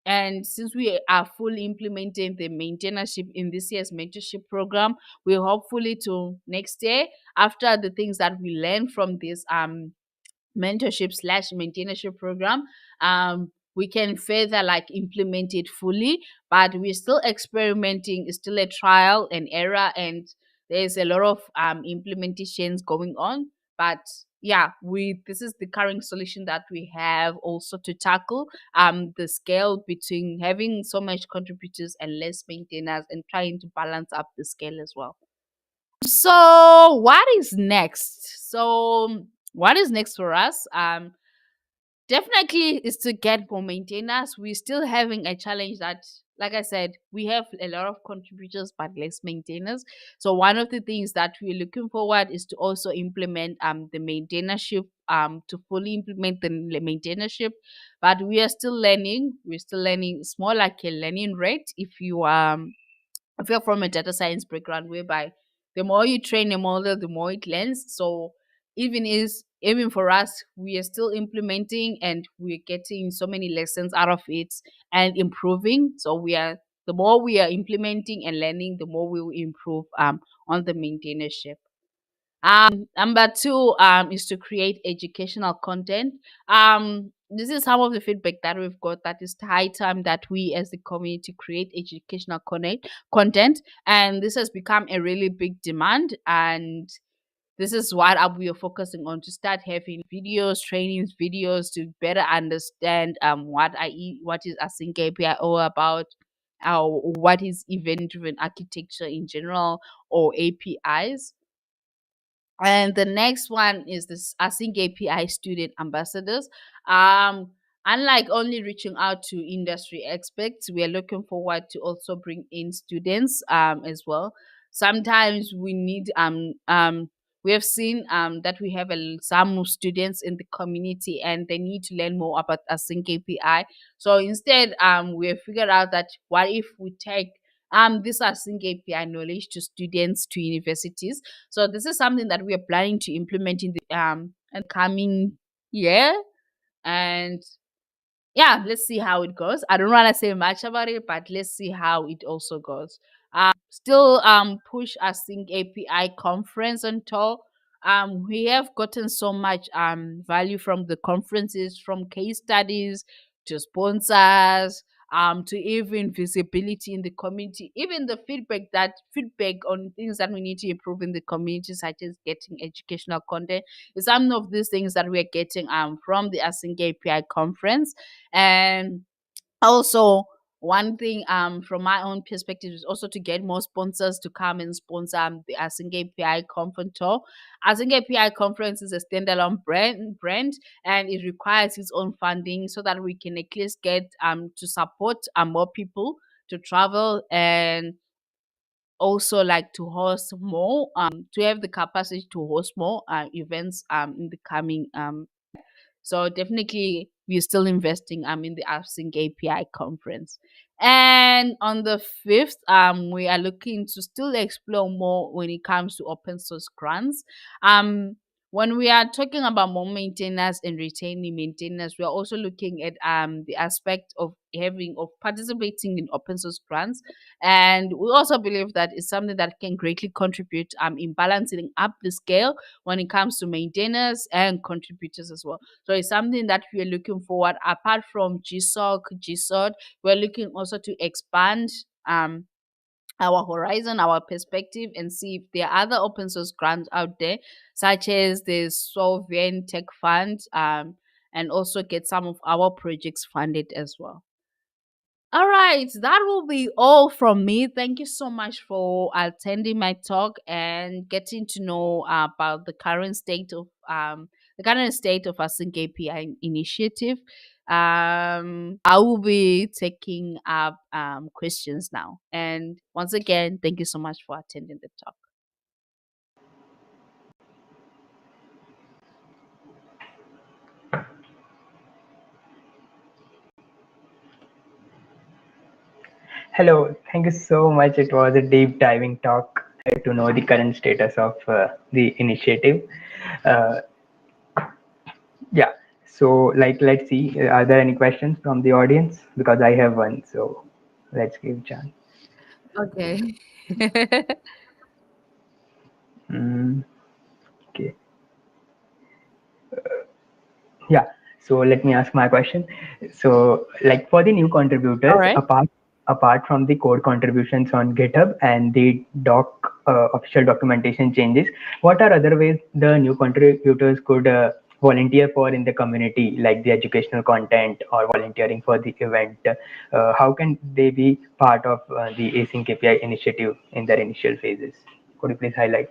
and since we are fully implementing the maintainership in this year's mentorship program, we hopefully to next year, after the things that we learn from this mentorship slash maintainership program, we can further like implement it fully, but we're still experimenting. It's still a trial and error, and there's a lot of implementations going on. But yeah, this is the current solution that we have also to tackle the scale between having so much contributors and less maintainers, and trying to balance up the scale as well. So what is next? What is next for us? Definitely is to get more maintainers. We're still having a challenge that, like I said, we have a lot of contributors but less maintainers. So one of the things that we're looking forward is to also implement the maintainership, to fully implement the maintainership. But we are still learning. We're still learning. It's more like a learning rate if you're from a data science background, whereby the more you train a model, the more it learns. So even for us, we are still implementing, and we're getting so many lessons out of it and improving. So the more we are implementing and learning, the more we will improve on the maintainership. Number two is to create educational content. This is some of the feedback that we've got, that is high time that we as the community create educational content, and this has become a really big demand. And this is what we are focusing on, to start having videos, trainings videos, to better understand what is Async API all about, what is event driven architecture in general, or APIs. And the next one is this Async API student ambassadors. Unlike only reaching out to industry experts, we are looking forward to also bring in students as well. Sometimes we need we have seen that we have some students in the community and they need to learn more about AsyncAPI. So instead, we have figured out that what if we take this AsyncAPI knowledge to students, to universities. So this is something that we are planning to implement in the coming year. And yeah, let's see how it goes. I don't want to say much about it, but let's see how it also goes. Still push Async API conference on tour. We have gotten so much value from the conferences, from case studies to sponsors, to even visibility in the community, even the feedback on things that we need to improve in the community, such as getting educational content. Some of these things that we are getting from the Async API conference. And also, one thing from my own perspective is also to get more sponsors to come and sponsor the Async API conference tour. Async API conference is a standalone brand and it requires its own funding so that we can at least get to support more people to travel, and also like to host more to have the capacity to host more events in the coming so definitely we're still investing in the Async API conference. And on the 5th, we are looking to still explore more when it comes to open source grants. When we are talking about more maintainers and retaining maintainers, we are also looking at the aspect of participating in open source grants. And we also believe that it's something that can greatly contribute in balancing up the scale when it comes to maintainers and contributors as well. So it's something that we are looking forward. Apart from GSoC, GSoD, we're looking also to expand our horizon, our perspective, and see if there are other open source grants out there, such as the Sovereign Tech Fund, and also get some of our projects funded as well. All right, that will be all from me. Thank you so much for attending my talk and getting to know about the current state of Async API initiative. I will be taking up questions now. And once again, thank you so much for attending the talk. Hello, thank you so much. It was a deep diving talk to know the current status of the initiative. Uh, yeah, so let's see. Are there any questions from the audience? Because I have one, so let's give chance. Okay. Okay. Yeah. So let me ask my question. So, like for the new contributors, All right. apart from the code contributions on GitHub and the doc official documentation changes, what are other ways the new contributors could volunteer for in the community, like the educational content or volunteering for the event? How can they be part of the Async API initiative in their initial phases? Could you please highlight?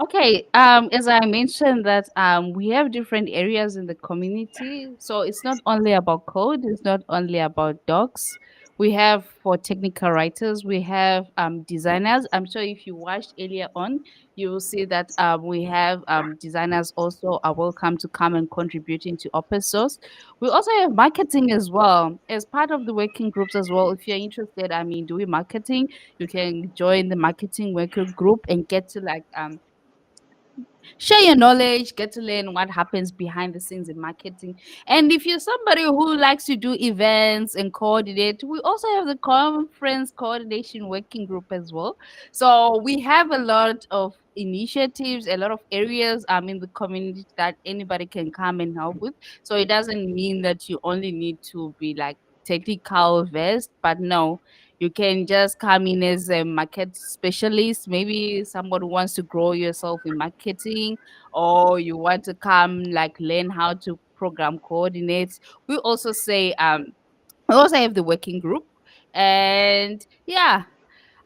Okay, as I mentioned that we have different areas in the community. So it's not only about code, it's not only about docs. We have for technical writers, we have designers. I'm sure if you watched earlier on, you will see that we have designers also are welcome to come and contribute into open source. We also have marketing as well as part of the working groups as well. If you're interested, doing marketing, you can join the marketing working group and get to like share your knowledge, get to learn what happens behind the scenes in marketing. And if you're somebody who likes to do events and coordinate, we also have the conference coordination working group as well. So we have a lot of initiatives, a lot of areas in the community that anybody can come and help with. So it doesn't mean that you only need to be like technical versed, but no, you can just come in as a market specialist. Maybe somebody wants to grow yourself in marketing, or you want to come like learn how to program coordinates. We also say we also have the working group. And yeah,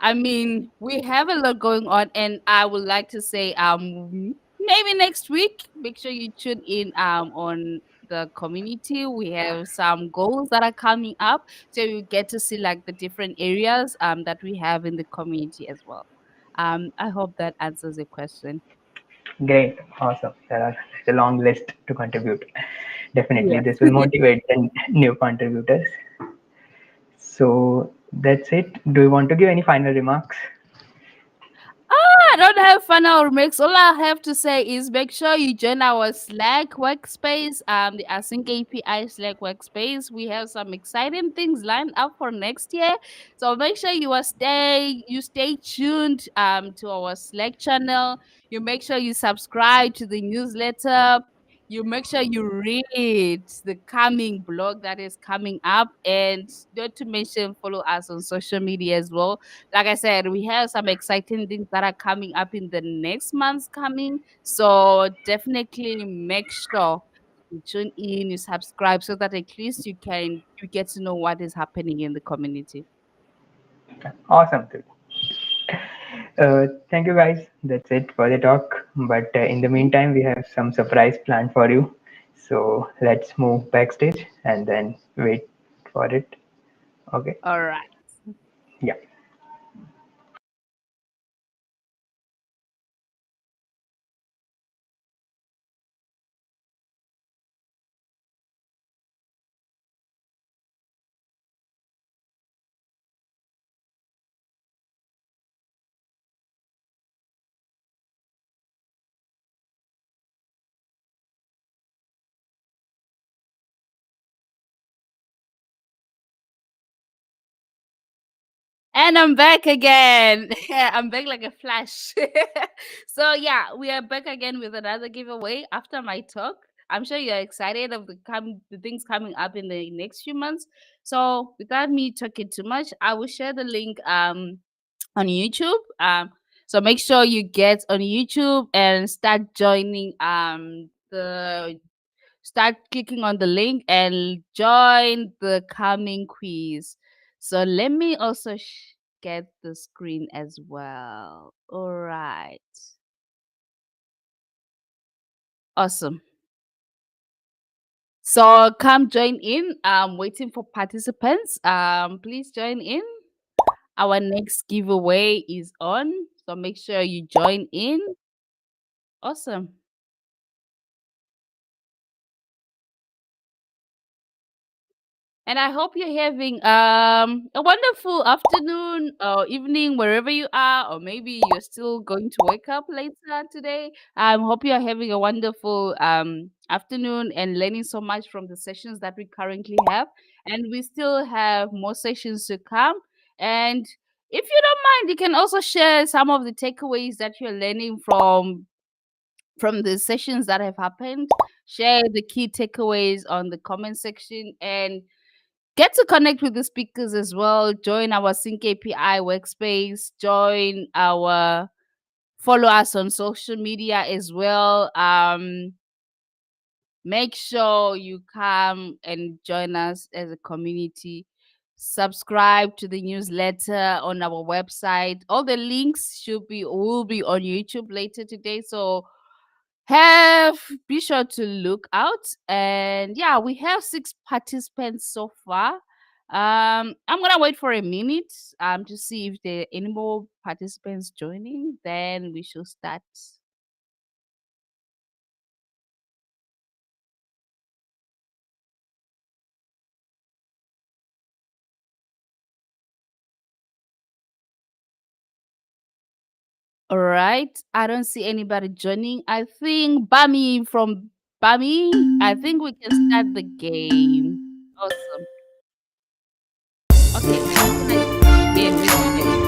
we have a lot going on, and I would like to say, maybe next week, make sure you tune in on the community. We have some goals that are coming up, so you get to see like the different areas that we have in the community as well. I hope that answers your question. Great, awesome. There are such a long list to contribute. Definitely, Yes. this will motivate the new contributors. So that's it. Do you want to give any final remarks? I don't have final remarks. All I have to say is make sure you join our Slack workspace, the Async API Slack workspace. We have some exciting things lined up for next year. So make sure you stay tuned to our Slack channel. You make sure you subscribe to the newsletter. You make sure you read the coming blog that is coming up, and not to mention follow us on social media as well. Like I said, we have some exciting things that are coming up in the next months coming. So definitely make sure you tune in, you subscribe so that at least you get to know what is happening in the community. Awesome. Thank you guys. That's it for the talk. But in the meantime, we have some surprise planned for you. So let's move backstage and then wait for it. Okay. All right. Yeah. And I'm back again. I'm back like a flash. So yeah, we are back again with another giveaway after my talk. I'm sure you're excited of the things coming up in the next few months. So without me talking too much, I will share the link on YouTube. So make sure you get on YouTube and start clicking on the link and join the coming quiz. So let me also get the screen as well. All right. Awesome. So come join in. I'm waiting for participants. Please join in. Our next giveaway is on. So make sure you join in. Awesome. And I hope you're having a wonderful afternoon or evening wherever you are, or maybe you're still going to wake up later today. I hope you're having a wonderful afternoon and learning so much from the sessions that we currently have. And we still have more sessions to come. And if you don't mind, you can also share some of the takeaways that you're learning from the sessions that have happened. Share the key takeaways on the comment section and get to connect with the speakers as well. Join our AsyncAPI workspace. Follow us on social media as well. Make sure you come and join us as a community. Subscribe to the newsletter on our website. All the links will be on YouTube later today. So be sure to look out. And yeah, we have 6 participants so far. I'm gonna wait for a minute to see if there are any more participants joining, then we should start. All right, I don't see anybody joining. I think Bami, I think we can start the game. Awesome. Okay, I'm gonna begin with the game.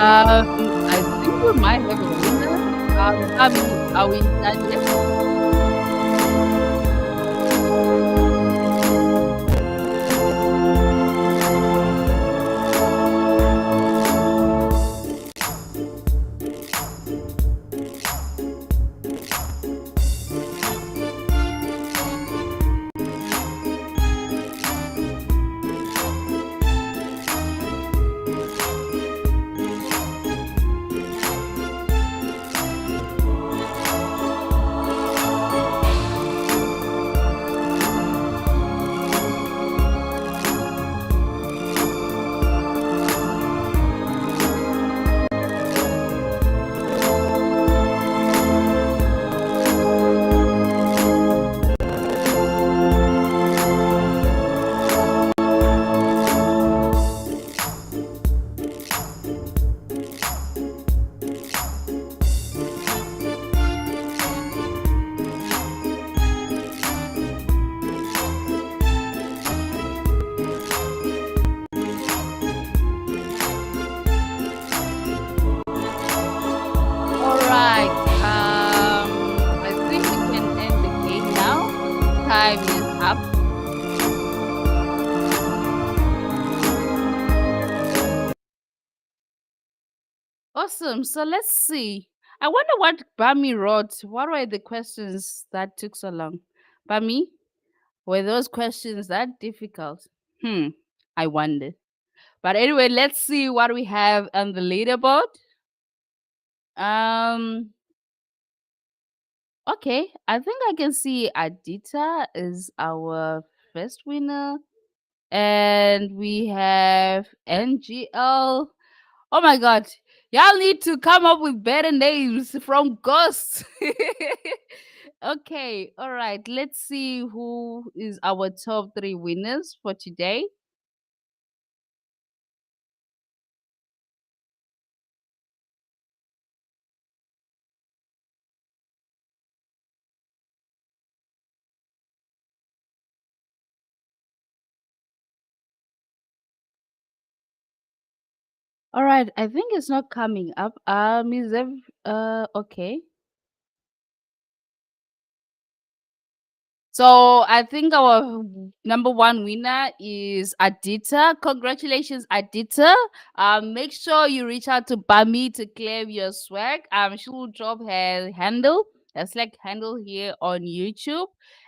I think we might have a winner. Are we done yet? All right. I think we can end the game now. Time is up. Awesome. So let's see. I wonder what Bami wrote. What were the questions that took so long? Bami, were those questions that difficult? I wonder. But anyway, let's see what we have on the leaderboard. Okay, I think I can see Adita is our first winner. And we have NGL. Oh my god. Y'all need to come up with better names from Ghosts. Okay, all right. Let's see who is our top 3 winners for today. All right, I think it's not coming up. Is okay. So I think our number 1 winner is Adita. Congratulations, Adita. Make sure you reach out to Bami to claim your swag. She will drop her handle, her Slack handle here on YouTube.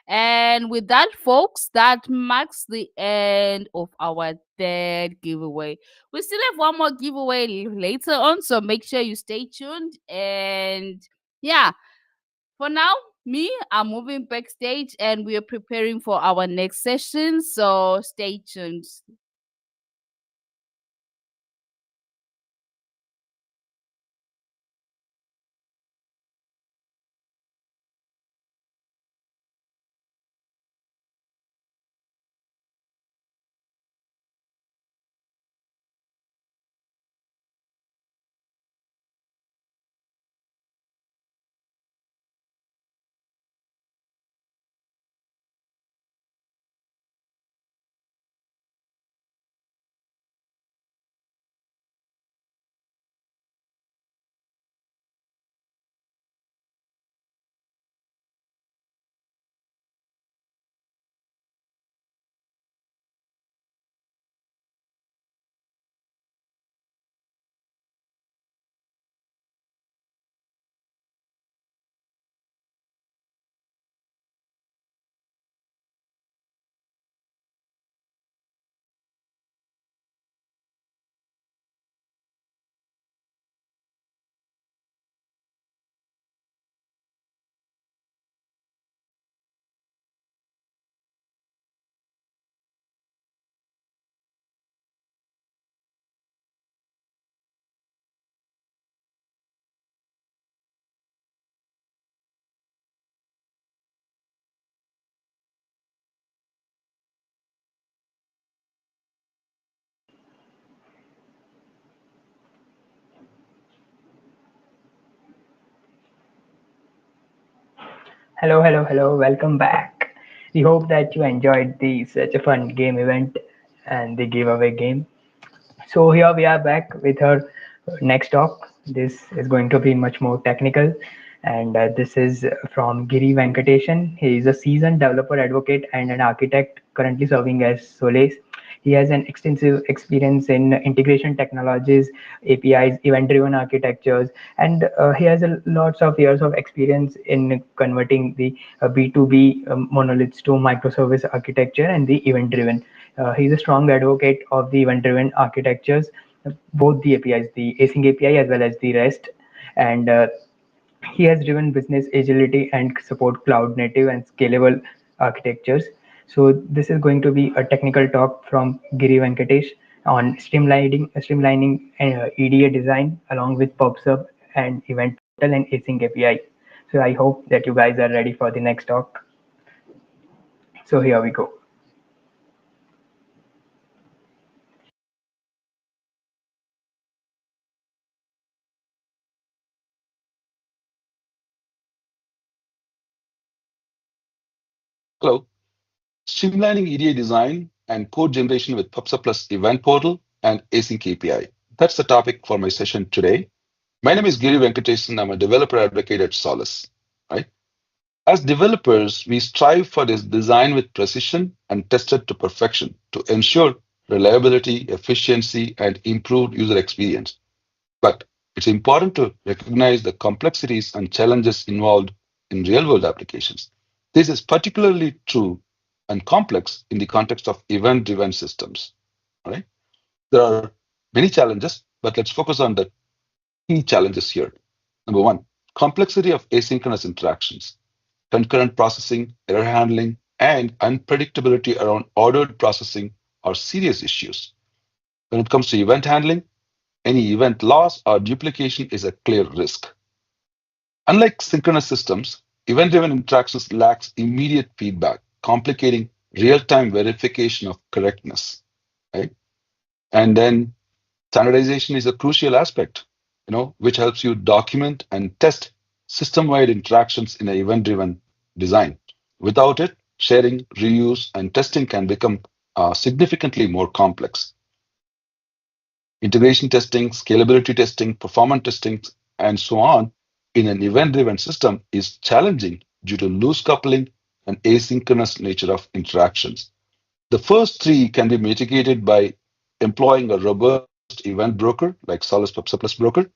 And with that, folks, that marks the end of our 3rd giveaway. We still have one more giveaway later on, so make sure you stay tuned. And yeah, for now, I'm moving backstage and we are preparing for our next session. So stay tuned. Hello, hello, hello. Welcome back. We hope that you enjoyed the such a fun game event and the giveaway game. So here we are back with our next talk. This is going to be much more technical, and this is from Giri Venkateshan. He is a seasoned developer advocate and an architect currently serving as Solace. He has an extensive experience in integration technologies, APIs, event-driven architectures, and he has lots of years of experience in converting the B2B monoliths to microservice architecture and the event-driven. He's a strong advocate of the event-driven architectures, both the APIs, the async API as well as the REST, and he has driven business agility and support cloud native and scalable architectures. So this is going to be a technical talk from Giri Venkatesh on streamlining EDA design along with PubSub and Event Portal and Async API. So I hope that you guys are ready for the next talk. So here we go. Hello. Streamlining EDA design and code generation with PubSub Plus Event Portal and Async API. That's the topic for my session today. My name is Giri Venkatesan. I'm a developer advocate at Solace. Right? As developers, we strive for this design with precision and test it to perfection to ensure reliability, efficiency, and improved user experience. But it's important to recognize the complexities and challenges involved in real world applications. This is particularly true and complex in the context of event driven systems. All right? There are many challenges, but let's focus on the key challenges here. Number one, complexity of asynchronous interactions, concurrent processing, error handling, and unpredictability around ordered processing are serious issues. When it comes to event handling, any event loss or duplication is a clear risk. Unlike synchronous systems, event-driven interactions lacks immediate feedback, complicating real-time verification of correctness. Right? And then standardization is a crucial aspect, which helps you document and test system-wide interactions in an event-driven design. Without it, sharing, reuse, and testing can become significantly more complex. Integration testing, scalability testing, performance testing, and so on in an event-driven system is challenging due to loose coupling and asynchronous nature of interactions. The first three can be mitigated by employing a robust event broker like Solace PubSub Plus Broker,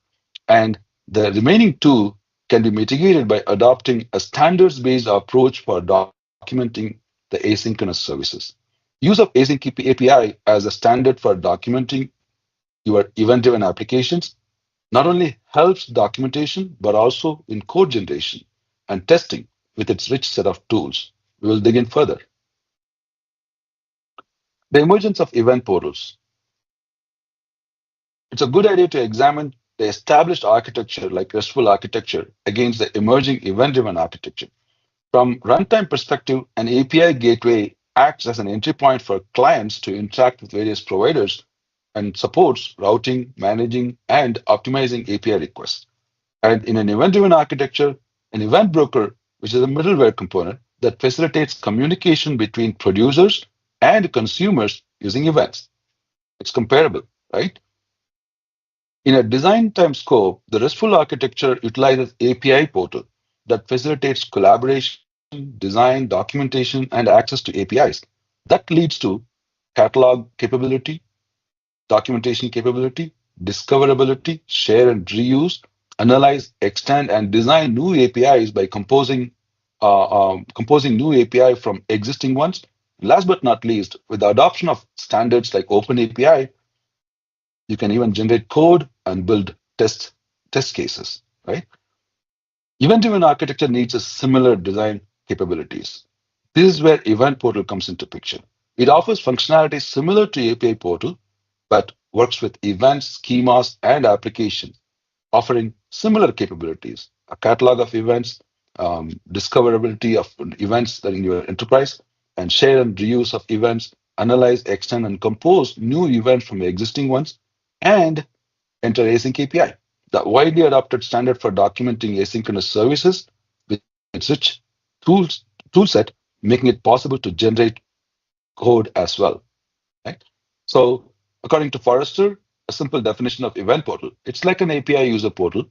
and the remaining two can be mitigated by adopting a standards-based approach for documenting the asynchronous services. Use of AsyncAPI as a standard for documenting your event-driven applications not only helps documentation, but also in code generation and testing with its rich set of tools. We will dig in further. The emergence of event portals. It's a good idea to examine the established architecture like RESTful architecture against the emerging event-driven architecture. From runtime perspective, an API gateway acts as an entry point for clients to interact with various providers and supports routing, managing, and optimizing API requests. And in an event-driven architecture, an event broker, which is a middleware component that facilitates communication between producers and consumers using events. It's comparable, right? In a design time scope, the RESTful architecture utilizes API portal that facilitates collaboration, design, documentation, and access to APIs. That leads to catalog capability, documentation capability, discoverability, share and reuse, analyze, extend, and design new APIs by composing new API from existing ones. Last but not least, with the adoption of standards like OpenAPI, you can even generate code and build test cases, right? Event-driven architecture needs a similar design capabilities. This is where Event Portal comes into picture. It offers functionality similar to API Portal, but works with events, schemas, and applications, offering similar capabilities, a catalog of events, discoverability of events that in your enterprise, and share and reuse of events, analyze, extend, and compose new events from existing ones, and enter Async API, the widely adopted standard for documenting asynchronous services with its rich toolset, making it possible to generate code as well. Right? So, according to Forrester, a simple definition of event portal, it's like an API user portal,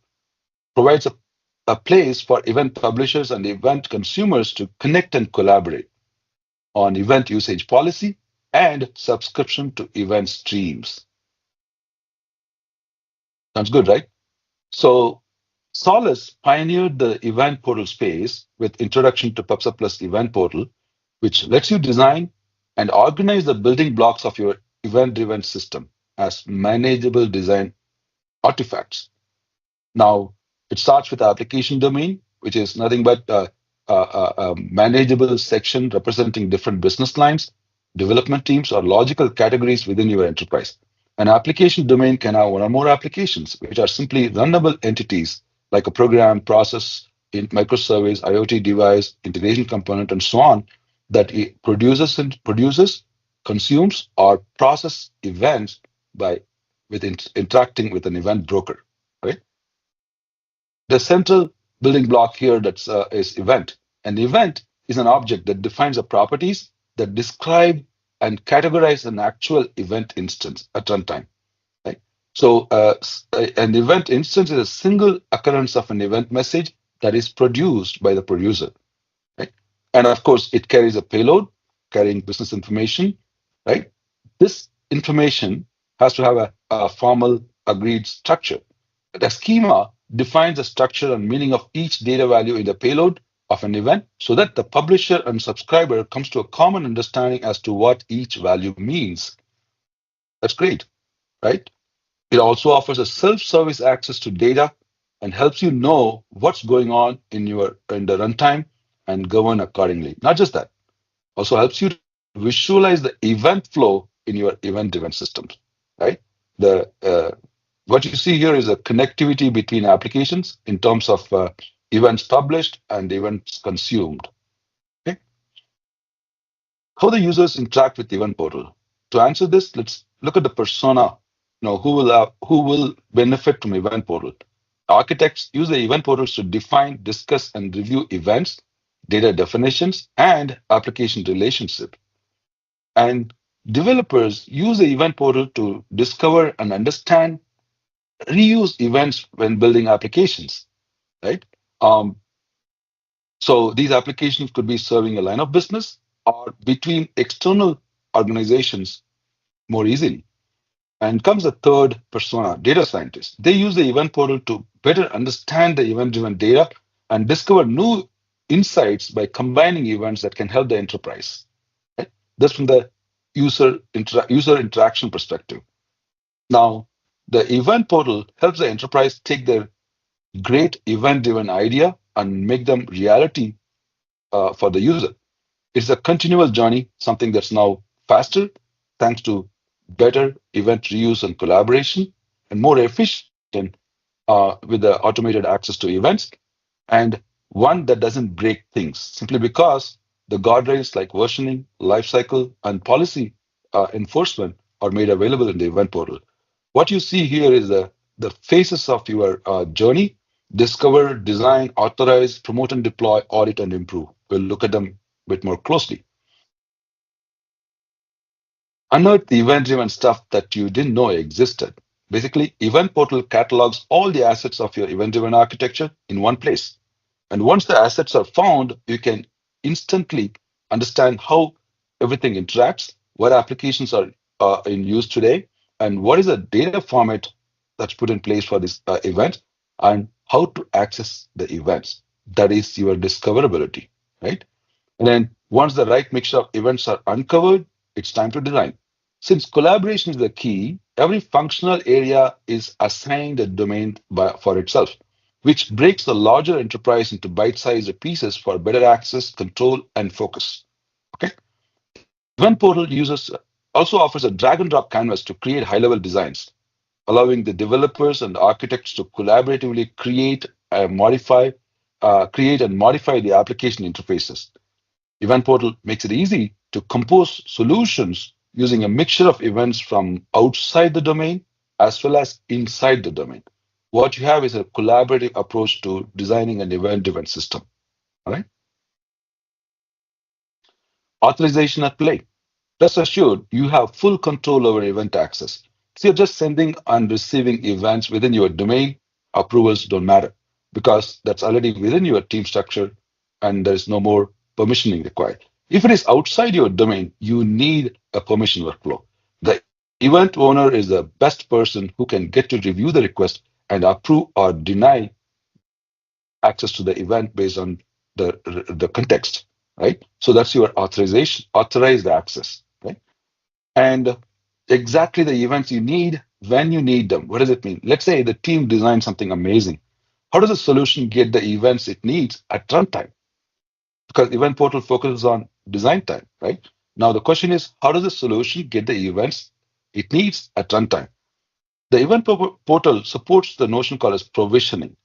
provides a place for event publishers and event consumers to connect and collaborate on event usage policy and subscription to event streams. Sounds good, right? So Solace pioneered the event portal space with introduction to PubSub Plus Event Portal, which lets you design and organize the building blocks of your event-driven system as manageable design artifacts. Now, it starts with the application domain, which is nothing but a manageable section representing different business lines, development teams, or logical categories within your enterprise. An application domain can have one or more applications, which are simply runnable entities like a program, process, microservice, IoT device, integration component, and so on, that it produces, consumes, or process events by interacting with an event broker. Right? The central building block here is event. An event is an object that defines the properties that describe and categorize an actual event instance at runtime. Right? So an event instance is a single occurrence of an event message that is produced by the producer. Right? And of course, it carries a payload carrying business information. Right? This information has to have a formal agreed structure. The schema defines the structure and meaning of each data value in the payload of an event so that the publisher and subscriber comes to a common understanding as to what each value means. That's great, right? It also offers a self-service access to data and helps you know what's going on in the runtime and govern accordingly. Not just that, also helps you to visualize the event flow in your event-driven systems, right? What you see here is a connectivity between applications in terms of events published and events consumed. Okay? How the users interact with Event Portal. To answer this, let's look at the persona. Who will benefit from Event Portal. Architects use the Event Portals to define, discuss, and review events, data definitions, and application relationship. And developers use the Event Portal to discover and understand, reuse events when building applications, right? So these applications could be serving a line of business or between external organizations more easily. And comes the third persona, data scientists. They use the event portal to better understand the event-driven data and discover new insights by combining events that can help the enterprise. Right? That's from the user interaction perspective. Now, the event portal helps the enterprise take their great event-driven idea and make them reality for the user. It's a continual journey, something that's now faster thanks to better event reuse and collaboration, and more efficient with the automated access to events, and one that doesn't break things simply because the guardrails like versioning, lifecycle, and policy enforcement are made available in the event portal. What you see here is the phases of your journey: discover, design, authorize, promote and deploy, audit, and improve. We'll look at them a bit more closely. Unearth the event-driven stuff that you didn't know existed. Basically, Event Portal catalogs all the assets of your event-driven architecture in one place. And once the assets are found, you can instantly understand how everything interacts, what applications are in use today, and what is the data format that's put in place for this event, and how to access the events. That is your discoverability, right? And then once the right mixture of events are uncovered, it's time to design. Since collaboration is the key, every functional area is assigned a domain for itself, which breaks the larger enterprise into bite-sized pieces for better access, control, and focus. Okay. Event Portal also offers a drag-and-drop canvas to create high-level designs, allowing the developers and architects to collaboratively create and modify the application interfaces. Event Portal makes it easy to compose solutions using a mixture of events from outside the domain as well as inside the domain. What you have is a collaborative approach to designing an event-driven system. All right. authorization at play. Rest assured, you have full control over event access. So you're just sending and receiving events within your domain. Approvals don't matter because that's already within your team structure and there is no more permissioning required. If it is outside your domain, you need a permission workflow. The event owner is the best person who can get to review the request and approve or deny access to the event based on the context, right? So that's your authorization, authorized access, right? And exactly the events you need when you need them. What does it mean? Let's say the team designed something amazing. How does the solution get the events it needs at runtime? Because Event Portal focuses on design time, right? Now the question is, how does the solution get the events it needs at runtime? The Portal supports the notion called as provisioning.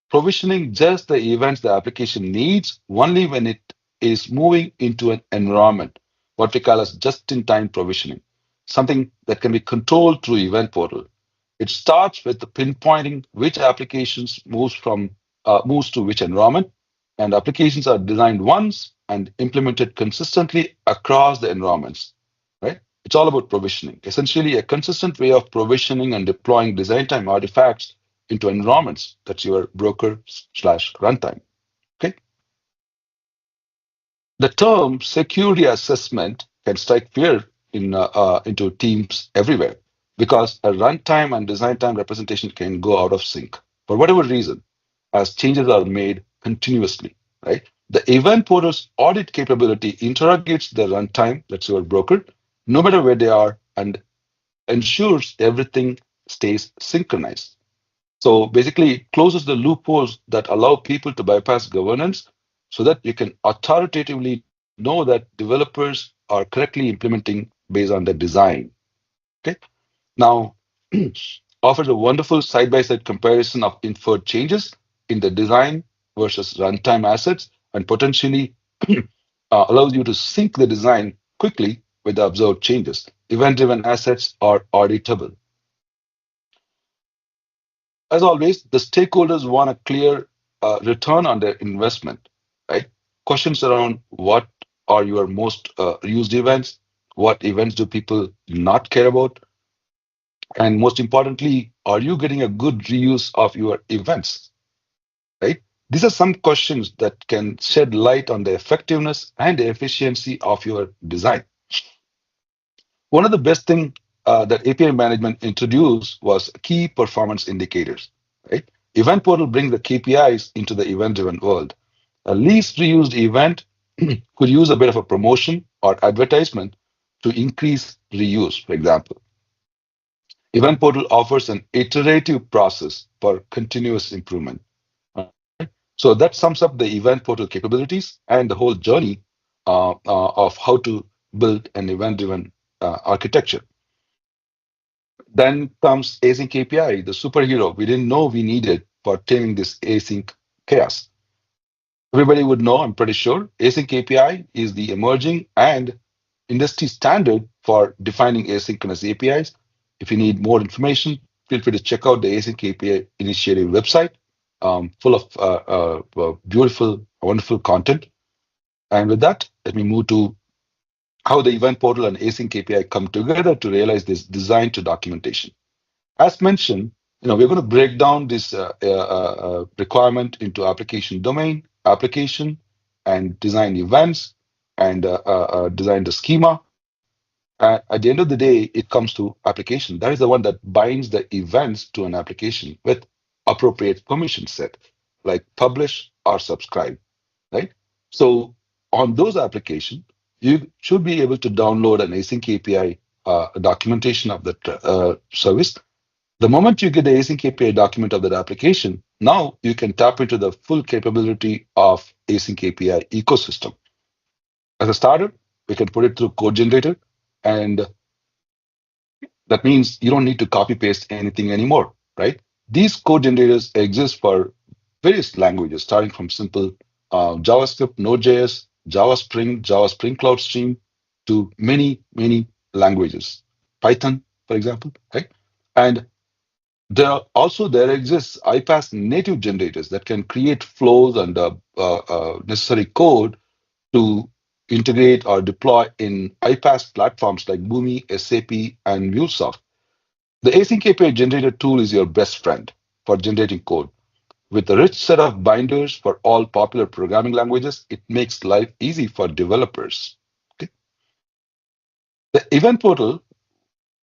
Provisioning just the events the application needs only when it is moving into an environment, what we call as just-in-time provisioning, something that can be controlled through Event Portal. It starts with the pinpointing which applications moves to which environment, and applications are designed once and implemented consistently across the environments. Right? It's all about provisioning. Essentially, a consistent way of provisioning and deploying design time artifacts into environments. That's your broker/runtime. Okay. The term security assessment can strike fear into teams everywhere because a runtime and design time representation can go out of sync for whatever reason, as changes are made continuously. Right. The event portal's audit capability interrogates the runtime, that's your broker, no matter where they are, and ensures everything stays synchronized. So basically, it closes the loopholes that allow people to bypass governance so that you can authoritatively know that developers are correctly implementing based on the design. Okay. Now, offers a wonderful side-by-side comparison of inferred changes in the design versus runtime assets and potentially allows you to sync the design quickly with the observed changes. Event-driven assets are auditable. As always, the stakeholders want a clear return on their investment, right? Questions around what are your most used events, what events do people not care about, and most importantly, are you getting a good reuse of your events, right? These are some questions that can shed light on the effectiveness and the efficiency of your design. One of the best things that API management introduced was key performance indicators, right? Event Portal brings the KPIs into the event-driven world. A least reused event could use a bit of a promotion or advertisement to increase reuse, for example. Event Portal offers an iterative process for continuous improvement. So that sums up the Event Portal capabilities and the whole journey of how to build an event-driven architecture. Then comes Async API, the superhero we didn't know we needed for taming this async chaos. Everybody would know, I'm pretty sure, Async API is the emerging and industry standard for defining asynchronous APIs. If you need more information, feel free to check out the Async API Initiative website, full of beautiful, wonderful content. And with that, let me move to how the Event Portal and Async API come together to realize this design to documentation. As mentioned, we're going to break down this requirement into application domain, application, and design events, and design the schema. At the end of the day, it comes to application. That is the one that binds the events to an application with appropriate permission set, like publish or subscribe, right? So on those applications, you should be able to download an Async API documentation of the service. The moment you get the Async API document of that application, now you can tap into the full capability of Async API ecosystem. As a starter, we can put it through code generator, and that means you don't need to copy paste anything anymore, right? These code generators exist for various languages, starting from simple JavaScript, Node.js, Java Spring Cloud Stream, to many, many languages. Python, for example, right? And there exists iPaaS native generators that can create flows and necessary code to integrate or deploy in iPaaS platforms like Boomi, SAP, and MuleSoft. The AsyncAPI generator tool is your best friend for generating code. With a rich set of binders for all popular programming languages, it makes life easy for developers. Okay. The event portal,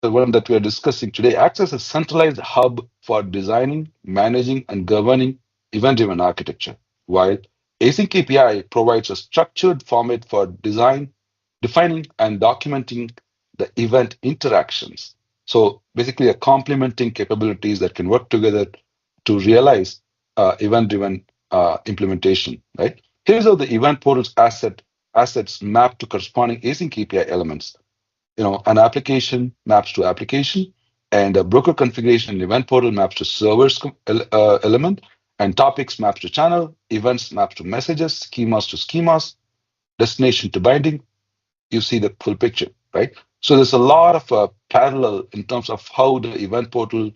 the one that we are discussing today, acts as a centralized hub for designing, managing, and governing event-driven architecture, while AsyncAPI provides a structured format for defining, and documenting the event interactions. So basically, a complementing capabilities that can work together to realize event-driven implementation. Right? Here's how the event portal's assets map to corresponding AsyncAPI elements. An application maps to application, and a broker configuration in event portal maps to servers element, and topics maps to channel, events maps to messages, schemas to schemas, destination to binding. You see the full picture, right? So there's a lot of parallel in terms of how the event portal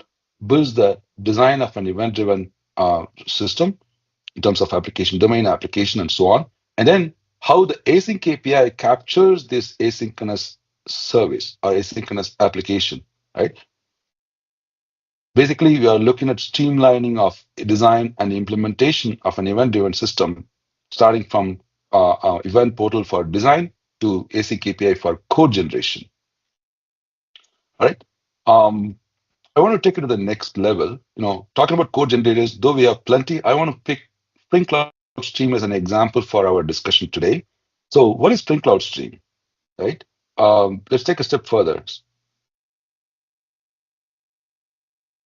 builds the design of an event-driven system in terms of application domain, application, and so on. And then how the async API captures this asynchronous service or asynchronous application, right? Basically, we are looking at streamlining of design and implementation of an event-driven system, starting from event portal for design to async API for code generation. All right. I want to take it to the next level. Talking about code generators, though we have plenty, I want to pick Spring Cloud Stream as an example for our discussion today. So, what is Spring Cloud Stream? Right? Let's take a step further.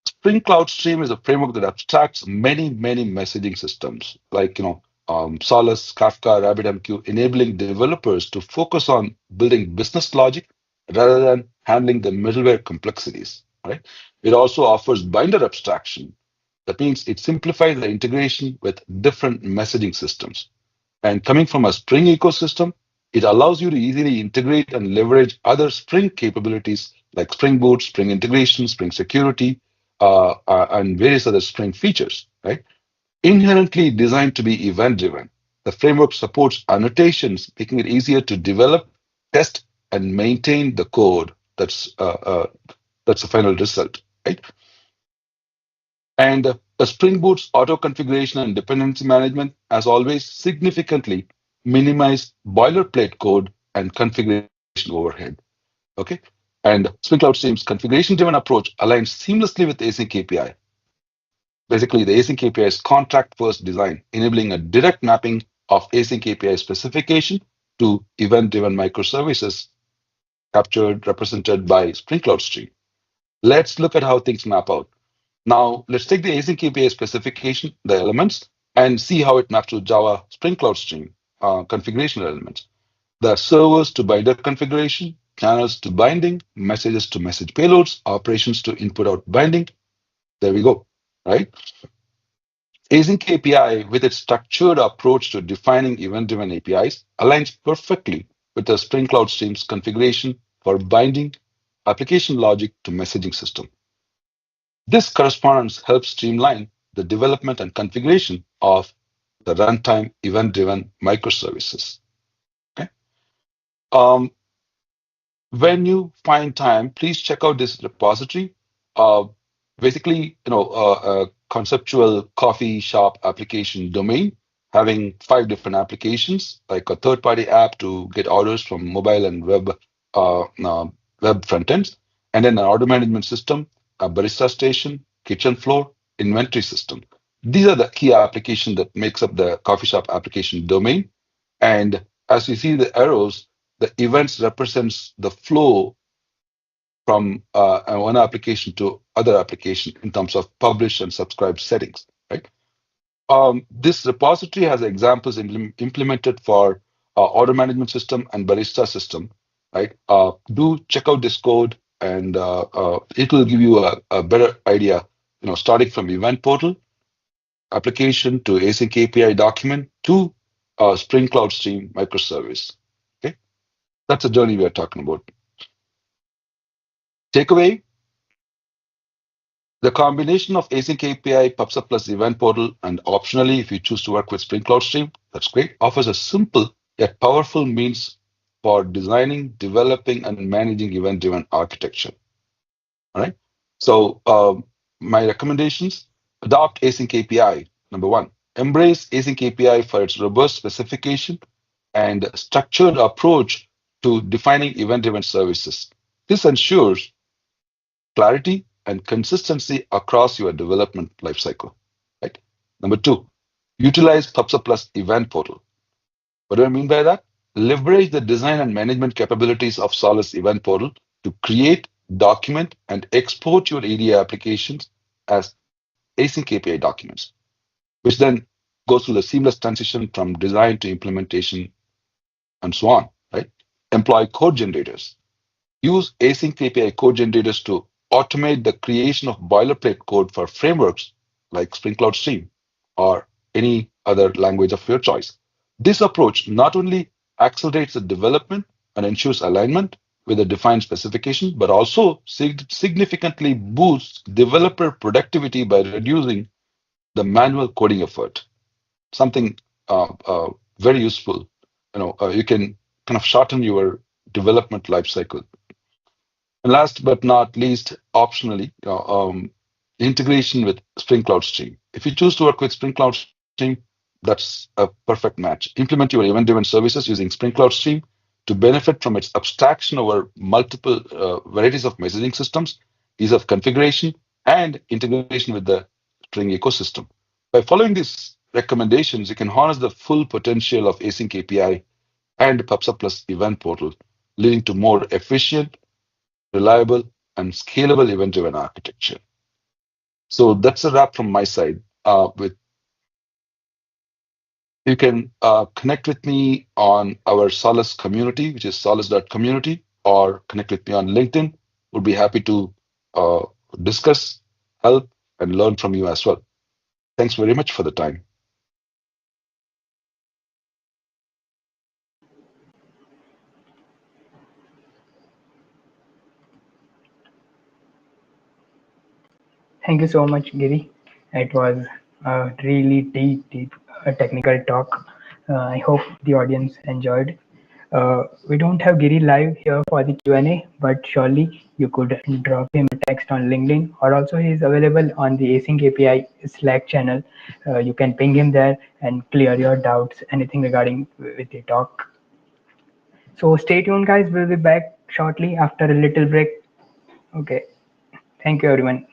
Spring Cloud Stream is a framework that abstracts many messaging systems like Solus, Kafka, RabbitMQ, enabling developers to focus on building business logic rather than handling the middleware complexities. Right? It also offers binder abstraction. That means it simplifies the integration with different messaging systems. And coming from a Spring ecosystem, it allows you to easily integrate and leverage other Spring capabilities like Spring Boot, Spring Integration, Spring Security, and various other Spring features. Right? Inherently designed to be event-driven, the framework supports annotations, making it easier to develop, test, and maintain the code. That's the final result. Right? And the Spring Boot's auto configuration and dependency management, as always, significantly minimize boilerplate code and configuration overhead. Okay, and Spring Cloud Stream's configuration-driven approach aligns seamlessly with Async API. Basically, the Async API is contract-first design, enabling a direct mapping of Async API specification to event-driven microservices represented by Spring Cloud Stream. Let's look at how things map out. Now, let's take the Async API specification, the elements, and see how it maps to Java Spring Cloud Stream configuration elements. The servers to binder configuration, channels to binding, messages to message payloads, operations to input-out binding. There we go, right? Async API, with its structured approach to defining event-driven APIs, aligns perfectly with the Spring Cloud Stream's configuration for binding application logic to messaging system. This correspondence helps streamline the development and configuration of the runtime event-driven microservices. Okay. When you find time, please check out this repository. Basically, a conceptual coffee shop application domain having 5 different applications, like a third-party app to get orders from mobile and web front ends, and then an order management system, a barista station, kitchen floor, inventory system. These are the key applications that makes up the coffee shop application domain. And as you see the arrows, the events represents the flow from one application to other application in terms of publish and subscribe settings, right? This repository has examples implemented for order management system and barista system, right? Do check out this code, and it will give you a better idea, starting from event portal, application to async API document to Spring Cloud Stream microservice. Okay, that's a journey we are talking about. Takeaway: the combination of Async API, PubSub plus Event Portal, and optionally, if you choose to work with Spring Cloud Stream, that's great, offers a simple, yet powerful means for designing, developing, and managing event-driven architecture. All right. So my recommendations: adopt Async API. Number one, embrace Async API for its robust specification and structured approach to defining event-driven services. This ensures clarity and consistency across your development lifecycle. Right. Number two, utilize PubSub Plus Event Portal. What do I mean by that? Leverage the design and management capabilities of Solus Event Portal to create, document, and export your EDA applications as async API documents, which then goes through the seamless transition from design to implementation and so on, right? Employ code generators. Use async API code generators to automate the creation of boilerplate code for frameworks like Spring Cloud Stream or any other language of your choice. This approach not only accelerates the development and ensures alignment with a defined specification, but also significantly boosts developer productivity by reducing the manual coding effort. Something very useful. You can kind of shorten your development lifecycle. And last but not least, optionally, integration with Spring Cloud Stream. If you choose to work with Spring Cloud Stream, that's a perfect match. Implement your event-driven services using Spring Cloud Stream to benefit from its abstraction over multiple varieties of messaging systems, ease of configuration, and integration with the Spring ecosystem. By following these recommendations, you can harness the full potential of Async API and PubSub Plus Event Portal, leading to more efficient, reliable, and scalable event-driven architecture. So that's a wrap from my side. You can connect with me on our Solus community, which is solus.community, or connect with me on LinkedIn. We'll be happy to discuss, help, and learn from you as well. Thanks very much for the time. Thank you so much, Giri. It was a really deep technical talk. I hope the audience enjoyed. We don't have Giri live here for the Q&A, but surely you could drop him a text on LinkedIn, or also he is available on the Async API Slack channel. You can ping him there and clear your doubts, anything regarding with the talk. So stay tuned, guys. We'll be back shortly after a little break. Okay. Thank you, everyone.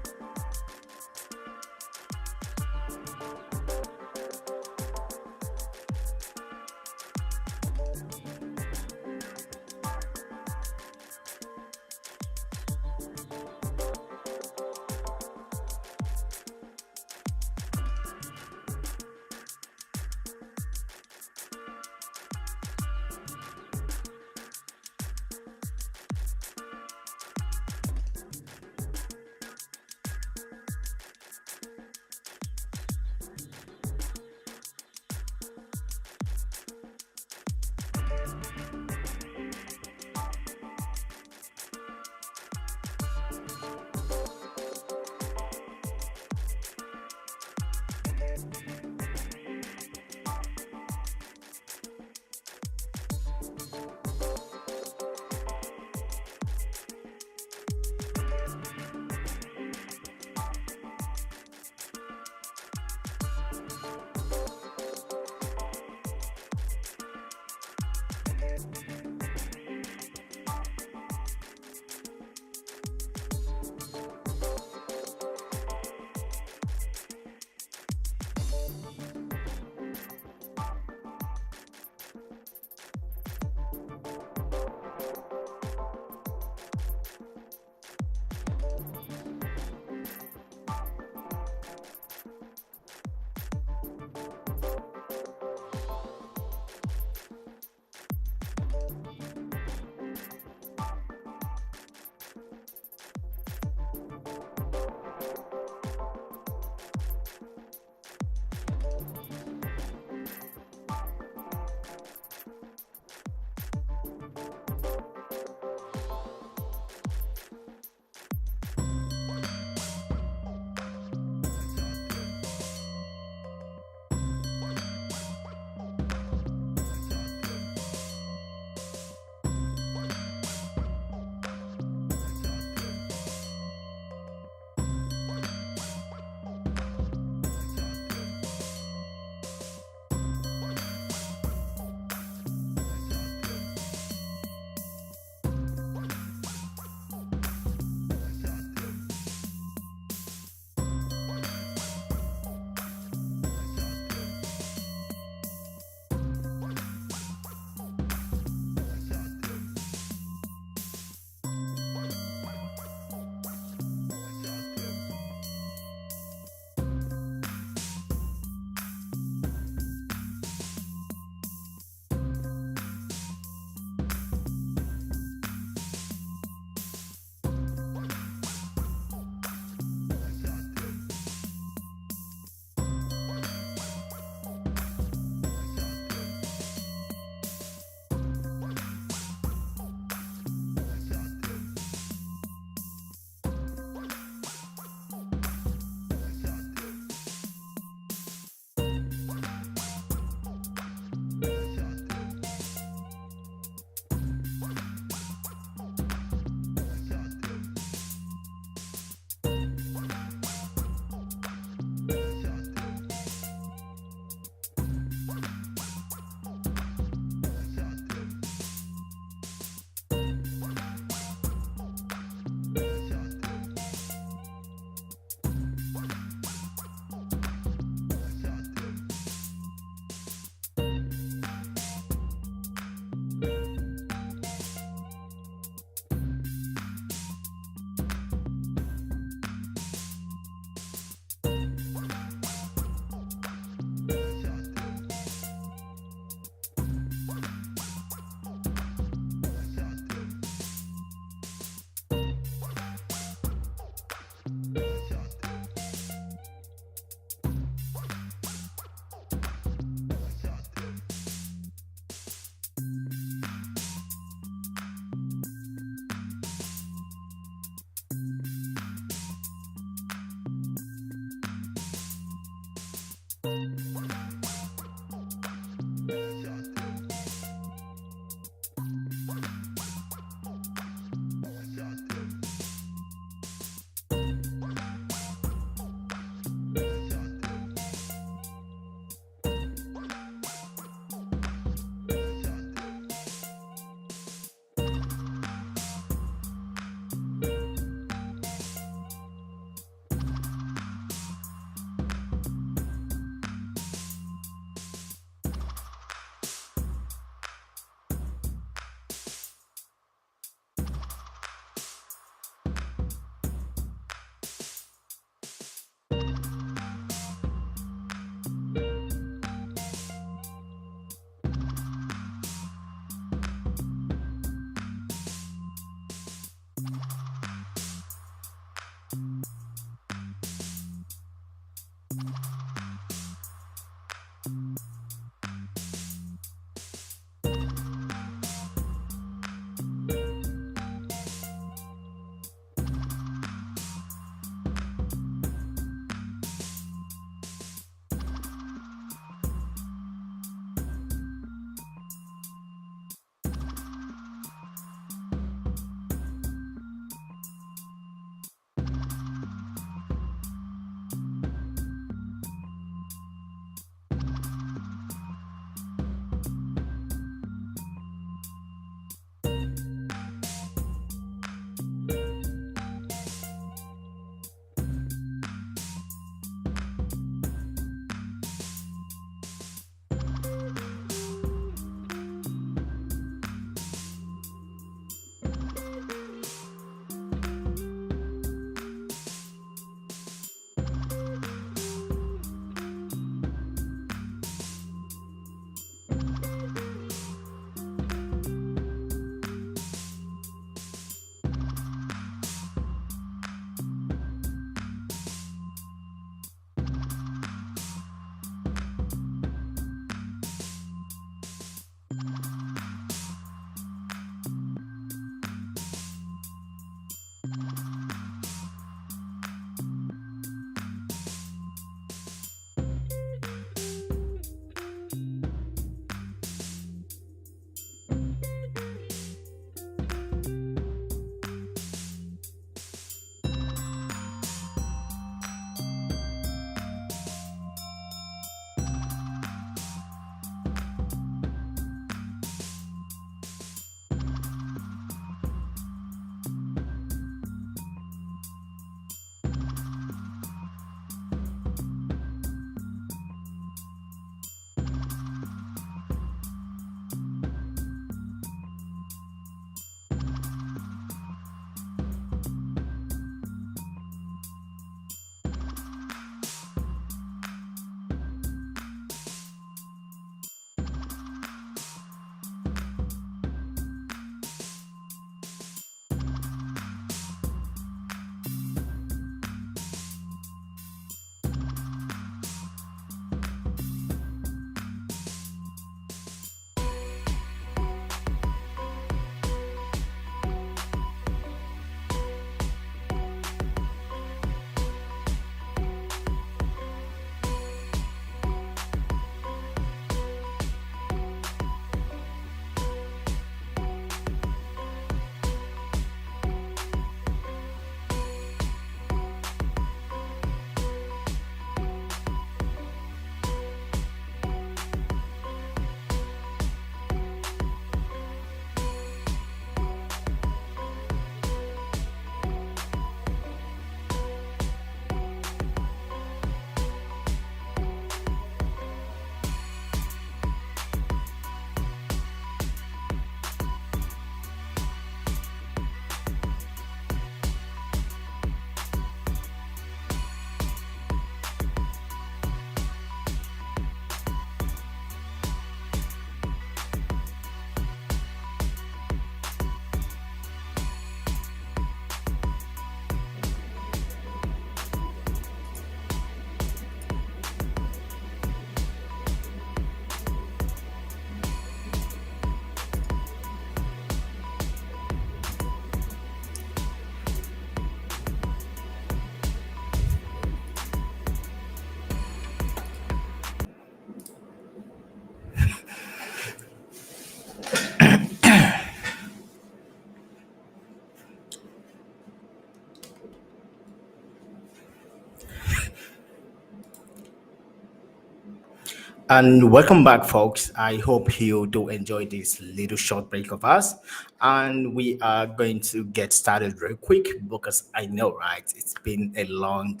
And welcome back, folks. I hope you do enjoy this little short break of us. And we are going to get started very quick because I know, right? It's been a long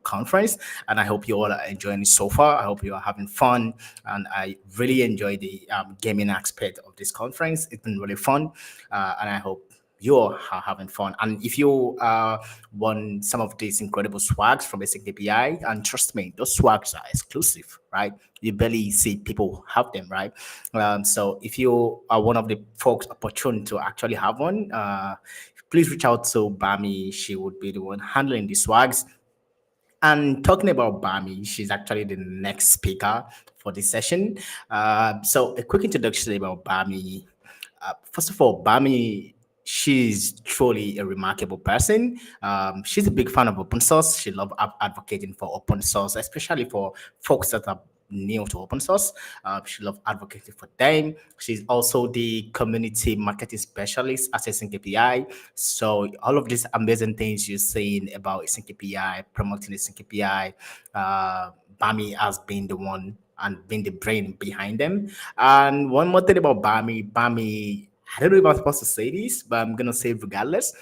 conference, and I hope you all are enjoying it so far. I hope you are having fun, and I really enjoy the gaming aspect of this conference. It's been really fun, and I hope you are having fun. And if you want some of these incredible swags from AsyncAPI, and trust me, those swags are exclusive, right? You barely see people have them, right? So if you are one of the folks opportune to actually have one, please reach out to Bami. She would be the one handling the swags. And talking about Bami, she's actually the next speaker for this session. So a quick introduction about Bami. First of all, Bami, she's truly a remarkable person. She's a big fan of open source. She loves advocating for open source, especially for folks that are new to open source. She loves advocating for them. She's also the community marketing specialist at AsyncAPI. So all of these amazing things you're saying about AsyncAPI, promoting AsyncAPI, Bami has been the one and been the brain behind them. And one more thing about Bami, I don't know if I'm supposed to say this, but I'm gonna say it regardless.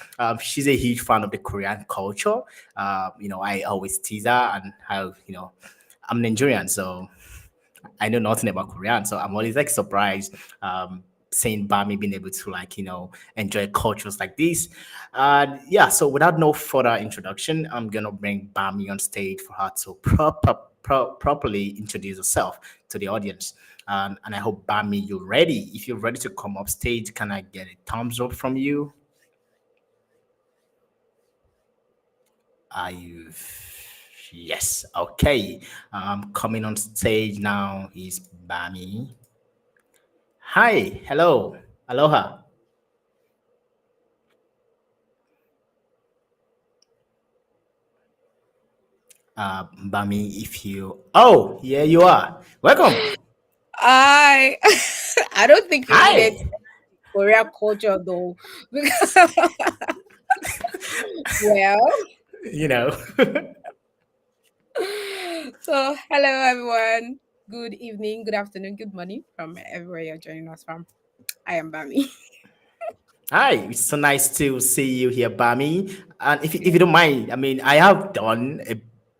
She's a huge fan of the Korean culture. I always tease her and how I'm Nigerian, so I know nothing about Korean, so I'm always like surprised seeing Bami being able to enjoy cultures like this. Yeah, so without no further introduction, I'm gonna bring Bami on stage for her to properly introduce herself to the audience. And I hope Bami, you're ready. If you're ready to come up stage, can I get a thumbs up from you? Are you? Yes. Okay. Coming on stage now is Bami. Hi. Hello. Aloha. Bami, if you. Oh, yeah, you are. Welcome. I I don't think you needed Hi. Korea culture though. Because well, You know. so hello everyone. Good evening, good afternoon, good morning from everywhere you're joining us from. I am Bami. Hi, it's so nice to see you here, Bami. And if you don't mind, I mean, I have done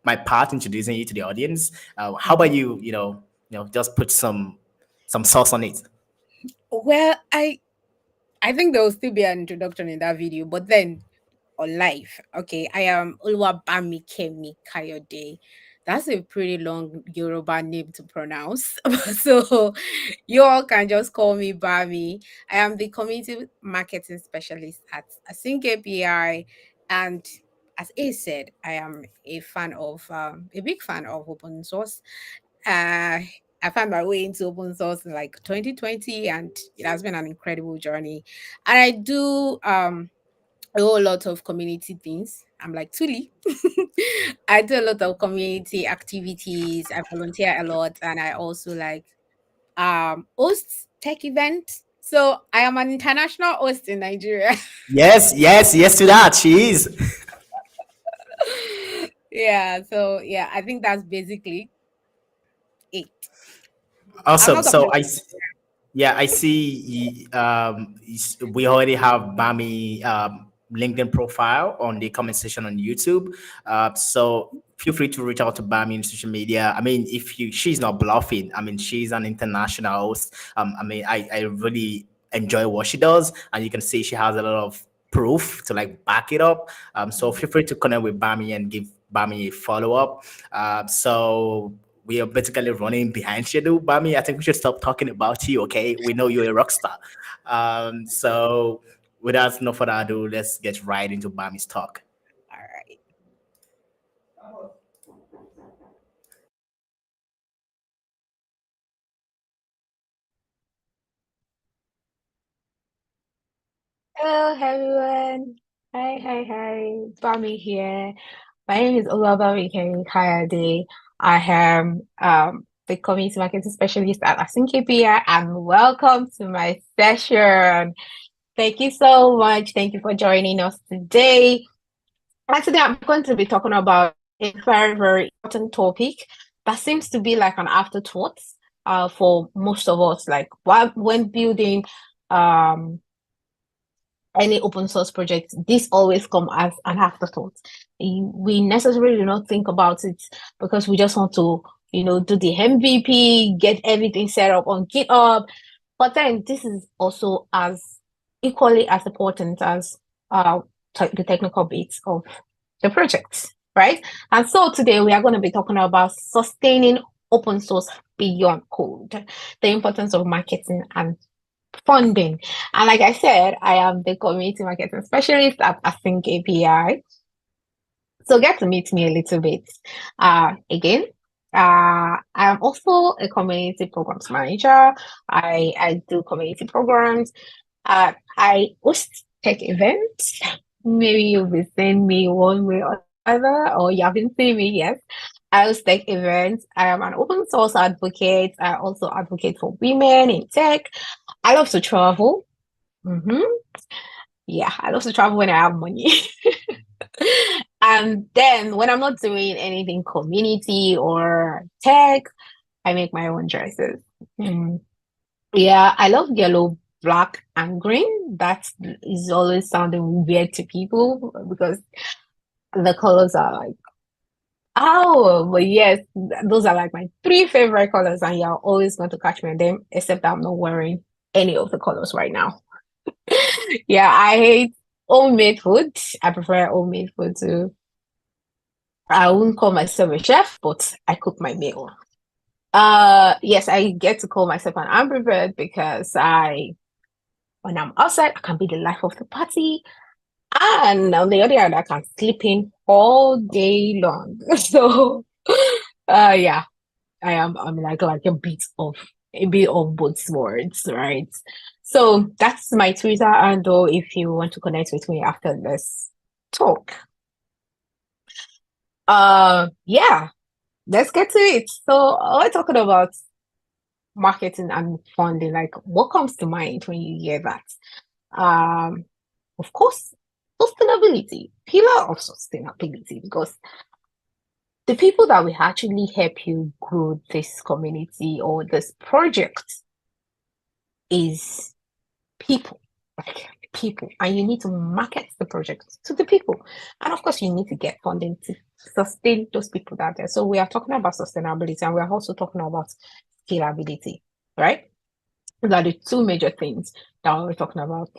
my part introducing you to the audience. How about you just put some sauce on it? Well, I think there will still be an introduction in that video, but then on life. Okay, I am Oluwabami Kemi Kayode. That's a pretty long Yoruba name to pronounce. So you all can just call me Bami. I am the community marketing specialist at AsyncAPI. And as A said, I am a big fan of open source. Uh, I found my way into open source in like 2020, and it has been an incredible journey. And I do a whole lot of community things. I'm like Tuli. I do a lot of community activities. I volunteer a lot, and I also host tech events. So I am an international host in Nigeria. Yes to that. She is. Yeah. So yeah, I think that's basically it. I'm Awesome. not talking So about. yeah, I see. We already have Bami LinkedIn profile on the comment section on YouTube. So feel free to reach out to Bami in social media. I mean, she's not bluffing. I mean, she's an international host. I mean, I really enjoy what she does, and you can see she has a lot of proof to back it up. So feel free to connect with Bami and give Bami a follow up. So we are basically running behind schedule. Bami, I think we should stop talking about you, okay? We know you're a rock star. So without no further ado, let's get right into Bami's talk. All right. Hello, everyone. Hi. It's Bami here. My name is Olabami Kayode. I am the community marketing specialist at AsyncAPI, and welcome to my session. Thank you so much. Thank you for joining us today. And today I'm going to be talking about a very, very important topic that seems to be like an afterthought for most of us. Like when building any open source project, this always come as an afterthought. We necessarily do not think about it because we just want to, do the MVP, get everything set up on GitHub. But then this is also as equally as important as the technical bits of the project, right? And so today we are going to be talking about sustaining open source beyond code, the importance of marketing and funding. And like I said, I am the community marketing specialist at AsyncAPI. So get to meet me a little bit. Again, I am also a community programs manager. I do community programs. I host tech events. Maybe you'll be seeing me one way or other, or you haven't seen me yet. I host tech events. I am an open source advocate. I also advocate for women in tech. I love to travel. Yeah, I love to travel when I have money. And then when I'm not doing anything community or tech, I make my own choices. Yeah, I love yellow, black, and green. That is always sounding weird to people because the colors are like, oh, but yes, those are like my 3 favorite colors, and you're always going to catch me in them, except I'm not wearing any of the colors right now. Yeah, I hate homemade food. I prefer homemade food too. I wouldn't call myself a chef, but I cook my meal. Yes, I get to call myself an ambivert because when I'm outside, I can be the life of the party. And on the other hand, I can sleep in all day long. So, yeah, I'm like a bit of both words, right? So that's my Twitter handle if you want to connect with me after this talk. Yeah, let's get to it. So we're talking about marketing and funding. Like, what comes to mind when you hear that? Of course, sustainability, pillar of sustainability, because the people that will actually help you grow this community or this project is people, like people, and you need to market the project to the people. And of course, you need to get funding to sustain those people that are there. So we are talking about sustainability, and we are also talking about scalability, right? Those are the 2 major things that we're talking about.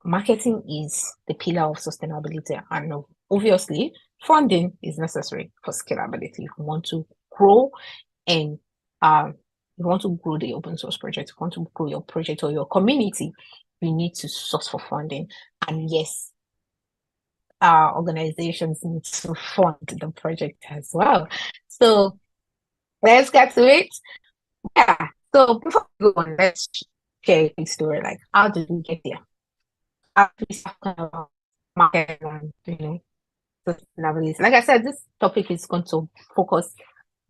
Marketing is the pillar of sustainability, and obviously, funding is necessary for scalability. If you want to grow and you want to grow the open source project, you want to grow your project or your community, you need to source for funding. And yes, organizations need to fund the project as well. So let's get to it. Yeah. So before we go on, let's share a quick story. Like, how did we get there? How did we start talking about market and sustainability? Like I said, this topic is going to focus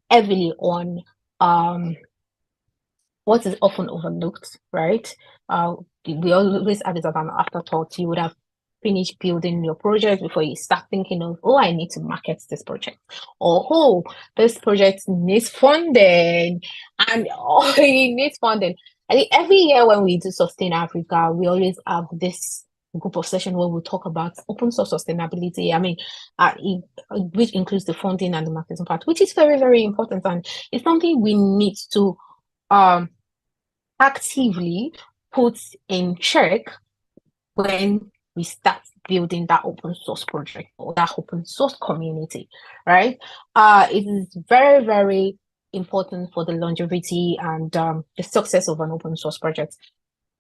heavily on what is often overlooked, right? We always have it as an afterthought. You would have finished building your project before you start thinking of, oh, I need to market this project, or oh, this project needs funding, and oh, it needs funding. I think every year when we do Sustain Africa, we always have this group of session where we talk about open source sustainability. I mean, which includes the funding and the marketing part, which is very, very important, and it's something we need to actively put in check when we start building that open source project or that open source community, right? It is very, very important for the longevity and the success of an open source project.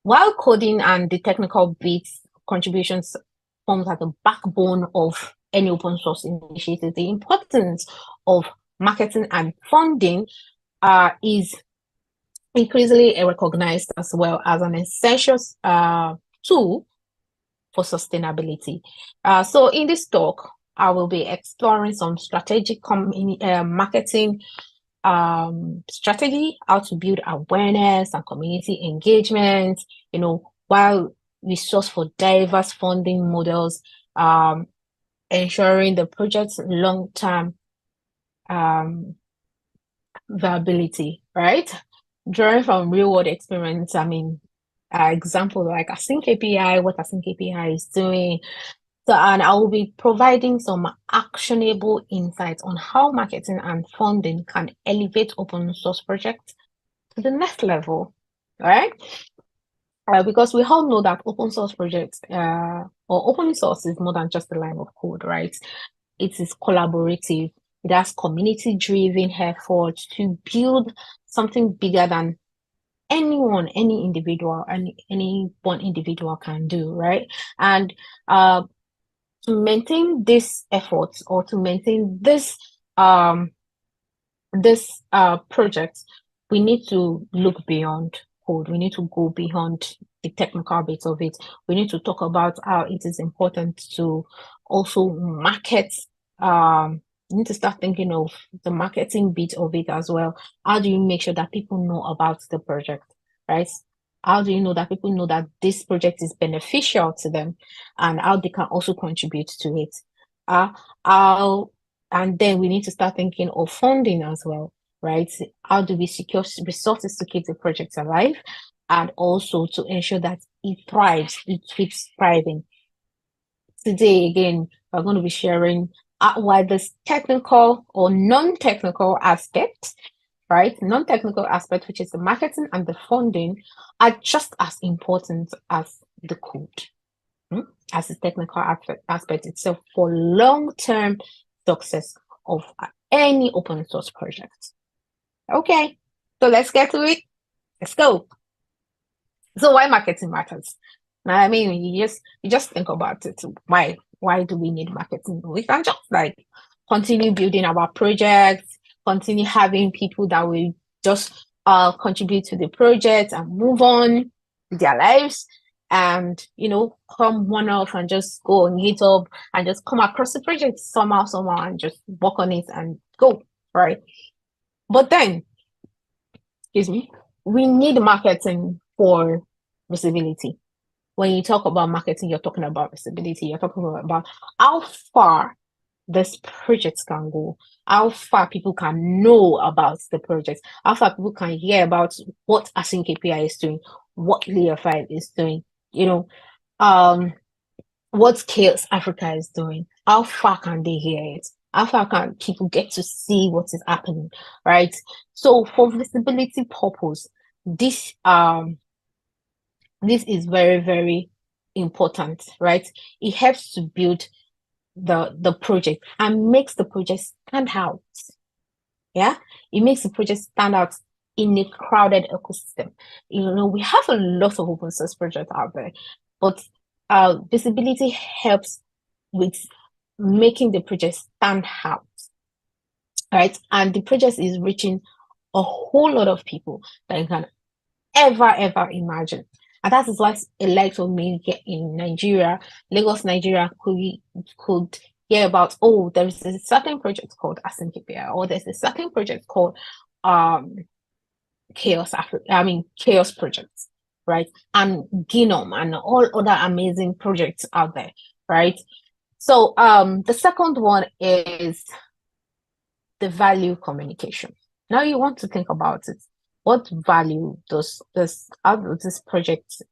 While coding and the technical bits contributions forms like the backbone of any open source initiative, the importance of marketing and funding is increasingly recognized as well as an essential tool for sustainability. So in this talk, I will be exploring some strategic marketing strategy, how to build awareness and community engagement, while we source for diverse funding models, ensuring the project's long-term viability, right? drawing from real world experience, I mean, example like AsyncAPI, what AsyncAPI is doing. So, and I will be providing some actionable insights on how marketing and funding can elevate open source projects to the next level, right? Because we all know that open source projects, or open source is more than just a line of code, right? It is collaborative. It has community-driven efforts to build something bigger than anyone, any individual, any one individual can do, right? And to maintain this effort or to maintain this project, we need to look beyond code. We need to go beyond the technical bits of it. We need to talk about how it is important to also market. You need to start thinking of the marketing bit of it as well. How do you make sure that people know about the project, right? How do you know that people know that this project is beneficial to them and how they can also contribute to it? And then we need to start thinking of funding as well, right? How do we secure resources to keep the project alive and also to ensure that it thrives, it keeps thriving? Today, again, we're going to be sharing why this technical or non-technical aspects, right? Non-technical aspect, which is the marketing and the funding, are just as important as the code, as the technical aspect itself for long-term success of any open source project. Okay, so let's get to it. Let's go. So why marketing matters? Now, I mean, you just think about it. Why do we need marketing? We can just like continue building our projects, continue having people that will just contribute to the project and move on with their lives, and come one off and just go on GitHub and just come across the project somehow and just work on it and go, right? But then, excuse me, we need marketing for visibility. When you talk about marketing, you're talking about visibility. You're talking about how far this project can go, how far people can know about the project, how far people can hear about what AsyncAPI is doing, what Layer 5 is doing, what Chaos Africa is doing. How far can they hear it? How far can people get to see what is happening, right? So for visibility purpose, this is very, very important, right? It helps to build the project and makes the project stand out. Yeah, it makes the project stand out in a crowded ecosystem. We have a lot of open source projects out there, but visibility helps with making the project stand out, right? And the project is reaching a whole lot of people that you can ever imagine. And that is why a lot of me in Nigeria, Lagos, Nigeria, could hear about, oh, there's a certain project called AsyncAPI, or there's a certain project called Chaos projects, right? And Genome and all other amazing projects out there, right? So the second one is the value communication. Now you want to think about it. What value does this project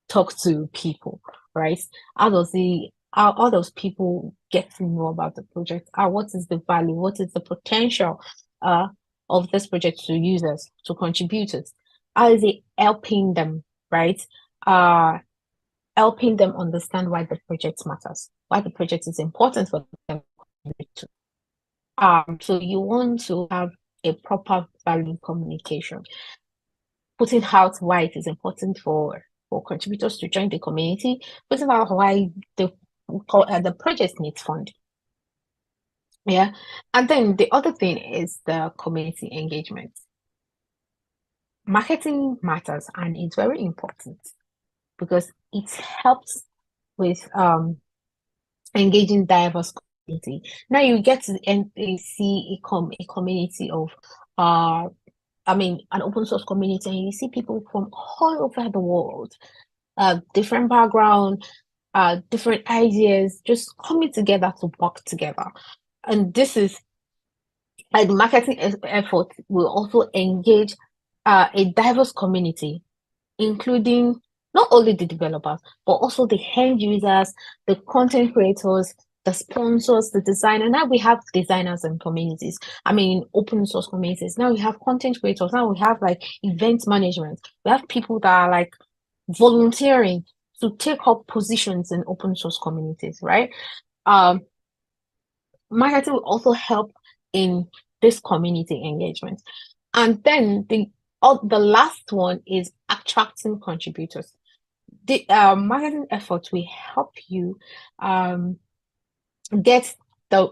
talk to people, right? How does people get to know about the project? What is the value? What is the potential of this project to users, to contributors? How is it helping them, right? Helping them understand why the project matters, why the project is important for them to. So you want to have a proper value communication, putting out why it is important for contributors to join the community, putting out why the project needs funding. Yeah, and then the other thing is the community engagement. Marketing matters, and it's very important because it helps with engaging diverse community. Now you get to see a community of an open source community, and you see people from all over the world, different background, different ideas, just coming together to work together. And this is like the marketing effort will also engage a diverse community, including not only the developers, but also the end users, the content creators, the sponsors, the designer. Now we have designers and communities. I mean, open source communities. Now we have content creators. Now we have like event management. We have people that are like volunteering to take up positions in open source communities, right? Marketing will also help in this community engagement. And then the last one is attracting contributors. The marketing effort will help you get the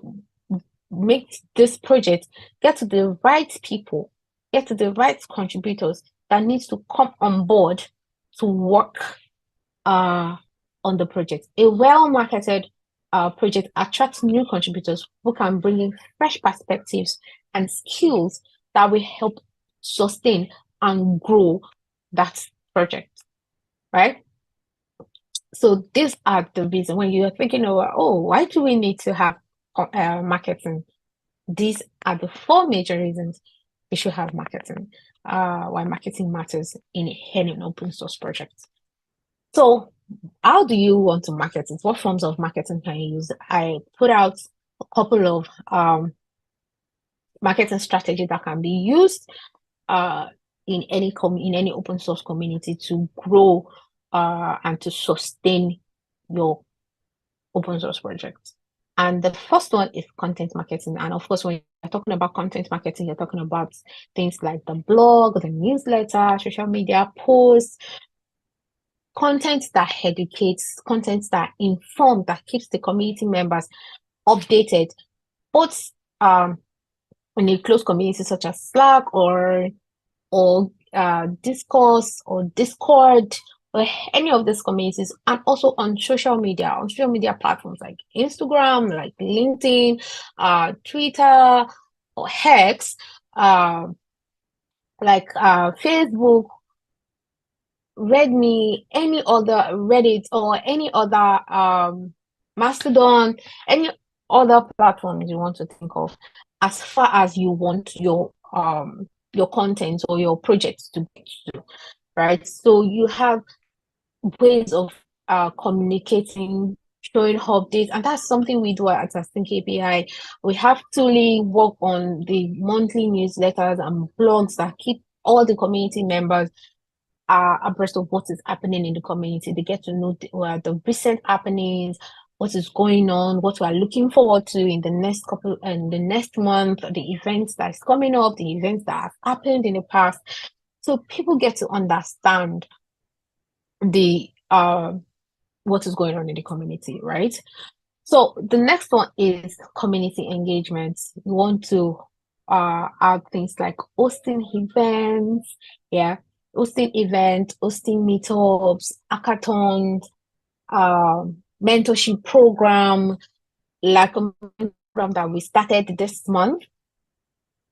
make this project get to the right people, get to the right contributors that needs to come on board to work on the project. A well-marketed project attracts new contributors who can bring in fresh perspectives and skills that will help sustain and grow that project, right? So these are the reasons when you are thinking about, oh, why do we need to have marketing? These are the 4 major reasons we should have marketing, why marketing matters in any open source project. So how do you want to market it? What forms of marketing can you use? I put out a couple of marketing strategies that can be used in any open source community to grow and to sustain your open source project. And the first one is content marketing. And of course, when you're talking about content marketing, you're talking about things like the blog, the newsletter, social media posts, content that educates, content that informs, that keeps the community members updated, both in a close community such as Slack or Discourse or Discord or any of these communities, and also on social media platforms like Instagram, like LinkedIn, Twitter, or X, like Facebook, Redmi, any other Reddit, or any other Mastodon, any other platforms you want to think of, as far as you want your content or your projects to get to, right? So you have ways of communicating, showing updates, and that's something we do at AsyncAPI. We have to really work on the monthly newsletters and blogs that keep all the community members abreast of what is happening in the community. They get to know the recent happenings, what is going on, what we are looking forward to in the next month, the events that's coming up, the events that have happened in the past. So people get to understand the what is going on in the community, right? So the next one is community engagement. You want to add things like hosting events, hosting meetups, hackathons, mentorship program, like a program that we started this month.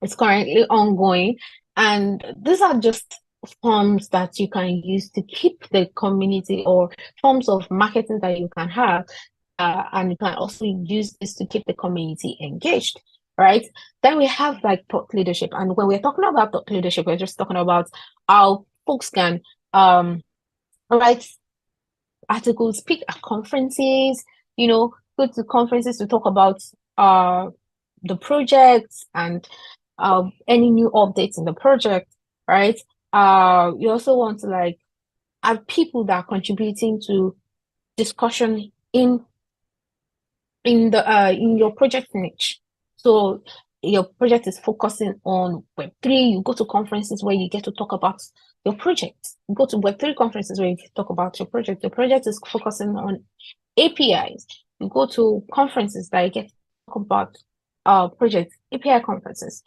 It's currently ongoing, and these are just forms that you can use to keep the community, or forms of marketing that you can have, and you can also use this to keep the community engaged, right? Then we have like thought leadership, and when we're talking about thought leadership, we're just talking about how folks can write articles, speak at conferences, go to conferences to talk about the projects and any new updates in the project, right? You also want to like have people that are contributing to discussion in your project niche. So your project is focusing on Web3, you go to conferences where you get to talk about your project. You go to Web3 conferences where you talk about your project. Your project is focusing on APIs. You go to conferences that you get to talk about project API conferences.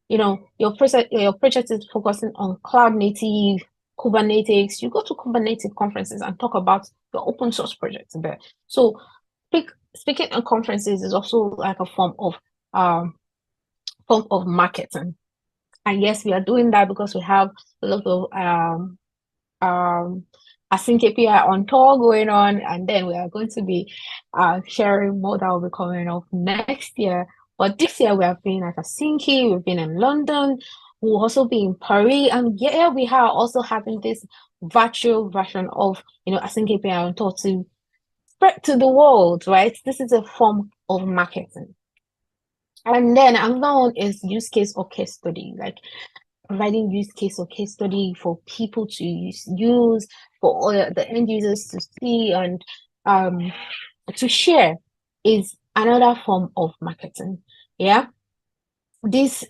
Your project is focusing on cloud native, Kubernetes. You go to Kubernetes conferences and talk about your open source projects there. So speaking at conferences is also like a form of marketing. And yes, we are doing that because we have a lot of AsyncAPI on tour going on, and then we are going to be sharing more that will be coming up next year. But this year we have been at Helsinki, we've been in London, we'll also be in Paris, and yeah, we are also having this virtual version of AsyncAPI on top to spread to the world, right? This is a form of marketing. And then another one is use case or case study, like providing use case or case study for people to use for all the end users to see and to share is another form of marketing. Yeah. This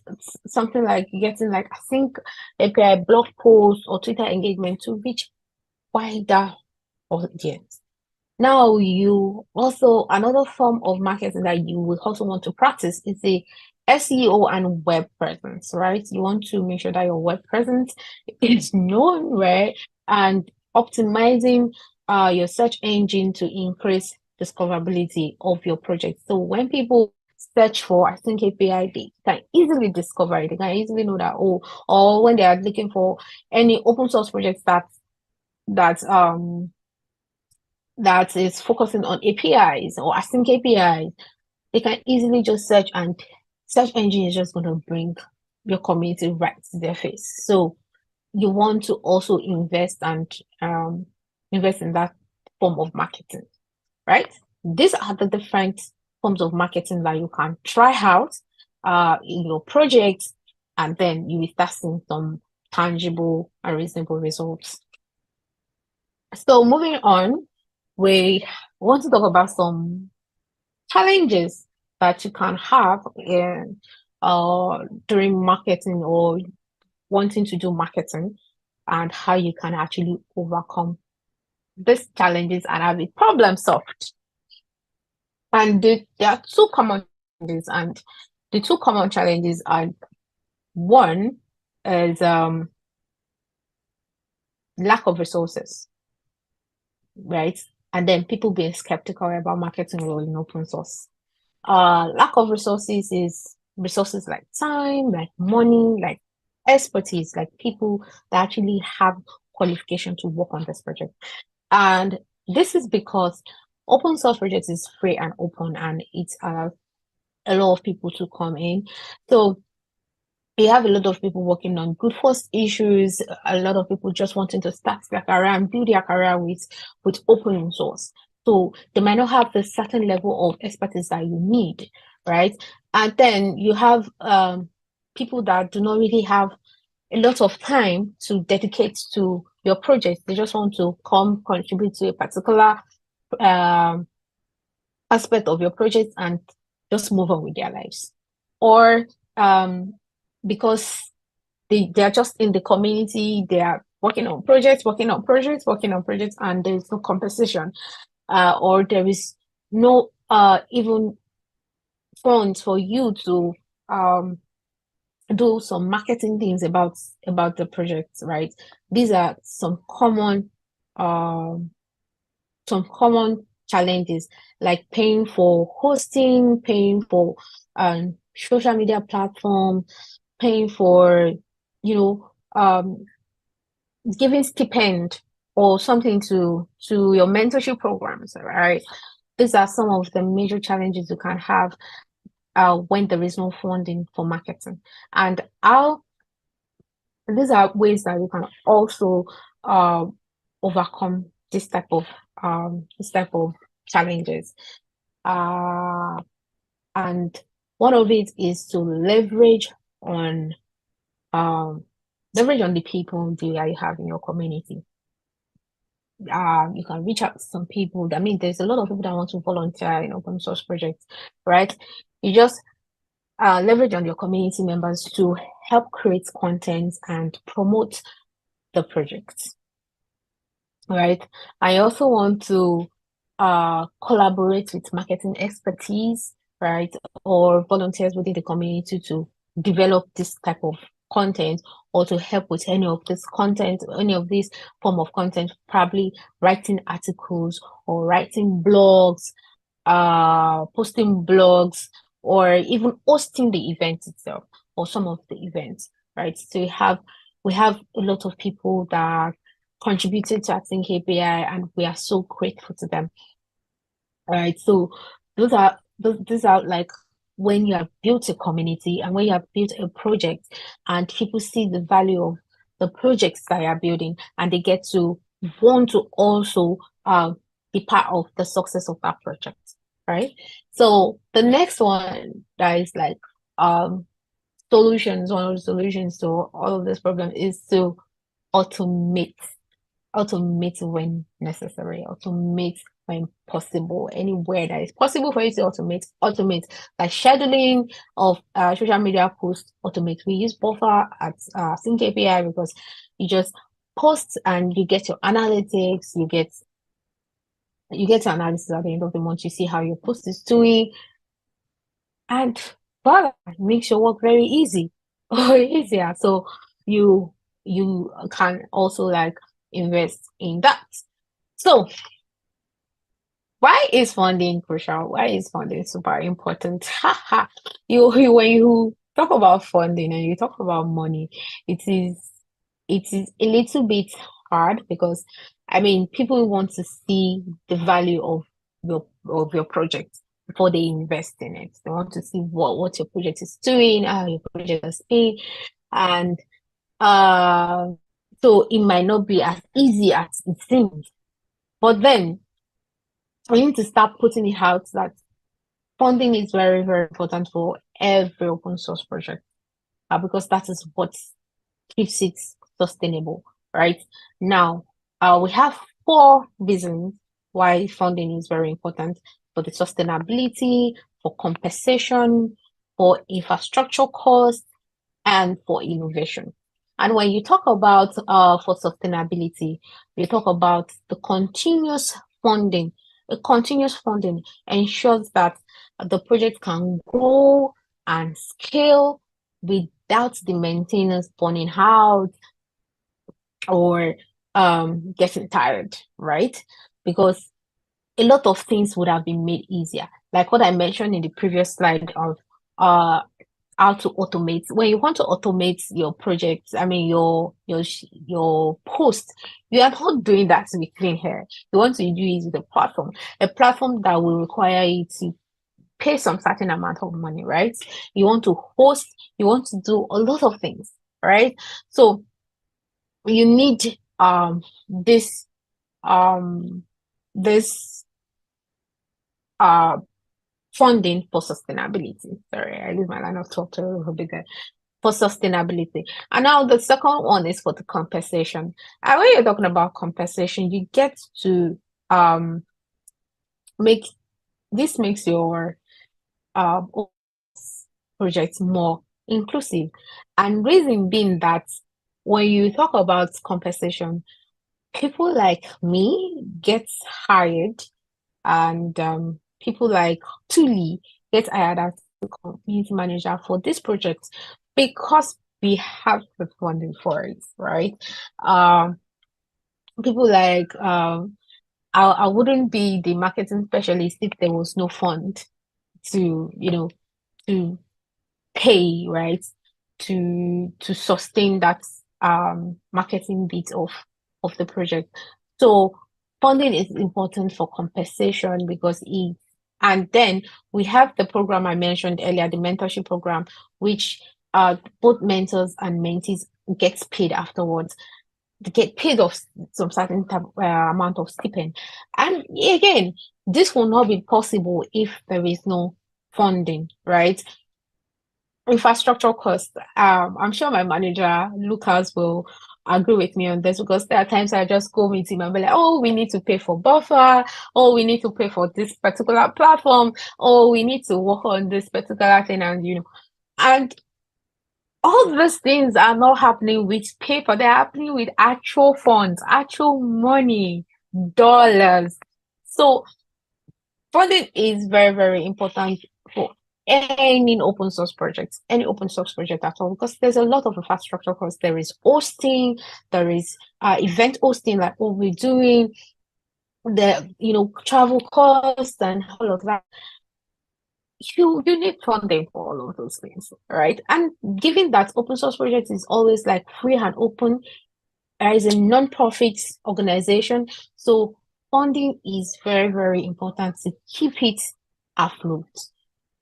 something like getting like I think API blog posts or Twitter engagement to reach wider audience. Now you also another form of marketing that you will also want to practice is the SEO and web presence, right? You want to make sure that your web presence is known, right? And optimizing your search engine to increase discoverability of your project. So when people search for AsyncAPI, they can easily discover it. They can easily know that, or when they are looking for any open source projects that is focusing on APIs or async APIs, they can easily just search, and search engine is just going to bring your community right to their face. So you want to also invest in that form of marketing, right? These are the different forms of marketing that you can try out in your project, and then you will start seeing some tangible and reasonable results. So moving on, we want to talk about some challenges that you can have in during marketing or wanting to do marketing, and how you can actually overcome these challenges and have a problem solved. And there are two common challenges, and the two common challenges are one is lack of resources, right? And then people being skeptical about marketing role in open source. Lack of resources is resources like time, like money, like expertise, like people that actually have qualification to work on this project. And this is because open source projects is free and open, and it's a lot of people to come in. So you have a lot of people working on good force issues, a lot of people just wanting to start their career and build their career with open source. So they might not have the certain level of expertise that you need, right? And then you have people that do not really have a lot of time to dedicate to your project. They just want to come contribute to a particular aspect of your project and just move on with their lives. Or because they are just in the community, they are working on projects, and there's no compensation, or there is no even funds for you to do some marketing things about the project, right? These are some common challenges, like paying for hosting, paying for social media platform, paying for giving stipend or something to your mentorship programs, right? These are some of the major challenges you can have when there is no funding for marketing. And these are ways that you can also overcome this type of challenges. And one of it is to leverage on the people that you have in your community. You can reach out to some people. I mean, there's a lot of people that want to volunteer in open source projects, right? You just leverage on your community members to help create content and promote the project, right? I also want to collaborate with marketing expertise, right, or volunteers within the community to develop this type of content, or to help with any of this content, any of this form of content, probably writing articles or writing blogs, posting blogs, or even hosting the event itself or some of the events, right? So we have a lot of people that contributed to AsyncAPI, and we are so grateful to them. All right, so these are like when you have built a community and when you have built a project and people see the value of the projects that you are building and they get to want to also be part of the success of that project, right? So the next one that is like solutions, one of the solutions to all of this problem is to automate when necessary, automate when possible, anywhere that is possible for you to automate, like scheduling of social media posts, automate. We use Buffer at AsyncAPI because you just post and you get your analytics, you get your analysis at the end of the month, you see how your post is doing, and well, it makes your work very easy or easier. So you can also like invest in that. So why is funding crucial? Why is funding super important? When you talk about funding and you talk about money, it is a little bit hard because I mean people want to see the value of your project before they invest in it. They want to see what your project is doing, how your project is paid, and so it might not be as easy as it seems. But then we need to start putting it out that funding is very, very important for every open source project because that is what keeps it sustainable, right? Now, we have 4 reasons why funding is very important: for the sustainability, for compensation, for infrastructure costs, and for innovation. And when you talk about for sustainability, you talk about the continuous funding. A continuous funding ensures that the project can grow and scale without the maintenance burning out or getting tired, right? Because a lot of things would have been made easier. Like what I mentioned in the previous slide of how to automate. When you want to automate your projects, I mean your post, you are not doing that with clean hair. You want to do it with a platform that will require you to pay some certain amount of money, right? You want to host, you want to do a lot of things, right? So you need this funding for sustainability. Sorry, I lose my line of thought a little bit there. For sustainability. And now the second one is for the compensation. And when you're talking about compensation, you get to makes your project more inclusive. And reason being that when you talk about compensation, people like me get hired and people like Tuli get hired as the community manager for this project because we have the funding for it, right? People like I wouldn't be the marketing specialist if there was no fund to to pay, right, to sustain that marketing bit of the project. So funding is important for compensation because and then we have the program I mentioned earlier, the mentorship program, which both mentors and mentees gets paid afterwards. They get paid of some certain amount of stipend. And again, this will not be possible if there is no funding, right? Infrastructure costs. I'm sure my manager, Lucas, will agree with me on this because there are times I just go meet him and be like, oh, we need to pay for buffer, oh, we need to pay for this particular platform, oh, we need to work on this particular thing, and all these things are not happening with paper, they're happening with actual funds, actual money, dollars. So funding is very, very important for any open source project at all, because there's a lot of infrastructure costs. There is hosting, there is event hosting, like what we're doing, the travel costs and all of that. You need funding for all of those things, right? And given that open source project is always like free and open, is a non-profit organization, so funding is very, very important to keep it afloat.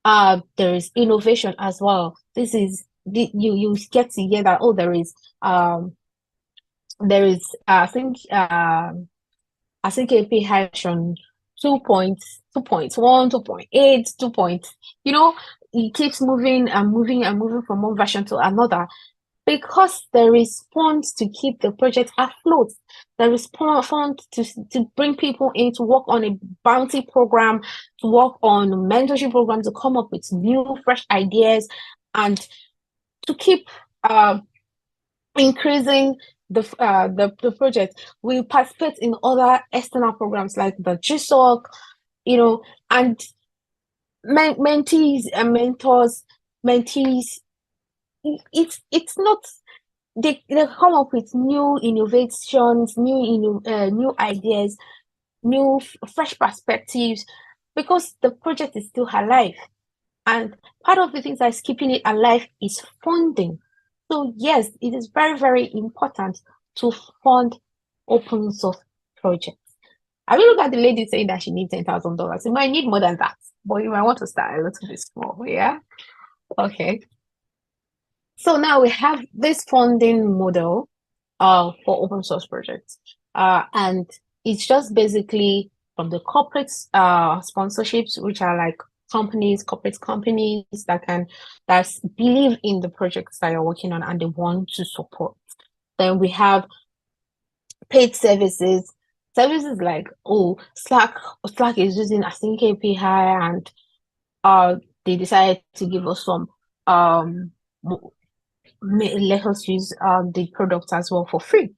There is innovation as well. This is you get to hear that, oh, there is I think AsyncAPI version 2.1, 2.8, 2 point, it keeps moving and moving and moving from one version to another, because there is funds to keep the project afloat. There is funds to bring people in to work on a bounty program, to work on mentorship program, to come up with new, fresh ideas, and to keep increasing the project. We participate in other external programs like the GSoC, and mentees and mentors, mentees. It's not. They come up with new innovations, new ideas, new fresh perspectives, because the project is still alive. And part of the things that's keeping it alive is funding. So yes, it is very, very important to fund open source projects. I will look at the lady saying that she needs $10,000. You might need more than that, but you might want to start a little bit small. Yeah. Okay. So now we have this funding model for open source projects. And it's just basically from the corporate sponsorships, which are like corporate companies that believe in the projects that you're working on and they want to support. Then we have paid services like, oh, Slack is using AsyncAPI, and they decided to give us some let us use the product as well for free,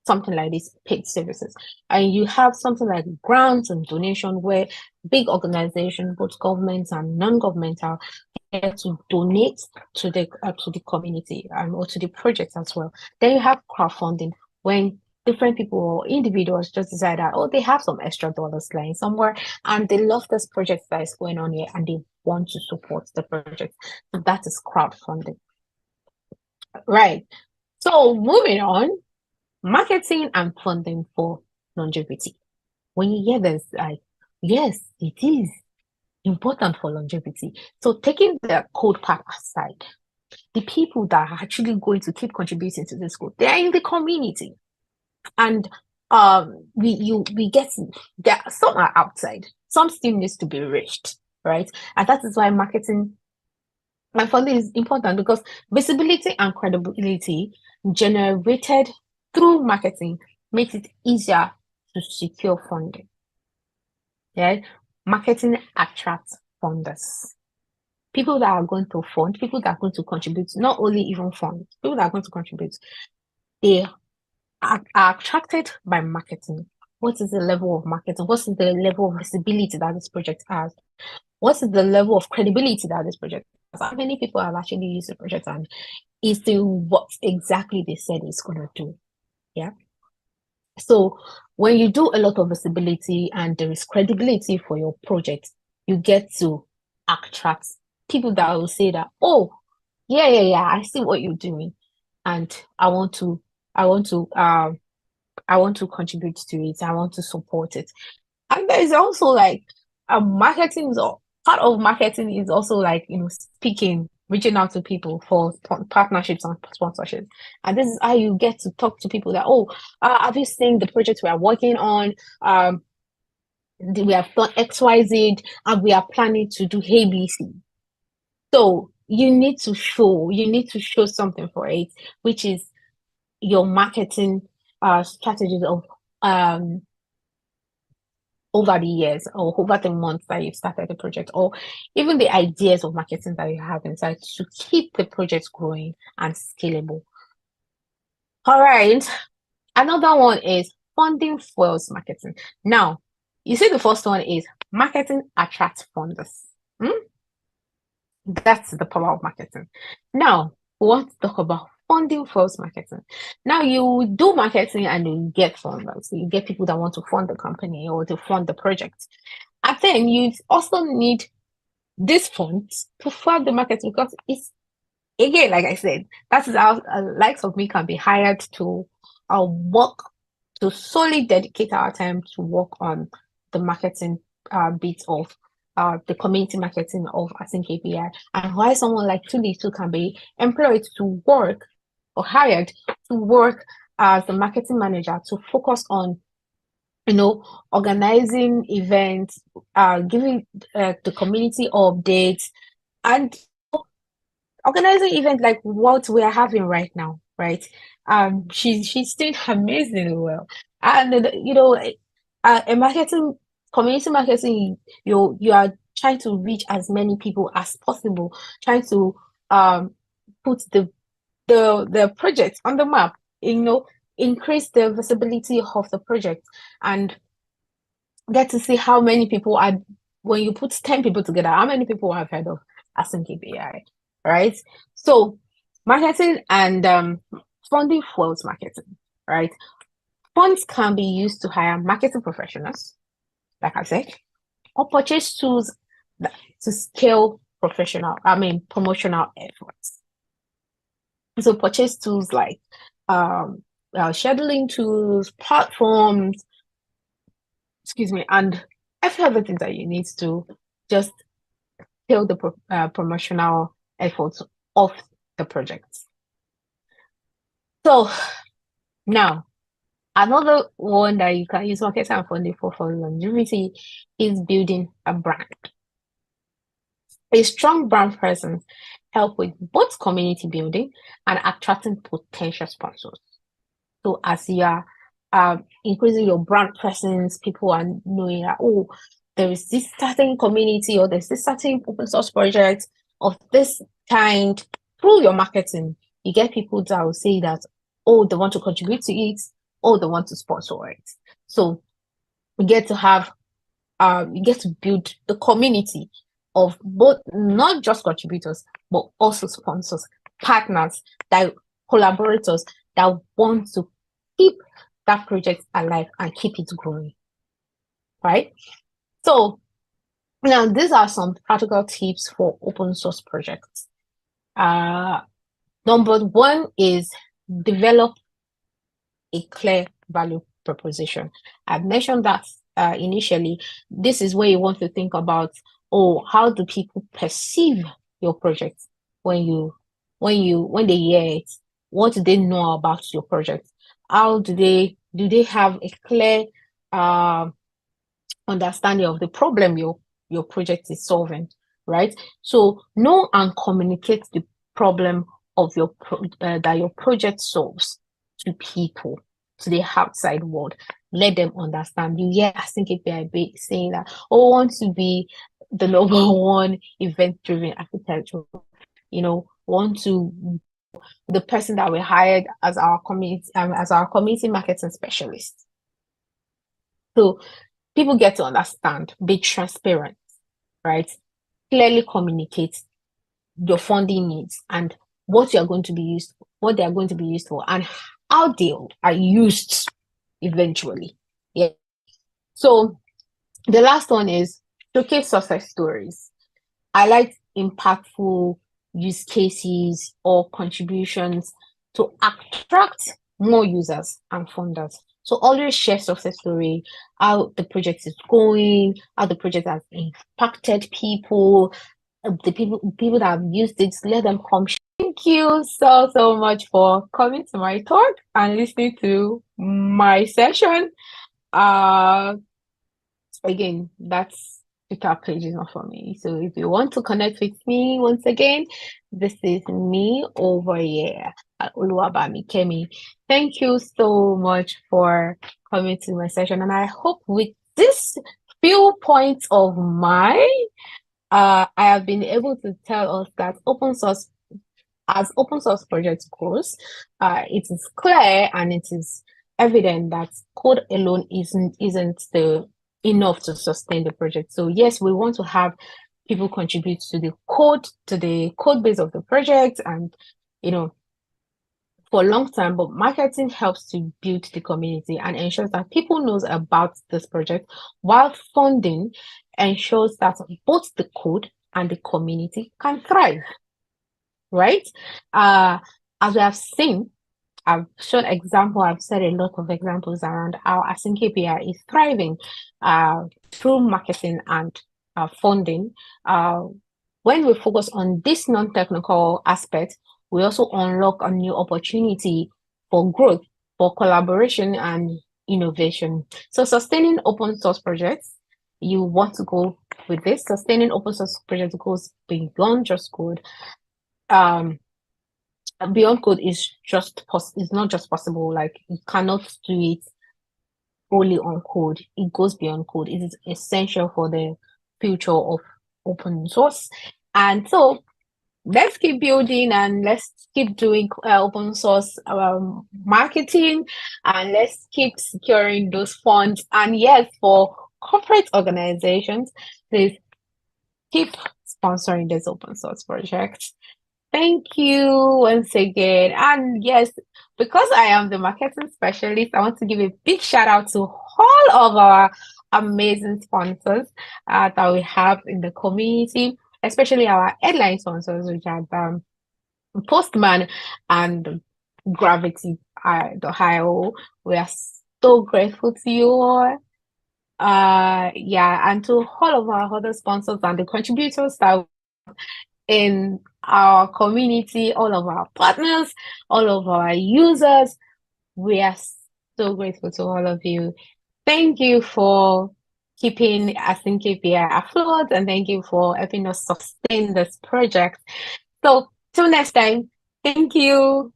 something like this, paid services. And you have something like grants and donation, where big organizations, both governments and non-governmental, get to donate to the community or to the project as well. Then you have crowdfunding, when different people or individuals just decide that, oh, they have some extra dollars lying somewhere and they love this project that is going on here and they want to support the project. So that is crowdfunding. Right. So moving on, marketing and funding for longevity. When you hear this, yes, it is important for longevity. So taking the code part aside, the people that are actually going to keep contributing to this code, they are in the community. And we get that some are outside, some still needs to be reached, right? And that is why marketing and funding is important, because visibility and credibility generated through marketing makes it easier to secure funding. Yeah, marketing attracts funders. People that are going to fund, people that are going to contribute, not only even fund, people that are going to contribute, they are attracted by marketing. What is the level of marketing? What is the level of visibility that this project has? What is the level of credibility that this project has? How many people have actually used the project and is doing what exactly they said it's going to do? Yeah. So when you do a lot of visibility and there is credibility for your project, you get to attract people that will say that, oh, yeah, I see what you're doing, and I want to contribute to it. I want to support it. And there is also like marketing. Part of marketing is also like, speaking, reaching out to people for partnerships and sponsorships. And this is how you get to talk to people that, oh, have you seen the project we are working on? We have done XYZ and we are planning to do ABC. So you need to show something for it, which is your marketing strategies of over the years or over the months that you've started the project, or even the ideas of marketing that you have inside to keep the project growing and scalable. All right. Another one is funding fuels marketing. Now, you see the first one is marketing attracts funders. That's the power of marketing. Now, we want to talk about funding fuels marketing. Now, you do marketing and you get funders. You get people that want to fund the company or to fund the project. And then you also need these funds to fund the marketing, because it's, again, like I said, that is how likes of me can be hired to work, to solely dedicate our time to work on the marketing bit of the community marketing of AsyncAPI, and why someone like Tulisu can be employed to work or hired to work as the marketing manager to focus on, organizing events, giving the community updates, and organizing events like what we are having right now, right? She's doing amazingly well, and a marketing community marketing, you are trying to reach as many people as possible, trying to put the project on the map, increase the visibility of the project, and get to see how many people are, when you put 10 people together, how many people have heard of AsyncAPI, right? So marketing and funding fuels marketing, right? Funds can be used to hire marketing professionals, like I said, or purchase tools to scale promotional efforts. So purchase tools like scheduling tools, platforms, and every other thing that you need to just scale the promotional efforts of the project. So now, another one that you can use marketing and funding for longevity is building a brand. A strong brand presence help with both community building and attracting potential sponsors. So as you are increasing your brand presence, people are knowing that, oh, there is this certain community or there's this certain open source project of this kind. Through your marketing, you get people that will say that, oh, they want to contribute to it, or they want to sponsor it. So we get to build the community of both, not just contributors, but also sponsors, partners, collaborators that want to keep that project alive and keep it growing, right? So now these are some practical tips for open source projects. Number one is develop a clear value proposition. I've mentioned that initially. This is where you want to think about, how do people perceive your project when they hear it? What do they know about your project? How do they have a clear understanding of the problem your project is solving, right? So know and communicate the problem of that your project solves to people, to the outside world. Let them understand. You hear AsyncAPI saying that, I want to be the number one event-driven architecture. Want to the person that we hired as our community marketing specialist. So people get to understand, be transparent, right? Clearly communicate your funding needs and what they are going to be used for, and how they are used eventually. Yeah. So the last one is showcase success stories. I like impactful use cases or contributions to attract more users and funders. So always share success story, how the project is going, how the project has impacted people, the people that have used it. Let them come. Thank you so much for coming to my talk and listening to my session. Again, that's Twitter page is not for me. So if you want to connect with me once again, this is me over here at Oluwabami Kemi. Thank you so much for coming to my session, and I hope with this few points of mine, I have been able to tell us that as open source project grows, it is clear and it is evident that code alone isn't enough to sustain the project. So yes, we want to have people contribute to the code base of the project, and for a long time, but marketing helps to build the community and ensures that people knows about this project, while funding ensures that both the code and the community can thrive, right? As we have seen, I've said a lot of examples around how AsyncAPI is thriving through marketing and funding, when we focus on this non-technical aspect, we also unlock a new opportunity for growth, for collaboration and innovation. So sustaining open source projects, you want to go with this. Sustaining open source projects goes beyond just code. Beyond code is not just possible. Like you cannot do it only on code. It goes beyond code. It is essential for the future of open source. And so let's keep building and let's keep doing open source marketing, and let's keep securing those funds. And yes, for corporate organizations, please keep sponsoring this open source project. Thank you once again. And yes, because I am the marketing specialist, I want to give a big shout out to all of our amazing sponsors that we have in the community, especially our headline sponsors, which are Postman and Gravity.io. We are so grateful to you all. Yeah, and to all of our other sponsors and the contributors that in our community, all of our partners, all of our users. We are so grateful to all of you. Thank you for keeping AsyncAPI afloat, and thank you for helping us sustain this project. So till next time, thank you.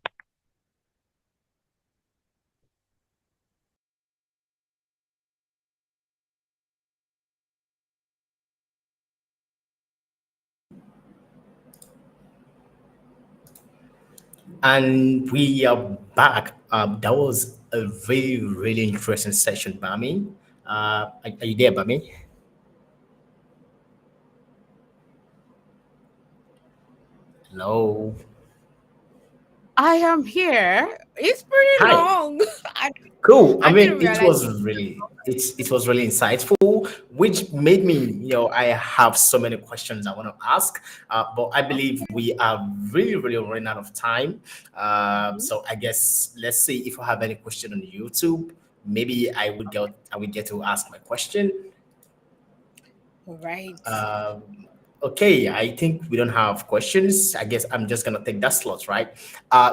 And we are back. That was a very, really interesting session, Bami. Are you there, Bami? Hello. I am here. It's pretty Hi. long. I, Cool. I I mean, didn't realize it. it was really insightful, which made me, I have so many questions I want to ask, but I believe we are really, really running out of time. So I guess let's see if I have any question on YouTube. Maybe I would get to ask my question. All right. Okay, I think we don't have questions. I guess I'm just gonna take that slot, right?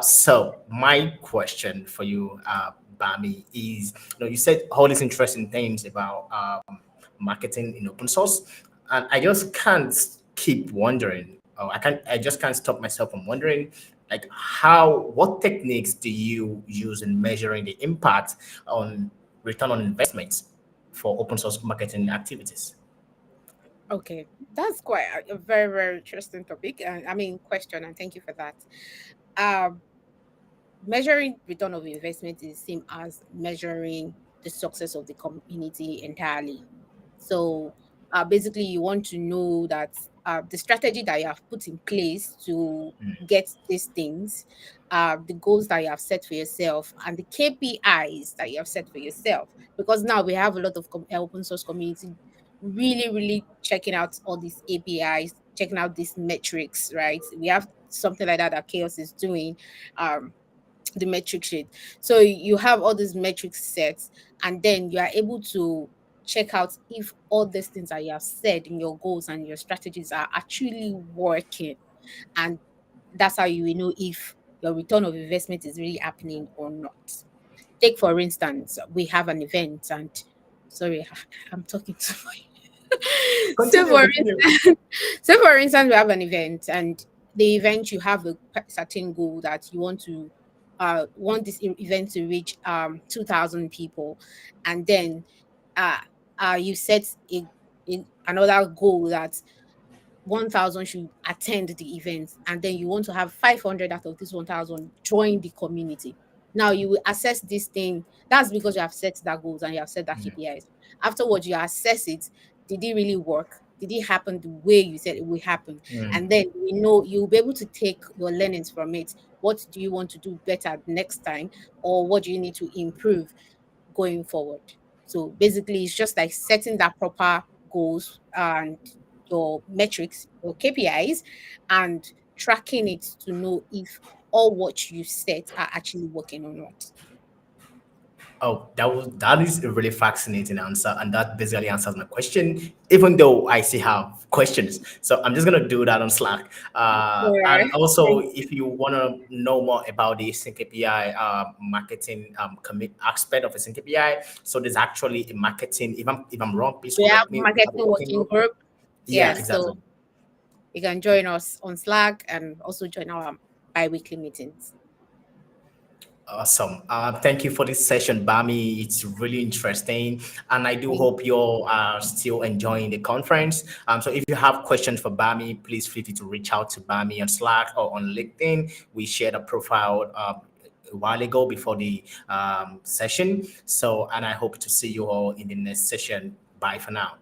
So my question for you, Bami, is you said all these interesting things about marketing in open source, and I just can't keep wondering. Oh, I just can't stop myself from wondering, like what techniques do you use in measuring the impact on return on investment for open source marketing activities? Okay, that's quite a very, very interesting topic. And I mean, question, and thank you for that. Um, Measuring return of investment is the same as measuring the success of the community entirely. So basically, you want to know that the strategy that you have put in place to get these things, the goals that you have set for yourself, and the KPIs that you have set for yourself. Because now we have a lot of open source community really, really checking out all these APIs, checking out these metrics, right? We have something like that Chaos is doing. The metric sheet. So you have all these metrics sets, and then you are able to check out if all these things that you have said in your goals and your strategies are actually working. And that's how you will know if your return of investment is really happening or not. Take, for instance, we have an event, and sorry, I'm talking to my so Continue, for continue. instance, so for instance, we have an event, and the event you have a certain goal that you want this event to reach 2,000 people, and then uh, you set another goal that 1,000 should attend the event, and then you want to have 500 out of this 1,000 join the community. Now you will assess this thing. That's because you have set that goals and you have set that KPIs. Afterwards, you assess it. Did it really work? Did it happen the way you said it will happen? And then you know you'll be able to take your learnings from it. What do you want to do better next time, or what do you need to improve going forward? So basically, it's just like setting that proper goals and your metrics, your KPIs, and tracking it to know if all what you set are actually working or not. Oh, that is a really fascinating answer, and that basically answers my question. Even though I still have questions, so I'm just gonna do that on Slack. Alright. And also, Thank if you want to know more about the AsyncAPI marketing commit aspect of AsyncAPI, so there's actually a marketing. If I'm wrong, please We have correct me. We have a marketing working working group. group. Yeah, Yeah, exactly. so you can join us on Slack and also join our bi-weekly meetings. Awesome. Thank you for this session, Bami. It's really interesting. And I do Thank hope you all are still enjoying the conference. So if you have questions for Bami, please feel free to reach out to Bami on Slack or on LinkedIn. We shared a profile a while ago before the session. So, and I hope to see you all in the next session. Bye for now.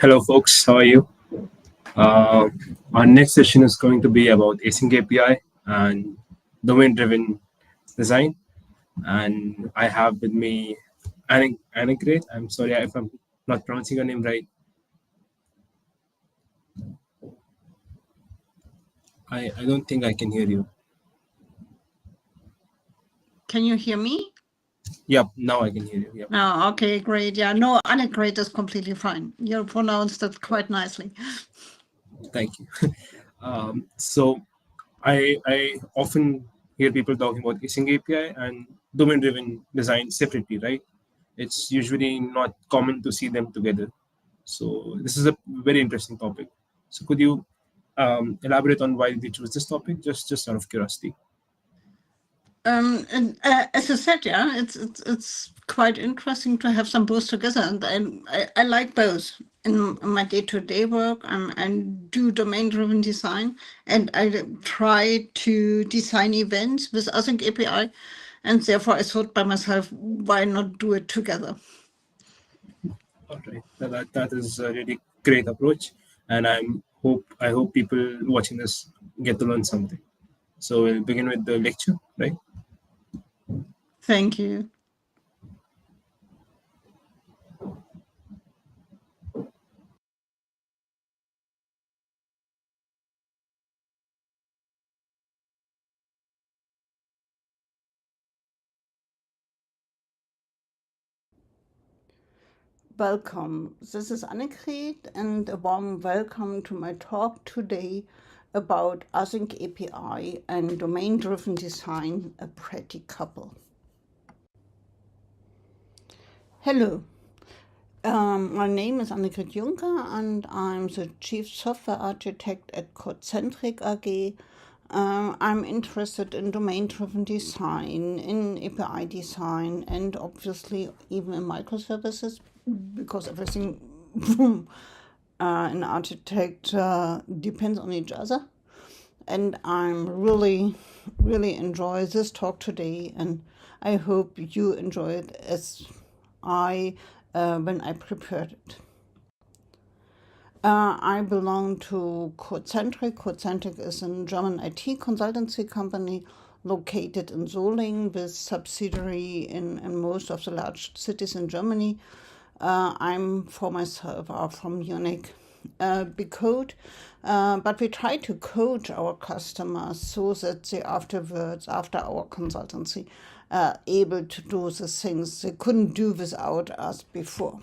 Hello, folks. How are you? Uh, our next session is going to be about async API and domain-driven design. And I have with me Anagret. I'm sorry if I'm not pronouncing your name right. I don't think I can hear you. Can you hear me? Yep, now I can hear you. Yep. Oh, okay, great. Yeah, no, Annegret is completely fine. You pronounced it quite nicely. Thank you. So I often hear people talking about async API and domain-driven design separately, right? It's usually not common to see them together. So this is a very interesting topic. So could you elaborate on why they choose this topic? Just out of curiosity. And as I said, yeah, it's quite interesting to have them both together, and I like both. In my day-to-day work, I do domain-driven design, and I try to design events with Async API, and therefore I thought by myself, why not do it together? All right, that is a really great approach, and I hope people watching this get to learn something. So we'll begin with the lecture, right? Thank you. Welcome. This is Annegret, and a warm welcome to my talk today about Async API and domain-driven design, a pretty couple. Hello. My name is Annegret Juncker, and I'm the Chief Software Architect at Codecentric AG. I'm interested in domain-driven design, in API design, and obviously even in microservices, because everything in architecture depends on each other. And I'm really enjoy this talk today, and I hope you enjoy it as I when I prepared it. I belong to Codecentric. Codecentric is a German IT consultancy company located in Solingen with subsidiary in most of the large cities in Germany. I'm for myself from Munich. We code, but we try to coach our customers so that they afterwards, after our consultancy, are able to do the things they couldn't do without us before.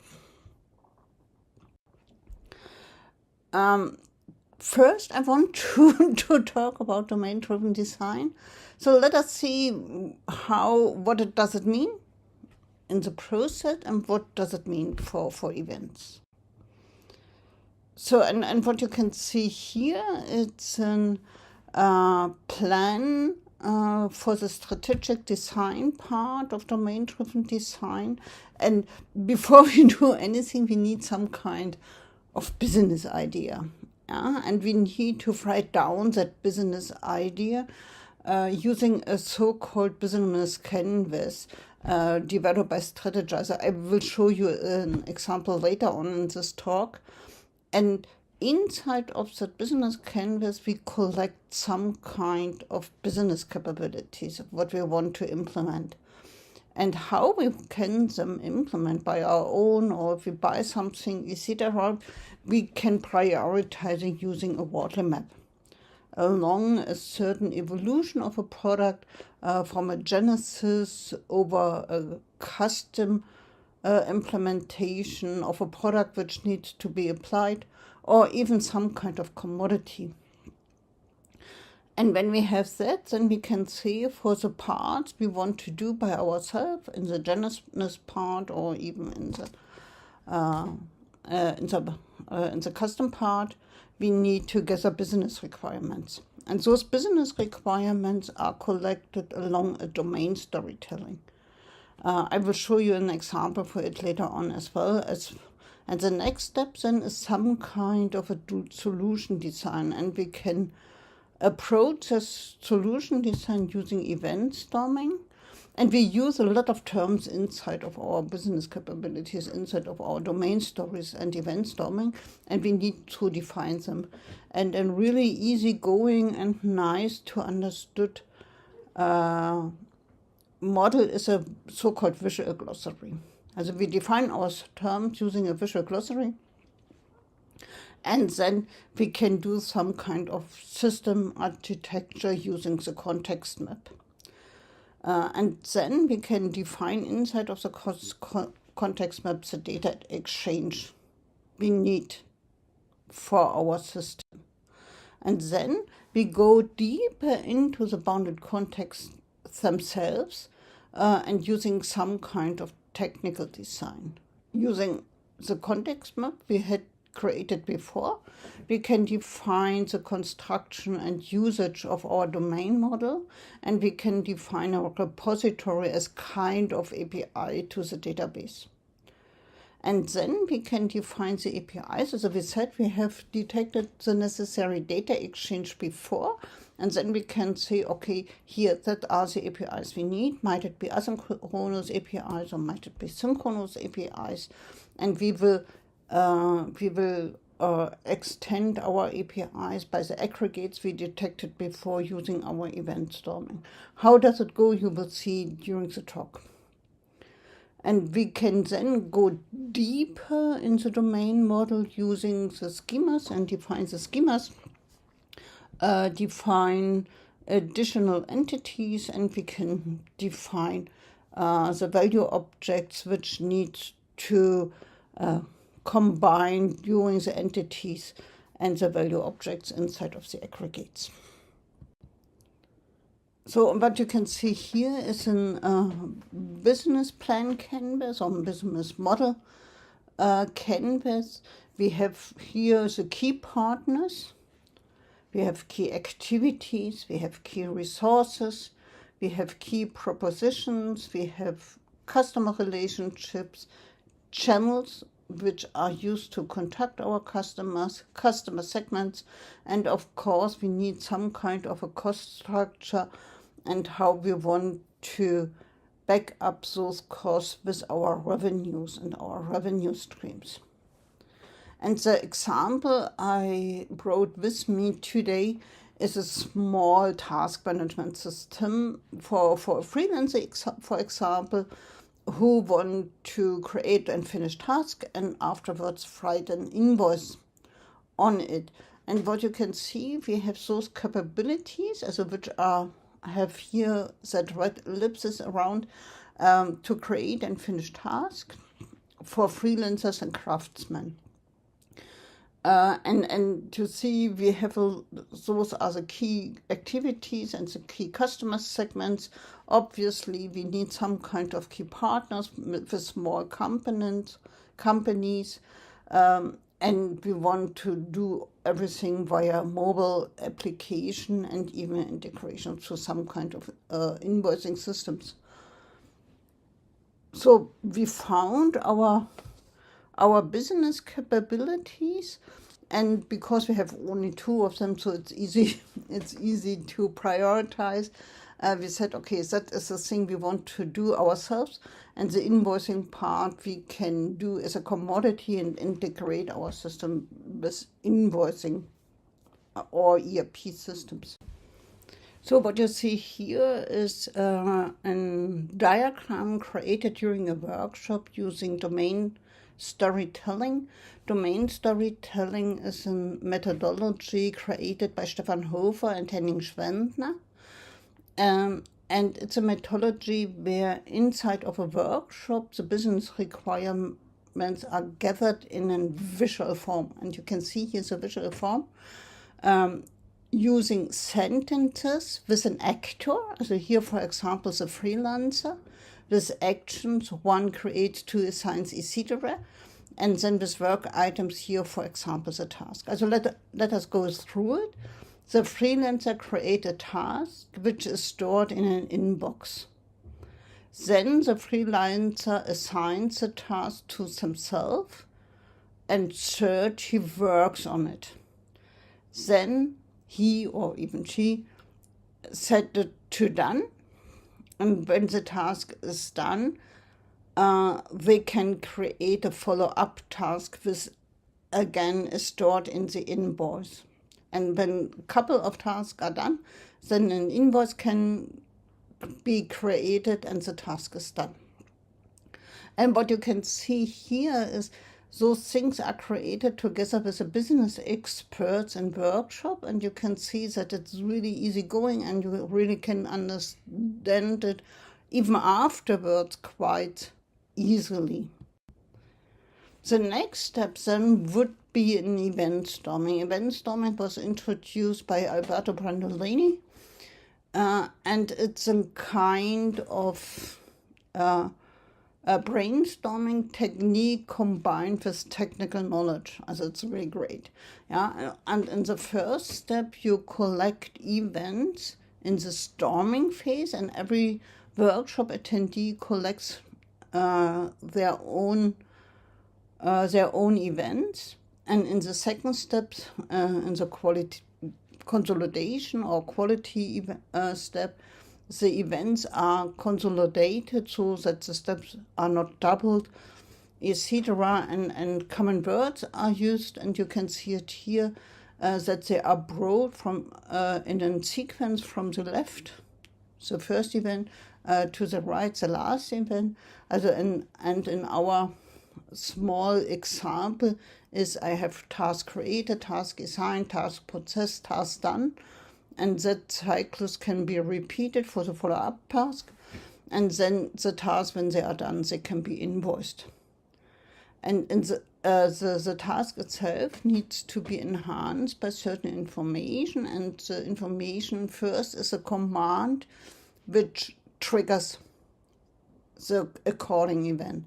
First, I want to talk about domain-driven design. So let us see what does it mean in the process and what does it mean for events. So, and what you can see here, it's a plan for the strategic design part of domain-driven design. And before we do anything, we need some kind of business idea. And we need to write down that business idea using a so-called business canvas developed by Strategizer. I will show you an example later on in this talk. And inside of that business canvas, we collect some kind of business capabilities of what we want to implement. And how we can them implement by our own, or if we buy something, etc., we can prioritize using a water map along a certain evolution of a product from a genesis over a custom implementation of a product which needs to be applied, or even some kind of commodity. And when we have that, then we can see for the parts we want to do by ourselves in the genesis part, or even in the custom part, we need to gather business requirements. And those business requirements are collected along a domain storytelling. I will show you an example for it later on as well. And the next step then is some kind of a solution design, and we can approach this solution design using event storming. And we use a lot of terms inside of our business capabilities, inside of our domain stories and event storming, and we need to define them. And a really easygoing and nice to understood model is a so-called visual glossary. Also we define our terms using a visual glossary, and then we can do some kind of system architecture using the context map. And then we can define inside of the context map the data exchange we need for our system. And then we go deeper into the bounded context themselves and using some kind of technical design. Using the context map we had created before, we can define the construction and usage of our domain model, and we can define our repository as kind of API to the database. And then we can define the APIs. As we said, we have detected the necessary data exchange before, and then we can say, okay, here, that are the APIs we need. Might it be asynchronous APIs or might it be synchronous APIs? And we will extend our APIs by the aggregates we detected before using our event storming. How does it go? You will see during the talk. And we can then go deeper in the domain model using the schemas and define the schemas, define additional entities, and we can define the value objects which need to combine during the entities and the value objects inside of the aggregates. So what you can see here is a business plan canvas or business model canvas. We have here the key partners, we have key activities, we have key resources, we have key propositions, we have customer relationships, channels which are used to contact our customers, customer segments, and of course we need some kind of a cost structure and how we want to back up those costs with our revenues and our revenue streams. And the example I brought with me today is a small task management system for a freelancer, for example, who want to create and finish task and afterwards write an invoice on it. And what you can see, we have those capabilities, which have here that red ellipses around to create and finish tasks for freelancers and craftsmen. And to see we have those are the key activities and the key customer segments. Obviously, we need some kind of key partners with small companies, and we want to do everything via mobile application and even integration to some kind of invoicing systems. So we found our business capabilities, and because we have only two of them, so it's easy to prioritize. We said, okay, that is the thing we want to do ourselves, and the invoicing part we can do as a commodity and integrate our system with invoicing or ERP systems. So what you see here is a diagram created during a workshop using domain storytelling. Domain storytelling is a methodology created by Stefan Hofer and Henning Schwendner. And it's a methodology where inside of a workshop, the business requirements are gathered in a visual form. And you can see here's a visual form using sentences with an actor. So here, for example, the freelancer with actions, one creates, two assigns, etc. And then with work items here, for example, the task. So let us go through it. The freelancer creates a task which is stored in an inbox. Then the freelancer assigns the task to himself, and third, he works on it. Then he or even she set it to done, And when the task is done, we can create a follow-up task which again is stored in the invoice. And when a couple of tasks are done, then an invoice can be created and the task is done. And what you can see here is those things are created together with the business experts in workshop, and you can see that it's really easy going and you really can understand it even afterwards quite easily. The next step then would be an event storming. Event storming was introduced by Alberto Brandolini, and it's a kind of a brainstorming technique combined with technical knowledge. Also it's really great. Yeah, and in the first step, you collect events in the storming phase, and every workshop attendee collects their own events. And in the second step, in the quality consolidation or quality step, the events are consolidated so that the steps are not doubled, etc. And common words are used, and you can see it here that they are brought from in a sequence from the left, the first event, to the right, the last event. And in our small example is I have task created, task assigned, task processed, task done, and that cycles can be repeated for the follow-up task, and then the tasks, when they are done, they can be invoiced. And in the task itself needs to be enhanced by certain information, and the information first is a command which triggers the according event.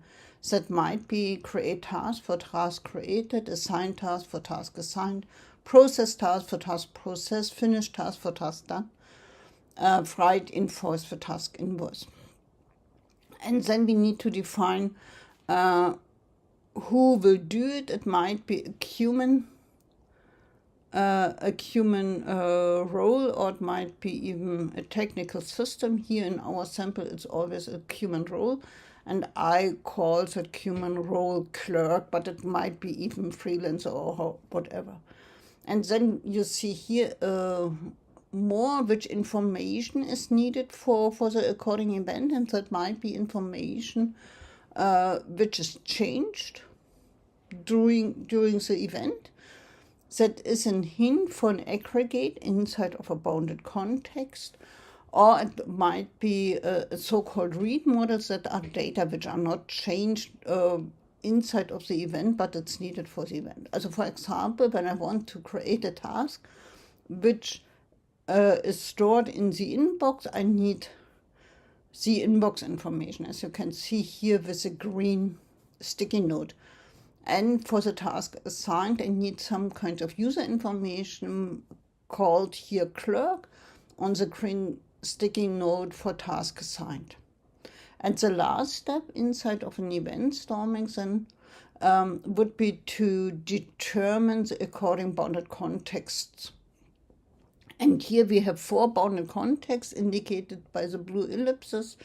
That might be create task for task created, assign task for task assigned, process task for task processed, finish task for task done, write invoice for task invoice. And then we need to define who will do it. It might be a human role, or it might be even a technical system. Here in our sample, it's always a human role, and I call that human role clerk, but it might be even freelancer or whatever. And then you see here more which information is needed for the according event, and that might be information which is changed during the event. That is a hint for an aggregate inside of a bounded context, or it might be a so-called read models that are data which are not changed inside of the event, but it's needed for the event. Also, for example, when I want to create a task which is stored in the inbox, I need the inbox information, as you can see here with a green sticky note. And for the task assigned, I need some kind of user information called here clerk on the green sticky note for task assigned. And the last step inside of an event storming then would be to determine the according bounded contexts. And here we have 4 bounded contexts indicated by the blue ellipses: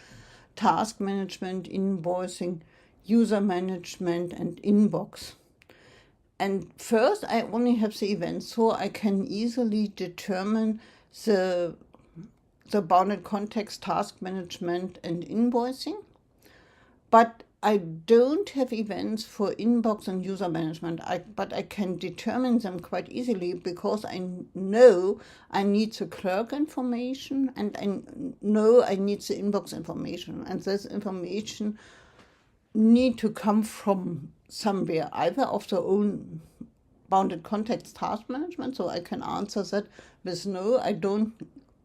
task management, invoicing, user management, and inbox. And first, I only have the event, so I can easily determine the bounded context, task management, and invoicing. But I don't have events for inbox and user management, but I can determine them quite easily because I know I need the clerk information, and I know I need the inbox information. And this information need to come from somewhere, either of their own bounded context task management, so I can answer that with no, I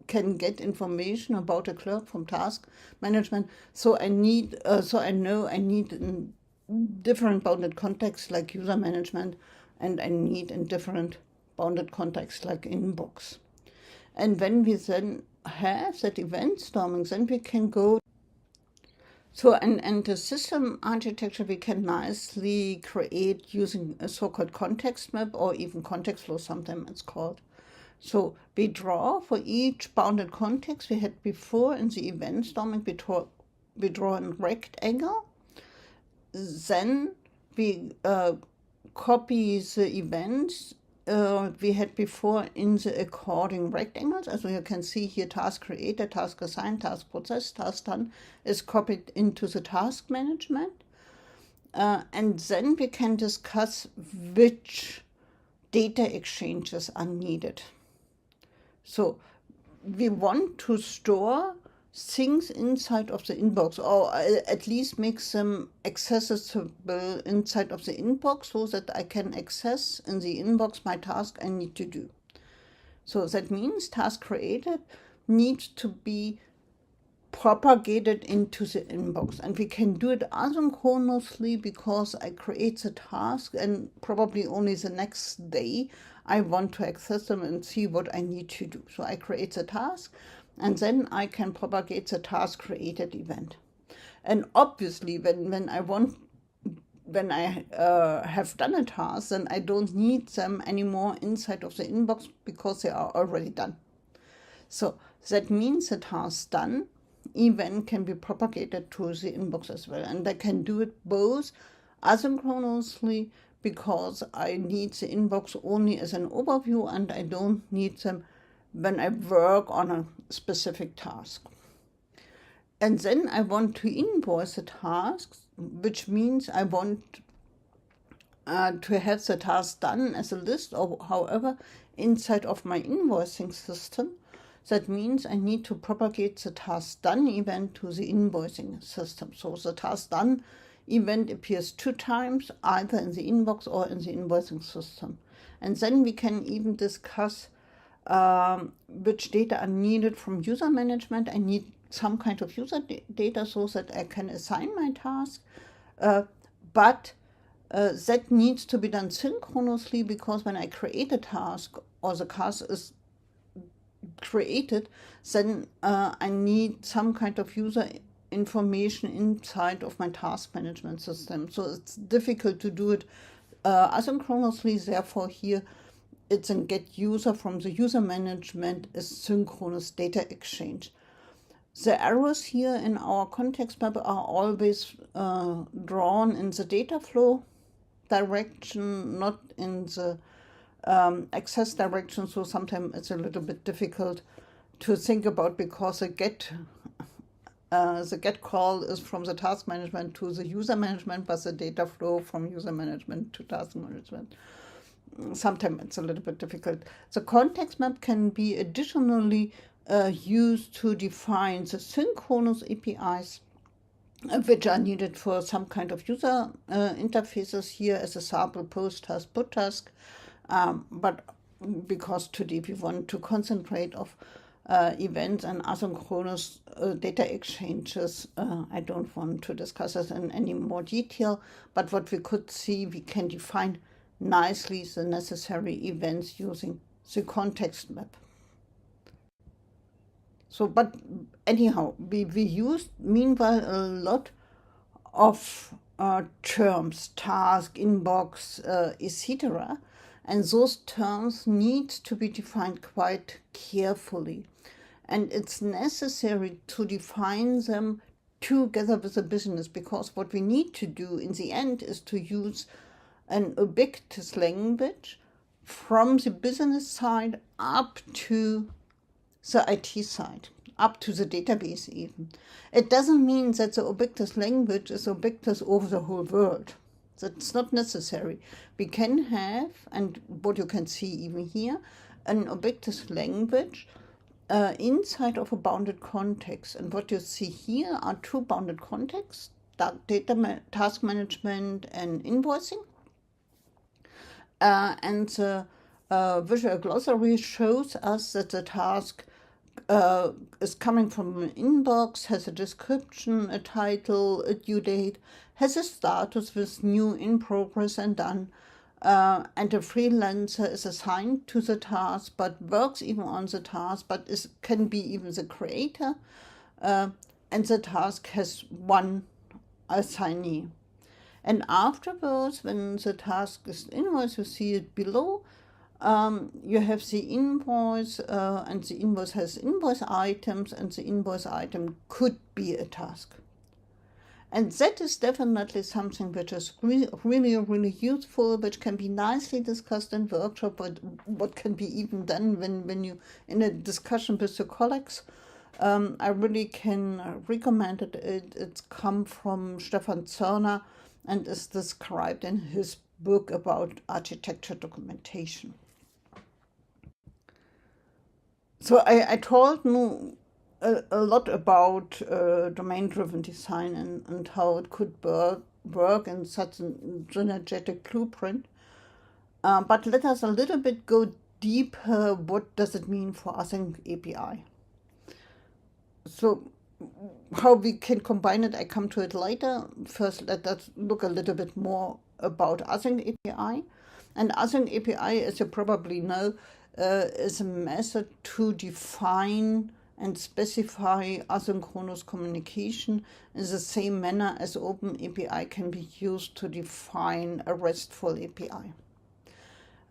can get information about a clerk from task management. So I need, so I know I need in different bounded contexts like user management, and I need in different bounded contexts like inbox. And when we then have that event storming, then we can go. So, and the system architecture we can nicely create using a so-called context map, or even context flow, sometimes it's called. So we draw for each bounded context we had before in the events domain, we draw a rectangle. Then we copy the events we had before in the according rectangles. As you can see here, task created, task assigned, task processed, task done is copied into the task management. And then we can discuss which data exchanges are needed. So we want to store things inside of the inbox, or at least make them accessible inside of the inbox so that I can access in the inbox my task I need to do. So that means task created needs to be propagated into the inbox, and we can do it asynchronously because I create the task and probably only the next day I want to access them and see what I need to do. So I create the task and then I can propagate the task created event. And obviously when I have done a task, then I don't need them anymore inside of the inbox because they are already done. So that means the task done event can be propagated to the inbox as well. And I can do it both asynchronously because I need the inbox only as an overview and I don't need them when I work on a specific task. And then I want to invoice the tasks, which means I want to have the task done as a list or however inside of my invoicing system. That means I need to propagate the task done event to the invoicing system. So the task done event appears 2 times, either in the inbox or in the invoicing system. And then we can even discuss which data are needed from user management. I need some kind of user data so that I can assign my task, but that needs to be done synchronously because when I create a task or the task is created, then I need some kind of user information inside of my task management system. So it's difficult to do it asynchronously. Therefore, here it's a get user from the user management is synchronous data exchange. The arrows here in our context map are always drawn in the data flow direction, not in the access direction, so sometimes it's a little bit difficult to think about because the get call is from the task management to the user management, but the data flow from user management to task management. Sometimes it's a little bit difficult. The context map can be additionally used to define the synchronous APIs which are needed for some kind of user interfaces here as a sample post task put task. But because today we want to concentrate of events and asynchronous data exchanges, I don't want to discuss this in any more detail. But what we could see, we can define nicely the necessary events using the context map. So, but anyhow, we used meanwhile a lot of terms, task, inbox, etc. And those terms need to be defined quite carefully. And it's necessary to define them together with the business, because what we need to do in the end is to use an ubiquitous language from the business side up to the IT side, up to the database even. It doesn't mean that the ubiquitous language is ubiquitous over the whole world. That's not necessary. We can have, and what you can see even here, an ubiquitous language inside of a bounded context. And what you see here are 2 bounded contexts, task management and invoicing. And the visual glossary shows us that the task is coming from an inbox, has a description, a title, a due date, has a status with new, in progress, and done, and a freelancer is assigned to the task, but works even on the task, but can be even the creator, and the task has 1 assignee. And afterwards, when the task is invoiced, you see it below, you have the invoice, and the invoice has invoice items, and the invoice item could be a task. And that is definitely something which is really useful, which can be nicely discussed in workshop, but what can be even done when you in a discussion with your colleagues. I really can recommend it. It's come from Stefan Zörner and is described in his book about architecture documentation. So I told you a lot about domain-driven design and how it could work in such a synergetic blueprint. But let us a little bit go deeper. What does it mean for AsyncAPI? So how we can combine it, I come to it later. First, let us look a little bit more about AsyncAPI. And AsyncAPI, as you probably know, is a method to define and specify asynchronous communication in the same manner as OpenAPI can be used to define a RESTful API.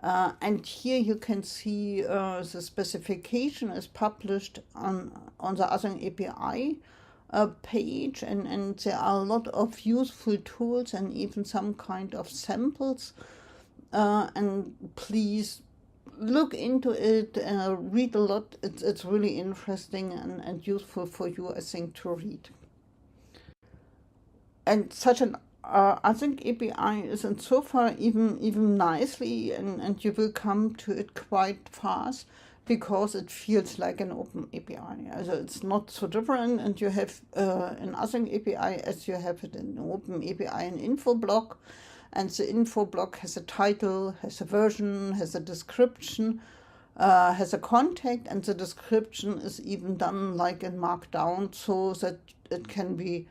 And here you can see the specification is published on the AsyncAPI page, and there are a lot of useful tools and even some kind of samples. And please look into it, read a lot. It's really interesting and useful for you, I think, to read. And such an AsyncAPI is in so far even nicely, and you will come to it quite fast because it feels like an open API. Also it's not so different, and you have an AsyncAPI as you have it in open API an info block, and the info block has a title, has a version, has a description, has a contact, and the description is even done like in Markdown so that it can be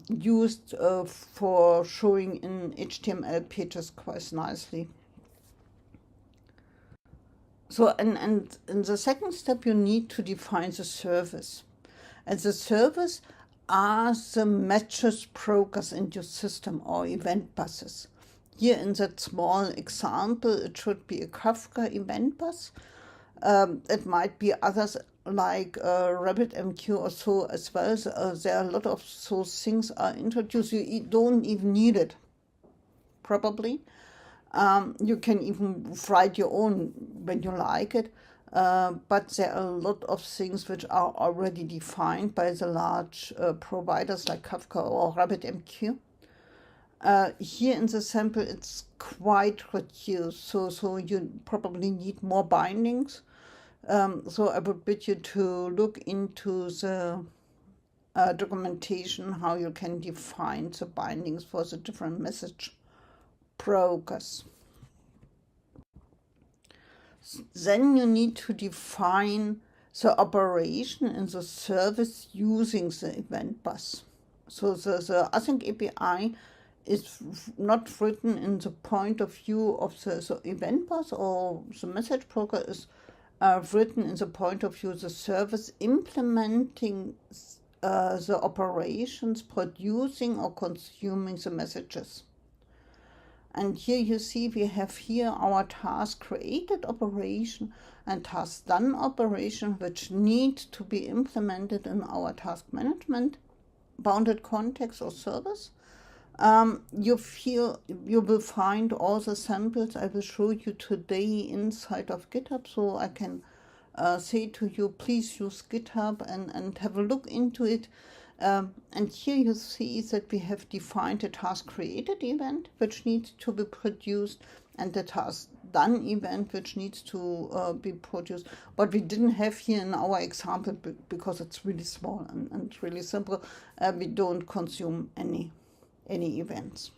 used for showing in HTML pages quite nicely. So, and in the second step, you need to define the service. And the service are the matches progress in your system or event buses. Here in that small example, it should be a Kafka event bus. It might be others like RabbitMQ or so as well. There are a lot of those things are introduced. You don't even need it, probably. You can even write your own when you like it. But there are a lot of things which are already defined by the large providers like Kafka or RabbitMQ. Here in the sample, it's quite reduced, so you probably need more bindings. So I would bid you to look into the documentation, how you can define the bindings for the different message brokers. Then you need to define the operation in the service using the event bus. So the AsyncAPI is not written in the point of view of the event bus, or the message broker is written in the point of view of the service implementing the operations, producing or consuming the messages. And here you see we have here our task created operation and task done operation, which need to be implemented in our task management bounded context or service. You will find all the samples I will show you today inside of GitHub, so I can say to you, please use GitHub and have a look into it. And here you see that we have defined a task created event, which needs to be produced, and the task done event, which needs to be produced. But we didn't have here in our example, because it's really small and really simple, we don't consume any events.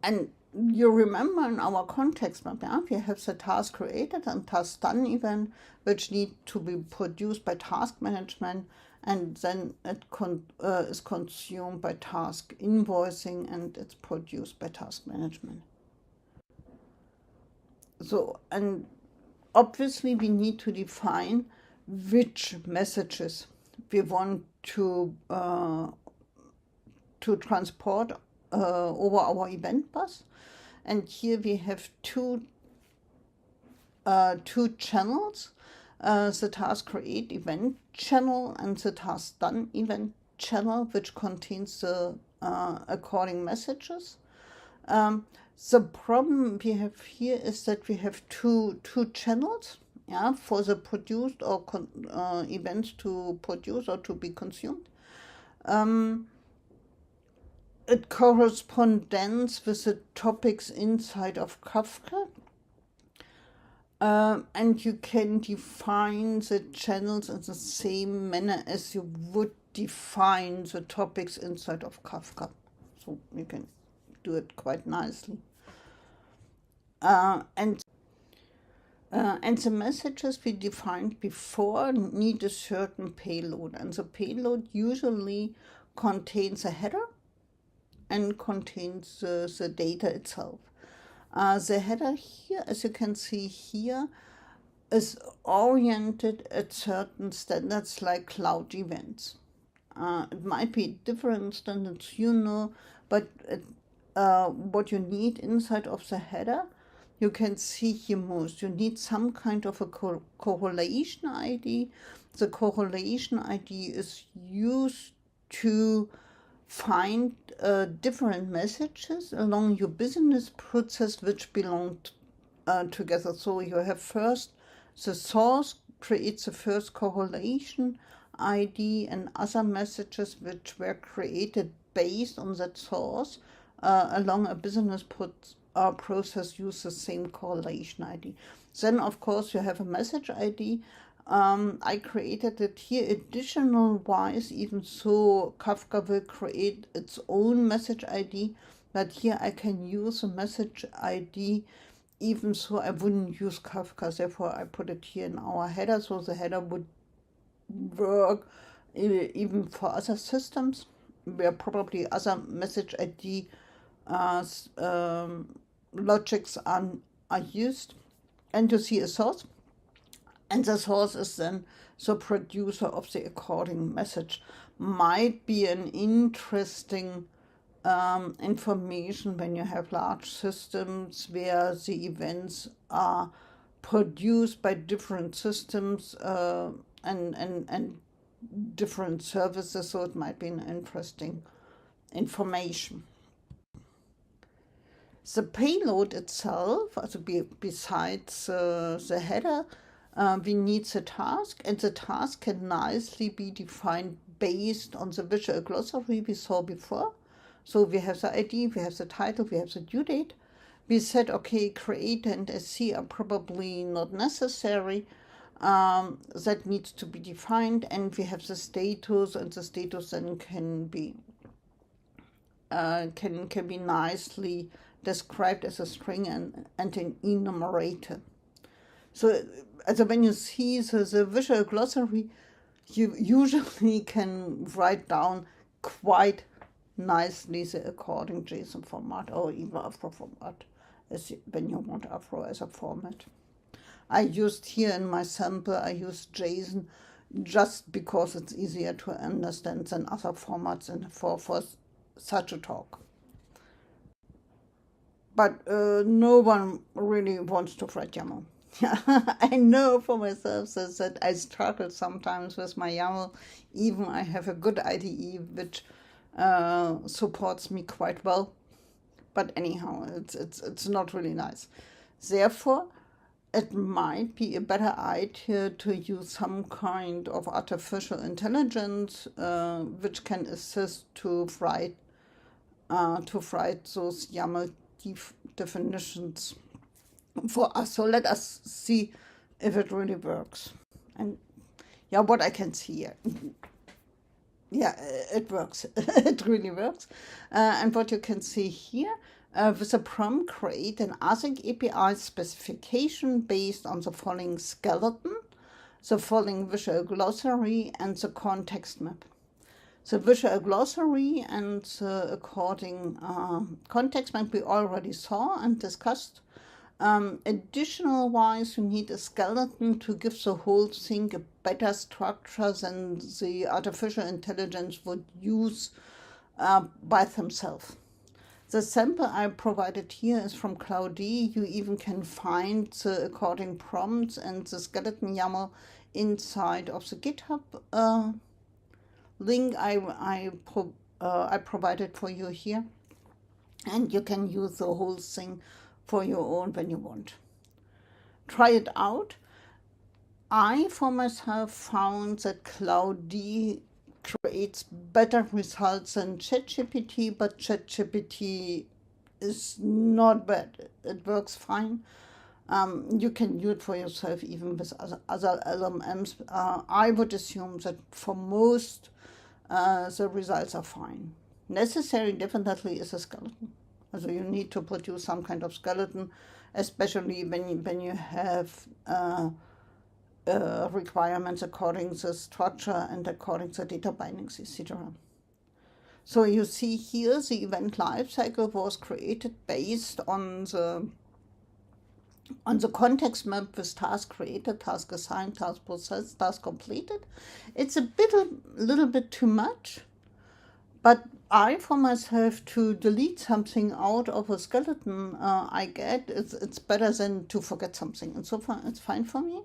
And you remember in our context map, yeah, we have the task created and task done event, which need to be produced by task management, and then it is consumed by task invoicing, and it's produced by task management. So, and obviously we need to define which messages we want to transport over our event bus. And here we have two channels, the task create event channel and the task done event channel, which contains the according messages. The problem we have here is that we have two channels, yeah, for the produced or events to produce or to be consumed. It corresponds with the topics inside of Kafka. And you can define the channels in the same manner as you would define the topics inside of Kafka. So you can do it quite nicely. And the messages we defined before need a certain payload. And the payload usually contains a header and contains the data itself. The header here, as you can see here, is oriented at certain standards like cloud events. It might be different standards, but what you need inside of the header, you can see here most. You need some kind of a correlation ID. The correlation ID is used to find different messages along your business process which belong together. So you have first the source creates the first correlation ID and other messages which were created based on that source along a business process use the same correlation ID. Then, of course, you have a message ID. I created it here additional wise, even so Kafka will create its own message ID, but here I can use a message ID even so I wouldn't use Kafka, therefore I put it here in our header, so the header would work even for other systems where probably other message ID logics are used. And you see a source, and the source is then the producer of the according message. Might be an interesting information when you have large systems where the events are produced by different systems and different services, so it might be an interesting information. The payload itself, also besides the header, we need the task, and the task can nicely be defined based on the visual glossary we saw before. So we have the ID, we have the title, we have the due date. We said, okay, create and SC are probably not necessary. That needs to be defined, and we have the status, and the status then can be nicely described as a string and an enumerator. So when you see the visual glossary, you usually can write down quite nicely the according JSON format or even Afro format when you want Afro as a format. I used here in my sample, I used JSON just because it's easier to understand than other formats and for such a talk. But no one really wants to write YAML. I know for myself that I struggle sometimes with my YAML. Even I have a good IDE which supports me quite well. But anyhow, it's not really nice. Therefore, it might be a better idea to use some kind of artificial intelligence which can assist to write those YAML definitions for us. So let us see if it really works. And yeah, what I can see here. Yeah, it works. It really works. And what you can see here, with the prompt, create an AsyncAPI specification based on the following skeleton, the following visual glossary, and the context map. The visual glossary and the according context map we already saw and discussed. Additional wise, you need a skeleton to give the whole thing a better structure than the artificial intelligence would use by themselves. The sample I provided here is from Cloudie. You even can find the according prompts and the skeleton YAML inside of the GitHub link I provided for you here. And you can use the whole thing for your own when you want. Try it out. I, for myself, found that Cloudie creates better results than ChatGPT, but ChatGPT is not bad. It works fine. You can do it for yourself even with other LMMs. I would assume that for most, the results are fine. Necessary definitely is a skeleton. So you need to produce some kind of skeleton, especially when you have requirements according to structure and according to data bindings, etc. So you see here the event lifecycle was created based on the context map with task created, task assigned, task processed, task completed. It's a little bit too much, but I, for myself, to delete something out of a skeleton I get, it's better than to forget something. And so far, it's fine for me.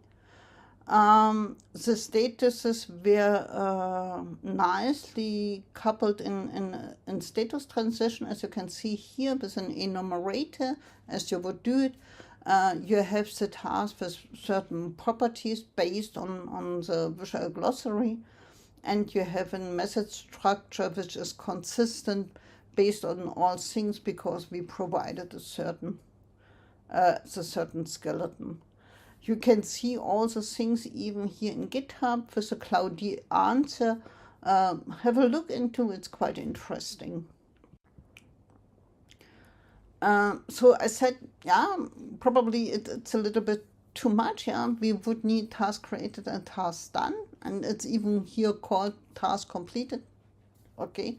The statuses were nicely coupled in status transition, as you can see here, with an enumerator, as you would do it. You have the task with certain properties based on the visual glossary, and you have a message structure which is consistent based on all things because we provided a certain skeleton. You can see all the things even here in GitHub with the Cloudie answer. Have a look into it, it's quite interesting. So I said, yeah, probably it's a little bit too much. Yeah, we would need task created and task done, and it's even here called task completed. Okay,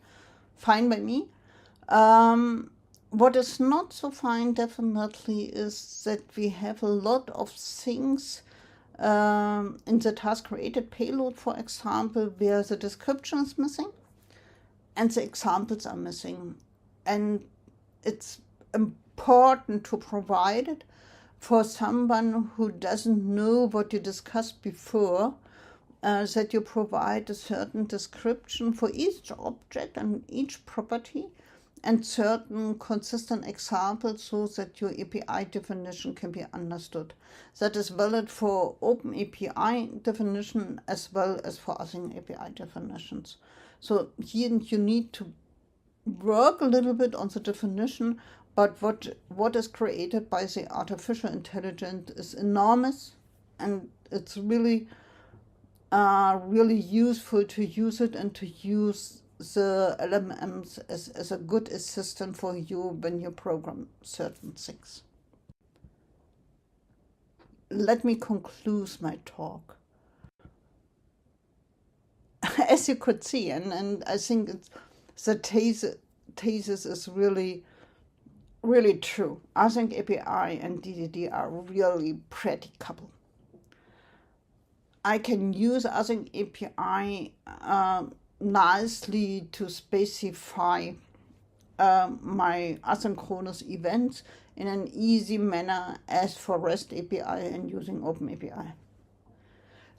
fine by me. What is not so fine definitely is that we have a lot of things in the task created payload, for example, where the description is missing and the examples are missing. And it's important to provide it for someone who doesn't know what you discussed before, that you provide a certain description for each object and each property and certain consistent examples so that your API definition can be understood. That is valid for OpenAPI definition as well as for AsyncAPI definitions. So here you need to work a little bit on the definition, but what is created by the artificial intelligence is enormous, and it's really useful to use it and to use the LMMs as a good assistant for you when you program certain things. Let me conclude my talk. As you could see, and I think the thesis is really true. AsyncAPI and DDD are really pretty couple. I can use AsyncAPI nicely to specify my asynchronous events in an easy manner as for REST API and using OpenAPI.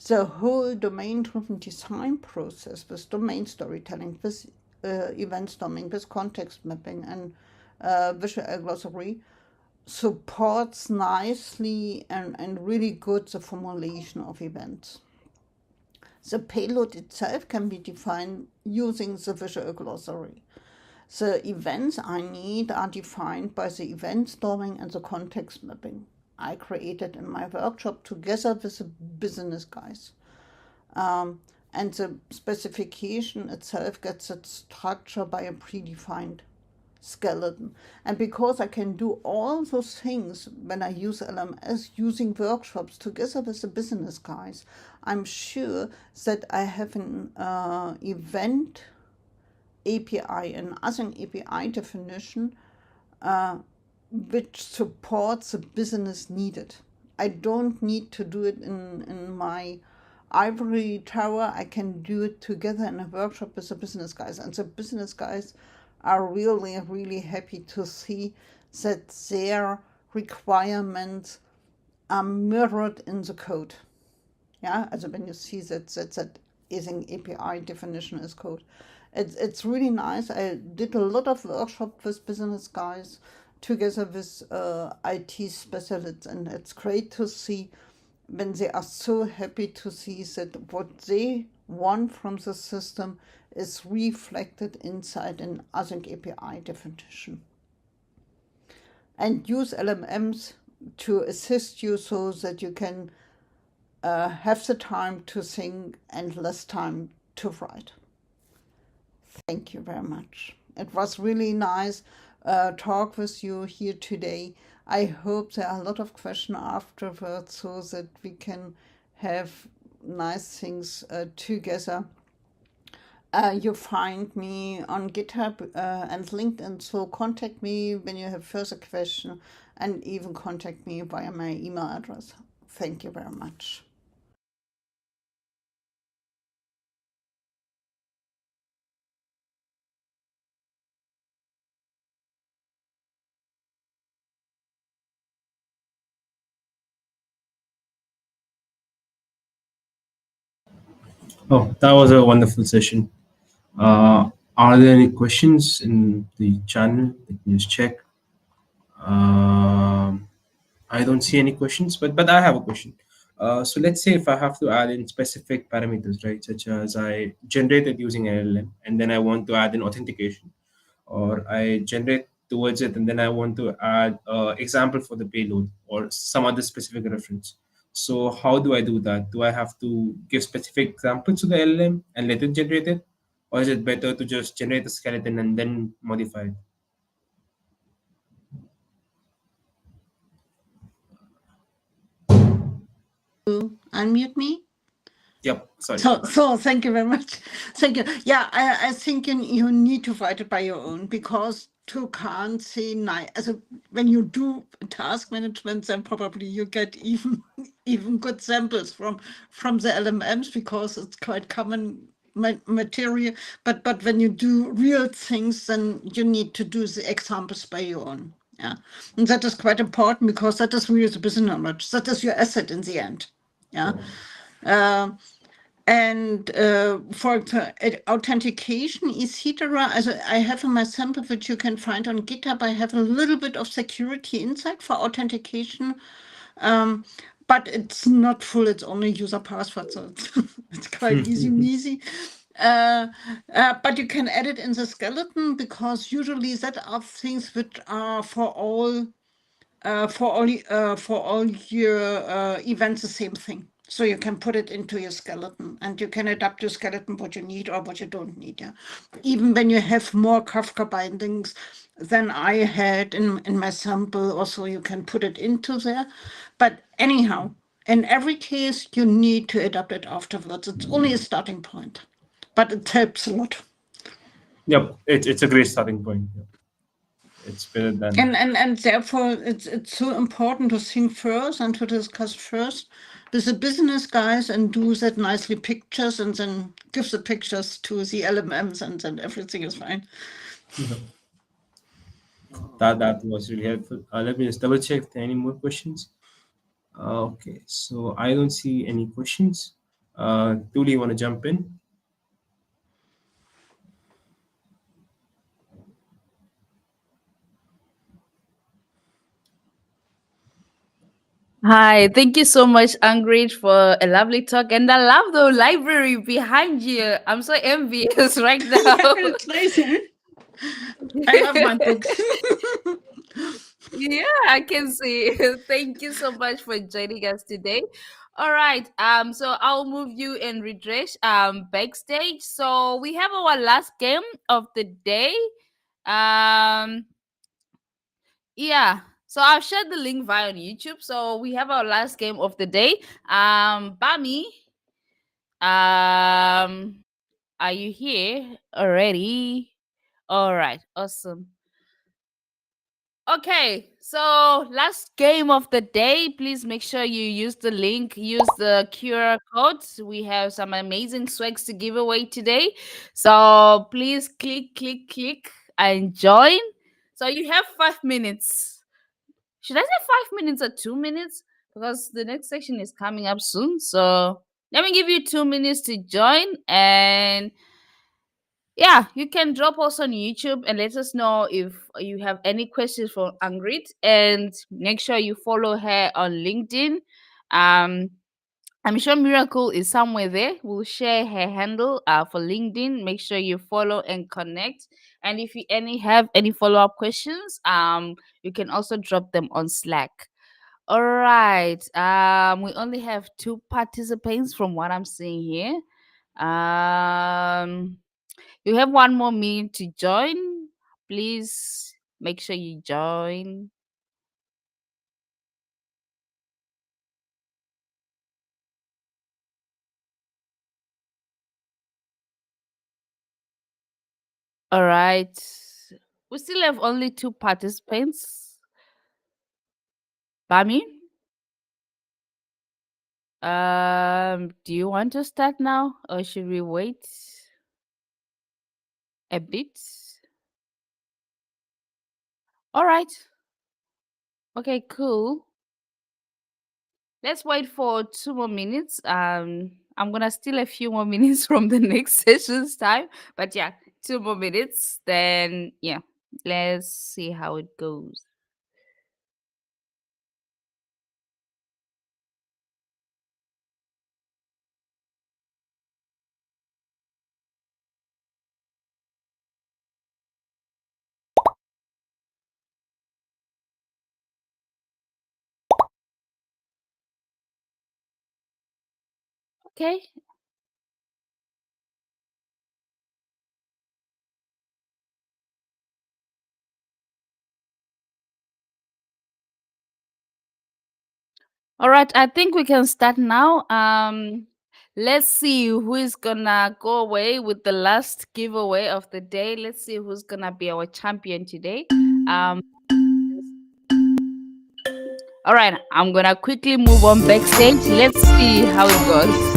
The whole domain-driven design process with domain storytelling, with event storming, with context mapping and visual glossary supports nicely and really good the formulation of events. The payload itself can be defined using the visual glossary. The events I need are defined by the event storming and the context mapping I created in my workshop together with the business guys. And the specification itself gets its structure by a predefined skeleton. And because I can do all those things when I use LMS using workshops together with the business guys, I'm sure that I have an event API, an AsyncAPI definition, which supports the business needed. I don't need to do it in my ivory tower. I can do it together in a workshop with the business guys. And the business guys are really, really happy to see that their requirements are mirrored in the code. Yeah, also when you see that async API definition is code. It's really nice. I did a lot of workshops with business guys together with IT specialists, and it's great to see when they are so happy to see that what they want from the system is reflected inside an async API definition. And use LMMs to assist you so that you can have the time to think and less time to write. Thank you very much. It was really nice talk with you here today. I hope there are a lot of questions afterwards so that we can have nice things together. You find me on GitHub and LinkedIn, so contact me when you have further questions and even contact me via my email address. Thank you very much. Oh, that was a wonderful session. Are there any questions in the channel? Let me just check. I don't see any questions, but I have a question. So let's say if I have to add in specific parameters, right, such as I generated using LLM, and then I want to add in authentication, or I generate towards it, and then I want to add example for the payload or some other specific reference. So how do I do that? Do I have to give specific examples to the LLM and let it generate it, or is it better to just generate the skeleton and then modify it? Unmute me. Yep, sorry. So thank you very much. Thank you. Yeah, I think you need to write it by your own because you can't say as when you do task management, then probably you get even good samples from the LMMs because it's quite common material. But when you do real things, then you need to do the examples by your own. Yeah, and that is quite important because that is really the business knowledge. That is your asset in the end. Yeah. And for authentication, etc., I have in my sample, which you can find on GitHub, I have a little bit of security insight for authentication, but it's not full, it's only user password, so it's quite easy. But you can add it in the skeleton because usually that are things which are for all your events the same thing. So you can put it into your skeleton and you can adapt your skeleton what you need or what you don't need. Yeah, even when you have more Kafka bindings than I had in my sample, also you can put it into there. But anyhow, in every case, you need to adapt it afterwards. It's only a starting point, but it helps a lot. Yep, it's a great starting point. Yep. It's better than And therefore it's so important to think first and to discuss first with the business guys and do that nicely pictures and then give the pictures to the LMMs and then everything is fine. that was really helpful. Let me just double check if there are any more questions. Okay, so I don't see any questions. Tuli, you want to jump in? Hi, thank you so much, Angrid, for a lovely talk. And I love the library behind you. I'm so envious right now. It's nice, eh? I love my books. Yeah, I can see. Thank you so much for joining us today. All right. So I'll move you and Redresh backstage. So we have our last game of the day. Um yeah. So I'll share the link via on YouTube. So we have our last game of the day. Bami, are you here already? All right, awesome. Okay, so last game of the day. Please make sure you use the link, use the QR codes. We have some amazing swags to give away today. So please click and join. So you have 5 minutes. Should I say 5 minutes or 2 minutes? Because the next section is coming up soon. So let me give you 2 minutes to join. And yeah, you can drop us on YouTube and let us know if you have any questions for Angrit. And make sure you follow her on LinkedIn. I'm sure Miracle is somewhere there. We'll share her handle for LinkedIn. Make sure you follow and connect. And if you have any follow-up questions, you can also drop them on Slack. All right. We only have 2 participants from what I'm seeing here. You have 1 more minute to join. Please make sure you join. All right. We still have only 2 participants. Bami? Do you want to start now or should we wait a bit? All right. Okay, cool. Let's wait for 2 more minutes. I'm gonna steal a few more minutes from the next session's time, but yeah, 2 more minutes. Then yeah, let's see how it goes. Okay. All right, I think we can start now. Let's see who is gonna go away with the last giveaway of the day. Let's see who's gonna be our champion today. All right, I'm gonna quickly move on backstage. Let's see how it goes.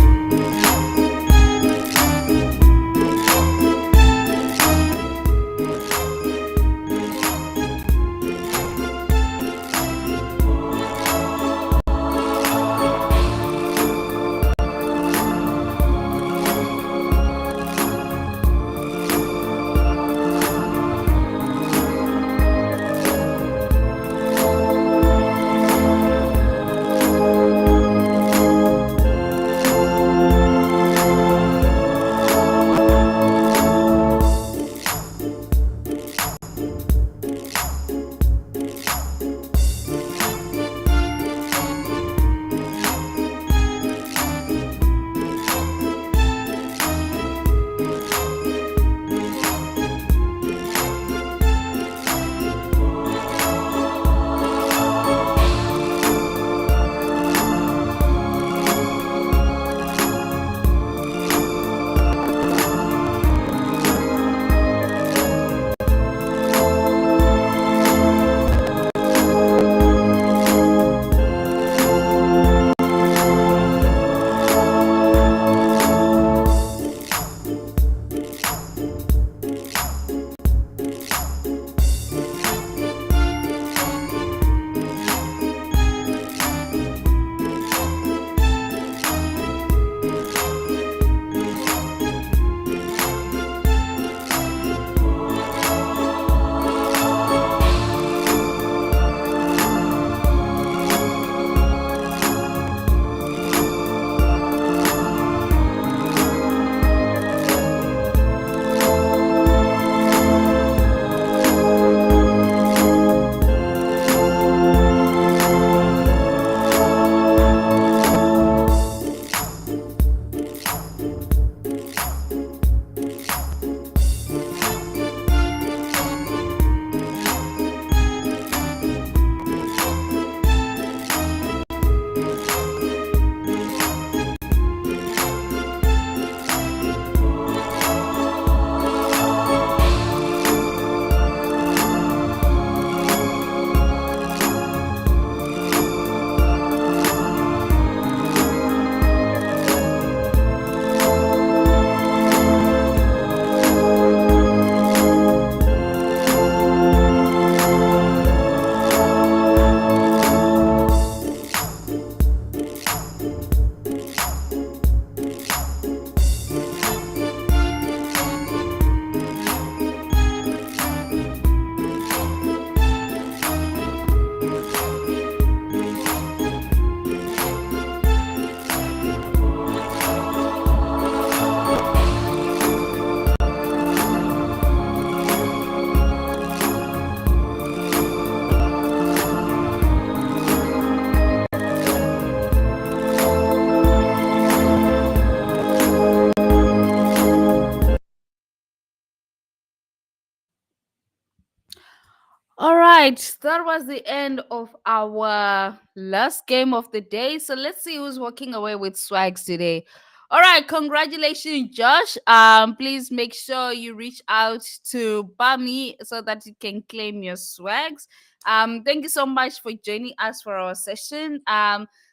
right, that was the end of our last game of the day. So let's see who's walking away with swags today. All right, congratulations, Josh. Please make sure you reach out to Bami so that you can claim your swags. Thank you so much for joining us for our session.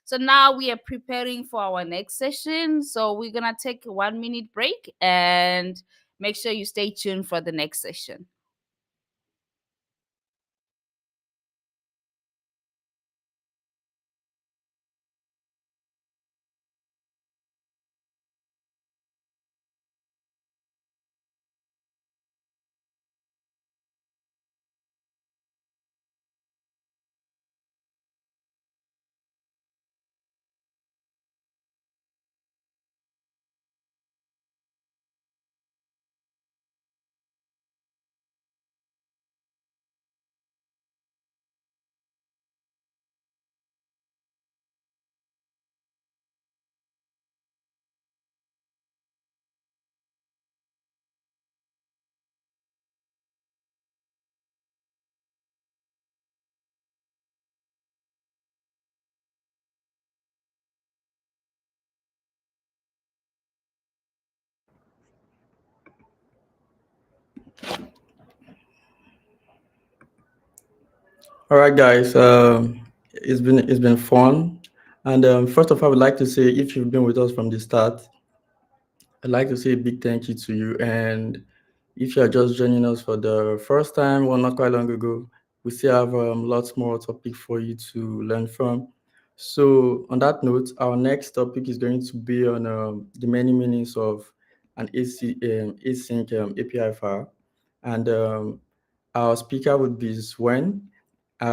So now we are preparing for our next session. So we're gonna take a 1 minute break and make sure you stay tuned for the next session. All right, guys. It's been fun, and first of all, I would like to say if you've been with us from the start, I'd like to say a big thank you to you. And if you are just joining us for the first time, well, not quite long ago, we still have lots more topic for you to learn from. So, on that note, our next topic is going to be on the many meanings of an async API file, and our speaker would be Swen.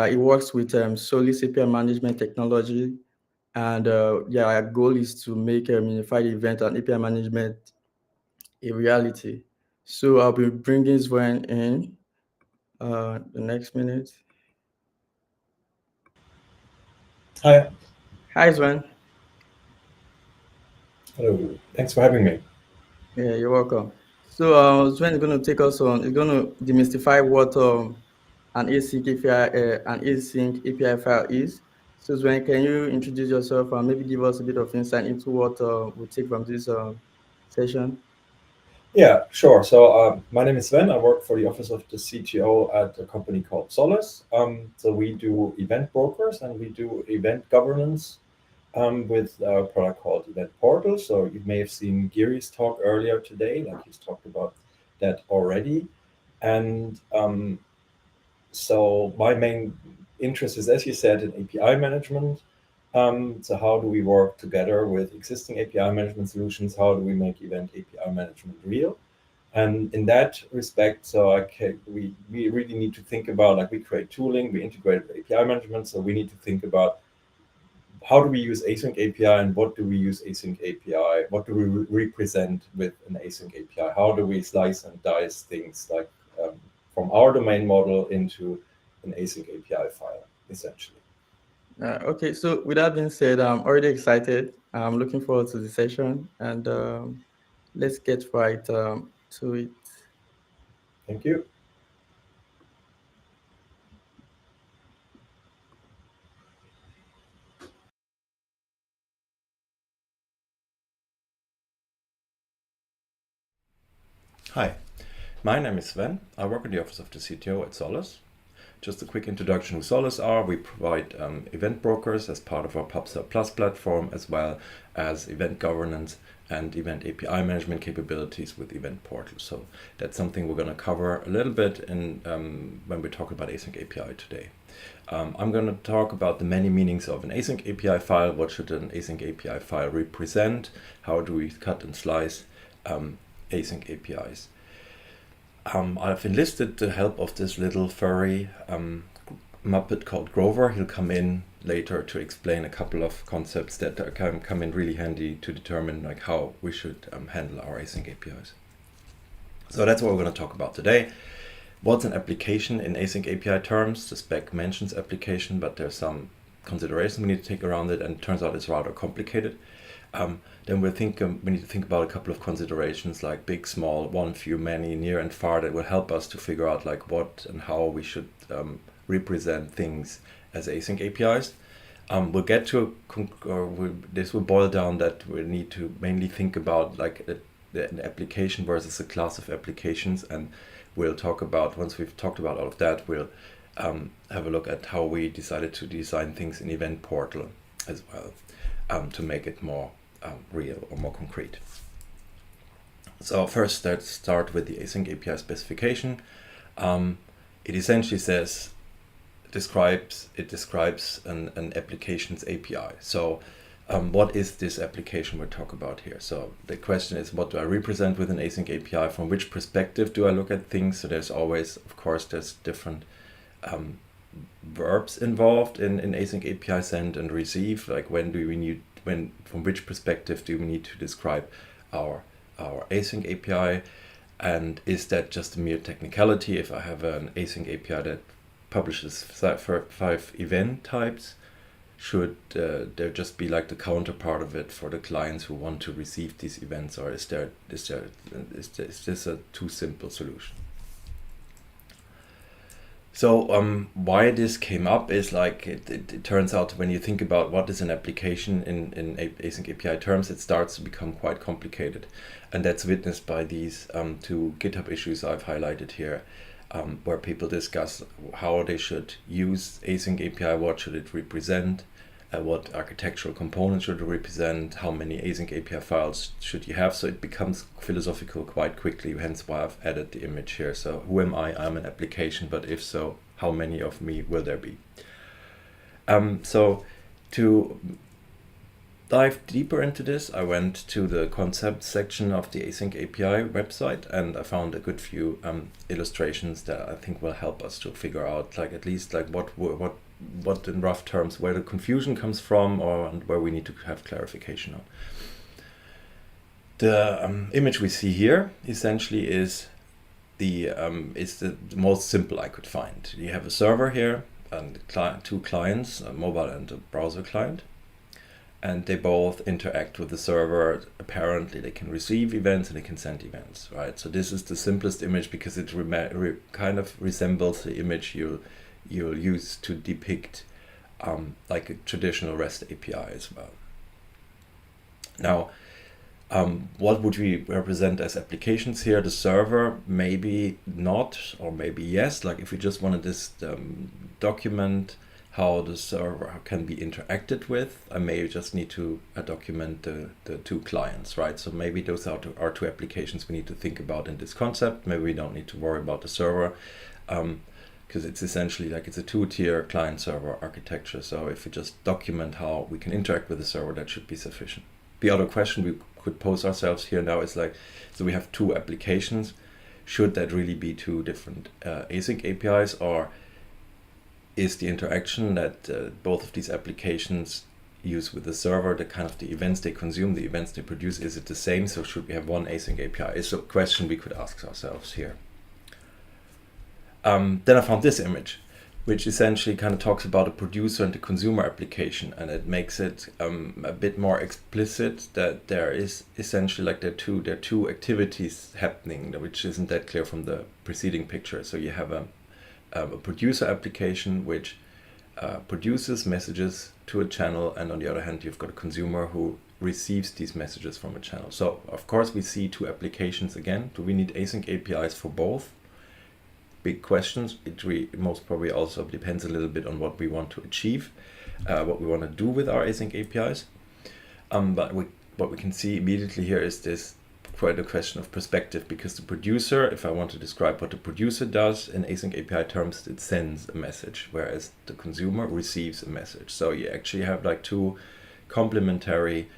He works with Solid API management technology, and yeah, our goal is to make a unified event and API management a reality. So I'll be bringing Sven in the next minute. Hi. Hi, Sven. Hello. Thanks for having me. Yeah, you're welcome. So Sven is going to take us on. He's going to demystify what an async API file is. So Sven, can you introduce yourself and maybe give us a bit of insight into what we'll take from this session? Yeah, sure. So my name is Sven. I work for the office of the CTO at a company called Solace. So we do event brokers and we do event governance with a product called Event Portal. So you may have seen Giri's talk earlier today, like he's talked about that already. And so my main interest is, as you said, in API management. So how do we work together with existing API management solutions? How do we make event API management real? And in that respect, so we really need to think about, like, we create tooling, we integrate API management. So we need to think about how do we use async API and what do we use async API? What do we represent with an async API? How do we slice and dice things like from our domain model into an async API file, essentially? Okay, so with that being said, I'm already excited. I'm looking forward to the session, and let's get right to it. Thank you. Hi, my name is Sven. I work in the office of the CTO at Solace. Just a quick introduction who Solace are. We provide event brokers as part of our PubSub Plus platform, as well as event governance and event API management capabilities with Event Portal. So that's something we're going to cover a little bit in when we talk about Async API today. I'm going to talk about the many meanings of an Async API file. What should an Async API file represent? How do we cut and slice Async APIs? I've enlisted the help of this little furry Muppet called Grover. He'll come in later to explain a couple of concepts that can come in really handy to determine like how we should handle our async APIs. So that's what we're going to talk about today. What's an application in async API terms? The spec mentions application, but there's some considerations we need to take around it, and it turns out it's rather complicated. Then we need to think about a couple of considerations like big, small, one, few, many, near and far, that will help us to figure out like what and how we should represent things as async APIs. We'll get to this will boil down that we need to mainly think about like an application versus a class of applications, and we'll talk about, once we've talked about all of that, we'll have a look at how we decided to design things in Event Portal as well, to make it more real or more concrete. So first, let's start with the async API specification. It essentially describes an application's API. So what is this application we're talking about here? So the question is, what do I represent with an async API? From which perspective do I look at things? So there's always, of course, there's different verbs involved in async API, send and receive. Like from which perspective do we need to describe our async API? And is that just a mere technicality? If I have an async API that publishes 5 event types, should there just be like the counterpart of it for the clients who want to receive these events, or is this a too simple solution? So why this came up is like it turns out when you think about what is an application in async API terms, it starts to become quite complicated, and that's witnessed by these 2 GitHub issues I've highlighted here, where people discuss how they should use async API, what should it represent, what architectural components should it represent, how many async API files should you have. So it becomes philosophical quite quickly, hence why I've added the image here. So who am I? I'm an application, but if so, how many of me will there be? So to dive deeper into this, I went to the concept section of the Async API website, and I found a good few illustrations that I think will help us to figure out, like at least like what in rough terms where the confusion comes from, and where we need to have clarification on. The image we see here essentially is the most simple I could find. You have a server here and 2 clients, a mobile and a browser client. And they both interact with the server. Apparently they can receive events and they can send events, right? So this is the simplest image because it kind of resembles the image you'll use to depict like a traditional REST API as well. Now, what would we represent as applications here? The server, maybe not, or maybe yes. Like if we just wanted this document how the server can be interacted with, I may just need to document the 2 clients, right? So maybe those are 2 applications we need to think about in this concept. Maybe we don't need to worry about the server, because it's essentially like it's a 2-tier client-server architecture. So if we just document how we can interact with the server, that should be sufficient. The other question we could pose ourselves here now is like, so we have 2 applications. Should that really be 2 different async APIs, or is the interaction that both of these applications use with the server, the kind of the events they consume, the events they produce, is it the same? So should we have one async API? It's a question we could ask ourselves here. Then I found this image, which essentially kind of talks about a producer and the consumer application, and it makes it a bit more explicit that there is essentially like there are two activities happening, which isn't that clear from the preceding picture. So you have a producer application which produces messages to a channel, and on the other hand you've got a consumer who receives these messages from a channel. So of course we see 2 applications again. Do we need async APIs for both? Big questions. It most probably also depends a little bit on what we want to achieve, what we want to do with our async APIs. But what we can see immediately here is this quite a question of perspective, because the producer, if I want to describe what the producer does in async API terms, it sends a message, whereas the consumer receives a message. So you actually have like 2 complementary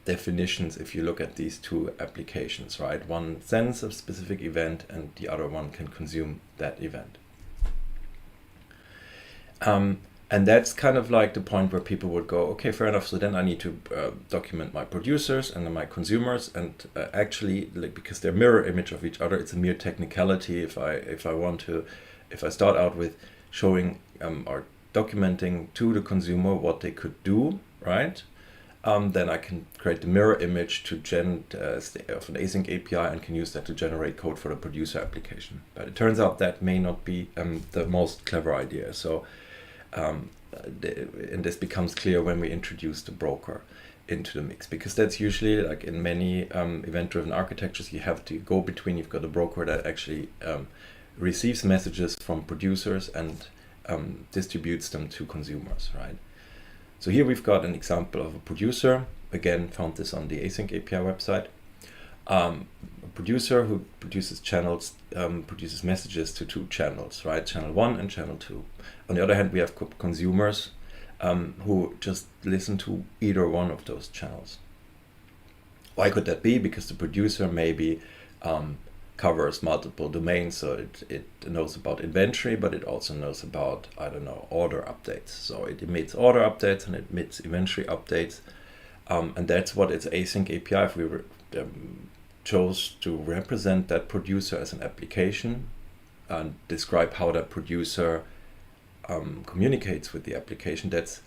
definitions if you look at these 2 applications, right? One sends a specific event and the other one can consume that event. And that's kind of like the point where people would go, okay, fair enough. So then I need to document my producers and then my consumers, and actually, like, because they're mirror image of each other, it's a mere technicality. If I start out with showing or documenting to the consumer what they could do, right? then I can create the mirror image to of an async API and can use that to generate code for the producer application. But it turns out that may not be the most clever idea. So, and this becomes clear when we introduce the broker into the mix, because that's usually, like in many event-driven architectures, you have to go between. You've got a broker that actually receives messages from producers and distributes them to consumers, right? So here we've got an example of a producer. Again, found this on the AsyncAPI website. A producer who produces channels, produces messages to two channels, right? Channel 1 and channel 2. On the other hand, we have consumers who just listen to either one of those channels. Why could that be? Because the producer maybe covers multiple domains, so it knows about inventory, but it also knows about, I don't know, order updates. So it emits order updates and it emits inventory updates, and that's what its async API. If we chose to represent that producer as an application and describe how that producer communicates with the application, that's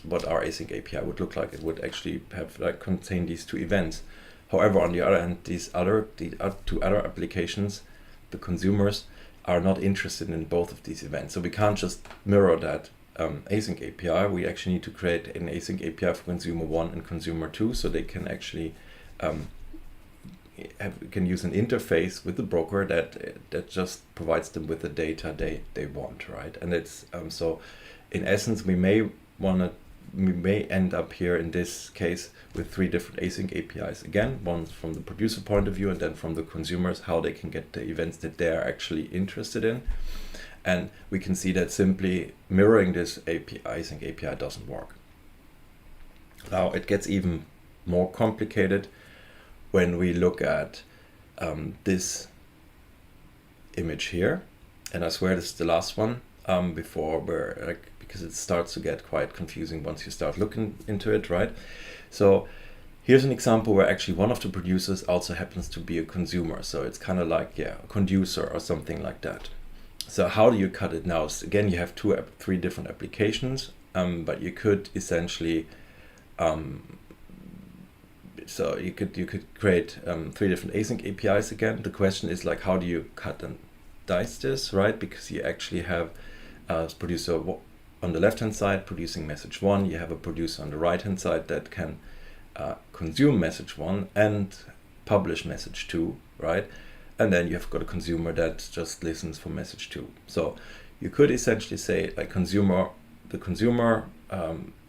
what our async API would look like. It would actually have contain these two events. However, on the other hand, the two other applications, the consumers, are not interested in both of these events. So we can't just mirror that async API. We actually need to create an async API for consumer 1 and consumer 2, so they can actually can use an interface with the broker that just provides them with the data they want, right? And it's so in essence, we may end up here in this case with 3 different async APIs. Again, one from the producer point of view, and then from the consumers, how they can get the events that they're actually interested in. And we can see that simply mirroring this async API doesn't work. Now it gets even more complicated when we look at this image here. And I swear this is the last one before we're because it starts to get quite confusing once you start looking into it, right? So here's an example where actually one of the producers also happens to be a consumer. So it's kind of like, a conducer or something like that. So how do you cut it now? So again, you have 3 different applications, but you could essentially, so you could create 3 different async APIs again. The question is like, how do you cut and dice this, right? Because you actually have a producer on the left-hand side producing message 1, you have a producer on the right-hand side that can consume message 1 and publish message 2, right? And then you've got a consumer that just listens for message 2. So you could essentially say like the consumer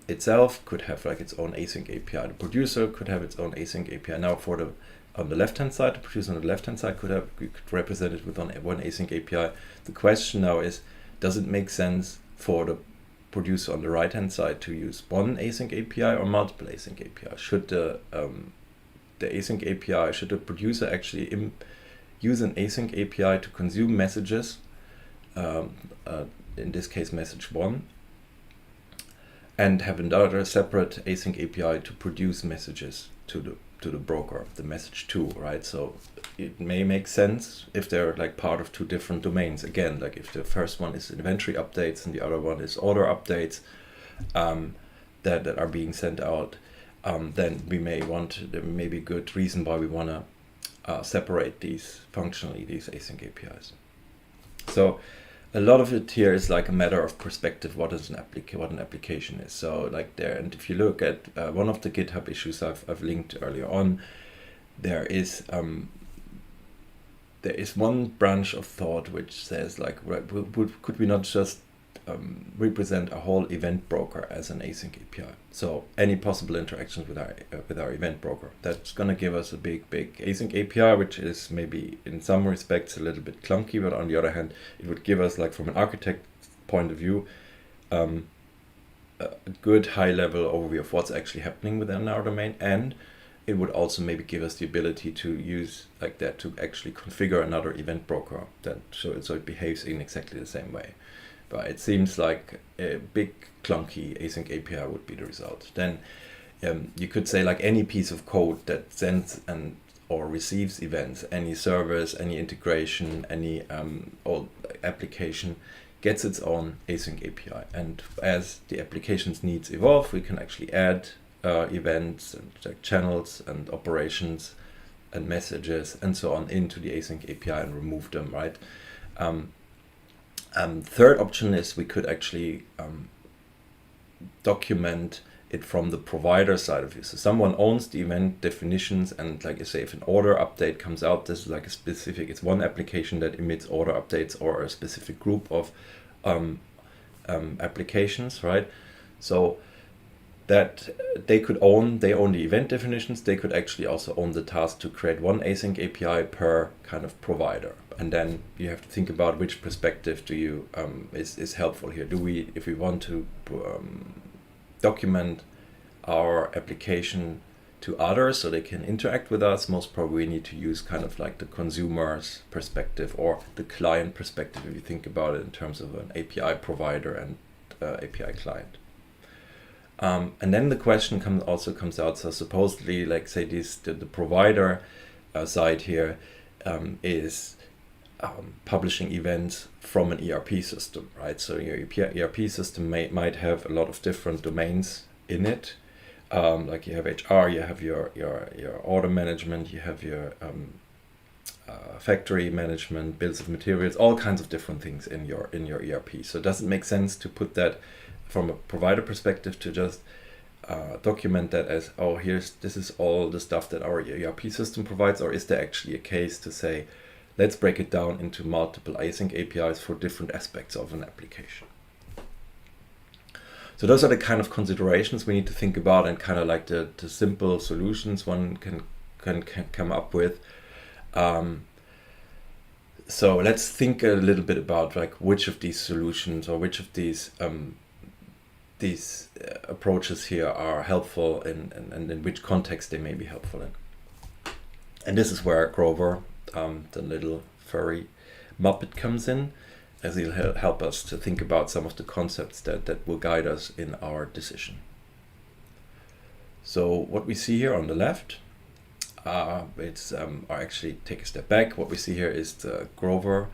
itself could have like its own async API. The producer could have its own async API. Now on the left-hand side, the producer on the left-hand side you could represent it with one async API. The question now is, does it make sense for the producer on the right-hand side to use one async API or multiple async API? Should the async API, should the producer actually use an async API to consume messages, in this case message 1, and have another separate async API to produce messages to the broker, the message 2, right? So it may make sense if they're like part of 2 different domains. Again, like if the first one is inventory updates and the other one is order updates that are being sent out, then there may be good reason why we want to separate these functionally, these async APIs. So a lot of it here is like a matter of perspective, what an application is. So like there, and if you look at one of the GitHub issues I've linked earlier on, there is one branch of thought which says like, could we not just represent a whole event broker as an async API? So any possible interactions with our event broker, that's going to give us a big async API, which is maybe in some respects a little bit clunky, but on the other hand, it would give us, like from an architect point of view, a good high-level overview of what's actually happening within our domain, and it would also maybe give us the ability to use like that to actually configure another event broker so it behaves in exactly the same way. But it seems like a big clunky async API would be the result. Then you could say like any piece of code that sends or receives events, any service, any integration, any old application gets its own async API. And as the application's needs evolve, we can actually add events and like channels and operations and messages and so on into the async API and remove them, right? Third option is we could actually document it from the provider side of it. So someone owns the event definitions, and like I say, if an order update comes out, this is like a specific, it's one application that emits order updates or a specific group of applications, right? So that they own the event definitions, they could actually also own the task to create one async API per kind of provider. And then you have to think about which perspective do you is helpful here. Do we, if we want to document our application to others so they can interact with us, most probably we need to use kind of like the consumer's perspective or the client perspective if you think about it in terms of an API provider and API client. And then the question also comes out, so supposedly, like say the provider side here is publishing events from an ERP system, right? So your ERP system might have a lot of different domains in it. Like you have HR, you have your order management, you have your factory management, bills of materials, all kinds of different things in your ERP. So it doesn't make sense to put that from a provider perspective to just document that as, oh, this is all the stuff that our ERP system provides, or is there actually a case to say, let's break it down into multiple async APIs for different aspects of an application. So those are the kind of considerations we need to think about, and kind of like the simple solutions one can come up with. So let's think a little bit about like which of these solutions or which of these approaches here are helpful and in which context they may be helpful in. And this is where Grover, the little furry Muppet, comes in, as he'll help us to think about some of the concepts that will guide us in our decision. So what we see here on the left, or actually take a step back, what we see here is the Grover,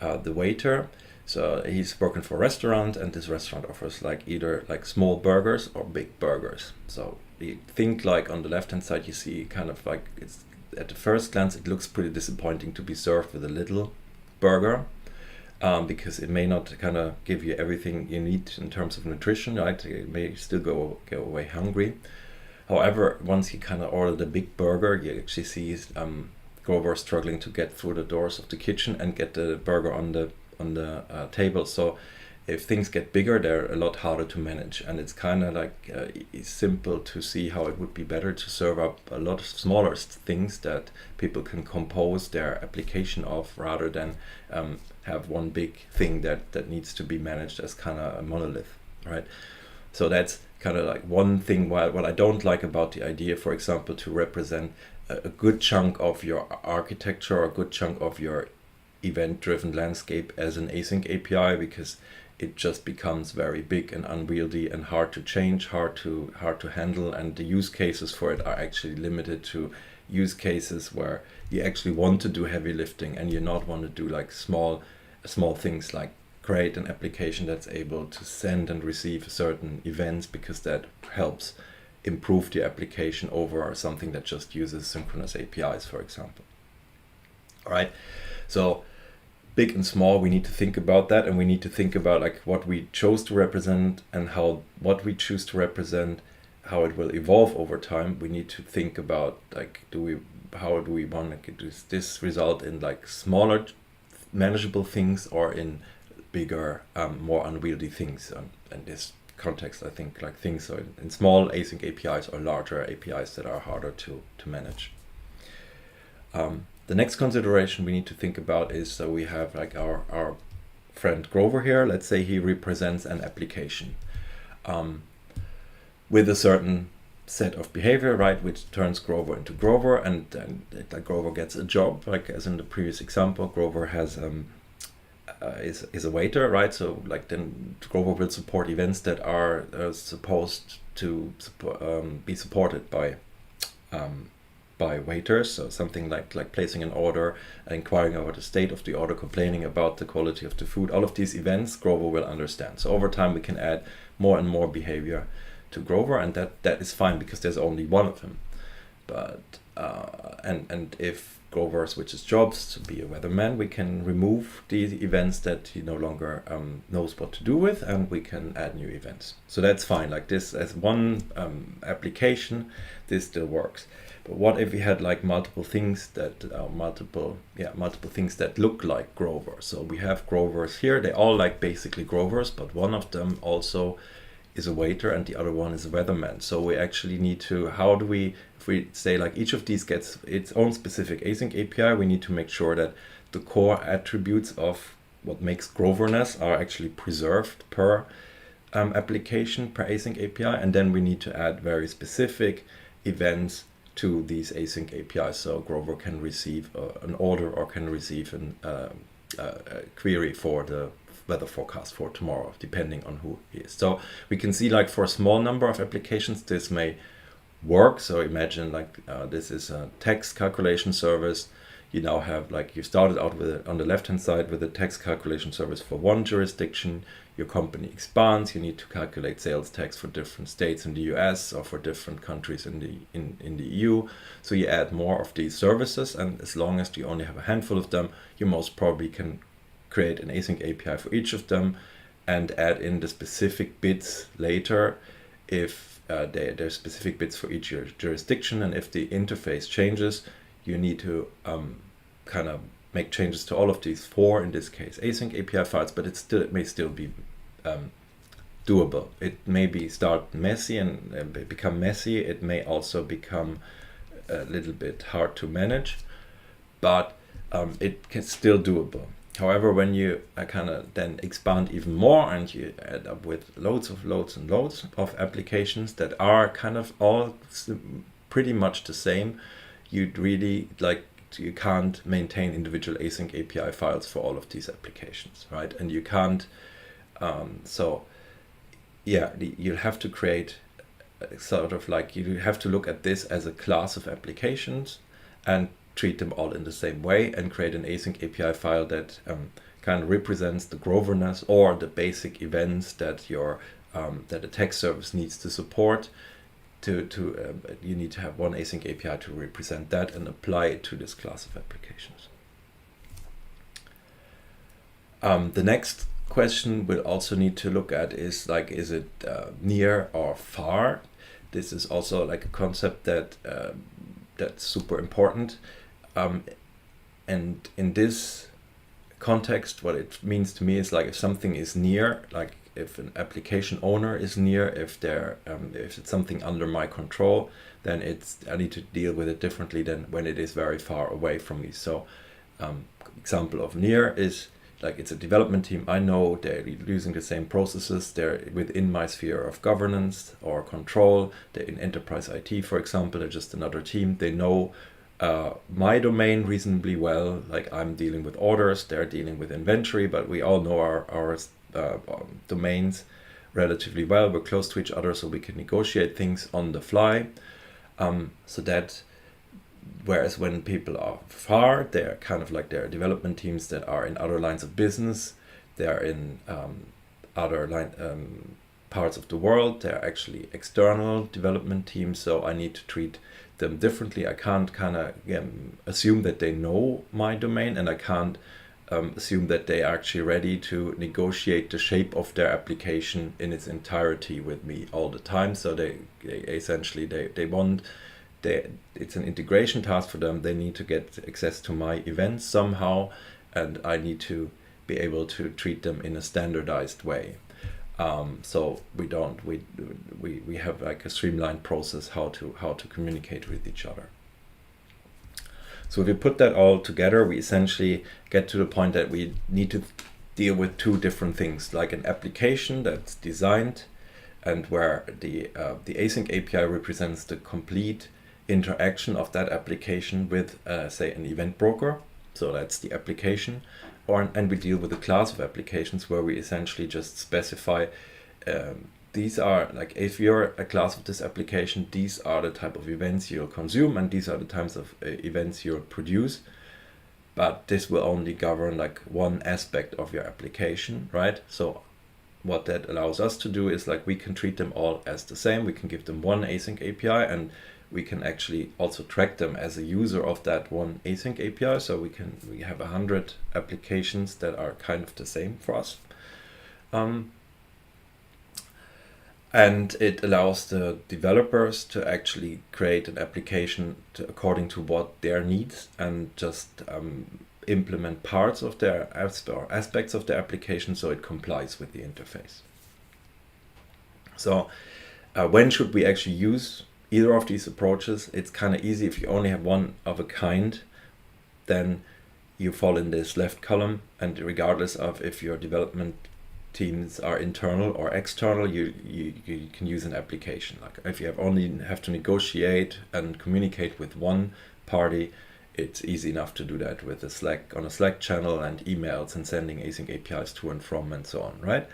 the waiter. So he's working for a restaurant, and this restaurant offers like either like small burgers or big burgers. So you think like on the left hand side you see kind of like, it's at the first glance it looks pretty disappointing to be served with a little burger, because it may not kind of give you everything you need in terms of nutrition, right? You may still go away hungry. However, once you kind of order the big burger, you actually see Grover struggling to get through the doors of the kitchen and get the burger on the table. So if things get bigger, they're a lot harder to manage, and it's kind of like simple to see how it would be better to serve up a lot of smaller things that people can compose their application of, rather than have one big thing that needs to be managed as kind of a monolith, right? So that's kind of like one thing. What I don't like about the idea, for example, to represent a good chunk of your architecture or a good chunk of your event-driven landscape as an async API, because it just becomes very big and unwieldy and hard to change, hard to handle, and the use cases for it are actually limited to use cases where you actually want to do heavy lifting and you not want to do like small things like create an application that's able to send and receive certain events, because that helps improve the application over something that just uses synchronous APIs, for example. All right, so big and small, we need to think about that, and we need to think about like what we chose to represent and how what we choose to represent, how it will evolve over time. We need to think about like, how do we want to do this result in like smaller manageable things or in bigger, more unwieldy things. In this context, I think like things are in small async APIs or larger APIs that are harder to manage. The next consideration we need to think about is, so we have like our friend Grover here. Let's say he represents an application with a certain set of behavior, right, which turns Grover into Grover, and then like Grover gets a job, like as in the previous example. Grover has is a waiter, right? So like then Grover will support events that are supposed to be supported by waiters. So something like placing an order, inquiring about the state of the order, complaining about the quality of the food. All of these events Grover will understand. So over time we can add more and more behavior to Grover, and that is fine because there's only one of him. But and if Grover switches jobs to be a weatherman, we can remove the events that he no longer knows what to do with, and we can add new events. So that's fine. Like this, as one application, this still works. But what if we had like multiple things that multiple things that look like Grover? So we have Grovers here. They all like basically Grovers, but one of them also is a waiter and the other one is a weatherman. So we actually need to, how do we, if we say like each of these gets its own specific async API, we need to make sure that the core attributes of what makes Groverness are actually preserved per application, per async API, and then we need to add very specific events to these async APIs. So Grover can receive an order or can receive a query for the weather forecast for tomorrow, depending on who he is. So we can see like for a small number of applications, this may work. So imagine like this is a text calculation service. You now have like, you started out with on the left-hand side with a text calculation service for one jurisdiction. Your company expands. You need to calculate sales tax for different states in the US or for different countries in the EU. So you add more of these services, and as long as you only have a handful of them, you most probably can create an async API for each of them and add in the specific bits later if there's specific bits for each jurisdiction, and if the interface changes, you need to kind of make changes to all of these four, in this case, async API files, but it may still be doable. It may start messy and become messy. It may also become a little bit hard to manage, but it can still doable. However, when you kind of then expand even more and you end up with loads of applications that are kind of all pretty much the same, you'd really you can't maintain individual async API files for all of these applications, right? And you can't, so yeah, you'll have to create sort of like, you have to look at this as a class of applications and treat them all in the same way and create an async API file that kind of represents the Groverness or the basic events that your that a text service needs to support. You need to have one async API to represent that and apply it to this class of applications. The next question we'll also need to look at is like, is it near or far? This is also like a concept that that's super important. And in this context, what it means to me is like, if something is near, like if an application owner is near, if it's something under my control, then I need to deal with it differently than when it is very far away from me. So example of near is like, it's a development team. I know they're using the same processes. They're within my sphere of governance or control. They're in enterprise IT, for example. They're just another team. They know my domain reasonably well. Like, I'm dealing with orders, they're dealing with inventory, but we all know our domains relatively well. We're close to each other, so we can negotiate things on the fly. So that, whereas when people are far, they're kind of like, they're development teams that are in other lines of business. They're in other parts of the world. They're actually external development teams. So I need to treat them differently. I can't kind of assume that they know my domain, and I can't assume that they are actually ready to negotiate the shape of their application in its entirety with me all the time. So they essentially want, it's an integration task for them. They need to get access to my events somehow, and I need to be able to treat them in a standardized way. So we have like a streamlined process how to communicate with each other. So if we put that all together, we essentially get to the point that we need to deal with two different things, like an application that's designed and where the async API represents the complete interaction of that application with, say, an event broker. So that's the application. And we deal with a class of applications where we essentially just specify these are, like, if you're a class of this application, these are the type of events you'll consume, and these are the types of events you'll produce. But this will only govern like one aspect of your application, right? So what that allows us to do is like we can treat them all as the same. We can give them one async API, and we can actually also track them as a user of that one async API. So we have 100 applications that are kind of the same for us. And it allows the developers to actually create an application according to what their needs, and just implement parts of their aspects of the application so it complies with the interface. So when should we actually use either of these approaches? It's kind of easy. If you only have one of a kind, then you fall in this left column, and regardless of if your development teams are internal or external, you can use an application. Like if you only have to negotiate and communicate with one party, it's easy enough to do that with a Slack channel and emails and sending async APIs to and from and so on, right?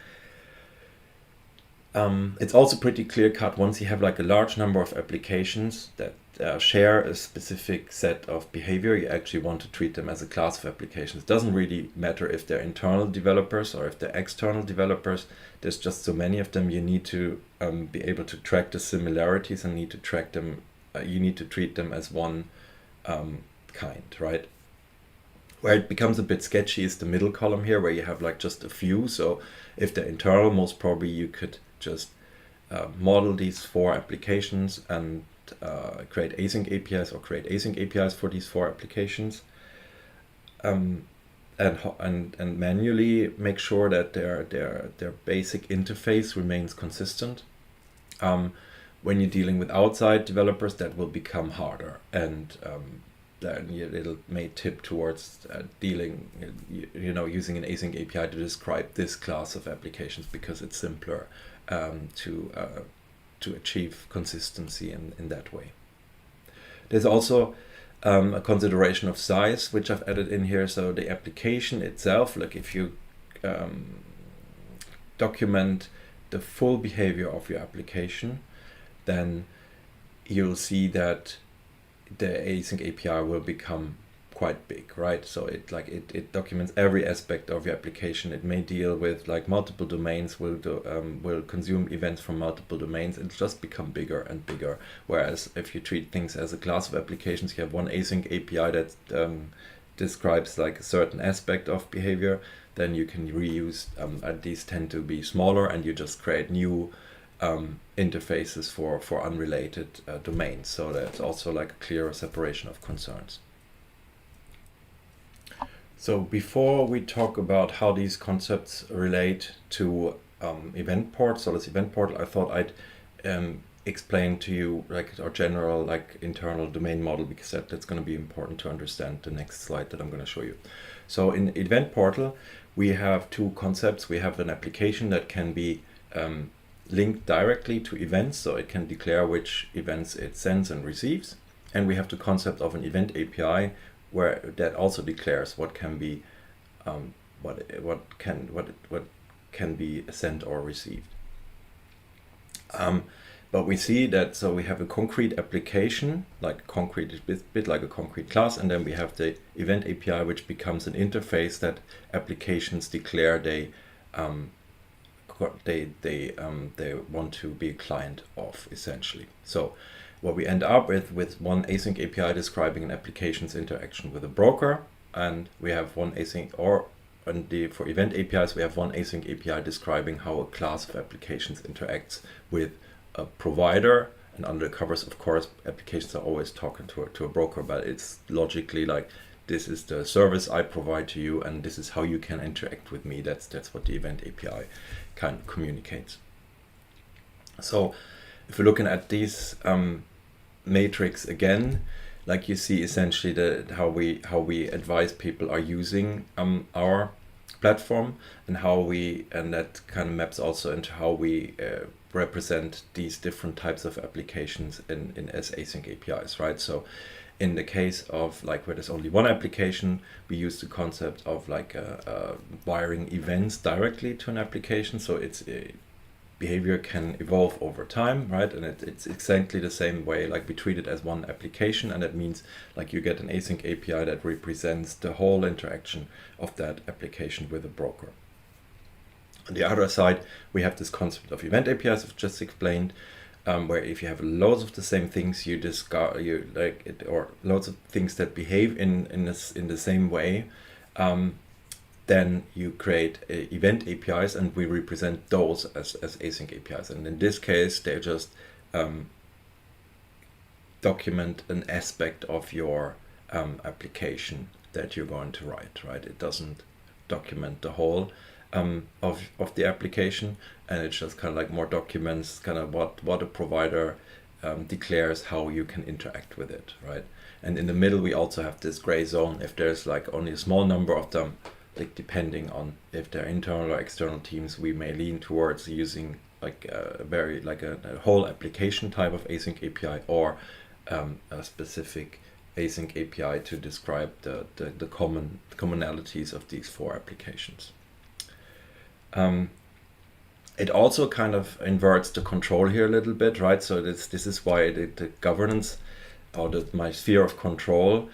It's also pretty clear cut once you have like a large number of applications that share a specific set of behavior. You actually want to treat them as a class of applications. It doesn't really matter if they're internal developers or if they're external developers. There's just so many of them. You need to be able to track the similarities and need to track them. You need to treat them as one kind, right? Where it becomes a bit sketchy is the middle column here, where you have like just a few. So if they're internal, most probably you could just model these 4 applications and create async APIs or create async APIs for these 4 applications, and manually make sure that their basic interface remains consistent. When you're dealing with outside developers, that will become harder, and then it may tip towards dealing, using an async API to describe this class of applications because it's simpler to achieve consistency in that way. There's also a consideration of size, which I've added in here. So the application itself, like if you document the full behavior of your application, then you'll see that the async API will become quite big, right? So it documents every aspect of your application. It may deal with like multiple domains, will consume events from multiple domains. It'll just become bigger and bigger. Whereas if you treat things as a class of applications, you have one async API that describes like a certain aspect of behavior, then you can reuse, these tend to be smaller, and you just create new interfaces for unrelated domains. So that's also like a clearer separation of concerns. So before we talk about how these concepts relate to event port, Solus event portal, I thought I'd explain to you like our general like internal domain model, because that's going to be important to understand the next slide that I'm going to show you. So in event portal, we have 2 concepts. We have an application that can be linked directly to events, so it can declare which events it sends and receives. And we have the concept of an event API, where that also declares what can be what can be sent or received. But we see that, so we have a concrete application, like concrete is a bit like a concrete class, and then we have the event API, which becomes an interface that applications declare they want to be a client of, essentially. So what we end up with one async API describing an application's interaction with a broker, and we have one async, for event APIs, we have one async API describing how a class of applications interacts with a provider. And under the covers, of course, applications are always talking to a broker, but it's logically like, this is the service I provide to you, and this is how you can interact with me. That's what the event API kind of communicates. So if we're looking at these matrix again, like you see essentially how we advise people are using our platform, and that kind of maps also into how we represent these different types of applications as async APIs, right? So in the case of like where there's only one application, we use the concept of like wiring events directly to an application. So its behavior can evolve over time, right? And it's exactly the same way, like we treat it as one application, and that means like you get an async API that represents the whole interaction of that application with a broker. On the other side, we have this concept of event APIs I've just explained, where if you have loads of the same things, you discard or loads of things that behave in the same way, then you create event APIs, and we represent those as async APIs. And in this case, they just document an aspect of your application that you're going to write, right? It doesn't document the whole of the application, and it just kind of like more documents kind of what a provider declares how you can interact with it, right? And in the middle, we also have this gray zone. If there's like only a small number of them, like depending on if they're internal or external teams, we may lean towards using like a whole application type of async API, or a specific async API to describe the commonalities of these four applications. It also kind of inverts the control here a little bit, right? So this is why the governance, or my sphere of control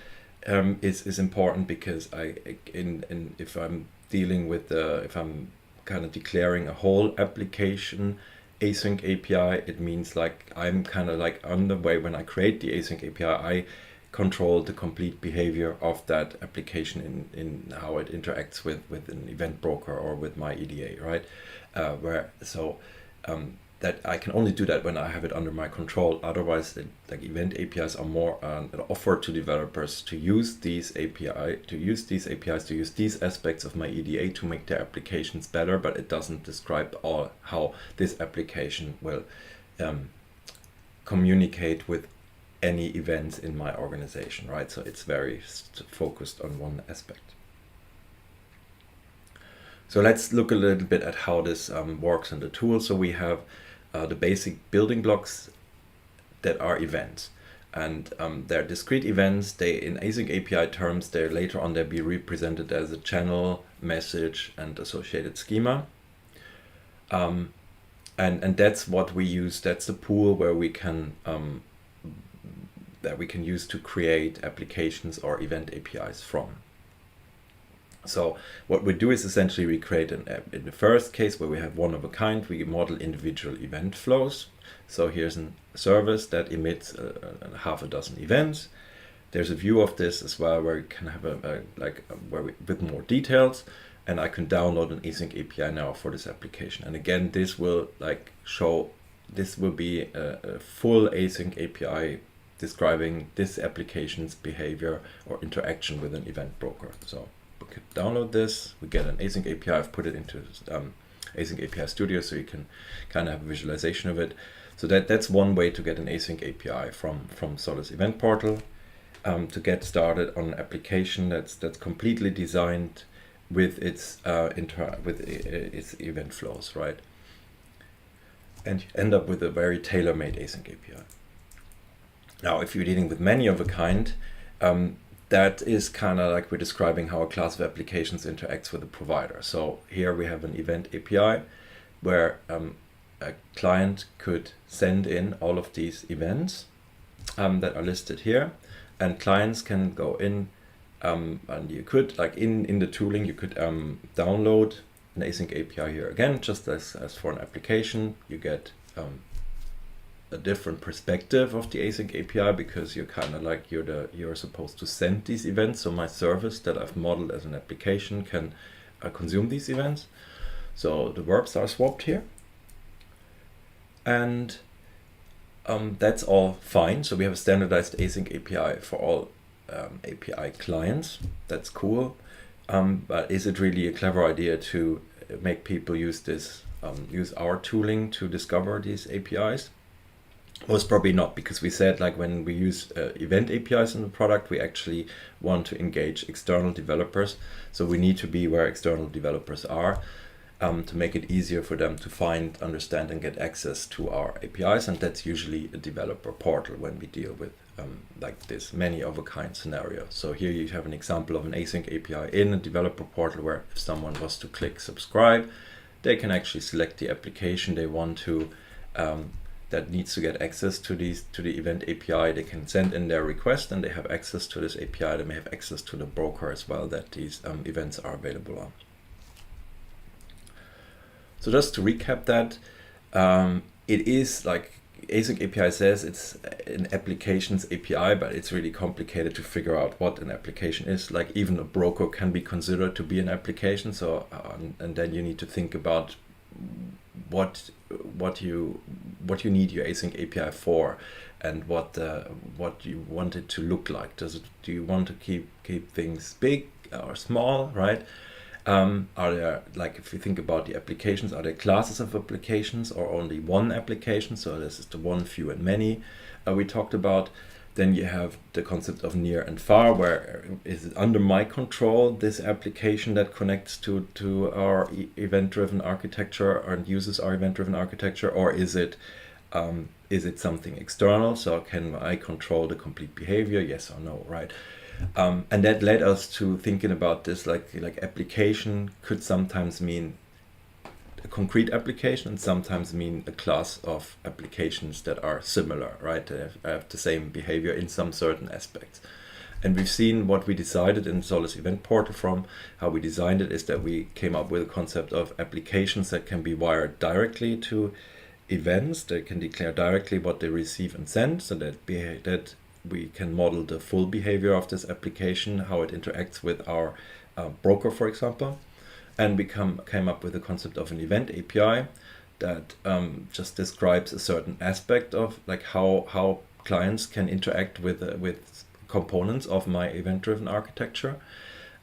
is important, because if I'm dealing with if I'm kind of declaring a whole application async API, it means like I'm kind of like on the way when I create the async API, I control the complete behavior of that application in how it interacts with an event broker or with my EDA, right? That I can only do that when I have it under my control. Otherwise, like event APIs are more an offer to developers to use these APIs, to use these aspects of my EDA to make their applications better, but it doesn't describe how this application will communicate with any events in my organization, right? So it's very focused on one aspect. So let's look a little bit at how this works in the tool. So we have the basic building blocks that are events, and they're discrete events. They, in async API terms, they'll be represented as a channel, message, and associated schema. And that's what we use. That's the pool where we can use to create applications or event APIs from. So what we do is essentially we create in the first case, where we have one of a kind, we model individual event flows. So here's a service that emits half a dozen events. There's a view of this as well, where you can have with more details, and I can download an async API now for this application. And again, this will be a full async API describing this application's behavior or interaction with an event broker. So we could download this, we get an async API. I've put it into Async API Studio, so you can kind of have a visualization of it. So that's one way to get an async API from Solus Event Portal, to get started on an application that's completely designed with its event flows, right? And you end up with a very tailor-made async API. Now, if you're dealing with many of a kind, that is kind of like we're describing how a class of applications interacts with a provider. So here we have an event API where a client could send in all of these events that are listed here, and clients can go in and you could, like in the tooling, you could download an async API here again, just as for an application. You get a different perspective of the async API, because you're kind of like you're supposed to send these events. So my service that I've modeled as an application can consume these events. So the verbs are swapped here, and that's all fine. So we have a standardized async API for all API clients. That's cool. But is it really a clever idea to make people use this, use our tooling to discover these APIs? Most probably not, because we said, like, when we use event APIs in the product, we actually want to engage external developers. So we need to be where external developers are, to make it easier for them to find, understand, and get access to our APIs. And that's usually a developer portal when we deal with like this many of a kind scenario. So here you have an example of an async API in a developer portal, where if someone was to click subscribe, they can actually select the application they want to that needs to get access to the event API. They can send in their request, and they have access to this API. They may have access to the broker as well that these events are available on. So just to recap that, it is like AsyncAPI says it's an applications API, but it's really complicated to figure out what an application is. Like even a broker can be considered to be an application. So and then you need to think about what you need your async API for, and what you want it to look like. Do you want to keep things big or small, right? Are there, like if you think about the applications, are there classes of applications or only one application? So this is the one, few, and many we talked about. Then you have the concept of near and far, where is it under my control, this application that connects to our event-driven architecture and uses our event-driven architecture, or is it something external? So can I control the complete behavior? Yes or no, right? And that led us to thinking about this, like application could sometimes mean a concrete application and sometimes mean a class of applications that are similar, right? They have the same behavior in some certain aspects. And we've seen what we decided in Solus Event Portal from how we designed it is that we came up with a concept of applications that can be wired directly to events. They can declare directly what they receive and send, so that we can model the full behavior of this application, how it interacts with our broker, for example. And we came up with the concept of an event API that just describes a certain aspect of like how clients can interact with components of my event-driven architecture.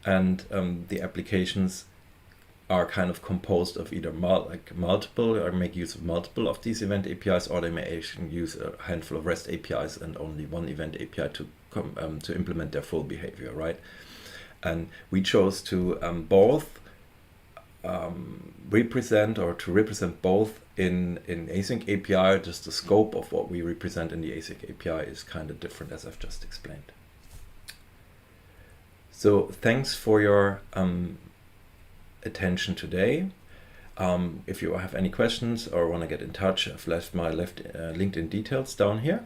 And the applications are kind of composed of either multiple, or make use of multiple of these event APIs, or they may actually use a handful of REST APIs and only one event API to implement their full behavior, right? And we chose to both represent both in async API. Just the scope of what we represent in the async API is kind of different, as I've just explained. So thanks for your attention today. If you have any questions or want to get in touch, I've left my LinkedIn details down here.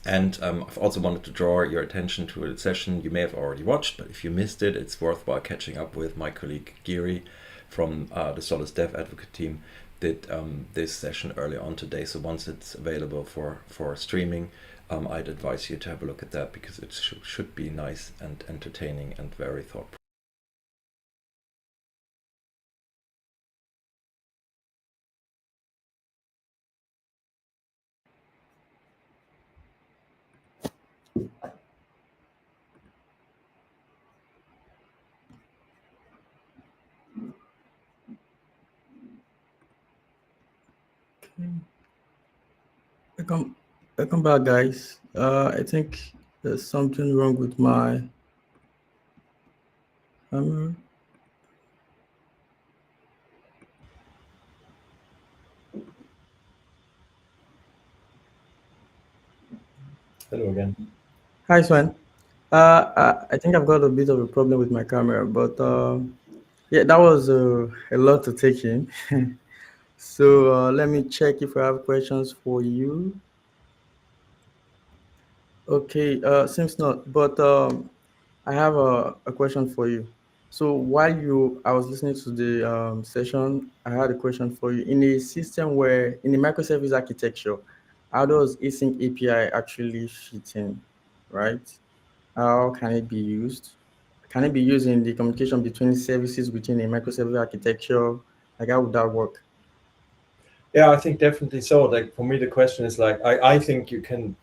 And I've also wanted to draw your attention to a session you may have already watched, but if you missed it, it's worthwhile catching up with my colleague Giri from the Solus Dev Advocate team. Did this session earlier on today, so once it's available for streaming, I'd advise you to have a look at that, because it should be nice and entertaining and very thought-provoking. Welcome back, guys. I think there's something wrong with my camera. Hello again. Hi, Sven. I think I've got a bit of a problem with my camera, but yeah, that was a lot to take in. So let me check if I have questions for you. Okay, seems not, but I have a question for you. So while I was listening to the session, I had a question for you. In a system where, in a microservice architecture, how does async API actually fit in, right? How can it be used? Can it be used in the communication between services within a microservice architecture? Like, how would that work? Yeah, I think definitely so. Like for me, the question is like, I think you can,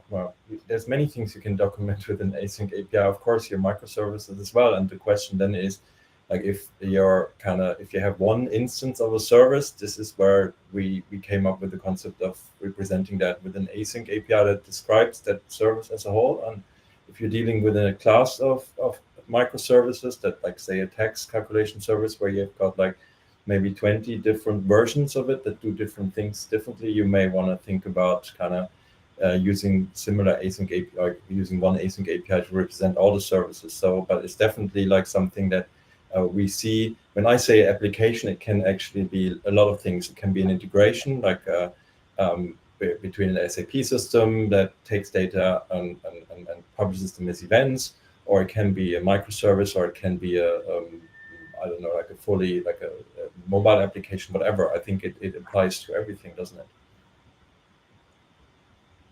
well, there's many things you can document with an async API. Of course, your microservices as well. And the question then is, like, if you have one instance of a service, this is where we came up with the concept of representing that with an async API that describes that service as a whole. And if you're dealing with a class of microservices that, like, say, a tax calculation service where you've got like maybe 20 different versions of it that do different things differently, you may want to think about using similar async API, using one async API to represent all the services. So, but it's definitely like something that we see. When I say application, it can actually be a lot of things. It can be an integration, like between an SAP system that takes data and publishes them as events, or it can be a microservice, or it can be a I don't know, like a fully, like a mobile application, whatever. I think it applies to everything, doesn't it?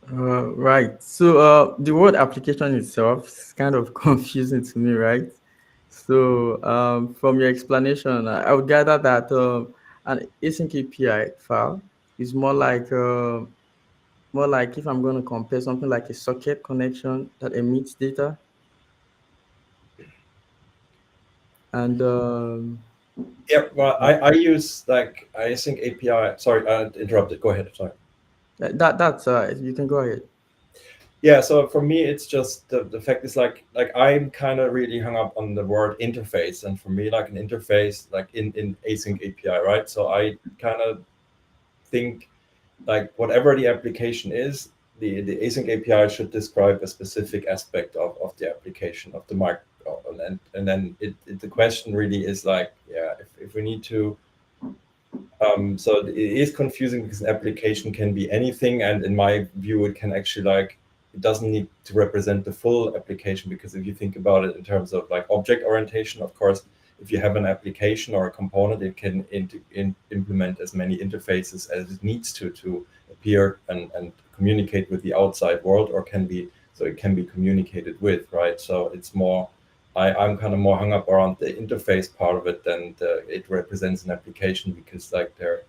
Right. So the word application itself is kind of confusing to me, right? So from your explanation, I would gather that an async API file is more like if I'm going to compare something like a socket connection that emits data. And yeah, well, I use like async API. Sorry, I interrupted. Go ahead. Sorry. That's you can go ahead. Yeah, so for me, it's just the fact is like I'm kind of really hung up on the word interface, and for me, like an interface, like in async API, right? So I kind of think like whatever the application is, the async API should describe a specific aspect of the application of the micro, and then the question really is like, yeah, if we need to. So it is confusing because an application can be anything, and in my view, it can actually like it doesn't need to represent the full application, because if you think about it in terms of like object orientation, of course, if you have an application or a component, it can implement as many interfaces as it needs to appear and communicate with the outside world, or it can be communicated with, right? So it's more. I'm kind of more hung up around the interface part of it than it represents an application, because like the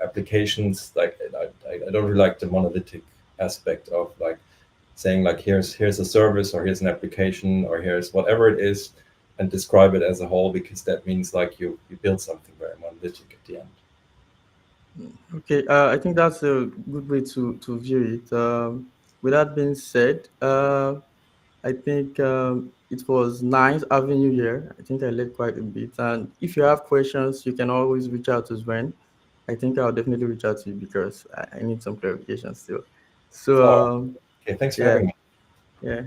applications, like I don't really like the monolithic aspect of like saying like here's a service, or here's an application, or here's whatever it is, and describe it as a whole, because that means like you build something very monolithic at the end. Okay, I think that's a good way to view it. With that being said, I think it was nice having you here. I think I learned quite a bit. And if you have questions, you can always reach out to Sven. I think I'll definitely reach out to you because I need some clarification still. So, okay, thanks for yeah, having me. Yeah.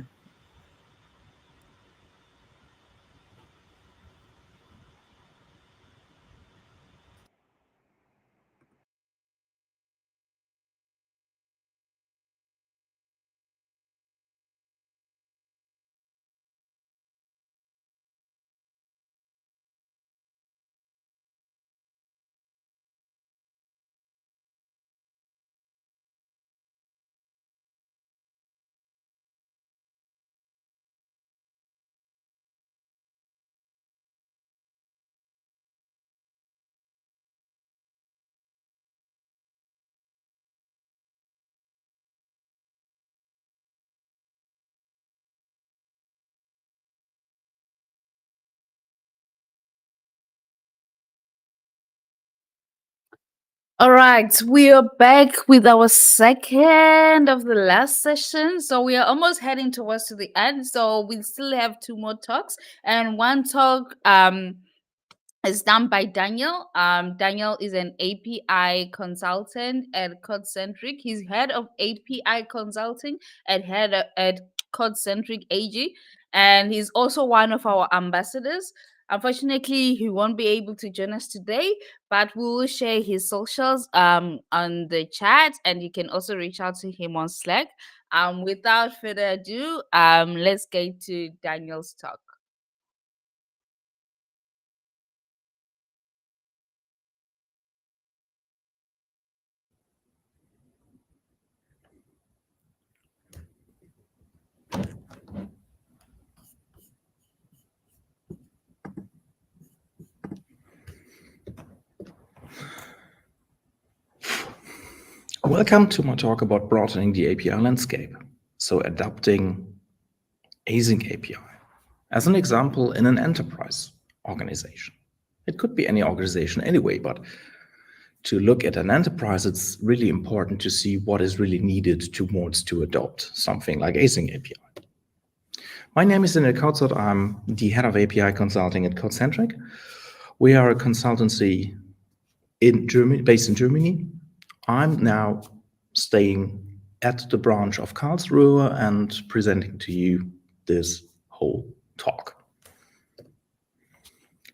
All right, we are back with our second of the last session. So we are almost heading towards to the end. So we still have two more talks, and one talk is done by Daniel. Daniel is an API consultant at CodeCentric. He's head of API consulting at CodeCentric AG, and he's also one of our ambassadors. Unfortunately, he won't be able to join us today, but we will share his socials on the chat, and you can also reach out to him on Slack. Without further ado, let's get to Daniel's talk. Welcome to my talk about broadening the API landscape. So adopting async API as an example in an enterprise organization. It could be any organization anyway, but to look at an enterprise, it's really important to see what is really needed to adopt something like async API. My name is Daniel Kautzert. I'm the head of API consulting at CodeCentric. We are a consultancy in Germany, based in Germany. I'm now staying at the branch of Karlsruhe and presenting to you this whole talk.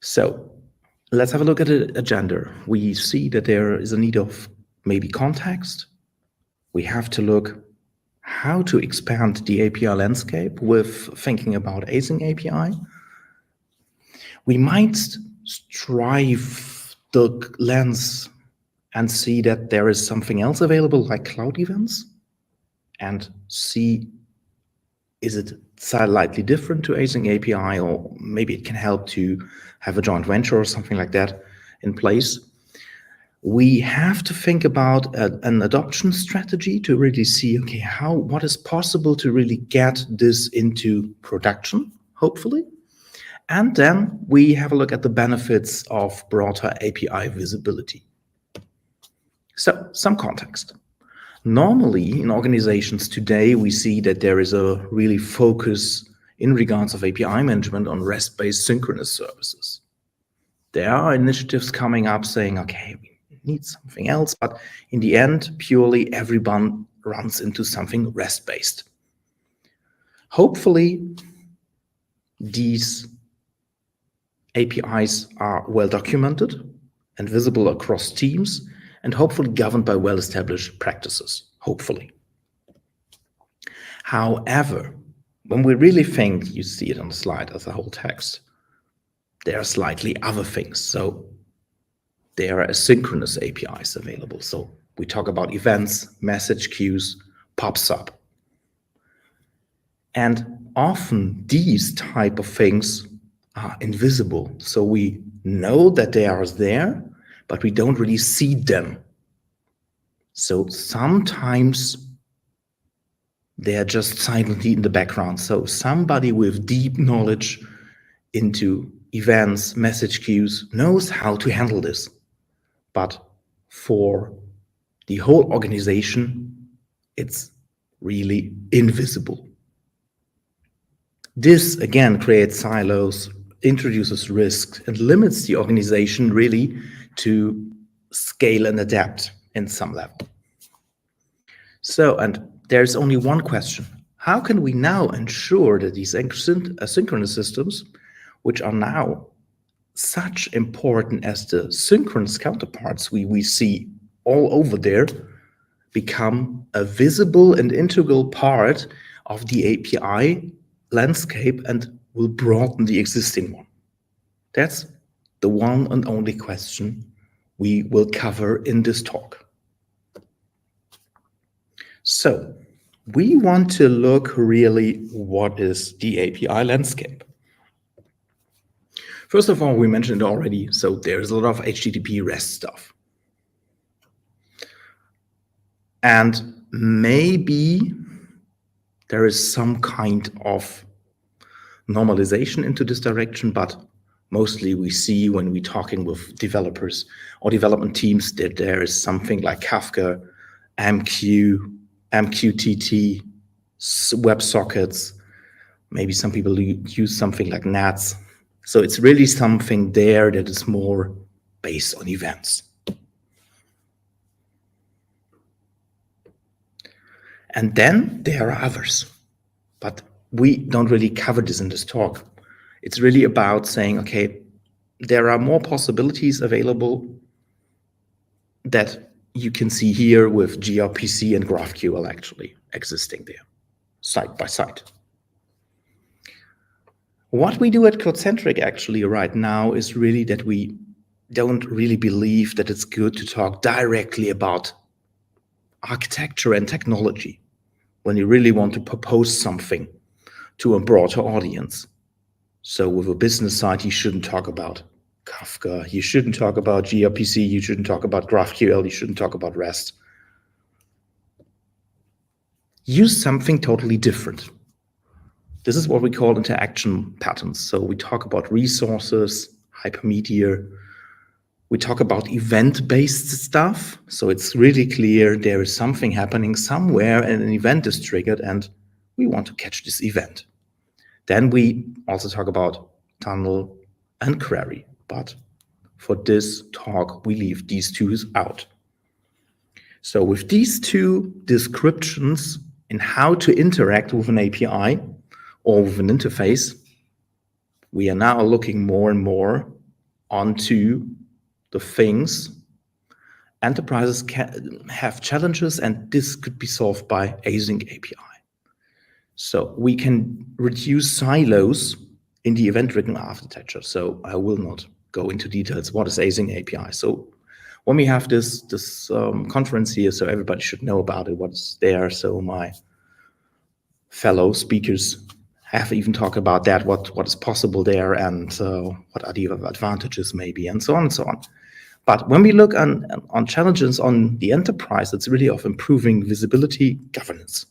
So let's have a look at the agenda. We see that there is a need of maybe context. We have to look how to expand the API landscape with thinking about async API. We might strive the lens and see that there is something else available like cloud events and see, is it slightly different to Async API, or maybe it can help to have a joint venture or something like that in place. We have to think about an adoption strategy to really see, okay, what is possible to really get this into production, hopefully. And then we have a look at the benefits of broader API visibility. So, some context. Normally, in organizations today, we see that there is a really focus in regards of API management on REST-based synchronous services. There are initiatives coming up saying, okay, we need something else, but in the end, purely everyone runs into something REST-based. Hopefully, these APIs are well documented and visible across teams, and hopefully governed by well-established practices, hopefully. However, when we really think, you see it on the slide as a whole text, there are slightly other things. So there are asynchronous APIs available. So we talk about events, message queues, PubSub. And often these type of things are invisible. So we know that they are there, but we don't really see them. So sometimes they are just silently in the background. So somebody with deep knowledge into events, message queues, knows how to handle this. But for the whole organization, it's really invisible. This, again, creates silos, introduces risks, and limits the organization really to scale and adapt in some level. So, and there's only one question. How can we now ensure that these asynchronous systems, which are now such important as the synchronous counterparts we see all over there, become a visible and integral part of the API landscape and will broaden the existing one? That's the one and only question we will cover in this talk. So we want to look really what is the API landscape. First of all, we mentioned it already, so there's a lot of HTTP REST stuff. And maybe there is some kind of normalization into this direction, but mostly we see when we're talking with developers or development teams that there is something like Kafka, MQ, MQTT, WebSockets. Maybe some people use something like NATS. So it's really something there that is more based on events. And then there are others, but we don't really cover this in this talk. It's really about saying, okay, there are more possibilities available that you can see here with gRPC and GraphQL actually existing there, side by side. What we do at Codecentric actually right now is really that we don't really believe that it's good to talk directly about architecture and technology when you really want to propose something to a broader audience. So with a business side, you shouldn't talk about Kafka, you shouldn't talk about gRPC, you shouldn't talk about GraphQL, you shouldn't talk about REST. Use something totally different. This is what we call interaction patterns. So we talk about resources, hypermedia. We talk about event-based stuff. So it's really clear there is something happening somewhere and an event is triggered and we want to catch this event. Then we also talk about tunnel and query. But for this talk, we leave these two out. So with these two descriptions in how to interact with an API or with an interface, we are now looking more and more onto the things enterprises can have challenges, and this could be solved by AsyncAPI. So we can reduce silos in the event-driven architecture. So I will not go into details. What is AsyncAPI? So when we have this conference here, so everybody should know about it, what's there. So my fellow speakers have even talked about that, what is possible there, and what are the advantages maybe, and so on and so on. But when we look on challenges on the enterprise, it's really of improving visibility, governance.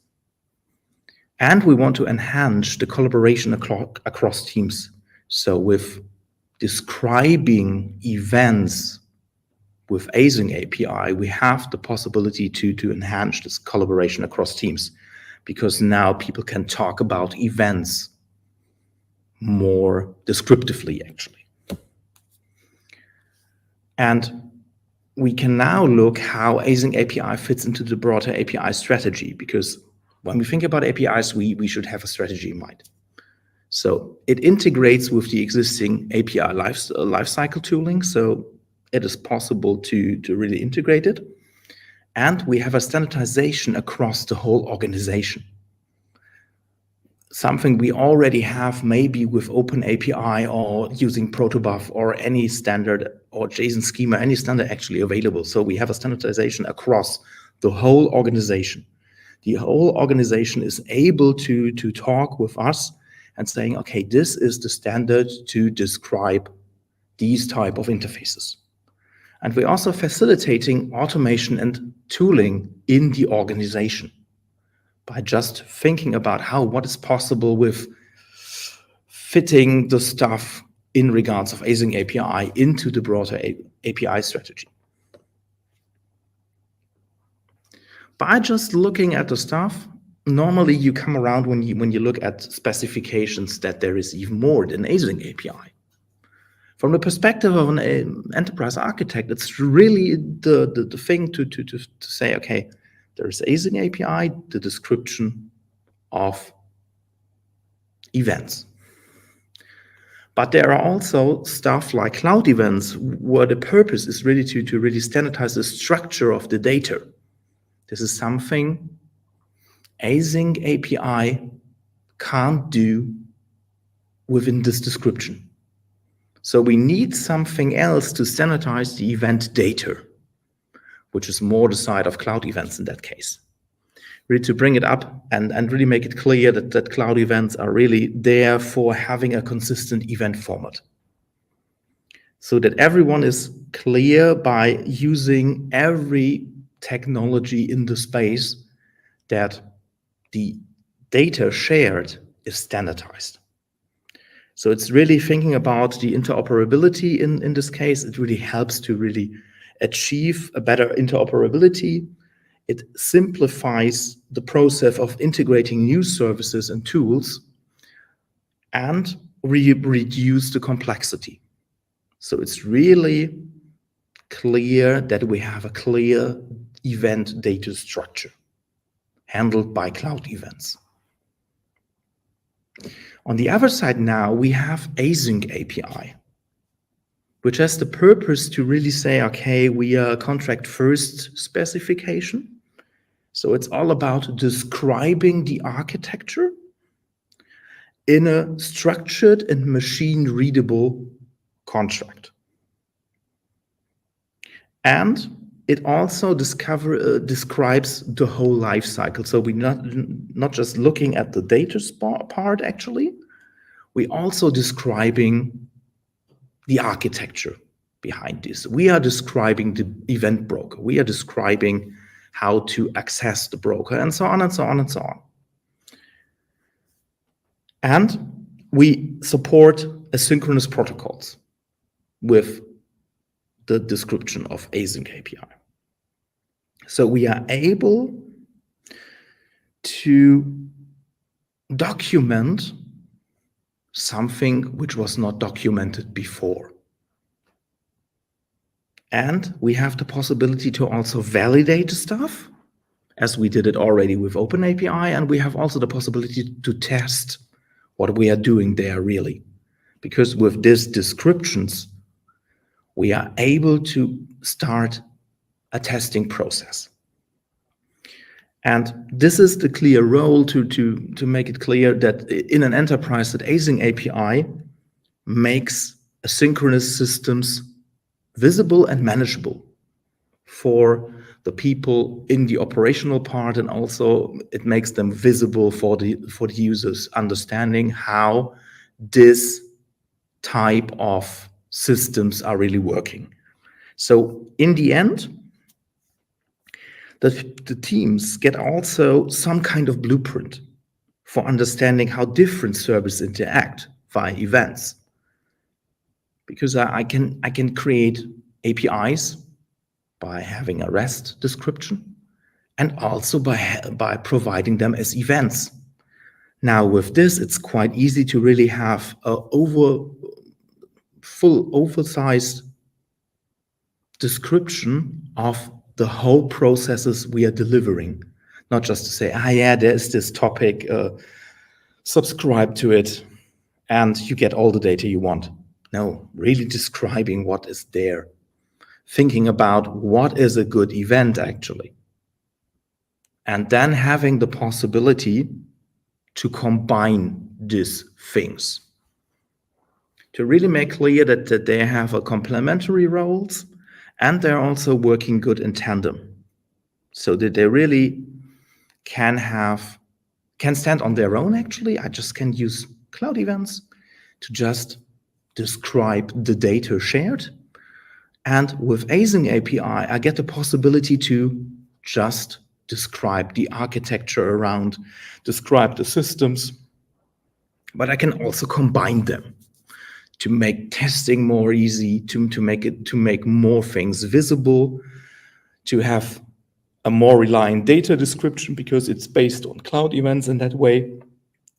And we want to enhance the collaboration across teams. So with describing events with AsyncAPI, we have the possibility to enhance this collaboration across teams, because now people can talk about events more descriptively, actually. And we can now look how AsyncAPI fits into the broader API strategy, because when we think about APIs, we should have a strategy in mind. So it integrates with the existing API lifecycle tooling, so it is possible to really integrate it. And we have a standardization across the whole organization. Something we already have maybe with OpenAPI or using protobuf or any standard or JSON schema, any standard actually available. So we have a standardization across the whole organization. The whole organization is able to talk with us and saying, okay, this is the standard to describe these type of interfaces. And we're also facilitating automation and tooling in the organization by just thinking about what is possible with fitting the stuff in regards of AsyncAPI into the broader API strategy. By just looking at the stuff, normally you come around when you look at specifications that there is even more than AsyncAPI. From the perspective of an enterprise architect, it's really the thing to say, okay, there is AsyncAPI, the description of events. But there are also stuff like cloud events, where the purpose is really to really standardize the structure of the data. This is something AsyncAPI can't do within this description. So we need something else to standardize the event data, which is more the side of cloud events in that case. Really to bring it up and really make it clear that cloud events are really there for having a consistent event format. So that everyone is clear by using every technology in the space that the data shared is standardized. So it's really thinking about the interoperability in this case. It really helps to really achieve a better interoperability. It simplifies the process of integrating new services and tools and reduce the complexity. So it's really clear that we have a clear event data structure handled by cloud events. On the other side now, we have AsyncAPI, which has the purpose to really say, okay, we are contract first specification. So it's all about describing the architecture in a structured and machine readable contract. And it also describes the whole life cycle. So we're not just looking at the data part, actually. We're also describing the architecture behind this. We are describing the event broker. We are describing how to access the broker, and so on and so on and so on. And we support asynchronous protocols with the description of AsyncAPI. So we are able to document something which was not documented before. And we have the possibility to also validate the stuff, as we did it already with OpenAPI, and we have also the possibility to test what we are doing there really. Because with these descriptions, we are able to start a testing process. And this is the clear role to make it clear that in an enterprise that AsyncAPI makes asynchronous systems visible and manageable for the people in the operational part, and also it makes them visible for the users, understanding how this type of systems are really working. So in the end, the teams get also some kind of blueprint for understanding how different services interact via events. Because I can create APIs by having a REST description and also by providing them as events. Now with this, it's quite easy to really have a oversized description of the whole processes we are delivering. Not just to say, yeah, there's this topic, subscribe to it, and you get all the data you want. No, really describing what is there. Thinking about what is a good event, actually. And then having the possibility to combine these things. To really make clear that they have a complementary roles and they're also working good in tandem. So that they really can stand on their own, actually. I just can use cloud events to just describe the data shared. And with AsyncAPI, I get the possibility to just describe the architecture around, describe the systems, but I can also combine them to make testing more easy, to make more things visible, to have a more reliant data description because it's based on cloud events in that way.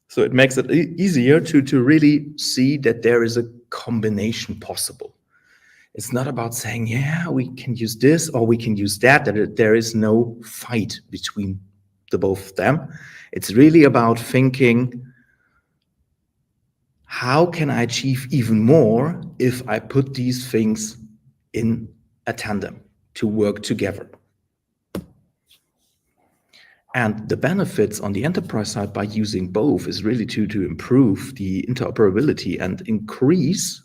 So it makes it easier to really see that there is a combination possible. It's not about saying, yeah, we can use this or we can use that there is no fight between the both of them. It's really about thinking, how can I achieve even more if I put these things in a tandem to work together? And the benefits on the enterprise side by using both is really to improve the interoperability and increase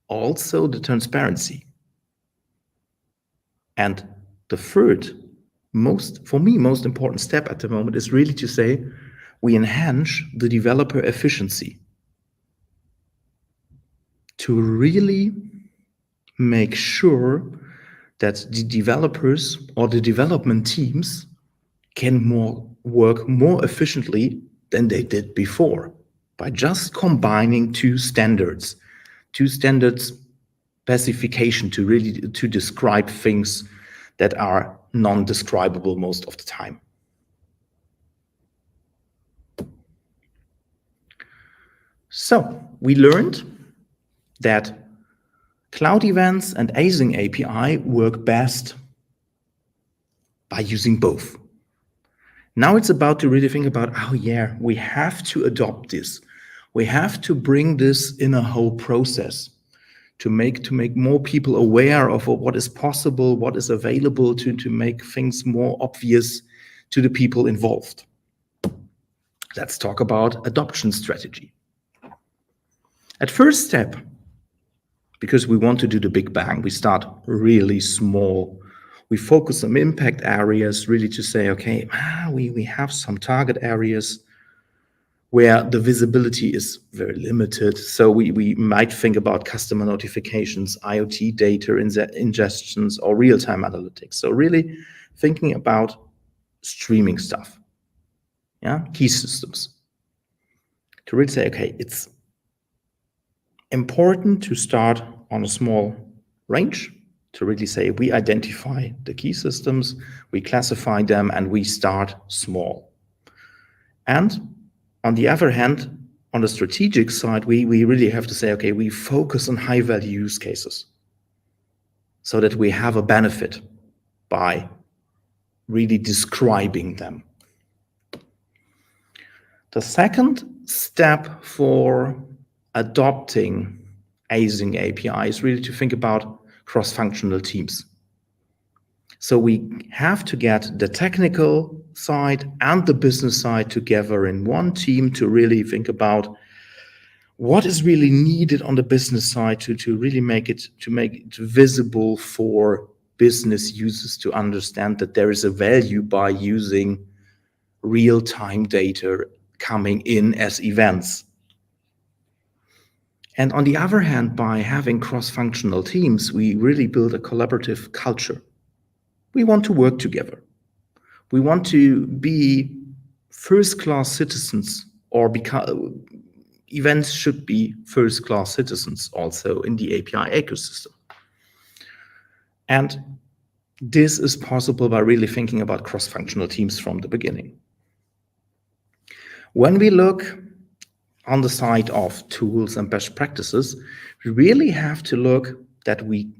also the transparency. And the third, for me, most important step at the moment is really to say we enhance the developer efficiency to really make sure that the developers or the development teams can work more efficiently than they did before by just combining two standards specification to describe things that are non-describable most of the time. So we learned that cloud events and AsyncAPI work best by using both. Now it's about to really think about, oh yeah, we have to adopt this. We have to bring this in a whole process to make more people aware of what is possible, what is available, to make things more obvious to the people involved. Let's talk about adoption strategy. At first step, because we want to do the big bang, we start really small. We focus on impact areas, really to say, okay, we have some target areas where the visibility is very limited. So we might think about customer notifications, IoT data ingestions, or real-time analytics. So really thinking about streaming stuff, key systems. To really say, okay, it's important to start on a small range, to really say we identify the key systems, we classify them, and we start small. And on the other hand, on the strategic side, we really have to say, okay, we focus on high-value use cases so that we have a benefit by really describing them. The second step for adopting AsyncAPI is really to think about cross-functional teams. So we have to get the technical side and the business side together in one team to really think about what is really needed on the business side to really make it visible for business users to understand that there is a value by using real-time data coming in as events. And on the other hand, by having cross-functional teams, we really build a collaborative culture. We want to work together. We want to be first-class citizens, or events should be first-class citizens also in the API ecosystem. And this is possible by really thinking about cross-functional teams from the beginning. When we look on the side of tools and best practices, we really have to look that we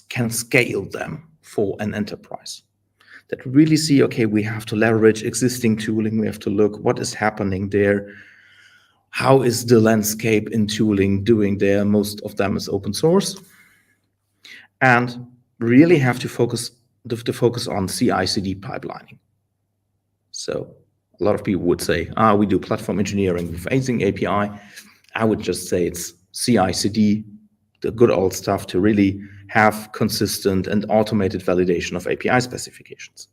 can scale them for an enterprise. That we really see, okay, we have to leverage existing tooling, we have to look what is happening there, how is the landscape in tooling doing there, most of them is open source, and really have to focus on CI/CD pipelining. So a lot of people would say, we do platform engineering with AsyncAPI. I would just say it's CI/CD, the good old stuff to really have consistent and automated validation of API specifications.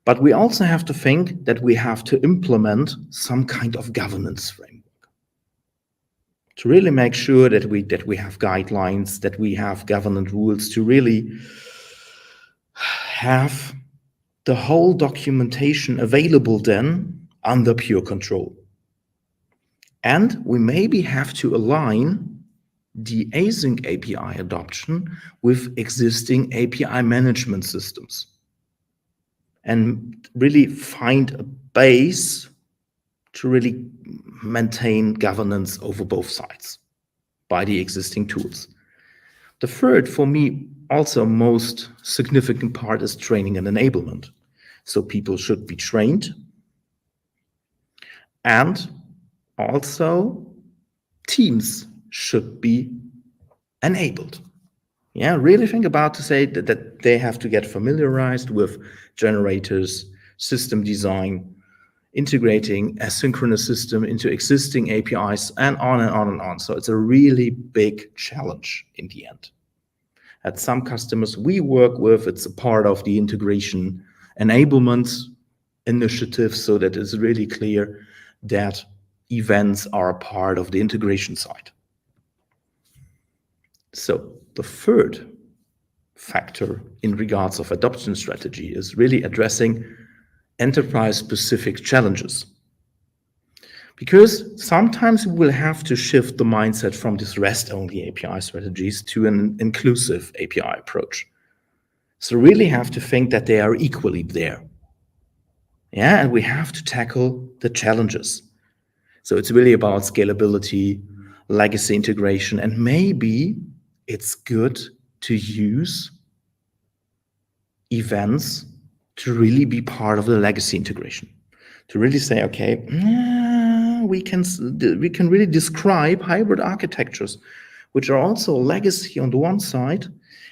But we also have to think that we have to implement some kind of governance framework to really make sure that we have guidelines, that we have governance rules to really have the whole documentation available then under pure control. And we maybe have to align the AsyncAPI adoption with existing API management systems and really find a base to really maintain governance over both sides by the existing tools. The third, for me, also most significant part is training and enablement. So people should be trained, and also teams should be enabled. Yeah, really think about to say that they have to get familiarized with generators, system design, integrating a synchronous system into existing APIs, and on and on and on. So it's a really big challenge in the end. At some customers we work with, it's a part of the integration enablement initiative, so that it's really clear that events are a part of the integration side. So the third factor in regards of adoption strategy is really addressing enterprise-specific challenges. Because sometimes we will have to shift the mindset from these REST-only API strategies to an inclusive API approach. So really have to think that they are equally there. Yeah, and we have to tackle the challenges. So it's really about scalability, legacy integration, and maybe it's good to use events to really be part of the legacy integration. To really say, okay, we can really describe hybrid architectures, which are also legacy on the one side,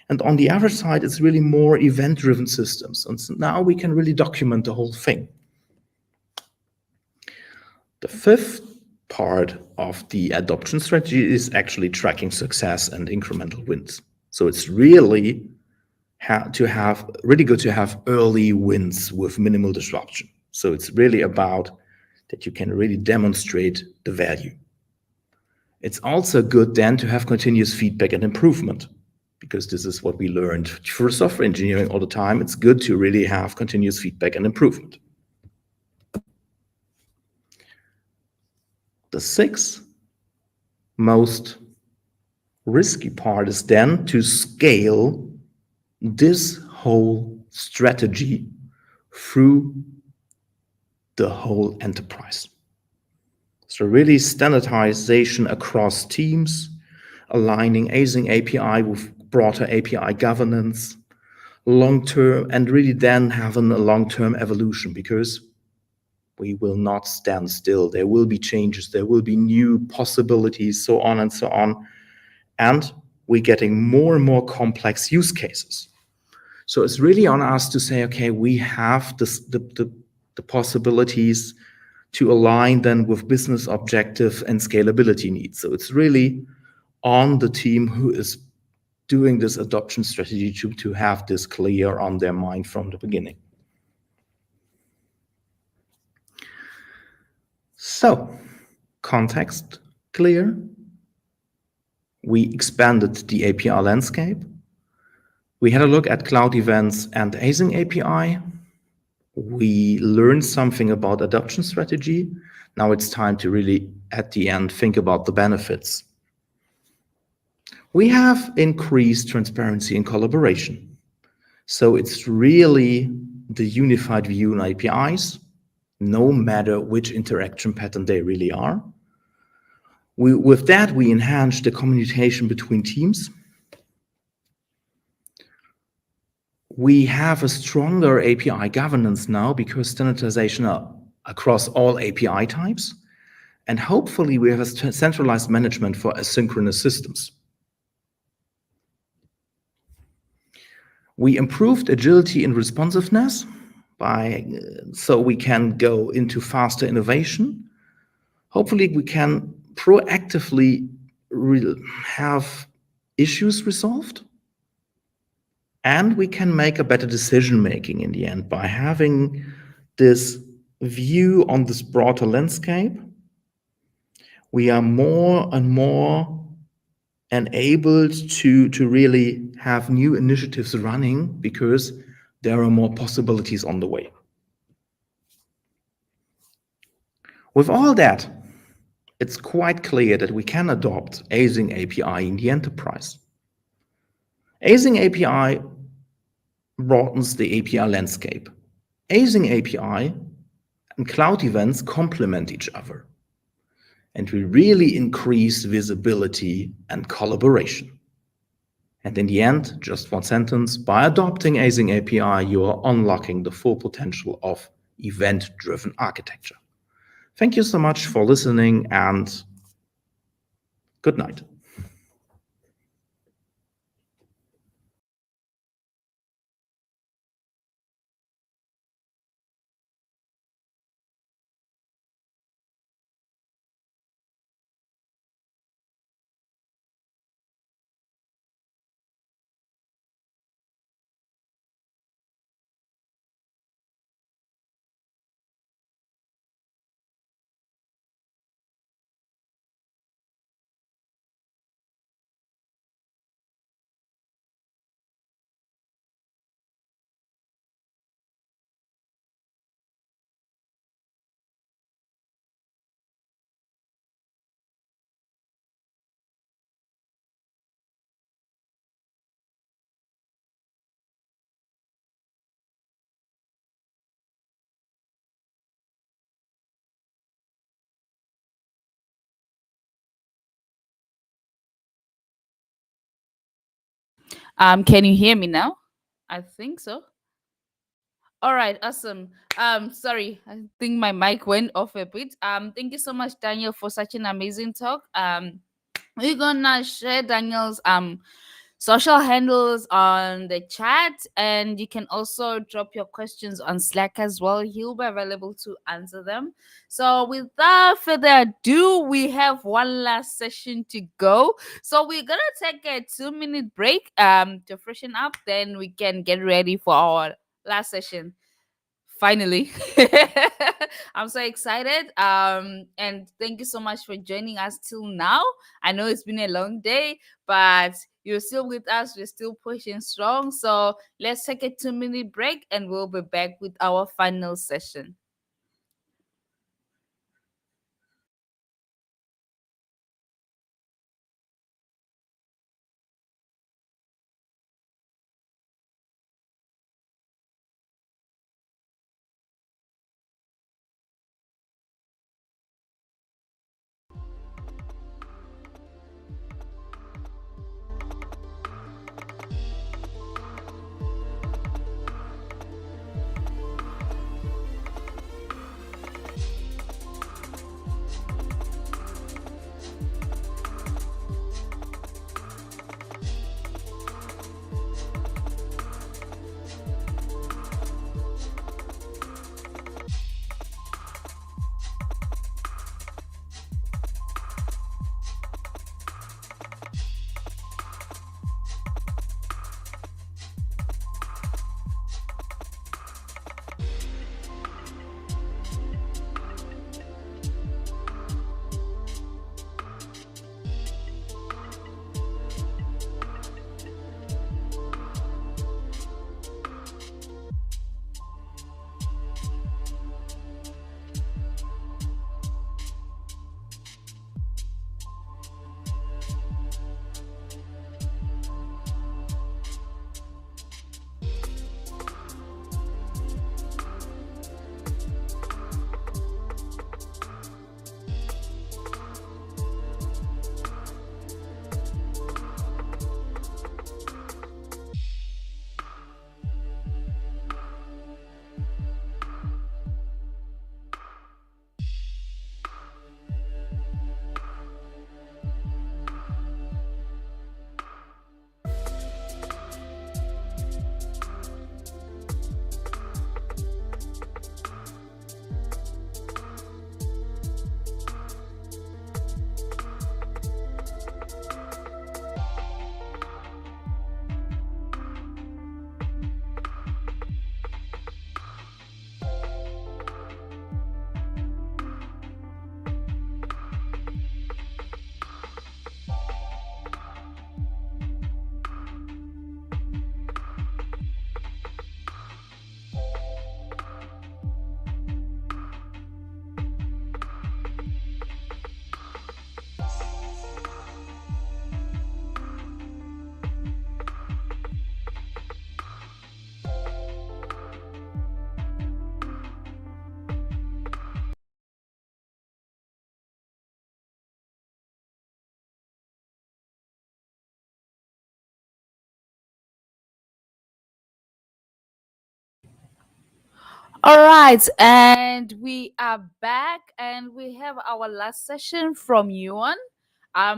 and on the other side, it's really more event-driven systems. And so now we can really document the whole thing. The fifth part of the adoption strategy is actually tracking success and incremental wins. So it's really really good to have early wins with minimal disruption. So it's really about that you can really demonstrate the value. It's also good then to have continuous feedback and improvement, because this is what we learned for software engineering all the time. It's good to really have continuous feedback and improvement. The sixth most risky part is then to scale this whole strategy through the whole enterprise. So really standardization across teams, aligning AsyncAPI with broader API governance, long-term, and really then having a long-term evolution, because we will not stand still. There will be changes, there will be new possibilities, so on and so on. And we're getting more and more complex use cases. So it's really on us to say, okay, we have the possibilities to align then with business objective and scalability needs. So it's really on the team who is doing this adoption strategy to have this clear on their mind from the beginning. So, context clear. We expanded the API landscape. We had a look at cloud events and AsyncAPI. We learned something about adoption strategy. Now it's time to really, at the end, think about the benefits. We have increased transparency and collaboration. So it's really the unified view on APIs, no matter which interaction pattern they really are. With that, we enhanced the communication between teams. We have a stronger API governance now because standardization across all API types. And hopefully we have a centralized management for asynchronous systems. We improved agility and responsiveness so we can go into faster innovation. Hopefully we can proactively have issues resolved. And we can make a better decision making in the end by having this view on this broader landscape. We are more and more enabled to really have new initiatives running because there are more possibilities on the way. With all that, it's quite clear that we can adopt AsyncAPI in the enterprise. AsyncAPI broadens the API landscape. AsyncAPI and cloud events complement each other. And we really increase visibility and collaboration. And in the end, just one sentence, by adopting AsyncAPI, you are unlocking the full potential of event-driven architecture. Thank you so much for listening and good night. Can you hear me now? I think so. All right, awesome. Sorry, I think my mic went off a bit. Thank you so much, Daniel, for such an amazing talk. We're gonna share Daniel's social handles on the chat, and you can also drop your questions on Slack as well. He'll be available to answer them. So without further ado, we have one last session to go. So we're gonna take a 2-minute break to freshen up, then we can get ready for our last session. Finally. I'm so excited, and thank you so much for joining us till now. I know it's been a long day, but you're still with us. We're still pushing strong. So let's take a 2-minute break and we'll be back with our final session. All right, and we are back, and we have our last session from Yuan.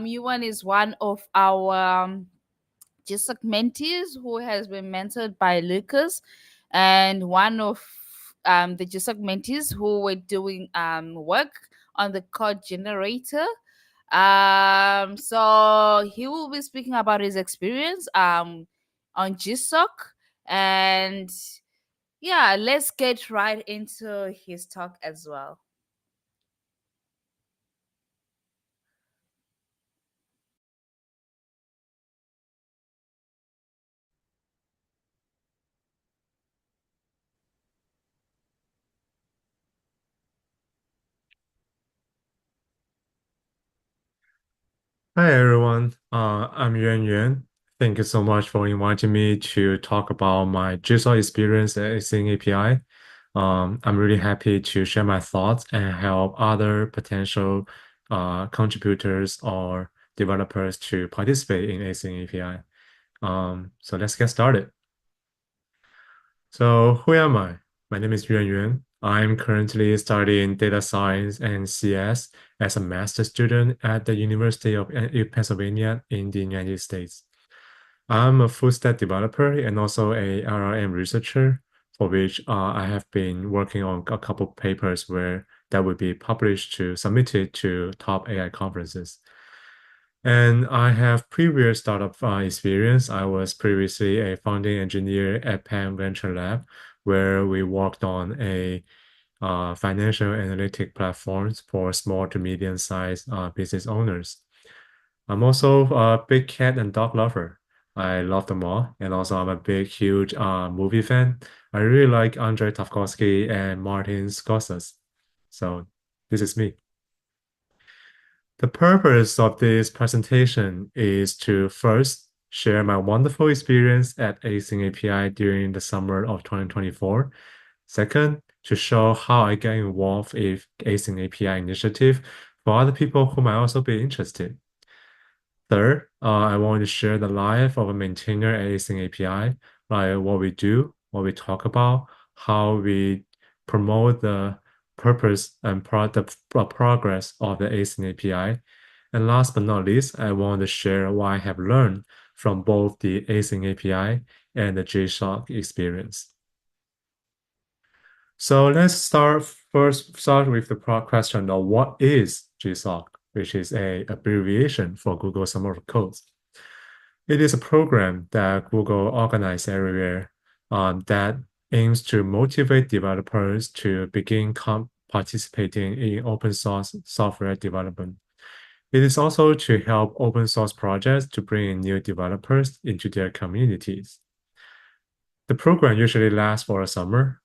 Yuan is one of our GSoC mentees who has been mentored by Lucas, and one of the GSoC mentees who were doing work on the code generator. So he will be speaking about his experience on GSoC, and yeah, let's get right into his talk as well. Hi everyone, I'm Yuan Yuan. Thank you so much for inviting me to talk about my GSoC experience at AsyncAPI. I'm really happy to share my thoughts and help other potential contributors or developers to participate in AsyncAPI. So let's get started. So who am I? My name is Yuan Yuan. I'm currently studying data science and CS as a master student at the University of Pennsylvania in the United States. I'm a full stack developer and also a LLM researcher, for which I have been working on a couple papers where that would be published to submitted to top AI conferences. And I have previous startup experience. I was previously a founding engineer at Penn Venture Lab, where we worked on a financial analytic platforms for small to medium-sized business owners. I'm also a big cat and dog lover. I love them all, and also I'm a big, huge movie fan. I really like Andrei Tarkovsky and Martin Scorsese. So this is me. The purpose of this presentation is to first share my wonderful experience at AsyncAPI during the summer of 2024. Second, to show how I get involved in AsyncAPI initiative for other people who might also be interested. Third, I want to share the life of a maintainer at AsyncAPI, like what we do, what we talk about, how we promote the purpose and the progress of the AsyncAPI. And last but not least, I want to share what I have learned from both the AsyncAPI and the GSoC experience. So let's start with the question of what is GSoC, which is a abbreviation for Google Summer of Codes. It is a program that Google organizes everywhere that aims to motivate developers to begin participating in open source software development. It is also to help open source projects to bring in new developers into their communities. The program usually lasts for a summer.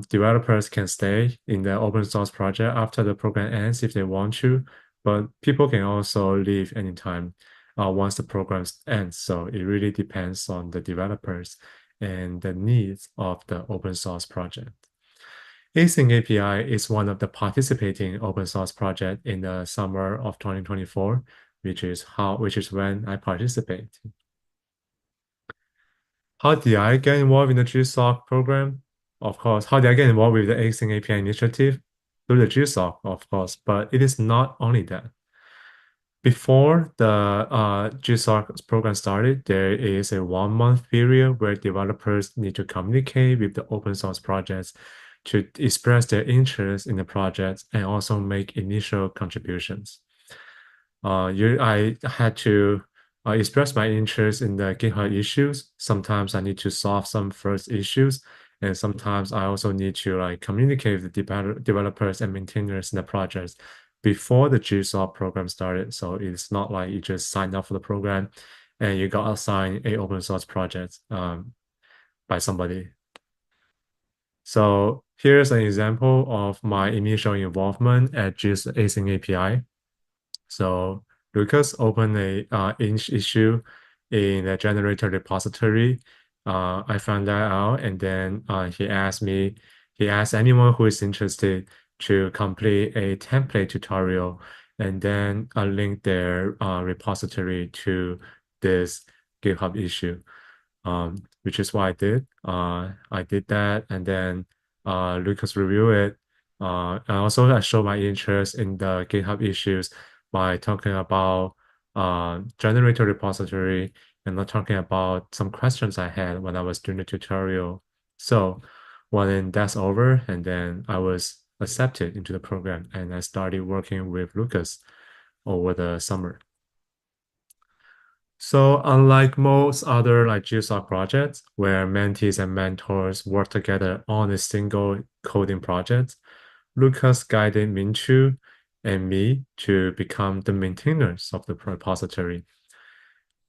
Developers can stay in the open source project after the program ends if they want to, but people can also leave anytime once the program ends. So it really depends on the developers and the needs of the open source project. AsyncAPI is one of the participating open source projects in the summer of 2024, which is when I participate. How did I get involved in the GSoC program? Of course, how did I get involved with the AsyncAPI initiative? Through the GSoC, of course, but it is not only that. Before the GSoC program started, there is a 1 month period where developers need to communicate with the open source projects to express their interest in the projects and also make initial contributions. I had to express my interest in the GitHub issues. Sometimes I need to solve some first issues, and sometimes I also need to communicate with the developers and maintainers in the projects before the GSoC program started. So it's not like you just signed up for the program and you got assigned a open source project by somebody. So here's an example of my initial involvement at AsyncAPI. So Lucas opened a issue in the generator repository. I found that out, and then he asked anyone who is interested to complete a template tutorial and then link their repository to this GitHub issue, which is what I did. I did that, and then Lucas review it. And also I show my interest in the GitHub issues by talking about generator repository and not talking about some questions I had when I was doing the tutorial. So when that's over, and then I was accepted into the program and I started working with Lucas over the summer. So unlike most other like GSoC projects where mentees and mentors work together on a single coding project, Lucas guided Minchu and me to become the maintainers of the repository.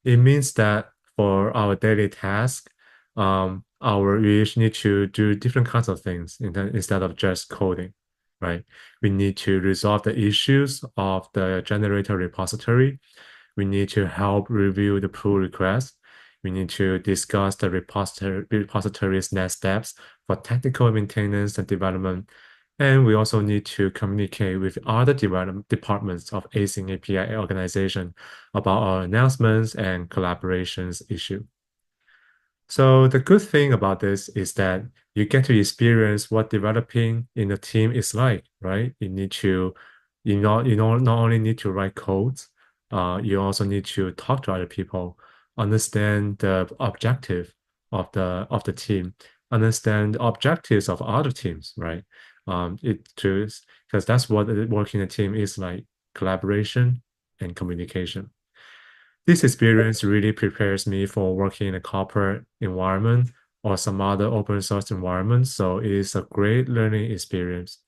It means that for our daily task, we each need to do different kinds of things instead of just coding, right? We need to resolve the issues of the generator repository. We need to help review the pull request. We need to discuss the repository's next steps for technical maintenance and development. And we also need to communicate with other development departments of Async API organization about our announcements and collaborations issue. So the good thing about this is that you get to experience what developing in a team is like, right? Not only need to write codes, you also need to talk to other people, understand the objective of the team, understand the objectives of other teams, right? Because that's what working in a team is like: collaboration and communication. This experience really prepares me for working in a corporate environment or some other open source environment, so it is a great learning experience.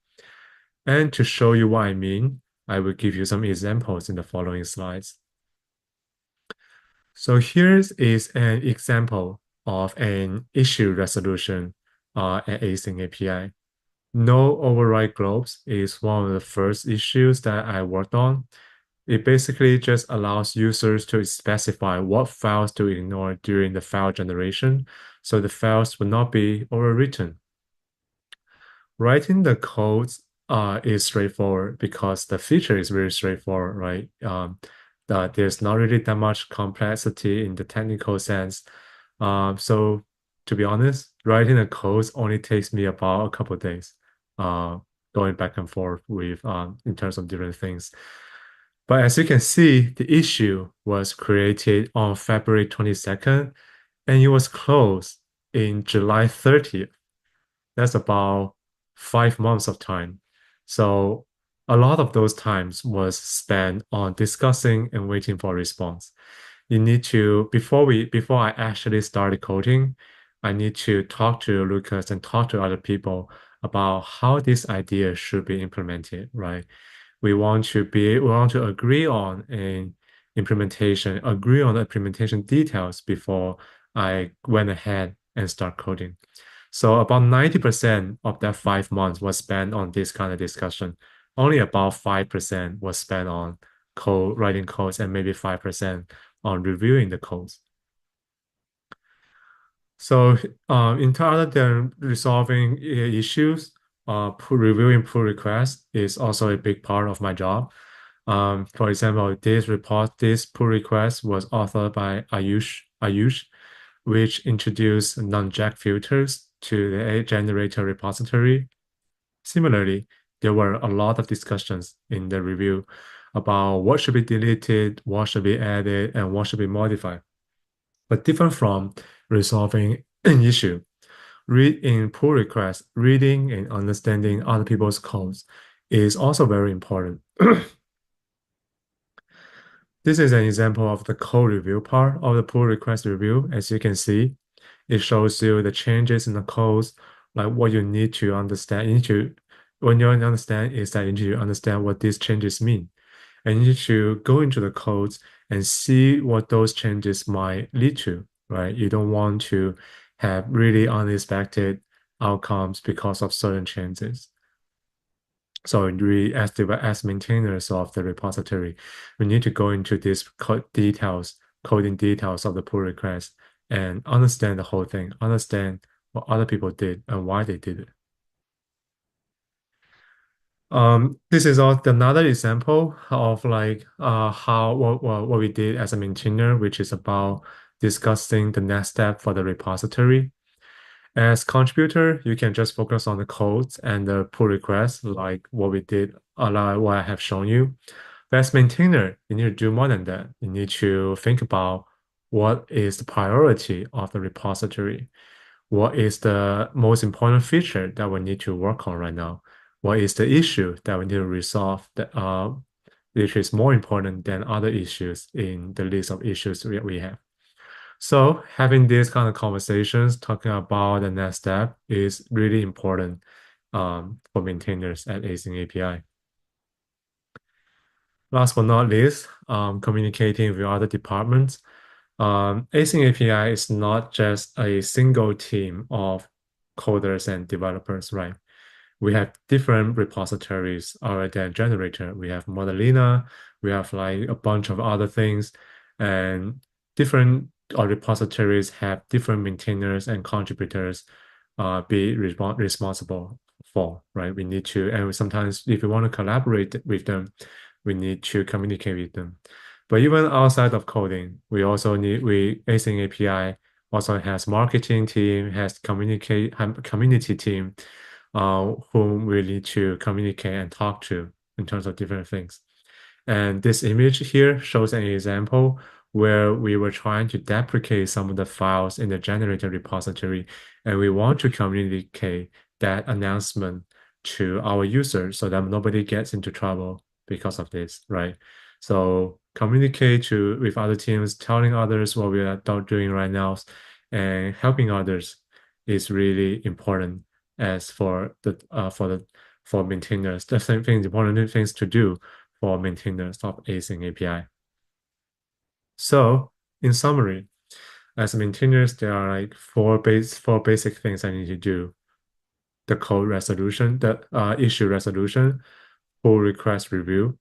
And to show you what I mean, I will give you some examples in the following slides. So here is an example of an issue resolution at Async API. No override globes is one of the first issues that I worked on. It basically just allows users to specify what files to ignore during the file generation, so the files will not be overwritten. Writing the codes is straightforward because the feature is very straightforward, right? That there's not really that much complexity in the technical sense. So to be honest, writing the codes only takes me about a couple of days, going back and forth with in terms of different things. But as you can see, the issue was created on February 22nd, and it was closed in July 30th. That's about 5 months of time. So a lot of those times was spent on discussing and waiting for a response. You need to, before I actually started coding, I need to talk to Lucas and talk to other people about how this idea should be implemented, right? We want to agree on an implementation, agree on the implementation details before I went ahead and start coding. So about 90% of that 5 months was spent on this kind of discussion. Only about 5% was spent on writing codes, and maybe 5% on reviewing the codes. So other than resolving issues, reviewing pull requests is also a big part of my job. For example, this pull request was authored by Ayush, which introduced non-jack filters to the generator repository. Similarly, there were a lot of discussions in the review about what should be deleted, what should be added, and what should be modified. But different from resolving an issue, in pull requests, reading and understanding other people's codes is also very important. This is an example of the code review part of the pull request review. As you can see, it shows you the changes in the codes, like what you need to understand. When you understand is that you need to understand what these changes mean. And you need to go into the codes and see what those changes might lead to, right? You don't want to have really unexpected outcomes because of certain changes. So we, as maintainers of the repository, we need to go into these coding details of the pull request and understand the whole thing, understand what other people did and why they did it. This is another example of like what we did as a maintainer, which is about discussing the next step for the repository. As contributor, you can just focus on the codes and the pull requests, like what we did, like what I have shown you. But as maintainer, you need to do more than that. You need to think about what is the priority of the repository. What is the most important feature that we need to work on right now? What is the issue that we need to resolve that which is more important than other issues in the list of issues that we have? So having these kind of conversations, talking about the next step is really important for maintainers at AsyncAPI. Last but not least, communicating with other departments. AsyncAPI is not just a single team of coders and developers, right? We have different repositories other than generator. We have Modelina, we have like a bunch of other things, and different repositories have different maintainers and contributors be responsible for, right? We need to, and sometimes if we want to collaborate with them, we need to communicate with them. But even outside of coding, we also need, Async API also has marketing team, has community team, whom we need to communicate and talk to in terms of different things. And this image here shows an example where we were trying to deprecate some of the files in the generator repository, and we want to communicate that announcement to our users so that nobody gets into trouble because of this, right? So communicate with other teams, telling others what we are doing right now, and helping others is really important as for maintainers. The same thing, important things to do for maintainers of Async API. So in summary, as maintainers, there are like four basic things I need to do: the code resolution, the issue resolution, pull request review,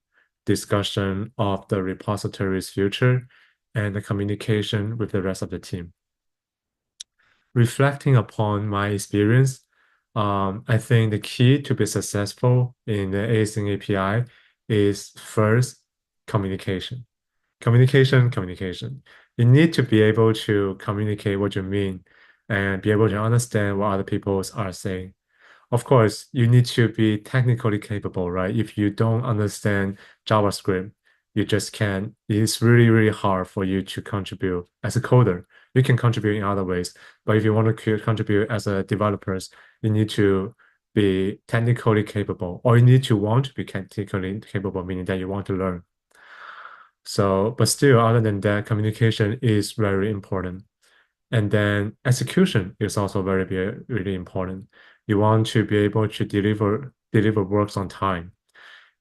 discussion of the repository's future, and the communication with the rest of the team. Reflecting upon my experience, I think the key to be successful in the Async API is first communication. Communication. You need to be able to communicate what you mean and be able to understand what other people are saying. Of course, you need to be technically capable, right? If you don't understand JavaScript, you just can't. It's really, really hard for you to contribute as a coder. You can contribute in other ways, but if you want to contribute as a developers, you need to be technically capable, or you need to want to be technically capable, meaning that you want to learn. So, but still, other than that, communication is very important. And then execution is also really important. You want to be able to deliver works on time.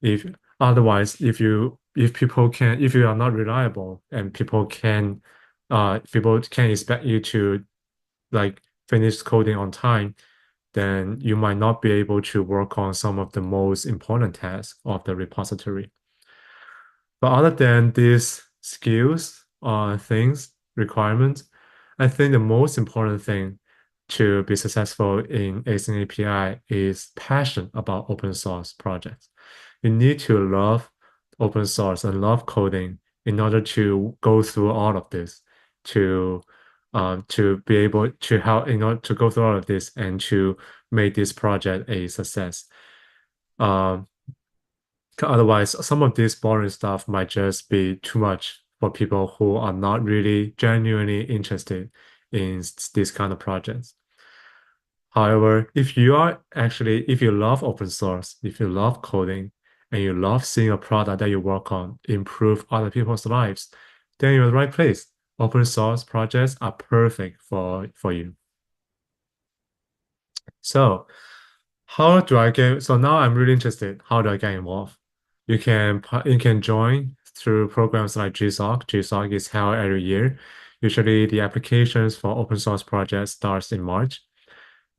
If otherwise, if you are not reliable and people can expect you to like finish coding on time, then you might not be able to work on some of the most important tasks of the repository. But other than these skills or requirements, I think the most important thing to be successful in Async API is passion about open source projects. You need to love open source and love coding in order to go through all of this, to be able to help, in order to go through all of this and to make this project a success. Otherwise, some of this boring stuff might just be too much for people who are not really genuinely interested in these kind of projects. However, if you love open source, if you love coding, and you love seeing a product that you work on improve other people's lives, then you're in the right place. Open source projects are perfect for you. So now I'm really interested. How do I get involved? You can join through programs like GSoC. GSoC is held every year. Usually the applications for open source projects starts in March.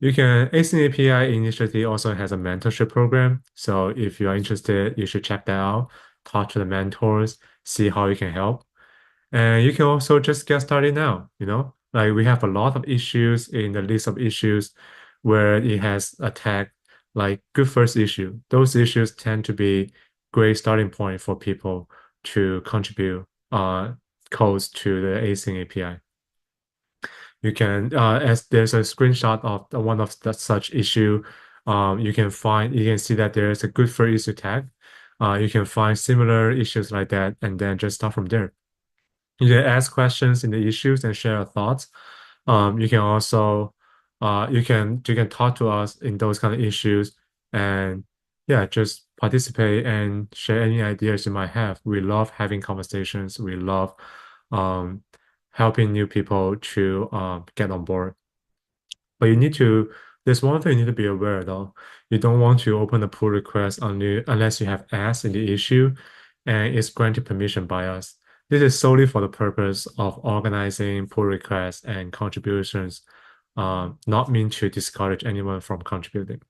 Async API initiative also has a mentorship program. So if you are interested, you should check that out, talk to the mentors, see how you can help. And you can also just get started now, like we have a lot of issues in the list of issues where it has a tag like good first issue. Those issues tend to be great starting point for people to contribute codes to the Async API. You can, as there's a screenshot of one of such issue, you can see that there is a good for issue tag. You can find similar issues like that, and then just start from there. You can ask questions in the issues and share your thoughts. You can also, you can talk to us in those kind of issues, and yeah, just participate and share any ideas you might have. We love having conversations. We love helping new people to get on board. But there's one thing you need to be aware though. You don't want to open a pull request unless you have asked in the issue and it's granted permission by us. This is solely for the purpose of organizing pull requests and contributions, not meant to discourage anyone from contributing.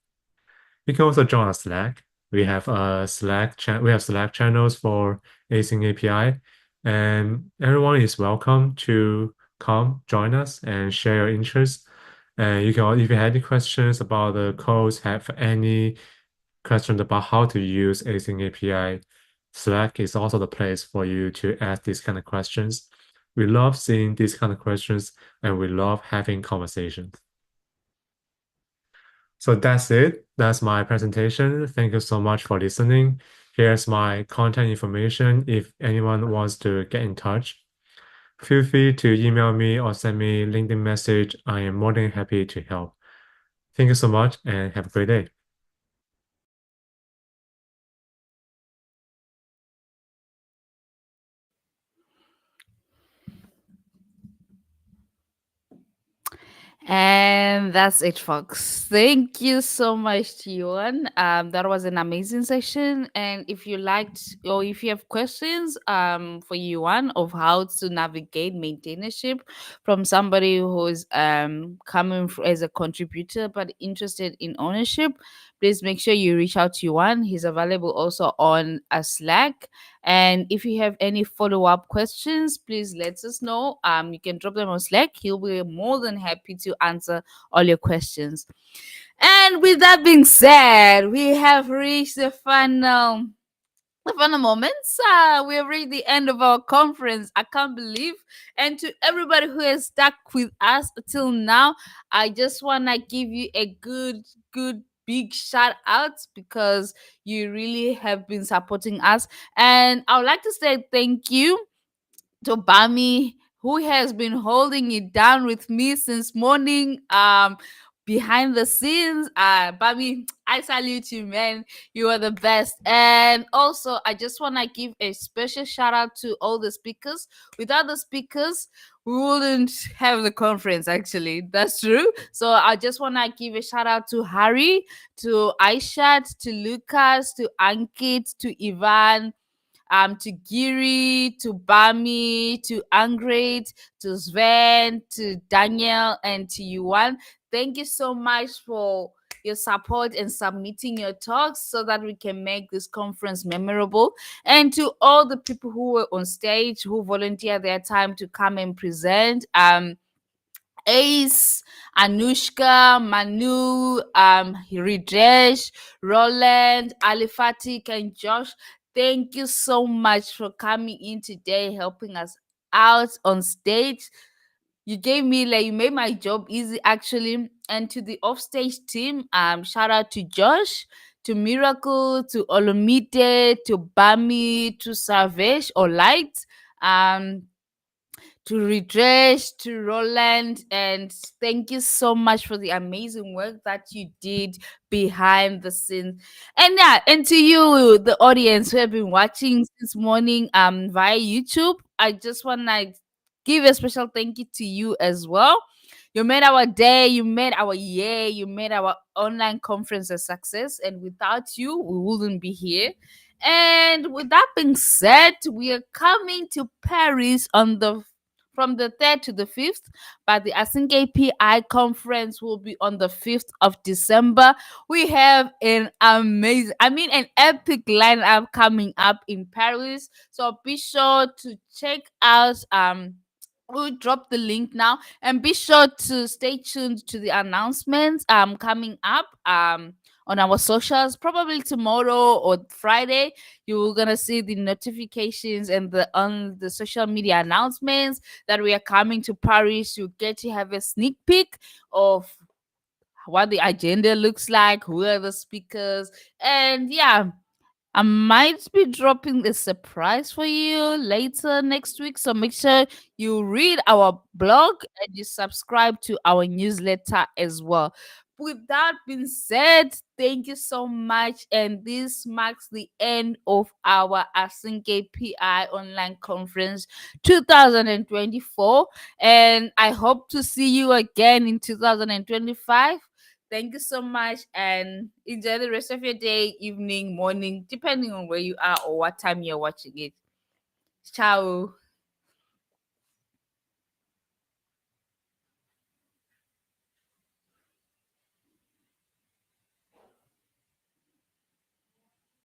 You can also join our Slack. We have Slack channels for AsyncAPI, and everyone is welcome to come join us and share your interests. And if you have any questions about the codes, have any questions about how to use AsyncAPI, Slack is also the place for you to ask these kind of questions. We love seeing these kind of questions, and we love having conversations. So that's it. That's my presentation. Thank you so much for listening. Here's my contact information if anyone wants to get in touch. Feel free to email me or send me LinkedIn message. I am more than happy to help. Thank you so much and have a great day. And that's it, folks. Thank you so much, Yuan. That was an amazing session. And if you liked or if you have questions for Yuan of how to navigate maintainership from somebody who is coming as a contributor but interested in ownership, please make sure you reach out to Yuan. He's available also on a Slack. And if you have any follow-up questions, please let us know. You can drop them on Slack. He'll be more than happy to answer all your questions. And with that being said, we have reached the final moments. We have reached the end of our conference. I can't believe. And to everybody who has stuck with us till now, I just want to give you a good big shout out because you really have been supporting us. And I would like to say thank you to Bami, who has been holding it down with me since morning. Behind the scenes, Bami, I salute you, man. You are the best. And also, I just want to give a special shout out to all the speakers. Without the speakers, we wouldn't have the conference. Actually, that's true. So I just want to give a shout out to Harry, to Aishat, to Lucas, to Ankit, to Ivan, to Giri, to Bami, to Angrid, to Sven, to Daniel, and to Yuan. Thank you so much for your support and submitting your talks so that we can make this conference memorable. And to all the people who were on stage, who volunteered their time to come and present. Ace, Anushka, Manu, Hridesh, Roland, Alifatik, and Josh. Thank you so much for coming in today, helping us out on stage. You made my job easy actually. And to the offstage team, shout out to Josh, to Miracle, to Olomide, to Bami, to Savage or Light. To Redress, to Roland, and thank you so much for the amazing work that you did behind the scenes. And yeah, and to you, the audience who have been watching since morning via YouTube, I just want to give a special thank you to you as well. You made our day, you made our year, you made our online conference a success, and without you, we wouldn't be here. And with that being said, we are coming to Paris on the from the 3rd to the 5th, but the AsyncAPI conference will be on the 5th of December. We have an an epic lineup coming up in Paris. So be sure to check out we'll drop the link now, and be sure to stay tuned to the announcements coming up on our socials. Probably tomorrow or Friday, you're gonna see the notifications and the on the social media announcements that we are coming to Paris. You get to have a sneak peek of what the agenda looks like, who are the speakers, and yeah, I might be dropping a surprise for you later next week. So make sure you read our blog and you subscribe to our newsletter as well. With that being said, thank you so much. And this marks the end of our AsyncAPI online conference 2024. And I hope to see you again in 2025. Thank you so much and enjoy the rest of your day, evening, morning, depending on where you are or what time you're watching it. Ciao.